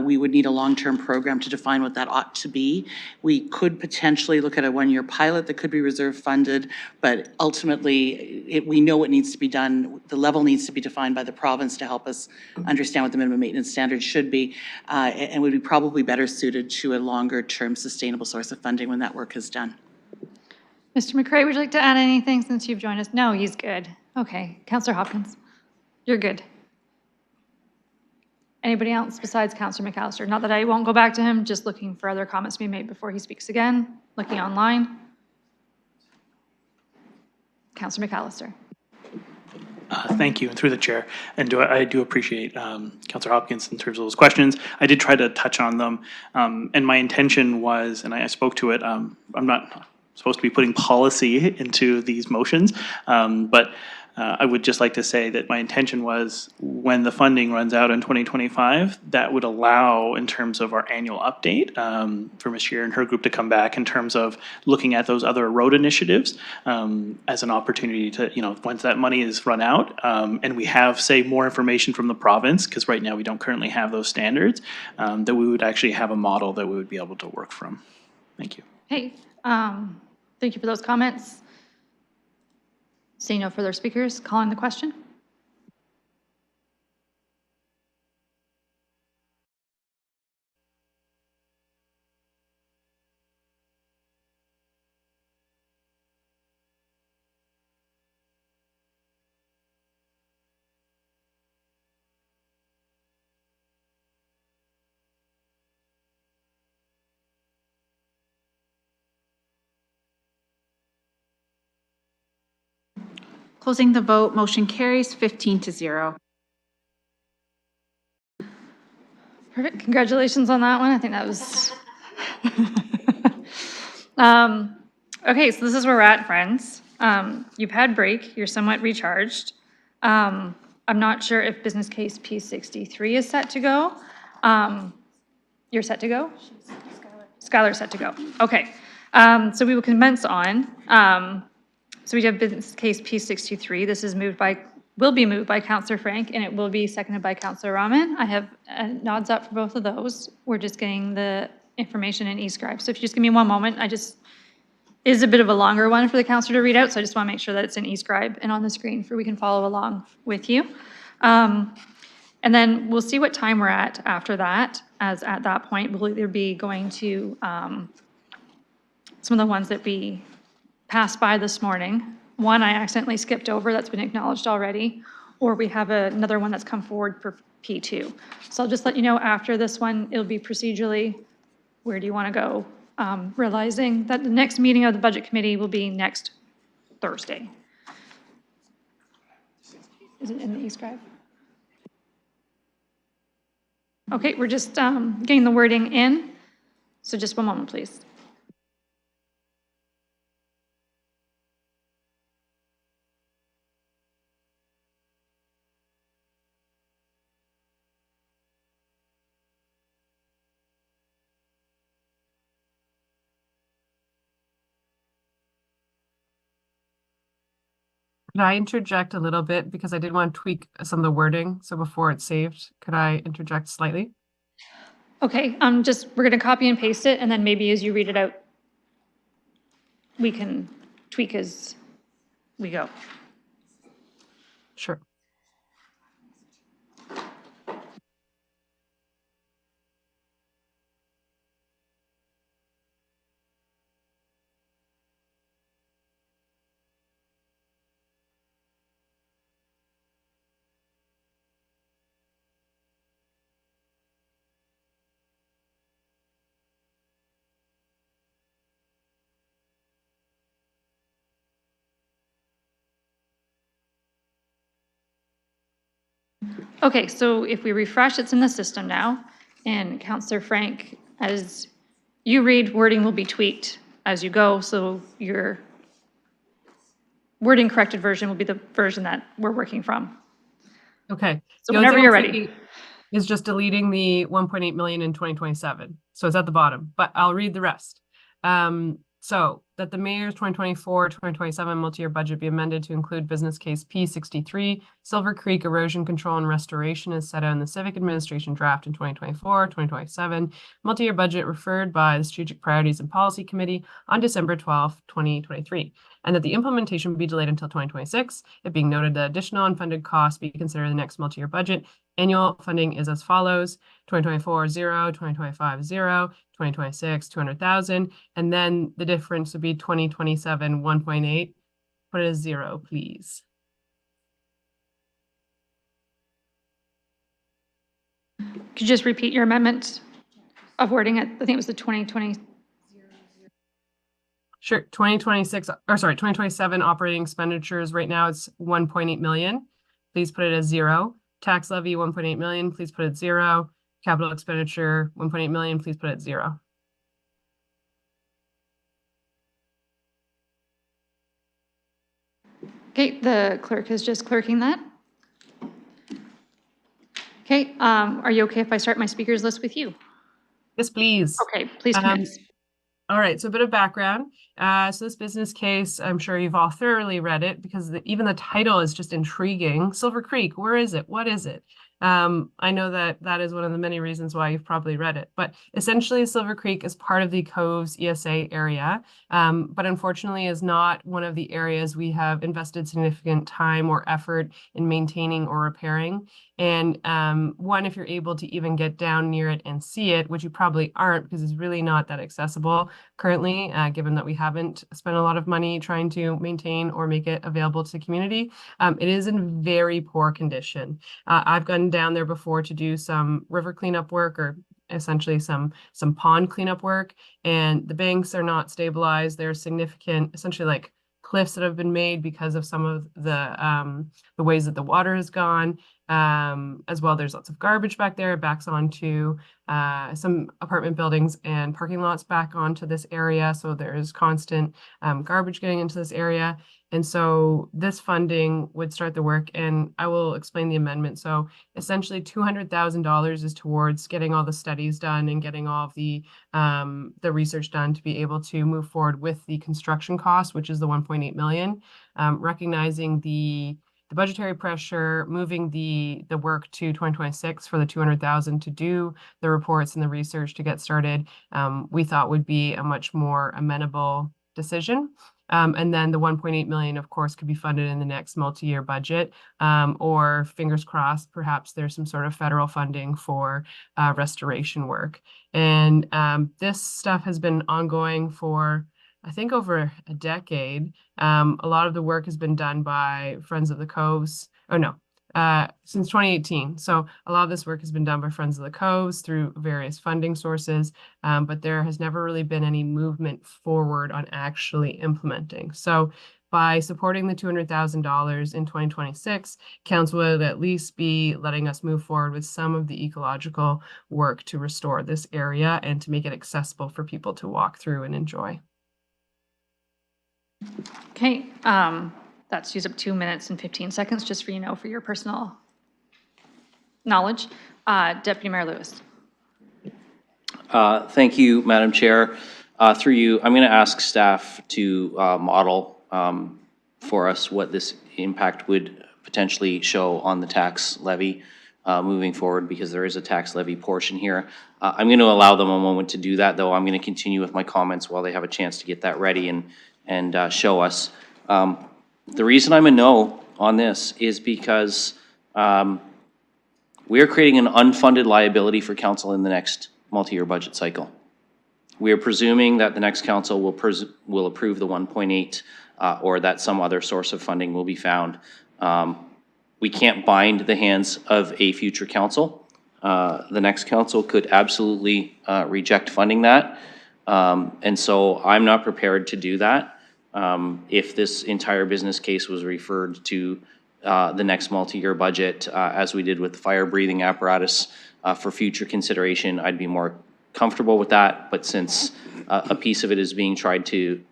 We would need a long-term program to define what that ought to be. We could potentially look at a 1-year pilot that could be reserve funded, but ultimately, we know what needs to be done. The level needs to be defined by the province to help us understand what the minimum maintenance standards should be, and would be probably better suited to a longer-term sustainable source of funding when that work is done. Mr. McCray, would you like to add anything since you've joined us? No, he's good. Okay, Councillor Hopkins, you're good. Anybody else besides Councillor McAllister? Not that I won't go back to him, just looking for other comments to be made before he speaks again, looking online. Councillor McAllister. Thank you, and through the chair. And I do appreciate Councillor Hopkins in terms of those questions. I did try to touch on them, and my intention was, and I spoke to it, I'm not supposed to be putting policy into these motions, but I would just like to say that my intention was when the funding runs out in 2025, that would allow, in terms of our annual update, for Ms. Shear and her group to come back in terms of looking at those other road initiatives as an opportunity to, once that money is run out and we have, say, more information from the province, because right now we don't currently have those standards, that we would actually have a model that we would be able to work from. Thank you. Hey, thank you for those comments. Seeing no further speakers, calling the question. Closing the vote, motion carries 15-0. Perfect, congratulations on that one. I think that was... Okay, so this is where we're at, friends. You've had break, you're somewhat recharged. I'm not sure if business case P63 is set to go. You're set to go? Skylar's set to go. Okay, so we will commence on. So we have business case P63. This is will be moved by Councillor Frank, and it will be seconded by Councillor Rahman. I have nods up for both of those. We're just getting the information in Escribe. So if you just give me one moment, is a bit of a longer one for the councillor to read out, so I just want to make sure that it's in Escribe and on the screen we can follow along with you. And then we'll see what time we're at after that, as at that point we'll either be going to some of the ones that we passed by this morning. One I accidentally skipped over that's been acknowledged already, or we have another one that's come forward for P2. So I'll just let you know after this one, it'll be procedurally, where do you want to go? Realizing that the next meeting of the Budget Committee will be next Thursday. Is it in the Escribe? Okay, we're just getting the wording in. So just one moment, please. Could I interject a little bit because I did want to tweak some of the wording, so before it's saved, could I interject slightly? Okay, we're going to copy and paste it, and then maybe as you read it out, we can tweak as we go. Sure. Okay, so if we refresh, it's in the system now. And Counselor Frank, as you read, wording will be tweaked as you go, so your wording corrected version will be the version that we're working from. Okay. So The only whenever thing you're I'm ready. thinking is just deleting the 1.8 million in 2027. So it's at the bottom, but I'll read the rest. So that the mayor's 2024-2027 multi-year budget be amended to include business case P63, Silver Creek erosion control and restoration is set out in the civic administration draft in 2024-2027 multi-year budget referred by the Strategic Priorities and Policy Committee on December 12, 2023. And that the implementation be delayed until 2026, it being noted that additional unfunded costs be considered in the next multi-year budget. Annual funding is as follows: 2024, 0, 2025, 0, 2026, 200,000, and then the difference would be 2027, 1.8. Put it as 0, please. Could you just repeat your amendment of wording? I think it was the 2020. Sure, 2026, or sorry, 2027 operating expenditures, right now it's 1.8 million. Please put it as 0. Tax levy, 1.8 million, please put it 0. Capital expenditure, 1.8 million, please put it 0. Okay, the clerk is just clerking that. Okay, are you okay if I start my speakers list with you? Yes, please. Okay, please commence. All right, so a bit of background. So this business case, I'm sure you've all thoroughly read it because even the title is just intriguing. Silver Creek, where is it? What is it? I know that that is one of the many reasons why you've probably read it, but essentially Silver Creek is part of the Coves ESA area, but unfortunately is not one of the areas we have invested significant time or effort in maintaining or repairing. And one, if you're able to even get down near it and see it, which you probably aren't because it's really not that accessible currently, given that we haven't spent a lot of money trying to maintain or make it available to the community. It is in very poor condition. I've gone down there before to do some river cleanup work, or essentially some pond cleanup work, and the banks are not stabilized. There's significant, essentially like cliffs that have been made because of some of the ways that the water has gone. As well, there's lots of garbage back there. It backs onto some apartment buildings and parking lots back onto this area. So there's constant garbage getting into this area. And so this funding would start the work, and I will explain the amendment. So essentially $200,000 is towards getting all the studies done and getting all of the research done to be able to move forward with the construction cost, which is the 1.8 million, recognizing the budgetary pressure, moving the work to 2026 for the 200,000 to do the reports and the research to get started, we thought would be a much more amenable decision. And then the 1.8 million, of course, could be funded in the next multi-year budget, or fingers crossed, perhaps there's some sort of federal funding for restoration work. And this stuff has been ongoing for, I think, over a decade. A lot of the work has been done by Friends of the Coves. Oh, no. Since 2018. So a lot of this work has been done by Friends of the Coves through various funding sources, but there has never really been any movement forward on actually implementing. So by supporting the $200,000 in 2026, council would at least be letting us move forward with some of the ecological work to restore this area and to make it accessible for people to walk through and enjoy. Okay, that's used up 2 minutes and 15 seconds, just for for your personal knowledge. Deputy Mayor Lewis. Thank you, Madam Chair. Through you, I'm going to ask staff to model for us what this impact would potentially show on the tax levy moving forward, because there is a tax levy portion here. I'm going to allow them a moment to do that, though. I'm going to continue with my comments while they have a chance to get that ready and show us. The reason I'm a no on this is because we are creating an unfunded liability for council in the next multi-year budget cycle. We are presuming that the next council will approve the 1.8 or that some other source of funding will be found. We can't bind the hands of a future council. The next council could absolutely reject funding that. And so I'm not prepared to do that. If this entire business case was referred to the next multi-year budget, as we did with the fire breathing apparatus, for future consideration, I'd be more comfortable with that. But since a piece of it is being trying to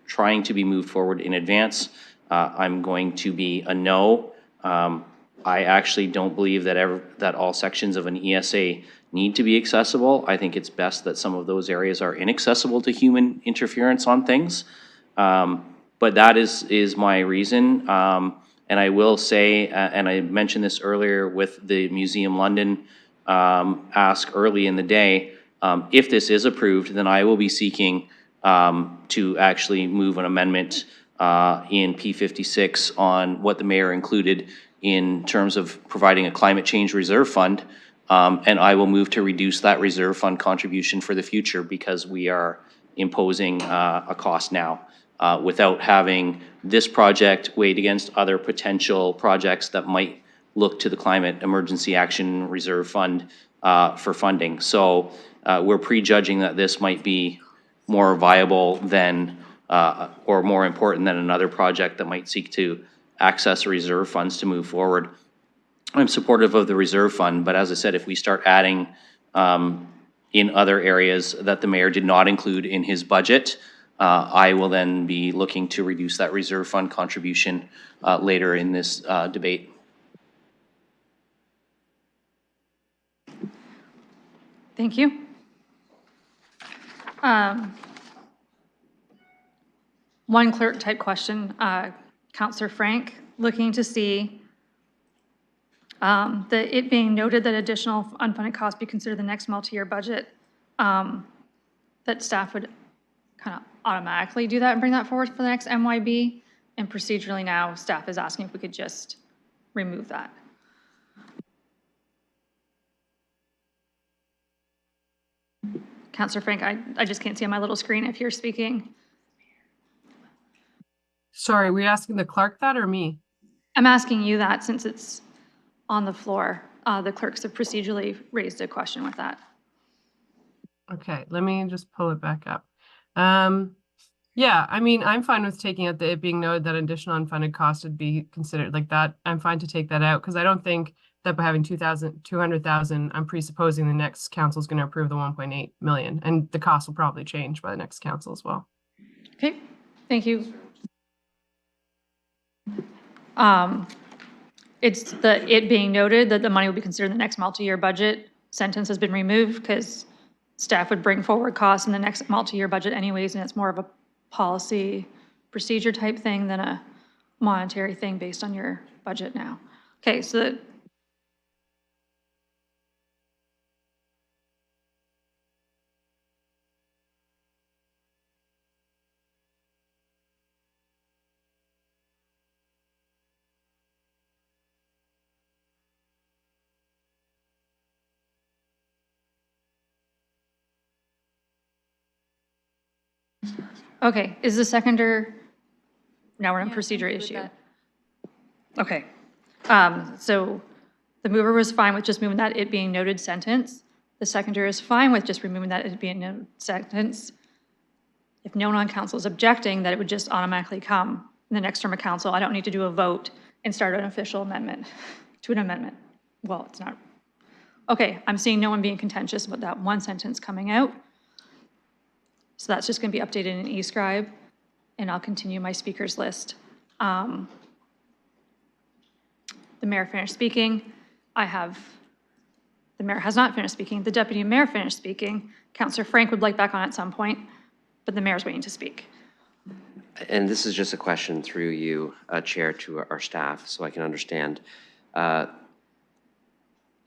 be moved forward in advance, I'm going to be a no. I actually don't believe that all sections of an ESA need to be accessible. I think it's best that some of those areas are inaccessible to human interference on things. But that is my reason. And I will say, and I mentioned this earlier with the Museum London ask early in the day, if this is approved, then I will be seeking to actually move an amendment in P56 on what the mayor included in terms of providing a climate change reserve fund. And I will move to reduce that reserve fund contribution for the future because we are imposing a cost now without having this project weighed against other potential projects that might look to the Climate Emergency Action Reserve Fund for funding. So we're prejudging that this might be more viable than or more important than another project that might seek to access reserve funds to move forward. I'm supportive of the reserve fund, but as I said, if we start adding in other areas that the mayor did not include in his budget, I will then be looking to reduce that reserve fund contribution later in this debate. Thank you. One clerk type question, Councillor Frank, looking to see that it being noted that additional unfunded costs be considered the next multi-year budget, that staff would kind of automatically do that and bring that forward for the next MYB, and procedurally now staff is asking if we could just remove that. Councillor Frank, I just can't see on my little screen if you're speaking. Sorry, were you asking the clerk that or me? I'm asking you that since it's on the floor. The clerks have procedurally raised a question with that. Okay, let me just pull it back up. Yeah, I mean, I'm fine with taking out it being noted that additional unfunded costs would be considered like that. I'm fine to take that out because I don't think that by having 200,000, I'm presupposing the next council is going to approve the 1.8 million, and the cost will probably change by the next council as well. Okay, thank you. It's it being noted that the money will be considered in the next multi-year budget sentence has been removed because staff would bring forward costs in the next multi-year budget anyways, and it's more of a policy procedure type thing than a monetary thing based on your budget now. Okay, so okay, is the seconder, now we're in procedure issue. Okay, so the mover was fine with just moving that it being noted sentence. The seconder is fine with just removing that it being noted sentence. If no one on council is objecting, that it would just automatically come in the next term of council. I don't need to do a vote and start an official amendment to an amendment. Well, it's not. Okay, I'm seeing no one being contentious about that one sentence coming out. So that's just going to be updated in Escribe, and I'll continue my speakers list. The mayor finished speaking. The mayor has not finished speaking. The deputy mayor finished speaking. Councillor Frank would like back on at some point, but the mayor's waiting to speak. And this is just a question through you, Chair, to our staff, so I can understand.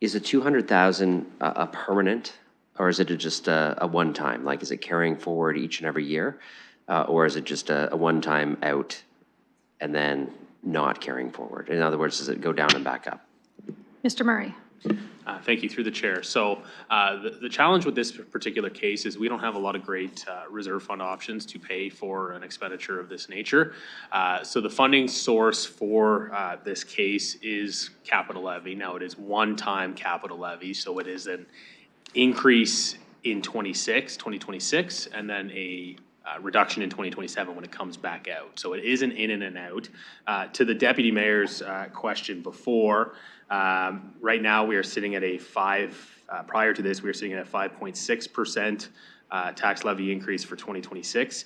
Is the 200,000 a permanent? Or is it just a one-time? Like, is it carrying forward each and every year? Or is it just a one-time out and then not carrying forward? In other words, does it go down and back up? Mr. Murray. Thank you, through the chair. So the challenge with this particular case is we don't have a lot of great reserve fund options to pay for an expenditure of this nature. So the funding source for this case is capital levy. Now, it is one-time capital levy, so it is an increase in 2026, and then a reduction in 2027 when it comes back out. So it isn't in and an out. To the deputy mayor's question before, right now we are sitting at a prior to this, we were sitting at a 5.6% tax levy increase for 2026.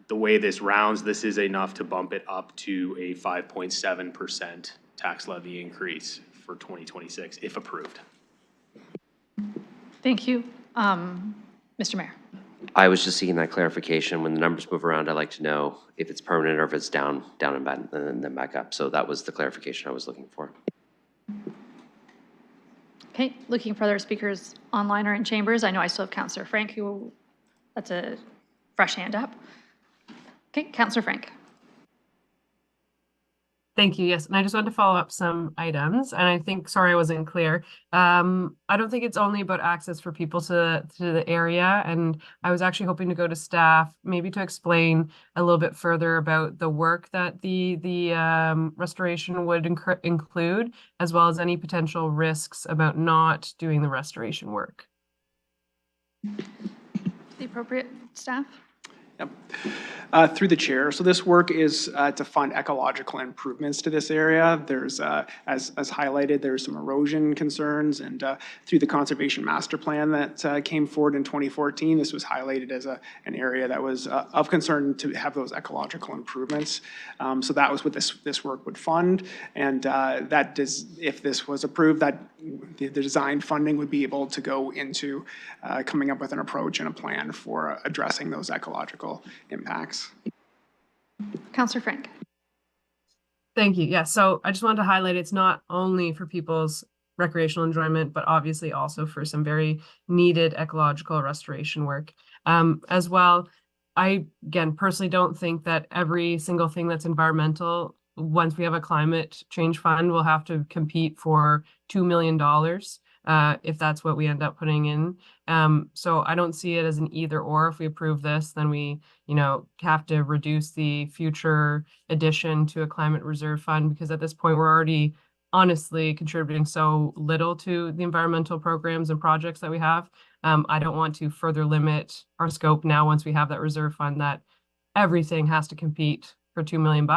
The way this rounds, this is enough to bump it up to a 5.7% tax levy increase for 2026, if approved. Thank you. Mr. Mayor. I was just seeking that clarification. When the numbers move around, I like to know if it's permanent or if it's down and back, and then back up. So that was the clarification I was looking for. Okay, looking for other speakers online or in chambers. I know I still have Councillor Frank, who, that's a fresh hand up. Okay, Councillor Frank. Thank you. Yes, and I just wanted to follow up some items, and I think, sorry, I wasn't clear. I don't think it's only about access for people to the area, and I was actually hoping to go to staff, maybe to explain a little bit further about the work that the restoration would include, as well as any potential risks about not doing the restoration work. The appropriate staff. Yep. Through the chair. So this work is to fund ecological improvements to this area. There's, as highlighted, there's some erosion concerns, and through the conservation master plan that came forward in 2014, this was highlighted as an area that was of concern to have those ecological improvements. So that was what this work would fund, and that does, if this was approved, that the design funding would be able to go into coming up with an approach and a plan for addressing those ecological impacts. Councillor Frank. Thank you. Yeah, so I just wanted to highlight it's not only for people's recreational enjoyment, but obviously also for some very needed ecological restoration work. As well, I, again, personally don't think that every single thing that's environmental, once we have a climate change fund, will have to compete for $2 million. If that's what we end up putting in. So I don't see it as an either or. If we approve this, then we, have to reduce the future addition to a climate reserve fund, because at this point we're already honestly contributing so little to the environmental programs and projects that we have. I don't want to further limit our scope now once we have that reserve fund that everything has to compete for $2 million.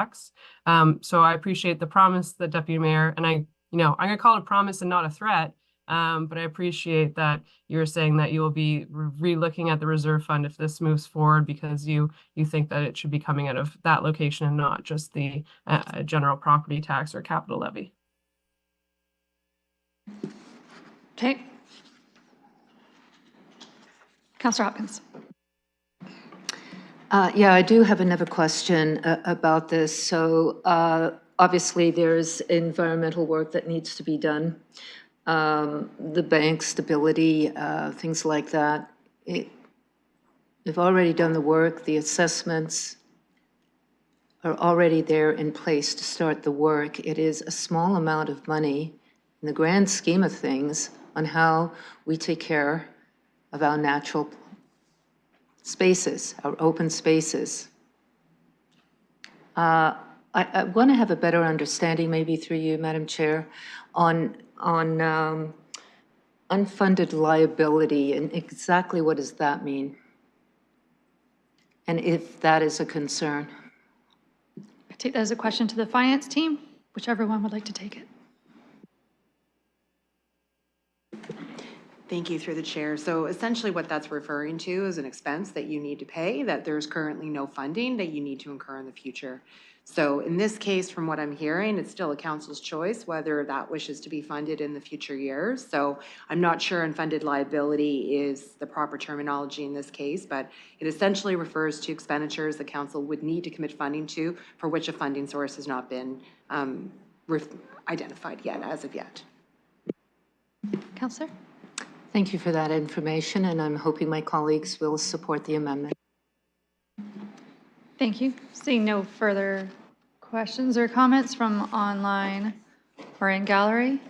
So I appreciate the promise, the deputy mayor, and I'm gonna call it a promise and not a threat. But I appreciate that you're saying that you will be re-looking at the reserve fund if this moves forward, because you think that it should be coming out of that location and not just the general property tax or capital levy. Okay. Councillor Hopkins. Yeah, I do have another question about this. So obviously there's environmental work that needs to be done. The bank stability, things like that. We've already done the work, the assessments are already there in place to start the work. It is a small amount of money in the grand scheme of things on how we take care of our natural spaces, our open spaces. I want to have a better understanding, maybe through you, Madam Chair, on unfunded liability, and exactly what does that mean? And if that is a concern. I take that as a question to the finance team, whichever one would like to take it. Thank you, through the chair. So essentially what that's referring to is an expense that you need to pay, that there's currently no funding that you need to incur in the future. So in this case, from what I'm hearing, it's still a council's choice whether that wishes to be funded in the future years. So I'm not sure unfunded liability is the proper terminology in this case, but it essentially refers to expenditures the council would need to commit funding to, for which a funding source has not been identified yet, as of yet. Councillor? Thank you for that information, and I'm hoping my colleagues will support the amendment. Thank you. Seeing no further questions or comments from online or in gallery.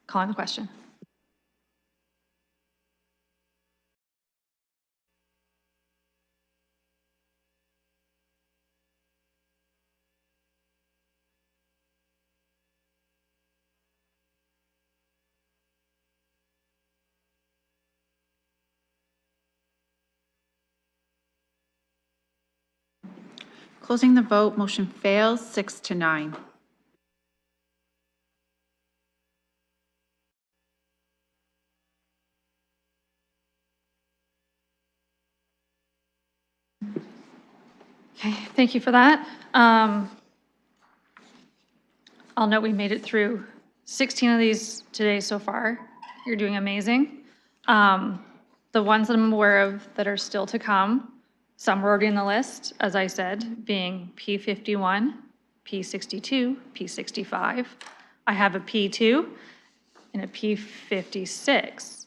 Calling the question. Closing the vote, motion fails 6-9. Okay, thank you for that. I'll note we made it through 16 of these today so far. You're doing amazing. The ones that I'm aware of that are still to come, some were already in the list, as I said, being P51, P62, P65. I have a P2 and a P56.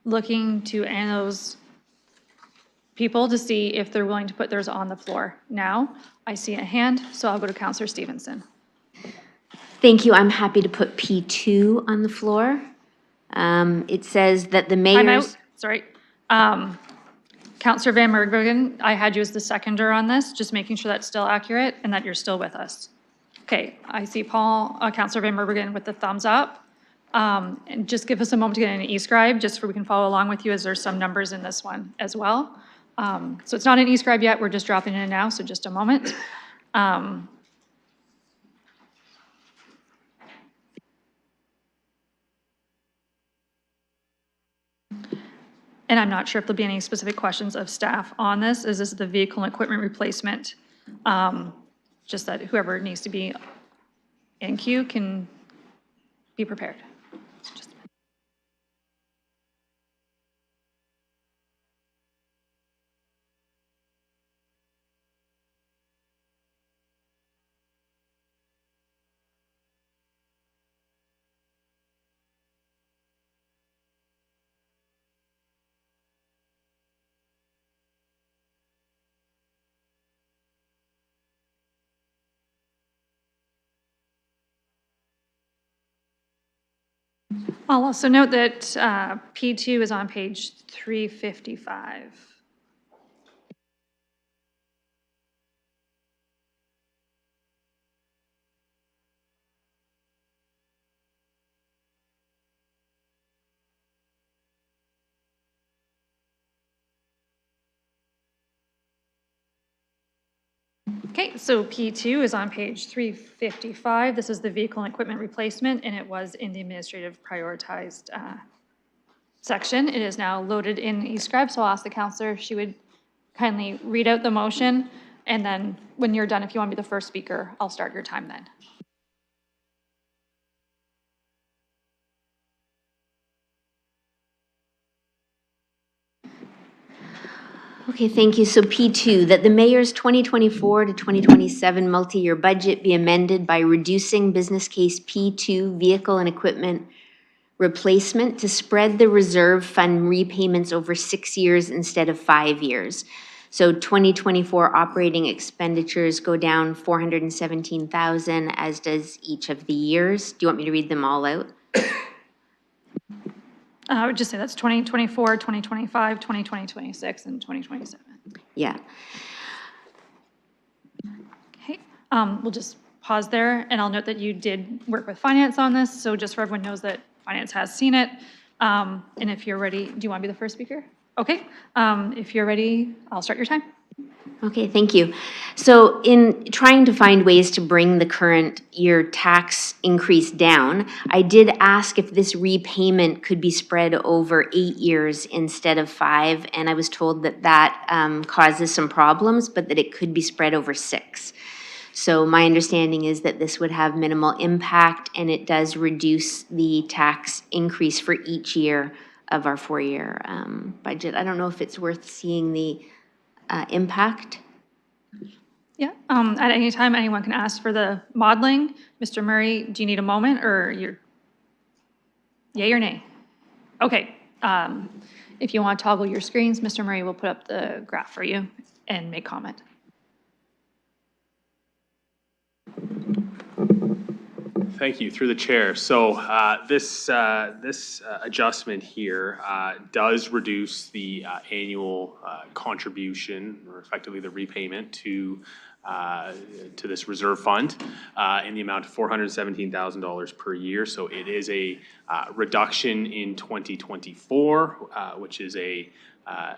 Looking to any of those people to see if they're willing to put theirs on the floor. Now, I see a hand, so I'll go to Councillor Stevenson. Thank you. I'm happy to put P2 on the floor. It says that the mayor's... I'm out, sorry. Councillor Van Merbergen, I had you as the seconder on this, just making sure that's still accurate and that you're still with us. Okay, I see Councillor Van Merbergen with the thumbs up. And just give us a moment to get in an Escribe, just so we can follow along with you, as there's some numbers in this one as well. So it's not an Escribe yet, we're just dropping it in now, so just a moment. And I'm not sure if there'll be any specific questions of staff on this. Is this the vehicle and equipment replacement? Just that whoever needs to be in queue can be prepared. I'll also note that P2 is on page 355. Okay, so P2 is on page 355. This is the vehicle and equipment replacement, and it was in the administrative prioritized section. It is now loaded in eScribe, so I'll ask the councillor if she would kindly read out the motion, and then when you're done, if you want to be the first speaker, I'll start your time then. Okay, thank you. So P2, that the mayor's 2024 to 2027 multi-year budget be amended by reducing business case P2 vehicle and equipment replacement to spread the reserve fund repayments over 6 years instead of 5 years. So 2024 operating expenditures go down 417,000, as does each of the years. Do you want me to read them all out? I would just say that's 2024, 2025, 2026, and 2027. Yeah. Okay, we'll just pause there, and I'll note that you did work with finance on this, so just so everyone knows that finance has seen it. And if you're ready, do you want to be the first speaker? Okay, if you're ready, I'll start your time. Okay, thank you. So in trying to find ways to bring the current year tax increase down, I did ask if this repayment could be spread over 8 years instead of 5, and I was told that that causes some problems, but that it could be spread over 6. So my understanding is that this would have minimal impact, and it does reduce the tax increase for each year of our 4-year budget. I don't know if it's worth seeing the impact. Yeah, at any time, anyone can ask for the modeling. Mr. Murray, do you need a moment, or you're yay or nay? Okay, if you want to toggle your screens, Mr. Murray will put up the graph for you and make comment. Thank you, through the chair. So this adjustment here does reduce the annual contribution, or effectively the repayment to this reserve fund in the amount of $417,000 per year. So it is a reduction in 2024, which is a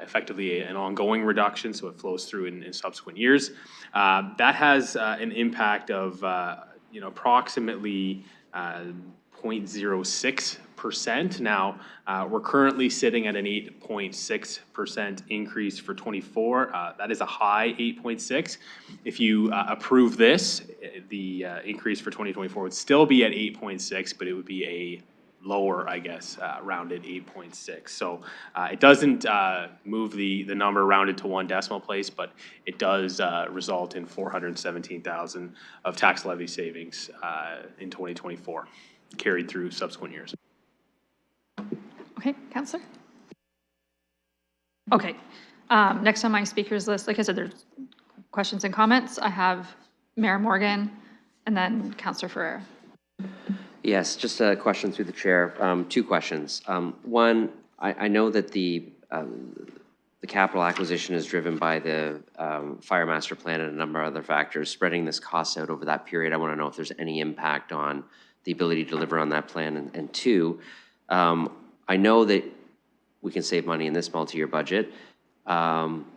effectively an ongoing reduction, so it flows through in subsequent years. That has an impact of approximately 0.06%. Now, we're currently sitting at an 8.6% increase for 24. That is a high 8.6. If you approve this, the increase for 2024 would still be at 8.6, but it would be a lower, I guess, rounded 8.6. So it doesn't move the number rounded to one decimal place, but it does result in $417,000 of tax levy savings in 2024, carried through subsequent years. Okay, Councillor? Okay, next on my speakers list, like I said, there's questions and comments. I have Mayor Morgan and then Councillor Ferreira. Yes, just a question through the chair. Two questions. One, I know that the capital acquisition is driven by the fire master plan and a number of other factors. Spreading this cost out over that period, I want to know if there's any impact on the ability to deliver on that plan. And two, I know that we can save money in this multi-year budget.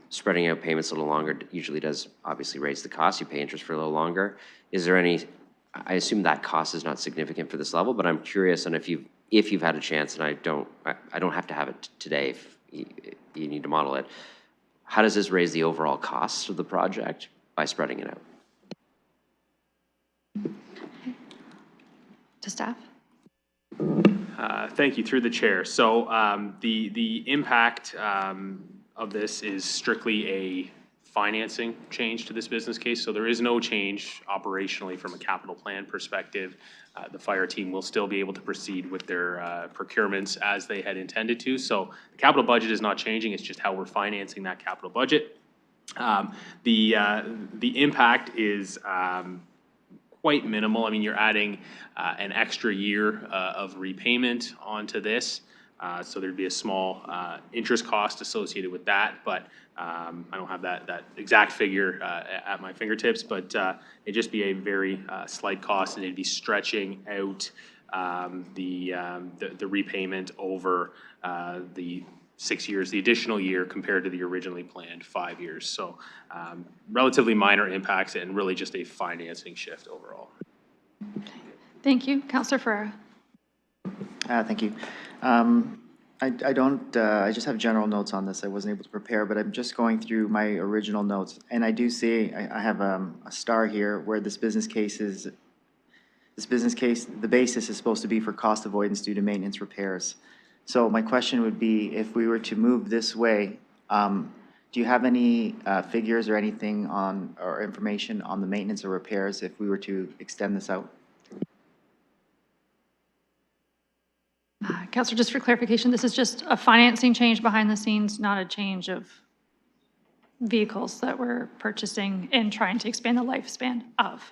Spreading out payments a little longer usually does obviously raise the cost. You pay interest for a little longer. Is there any, I assume that cost is not significant for this level, but I'm curious, and if you've had a chance, and I don't have to have it today if you need to model it, how does this raise the overall costs of the project by spreading it out? To staff. Thank you, through the chair. So the impact of this is strictly a financing change to this business case. So there is no change operationally from a capital plan perspective. The fire team will still be able to proceed with their procurements as they had intended to. So the capital budget is not changing. It's just how we're financing that capital budget. The impact is quite minimal. I mean, you're adding an extra year of repayment onto this. So there'd be a small interest cost associated with that, but I don't have that exact figure at my fingertips, but it'd just be a very slight cost, and it'd be stretching out the repayment over the 6 years, the additional year compared to the originally planned 5 years. So relatively minor impacts and really just a financing shift overall. Thank you. Councillor Ferreira. Thank you. I just have general notes on this. I wasn't able to prepare, but I'm just going through my original notes. And I do see, I have a star here where the basis is supposed to be for cost avoidance due to maintenance repairs. So my question would be, if we were to move this way, do you have any figures or anything on, or information on the maintenance or repairs if we were to extend this out? Councillor, just for clarification, this is just a financing change behind the scenes, not a change of vehicles that we're purchasing and trying to expand the lifespan of.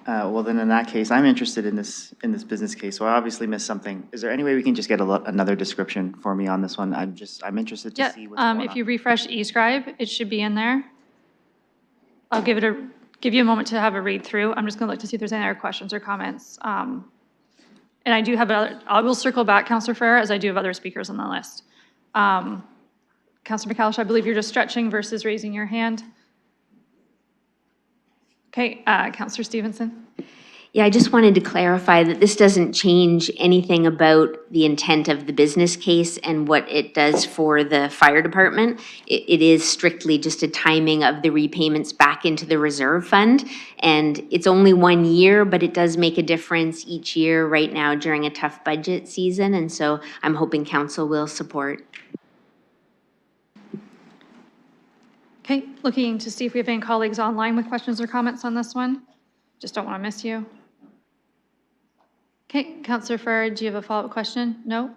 Well, then in that case, I'm interested in this business case, so I obviously missed something. Is there any way we can just get another description for me on this one? I'm interested to see what's going on. If you refresh Escribe, it should be in there. I'll give you a moment to have a read through. I'm just going to look to see if there's any other questions or comments. And I do have I will circle back, Councillor Ferreira, as I do have other speakers on the list. Councillor McCallish, I believe you're just stretching versus raising your hand. Okay, Councillor Stevenson. Yeah, I just wanted to clarify that this doesn't change anything about the intent of the business case and what it does for the fire department. It is strictly just a timing of the repayments back into the reserve fund. And it's only 1 year, but it does make a difference each year right now during a tough budget season. And so I'm hoping council will support. Okay, looking to see if we have any colleagues online with questions or comments on this one. Just don't want to miss you. Okay, Councillor Ferreira, do you have a follow-up question? No?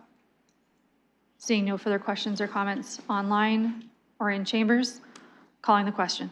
Seeing no further questions or comments online or in chambers, calling the question.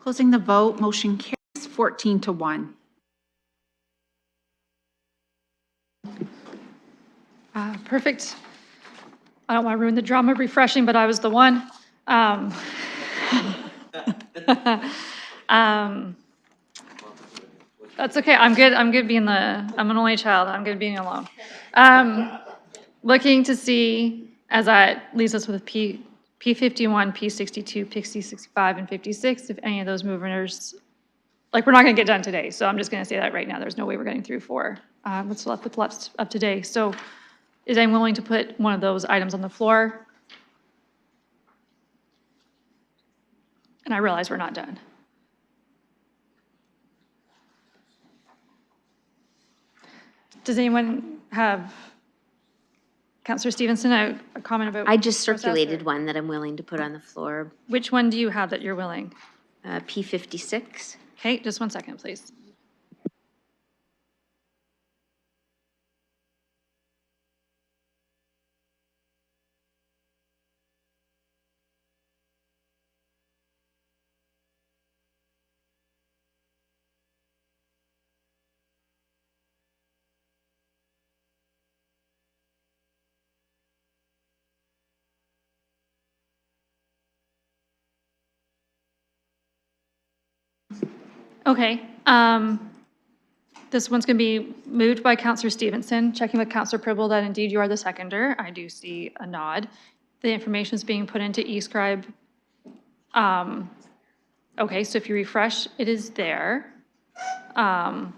Closing the vote, motion carries 14-1. Perfect. I don't want to ruin the drama of refreshing, but I was the one. That's okay. I'm good. I'm good being I'm an only child. I'm good being alone. Looking to see, as that leaves us with P51, P62, P65, and 56, if any of those movers, like, we're not going to get done today. So I'm just going to say that right now. There's no way we're getting through 4. What's left with left up today. So is anyone willing to put one of those items on the floor? And I realize we're not done. Does anyone have, Councillor Stevenson, a comment about? I just process, circulated or- one that I'm willing to put on the floor. Which one do you have that you're willing? P56. Okay, just 1 second, please. Okay, this one's going to be moved by Councillor Stevenson, checking with Councillor Pribble that indeed you are the seconder. I do see a nod. The information is being put into Escribe. Okay, so if you refresh, it is there. I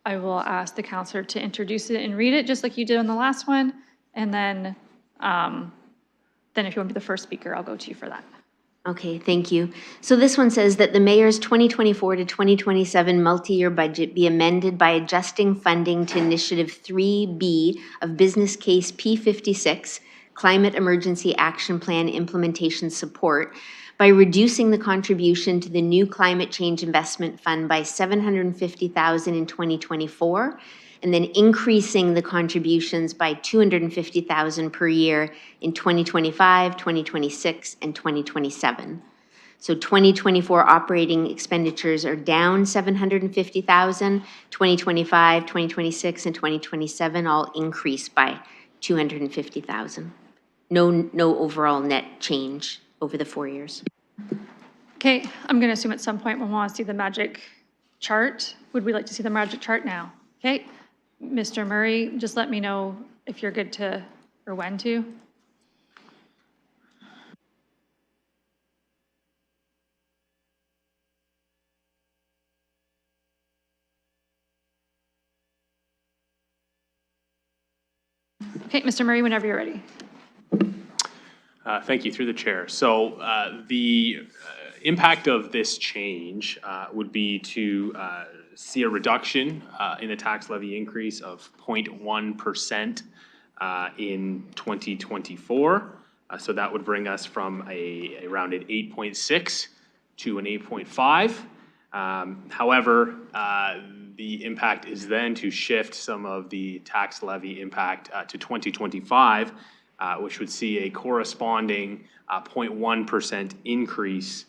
will ask the councillor to introduce it and read it, just like you did on the last one. And then if you want to be the first speaker, I'll go to you for that. Okay, thank you. So this one says that the mayor's 2024 to 2027 multi-year budget be amended by adjusting funding to Initiative 3B of Business Case P56, Climate Emergency Action Plan Implementation Support, by reducing the contribution to the new Climate Change Investment Fund by $750,000 in 2024, and then increasing the contributions by $250,000 per year in 2025, 2026, and 2027. So 2024 operating expenditures are down $750,000, 2025, 2026, and 2027 all increase by $250,000. No overall net change over the 4 years. Okay, I'm going to assume at some point we'll want to see the magic chart. Would we like to see the magic chart now? Okay, Mr. Murray, just let me know if you're good to, or when to. Okay, Mr. Murray, whenever you're ready. Thank you, through the chair. So the impact of this change would be to see a reduction in the tax levy increase of 0.1% in 2024. So that would bring us from a rounded 8.6 to an 8.5. However, the impact is then to shift some of the tax levy impact to 2025, which would see a corresponding 0.1% increase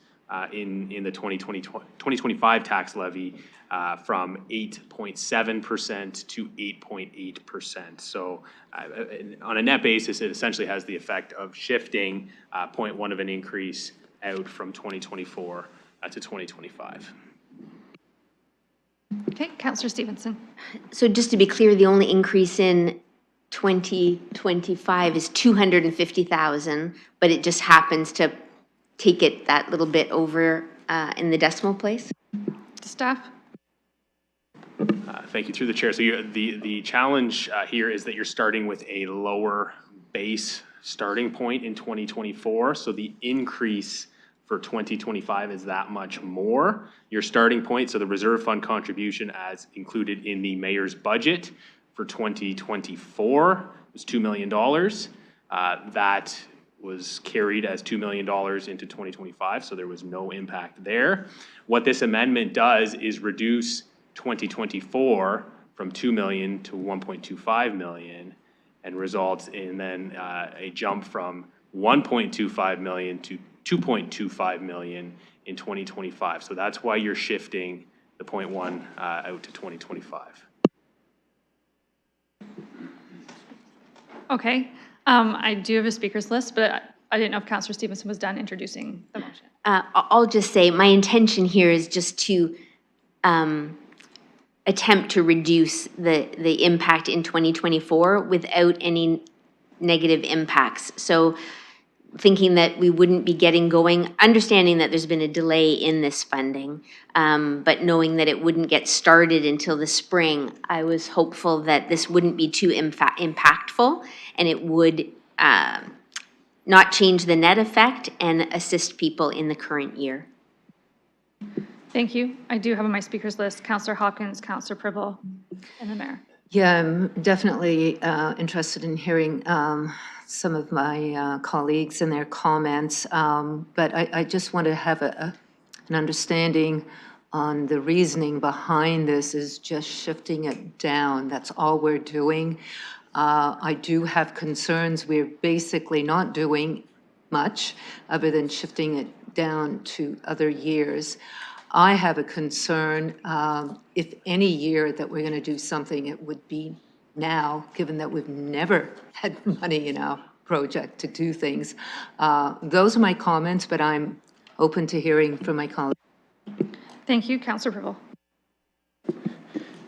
in the 2025 tax levy from 8.7% to 8.8%. So on a net basis, it essentially has the effect of shifting 0.1 of an increase out from 2024 to 2025. Okay, Councillor Stevenson. So just to be clear, the only increase in 2025 is 250,000, but it just happens to take it that little bit over in the decimal place? Staff? Thank you, through the chair. So the challenge here is that you're starting with a lower base starting point in 2024. So the increase for 2025 is that much more. Your starting point, so the reserve fund contribution as included in the mayor's budget for 2024 was $2 million. That was carried as $2 million into 2025, so there was no impact there. What this amendment does is reduce 2024 from 2 million to 1.25 million and results in then a jump from 1.25 million to 2.25 million in 2025. So that's why you're shifting the 0.1 out to 2025. Okay, I do have a speakers list, but I didn't know if Councillor Stevenson was done introducing the motion. I'll just say, my intention here is just to attempt to reduce the impact in 2024 without any negative impacts. So thinking that we wouldn't be getting going, understanding that there's been a delay in this funding, but knowing that it wouldn't get started until the spring, I was hopeful that this wouldn't be too impactful and it would not change the net effect and assist people in the current year. Thank you. I do have on my speakers list Councillor Hopkins, Councillor Pribble, and the Mayor. Yeah, I'm definitely interested in hearing some of my colleagues and their comments, but I just want to have an understanding on the reasoning behind this is just shifting it down. That's all we're doing. I do have concerns. We're basically not doing much other than shifting it down to other years. I have a concern, if any year that we're going to do something, it would be now, given that we've never had money in our project to do things. Those are my comments, but I'm open to hearing from my colleagues. Thank you, Councillor Pribble.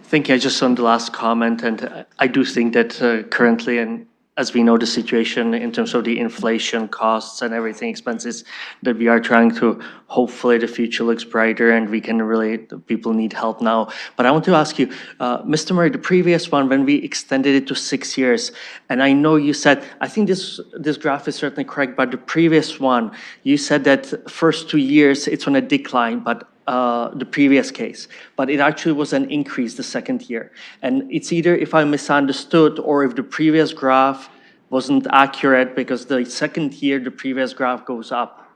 Thank you. Just on the last comment, and I do think that currently, and as we know the situation in terms of the inflation costs and everything, expenses, that we are trying to, hopefully the future looks brighter and we can really, people need help now. But I want to ask you, Mr. Murray, the previous one, when we extended it to 6 years, and I know you said, I think this graph is certainly correct, but the previous one, you said that first 2 years, it's on a decline, but the previous case, but it actually was an increase the second year. And it's either if I misunderstood or if the previous graph wasn't accurate, because the second year, the previous graph goes up.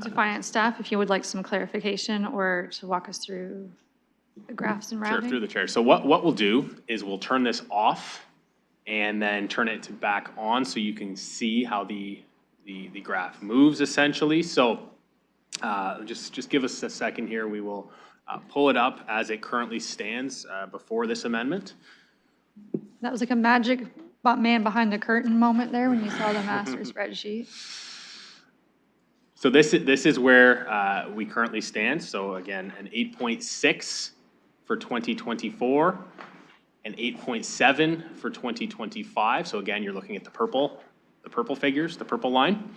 To finance staff, if you would like some clarification or to walk us through the graphs and routing? Sure, through the chair. So what we'll do is we'll turn this off and then turn it back on so you can see how the graph moves essentially. So just give us a second here. We will pull it up as it currently stands before this amendment. That was like a magic man behind the curtain moment there when you saw the master spreadsheet. So this is where we currently stand. So again, an 8.6 for 2024, and 8.7 for 2025. So again, you're looking at the purple figures, the purple line.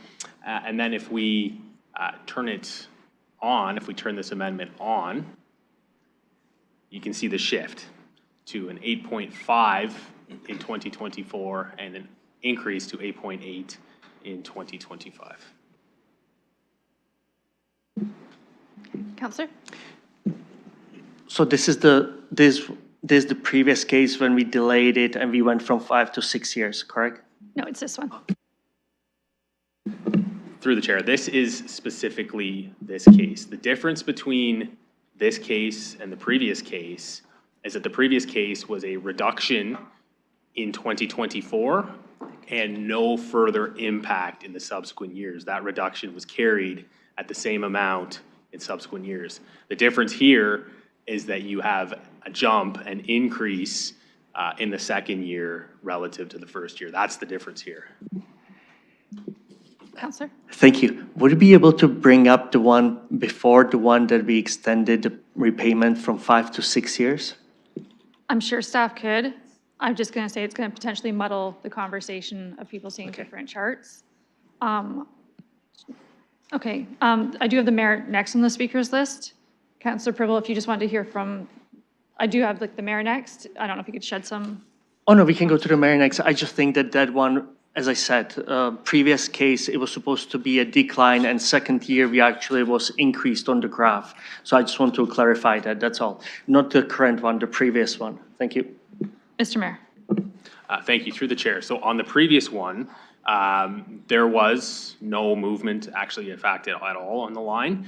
And then if we turn it on, if we turn this amendment on, you can see the shift to an 8.5 in 2024 and an increase to 8.8 in 2025. Councillor? So this is the previous case when we delayed it and we went from 5 to 6 years, correct? No, it's this one. Through the chair, this is specifically this case. The difference between this case and the previous case is that the previous case was a reduction in 2024 and no further impact in the subsequent years. That reduction was carried at the same amount in subsequent years. The difference here is that you have a jump, an increase in the second year relative to the first year. That's the difference here. Councillor? Thank you. Would you be able to bring up the one before the one that we extended the repayment from 5 to 6 years? I'm sure staff could. I'm just going to say it's going to potentially muddle the conversation of people seeing different charts. Okay, I do have the mayor next on the speakers list. Councillor Pribble, if you just wanted to hear from, I do have like the mayor next. I don't know if you could shed some. Oh no, we can go to the mayor next. I just think that one, as I said, previous case, it was supposed to be a decline, and second year we actually was increased on the graph. So I just want to clarify that, that's all. Not the current one, the previous one. Thank you. Mr. Mayor. Thank you, through the chair. So on the previous one, There was no movement, actually, in fact, at all on the line.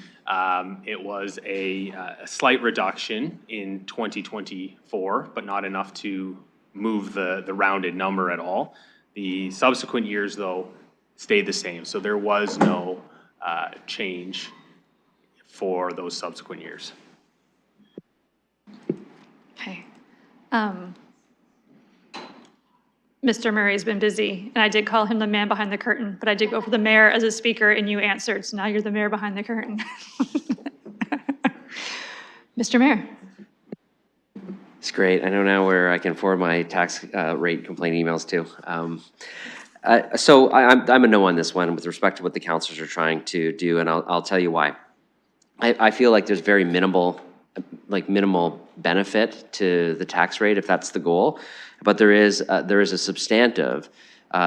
It was a slight reduction in 2024, but not enough to move the rounded number at all. The subsequent years, though, stayed the same. So there was no change for those subsequent years. Okay. Mr. Murray's been busy, and I did call him the man behind the curtain, but I did go for the mayor as a speaker, and you answered, so now you're the mayor behind the curtain. Mr. Mayor. It's great. I know now where I can forward my tax rate complaint emails to. So I'm a no on this one with respect to what the councilors are trying to do, and I'll tell you why. I feel like there's very minimal benefit to the tax rate if that's the goal, but there is a substantive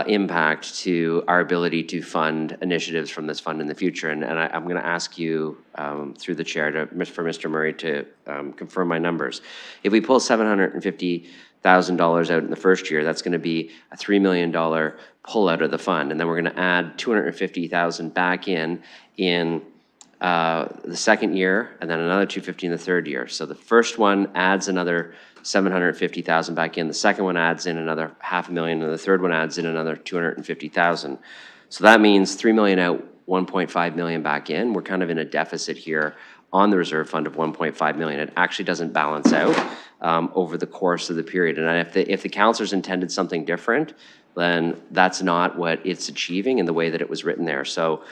impact to our ability to fund initiatives from this fund in the future. And I'm going to ask you through the chair for Mr. Murray to confirm my numbers. If we pull $750,000 out in the first year, that's going to be a $3 million pull out of the fund, and then we're going to add $250,000 back in the second year, and then another $250,000 in the third year. So the first one adds another $750,000 back in. The second one adds in another $500,000, and the third one adds in another $250,000. So that means $3 million out, $1.5 million back in. We're kind of in a deficit here on the reserve fund of $1.5 million. It actually doesn't balance out over the course of the period. And if the councilors intended something different, then that's not what it's achieving in the way that it was written there. So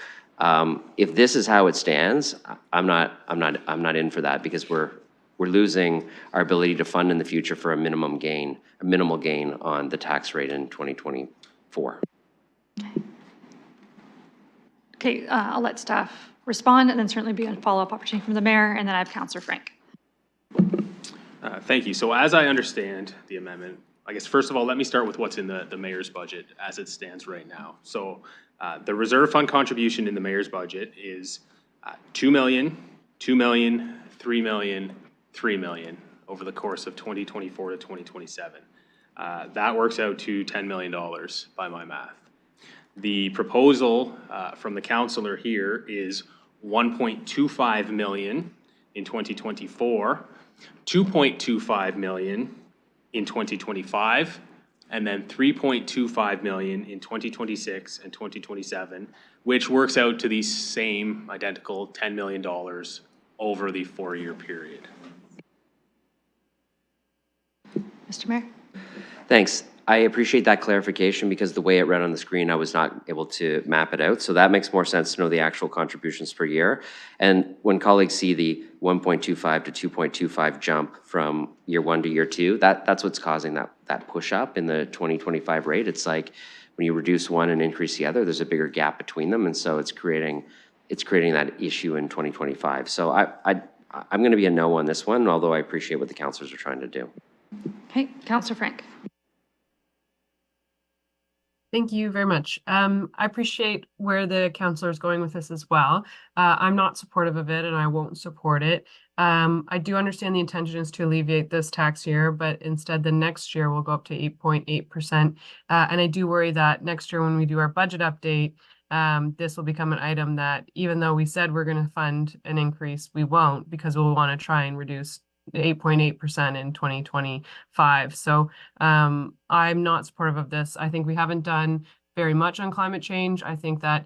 if this is how it stands, I'm not in for that, because we're losing our ability to fund in the future for a minimal gain on the tax rate in 2024. Okay, I'll let staff respond, and then certainly be a follow-up opportunity from the mayor, and then I have Councillor Frank. Thank you. So as I understand the amendment, I guess first of all, let me start with what's in the mayor's budget as it stands right now. So the reserve fund contribution in the mayor's budget is $2 million, $2 million, $3 million, $3 million over the course of 2024 to 2027. That works out to $10 million by my math. The proposal from the councillor here is $1.25 million in 2024, $2.25 million in 2025, and then $3.25 million in 2026 and 2027, which works out to the same identical $10 million over the 4-year period. Mr. Mayor. Thanks. I appreciate that clarification, because the way it read on the screen, I was not able to map it out. So that makes more sense to know the actual contributions per year. And when colleagues see the 1.25 to 2.25 jump from year 1 to year 2, that's what's causing that push up in the 2025 rate. It's like when you reduce one and increase the other, there's a bigger gap between them, and so it's creating that issue in 2025. So I'm going to be a no on this one, although I appreciate what the councillors are trying to do. Okay, Councillor Frank. Thank you very much. I appreciate where the councillor is going with this as well. I'm not supportive of it, and I won't support it. I do understand the intention is to alleviate this tax year, but instead the next year will go up to 8.8%. And I do worry that next year when we do our budget update, this will become an item that, even though we said we're going to fund an increase, we won't, because we'll want to try and reduce 8.8% in 2025. So I'm not supportive of this. I think we haven't done very much on climate change. I think that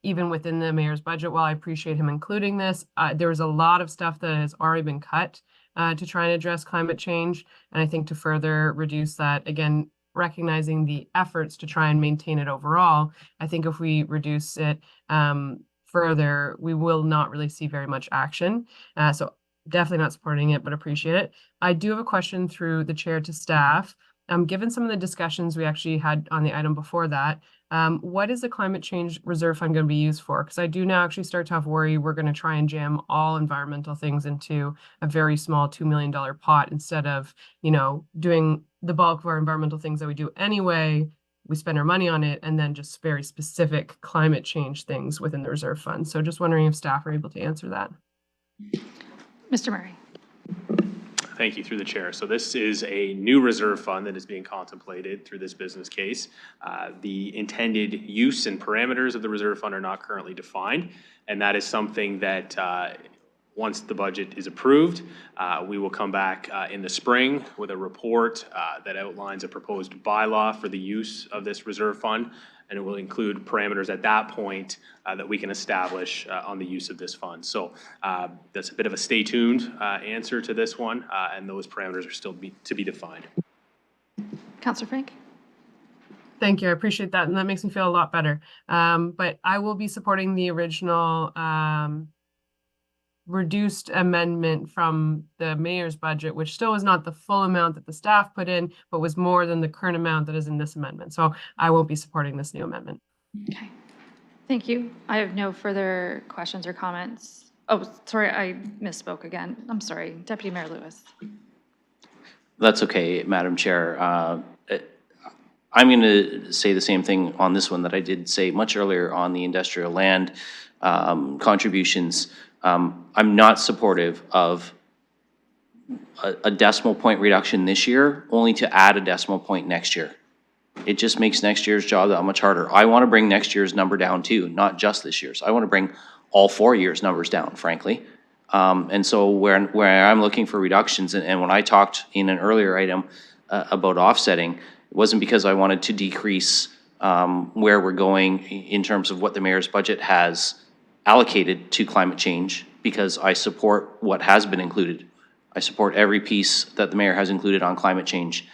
even within the mayor's budget, while I appreciate him including this, there was a lot of stuff that has already been cut to try and address climate change. And I think to further reduce that, again, recognizing the efforts to try and maintain it overall, I think if we reduce it further, we will not really see very much action. So definitely not supporting it, but appreciate it. I do have a question through the chair to staff. Given some of the discussions we actually had on the item before that, what is the climate change reserve fund going to be used for? Because I do now actually start to have worry we're going to try and jam all environmental things into a very small $2 million pot instead of, doing the bulk of our environmental things that we do anyway. We spend our money on it, and then just very specific climate change things within the reserve fund. So just wondering if staff are able to answer that. Mr. Murray. Thank you, through the chair. So this is a new reserve fund that is being contemplated through this business case. The intended use and parameters of the reserve fund are not currently defined, and that is something that once the budget is approved, we will come back in the spring with a report that outlines a proposed bylaw for the use of this reserve fund, and it will include parameters at that point that we can establish on the use of this fund. So that's a bit of a stay tuned answer to this one, and those parameters are still to be defined. Councillor Frank? Thank you. I appreciate that. And that makes me feel a lot better. But I will be supporting the original reduced amendment from the mayor's budget, which still is not the full amount that the staff put in, but was more than the current amount that is in this amendment. So I won't be supporting this new amendment. Okay. Thank you. I have no further questions or comments. Oh, sorry, I misspoke again. I'm sorry. Deputy Mayor Lewis. That's okay, Madam Chair. I'm going to say the same thing on this one that I did say much earlier on the industrial land contributions. I'm not supportive of a decimal point reduction this year, only to add a decimal point next year. It just makes next year's job that much harder. I want to bring next year's number down too, not just this year's. I want to bring all 4 years' numbers down, frankly. And so where I'm looking for reductions, and when I talked in an earlier item about offsetting, it wasn't because I wanted to decrease where we're going in terms of what the mayor's budget has allocated to climate change, because I support what has been included. I support every piece that the mayor has included on climate change.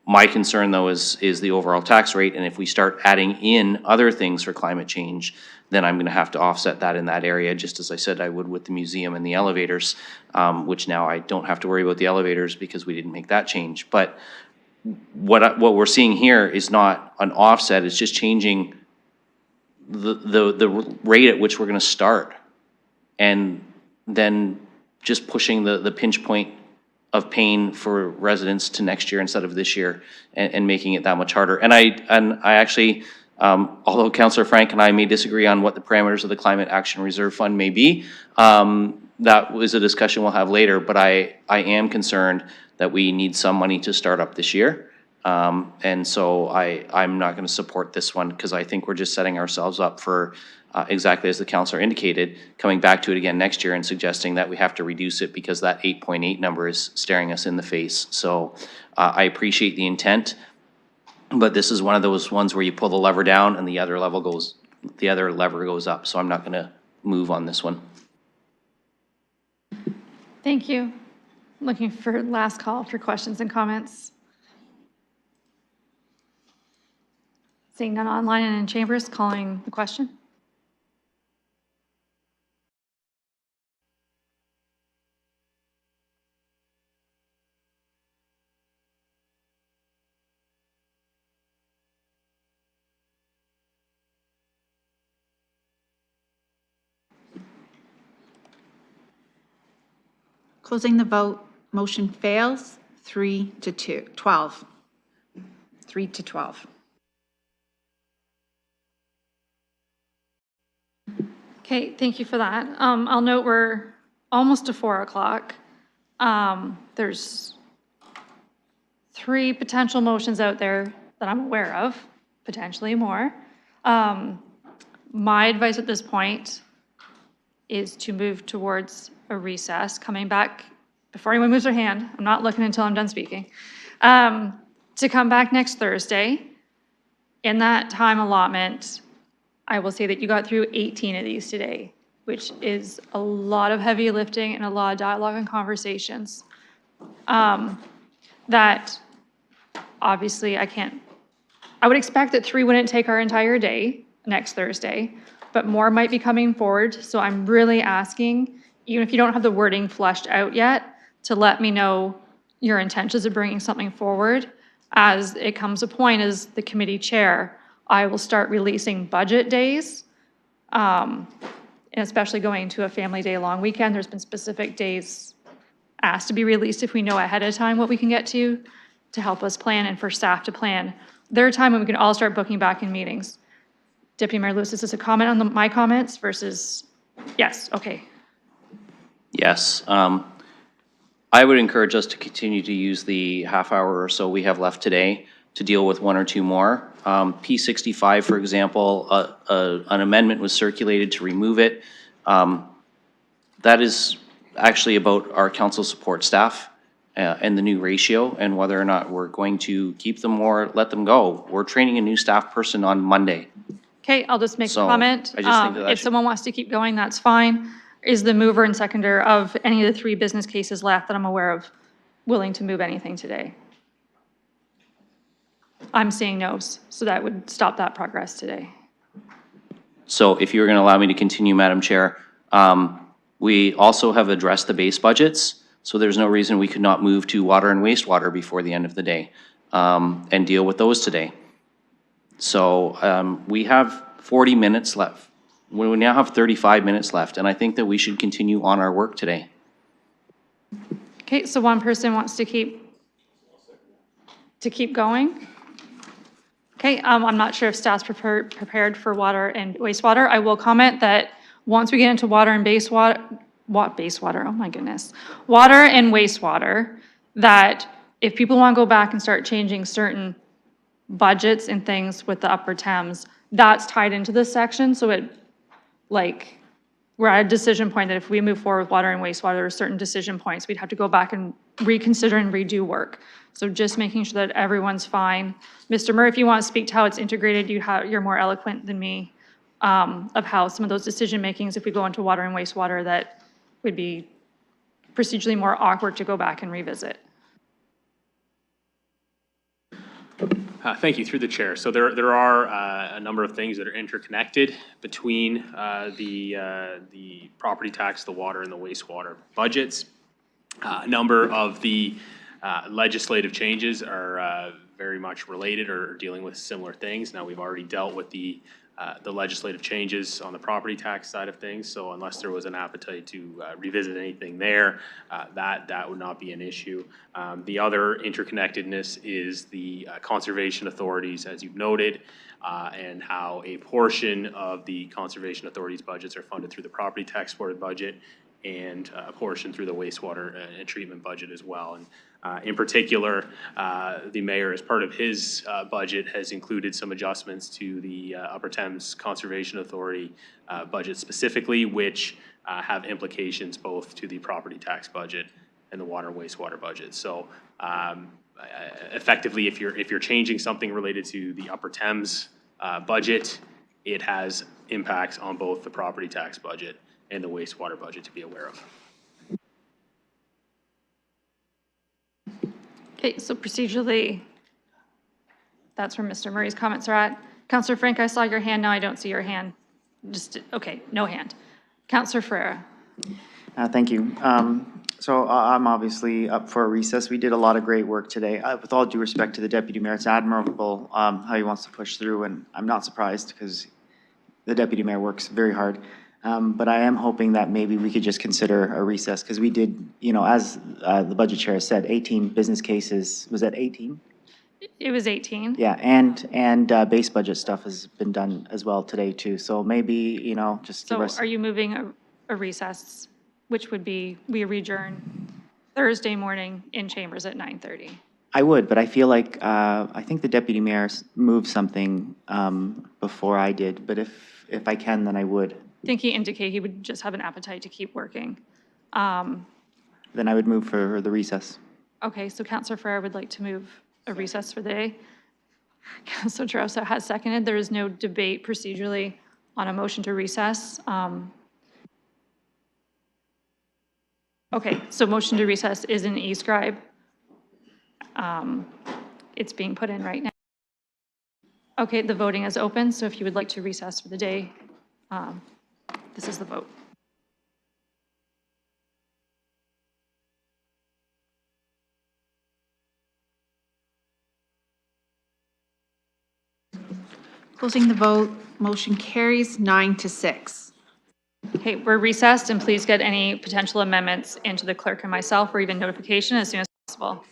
My concern, though, is the overall tax rate, and if we start adding in other things for climate change, then I'm going to have to offset that in that area, just as I said I would with the museum and the elevators, which now I don't have to worry about the elevators because we didn't make that change. But what we're seeing here is not an offset, it's just changing the rate at which we're going to start, and then just pushing the pinch point of pain for residents to next year instead of this year, and making it that much harder. And I actually, although Councillor Frank and I may disagree on what the parameters of the Climate Action Reserve Fund may be, that was a discussion we'll have later, but I am concerned that we need some money to start up this year. And so I'm not going to support this one, because I think we're just setting ourselves up for exactly as the councillor indicated, coming back to it again next year and suggesting that we have to reduce it because that 8.8 number is staring us in the face. So I appreciate the intent, but this is one of those ones where you pull the lever down and the other lever goes up. So I'm not going to move on this one. Thank you. Looking for last call for questions and comments. Seeing none online and in chambers, calling the question. Closing the vote, motion fails, 3-12. 3-12. Okay, thank you for that. I'll note we're almost to 4 o'clock. There's 3 potential motions out there that I'm aware of, potentially more. My advice at this point is to move towards a recess, coming back before anyone moves their hand. I'm not looking until I'm done speaking. To come back next Thursday. In that time allotment, I will say that you got through 18 of these today, which is a lot of heavy lifting and a lot of dialogue and conversations. That obviously I would expect that 3 wouldn't take our entire day next Thursday, but more might be coming forward. So I'm really asking, even if you don't have the wording fleshed out yet, to let me know your intentions of bringing something forward. As it comes a point as the committee chair, I will start releasing budget days, and especially going to a family day long weekend. There's been specific days asked to be released if we know ahead of time what we can get to help us plan and for staff to plan their time when we can all start booking back in meetings. Deputy Mayor Lewis, is this a comment on my comments versus, yes, okay. Yes. I would encourage us to continue to use the half hour or so we have left today to deal with one or two more. P65, for example, an amendment was circulated to remove it. That is actually about our council support staff and the new ratio and whether or not we're going to keep them or let them go. We're training a new staff person on Monday. Okay, I'll just make a So, comment. I just think that If should- someone wants to keep going, that's fine. Is the mover and seconder of any of the 3 business cases left that I'm aware of willing to move anything today? I'm seeing no's, so that would stop that progress today. So if you're going to allow me to continue, Madam Chair, we also have addressed the base budgets, so there's no reason we could not move to water and wastewater before the end of the day and deal with those today. So we have 40 minutes left. We now have 35 minutes left, and I think that we should continue on our work today. Okay, so one person wants to keep going. Okay, I'm not sure if staff's prepared for water and wastewater. I will comment that once we get into water and wastewater, oh my goodness, water and wastewater, that if people want to go back and start changing certain budgets and things with the Upper Thames, that's tied into this section, so it, like, we're at a decision point that if we move forward with water and wastewater, there are certain decision points, we'd have to go back and reconsider and redo work. So just making sure that everyone's fine. Mr. Murray, if you want to speak to how it's integrated, you're more eloquent than me of how some of those decision makings, if we go into water and wastewater, that would be procedurally more awkward to go back and revisit. Thank you, through the chair. So there are a number of things that are interconnected between the property tax, the water, and the wastewater budgets. A number of the legislative changes are very much related or dealing with similar things. Now, we've already dealt with the legislative changes on the property tax side of things, so unless there was an appetite to revisit anything there, that would not be an issue. The other interconnectedness is the conservation authorities, as you've noted, and how a portion of the conservation authorities' budgets are funded through the property tax board budget and a portion through the wastewater and treatment budget as well. And in particular, the mayor, as part of his budget, has included some adjustments to the Upper Thames Conservation Authority budget specifically, which have implications both to the property tax budget and the water and wastewater budget. So effectively, if you're changing something related to the Upper Thames budget, it has impacts on both the property tax budget and the wastewater budget to be aware of. Okay, so procedurally, that's where Mr. Murray's comments are at. Councillor Frank, I saw your hand, now I don't see your hand. Okay, no hand. Councillor Ferreira. Thank you. So I'm obviously up for a recess. We did a lot of great work today. With all due respect to the Deputy Mayor, it's admirable how he wants to push through, and I'm not surprised because the Deputy Mayor works very hard. But I am hoping that maybe we could just consider a recess, because we did, as the budget chair said, 18 business cases. Was that 18? It was 18. Yeah, and base budget stuff has been done as well today too. So maybe, just give So us. are you moving a recess, which would be, we adjourn Thursday morning in chambers at 9:30? I would, but I feel like, I think the Deputy Mayor moved something before I did, but if I can, then I would. I think he indicated he would just have an appetite to keep working. Then I would move for the recess. Okay, so Councillor Ferrer would like to move a recess for the day. Councillor Trosa has seconded. There is no debate procedurally on a motion to recess. Okay, so motion to recess is in Escribe. It's being put in right now. Okay, the voting is open, so if you would like to recess for the day, this is the vote. Closing the vote, motion carries 9-6. Okay, we're recessed, and please get any potential amendments into the clerk and myself, or even notification as soon as possible.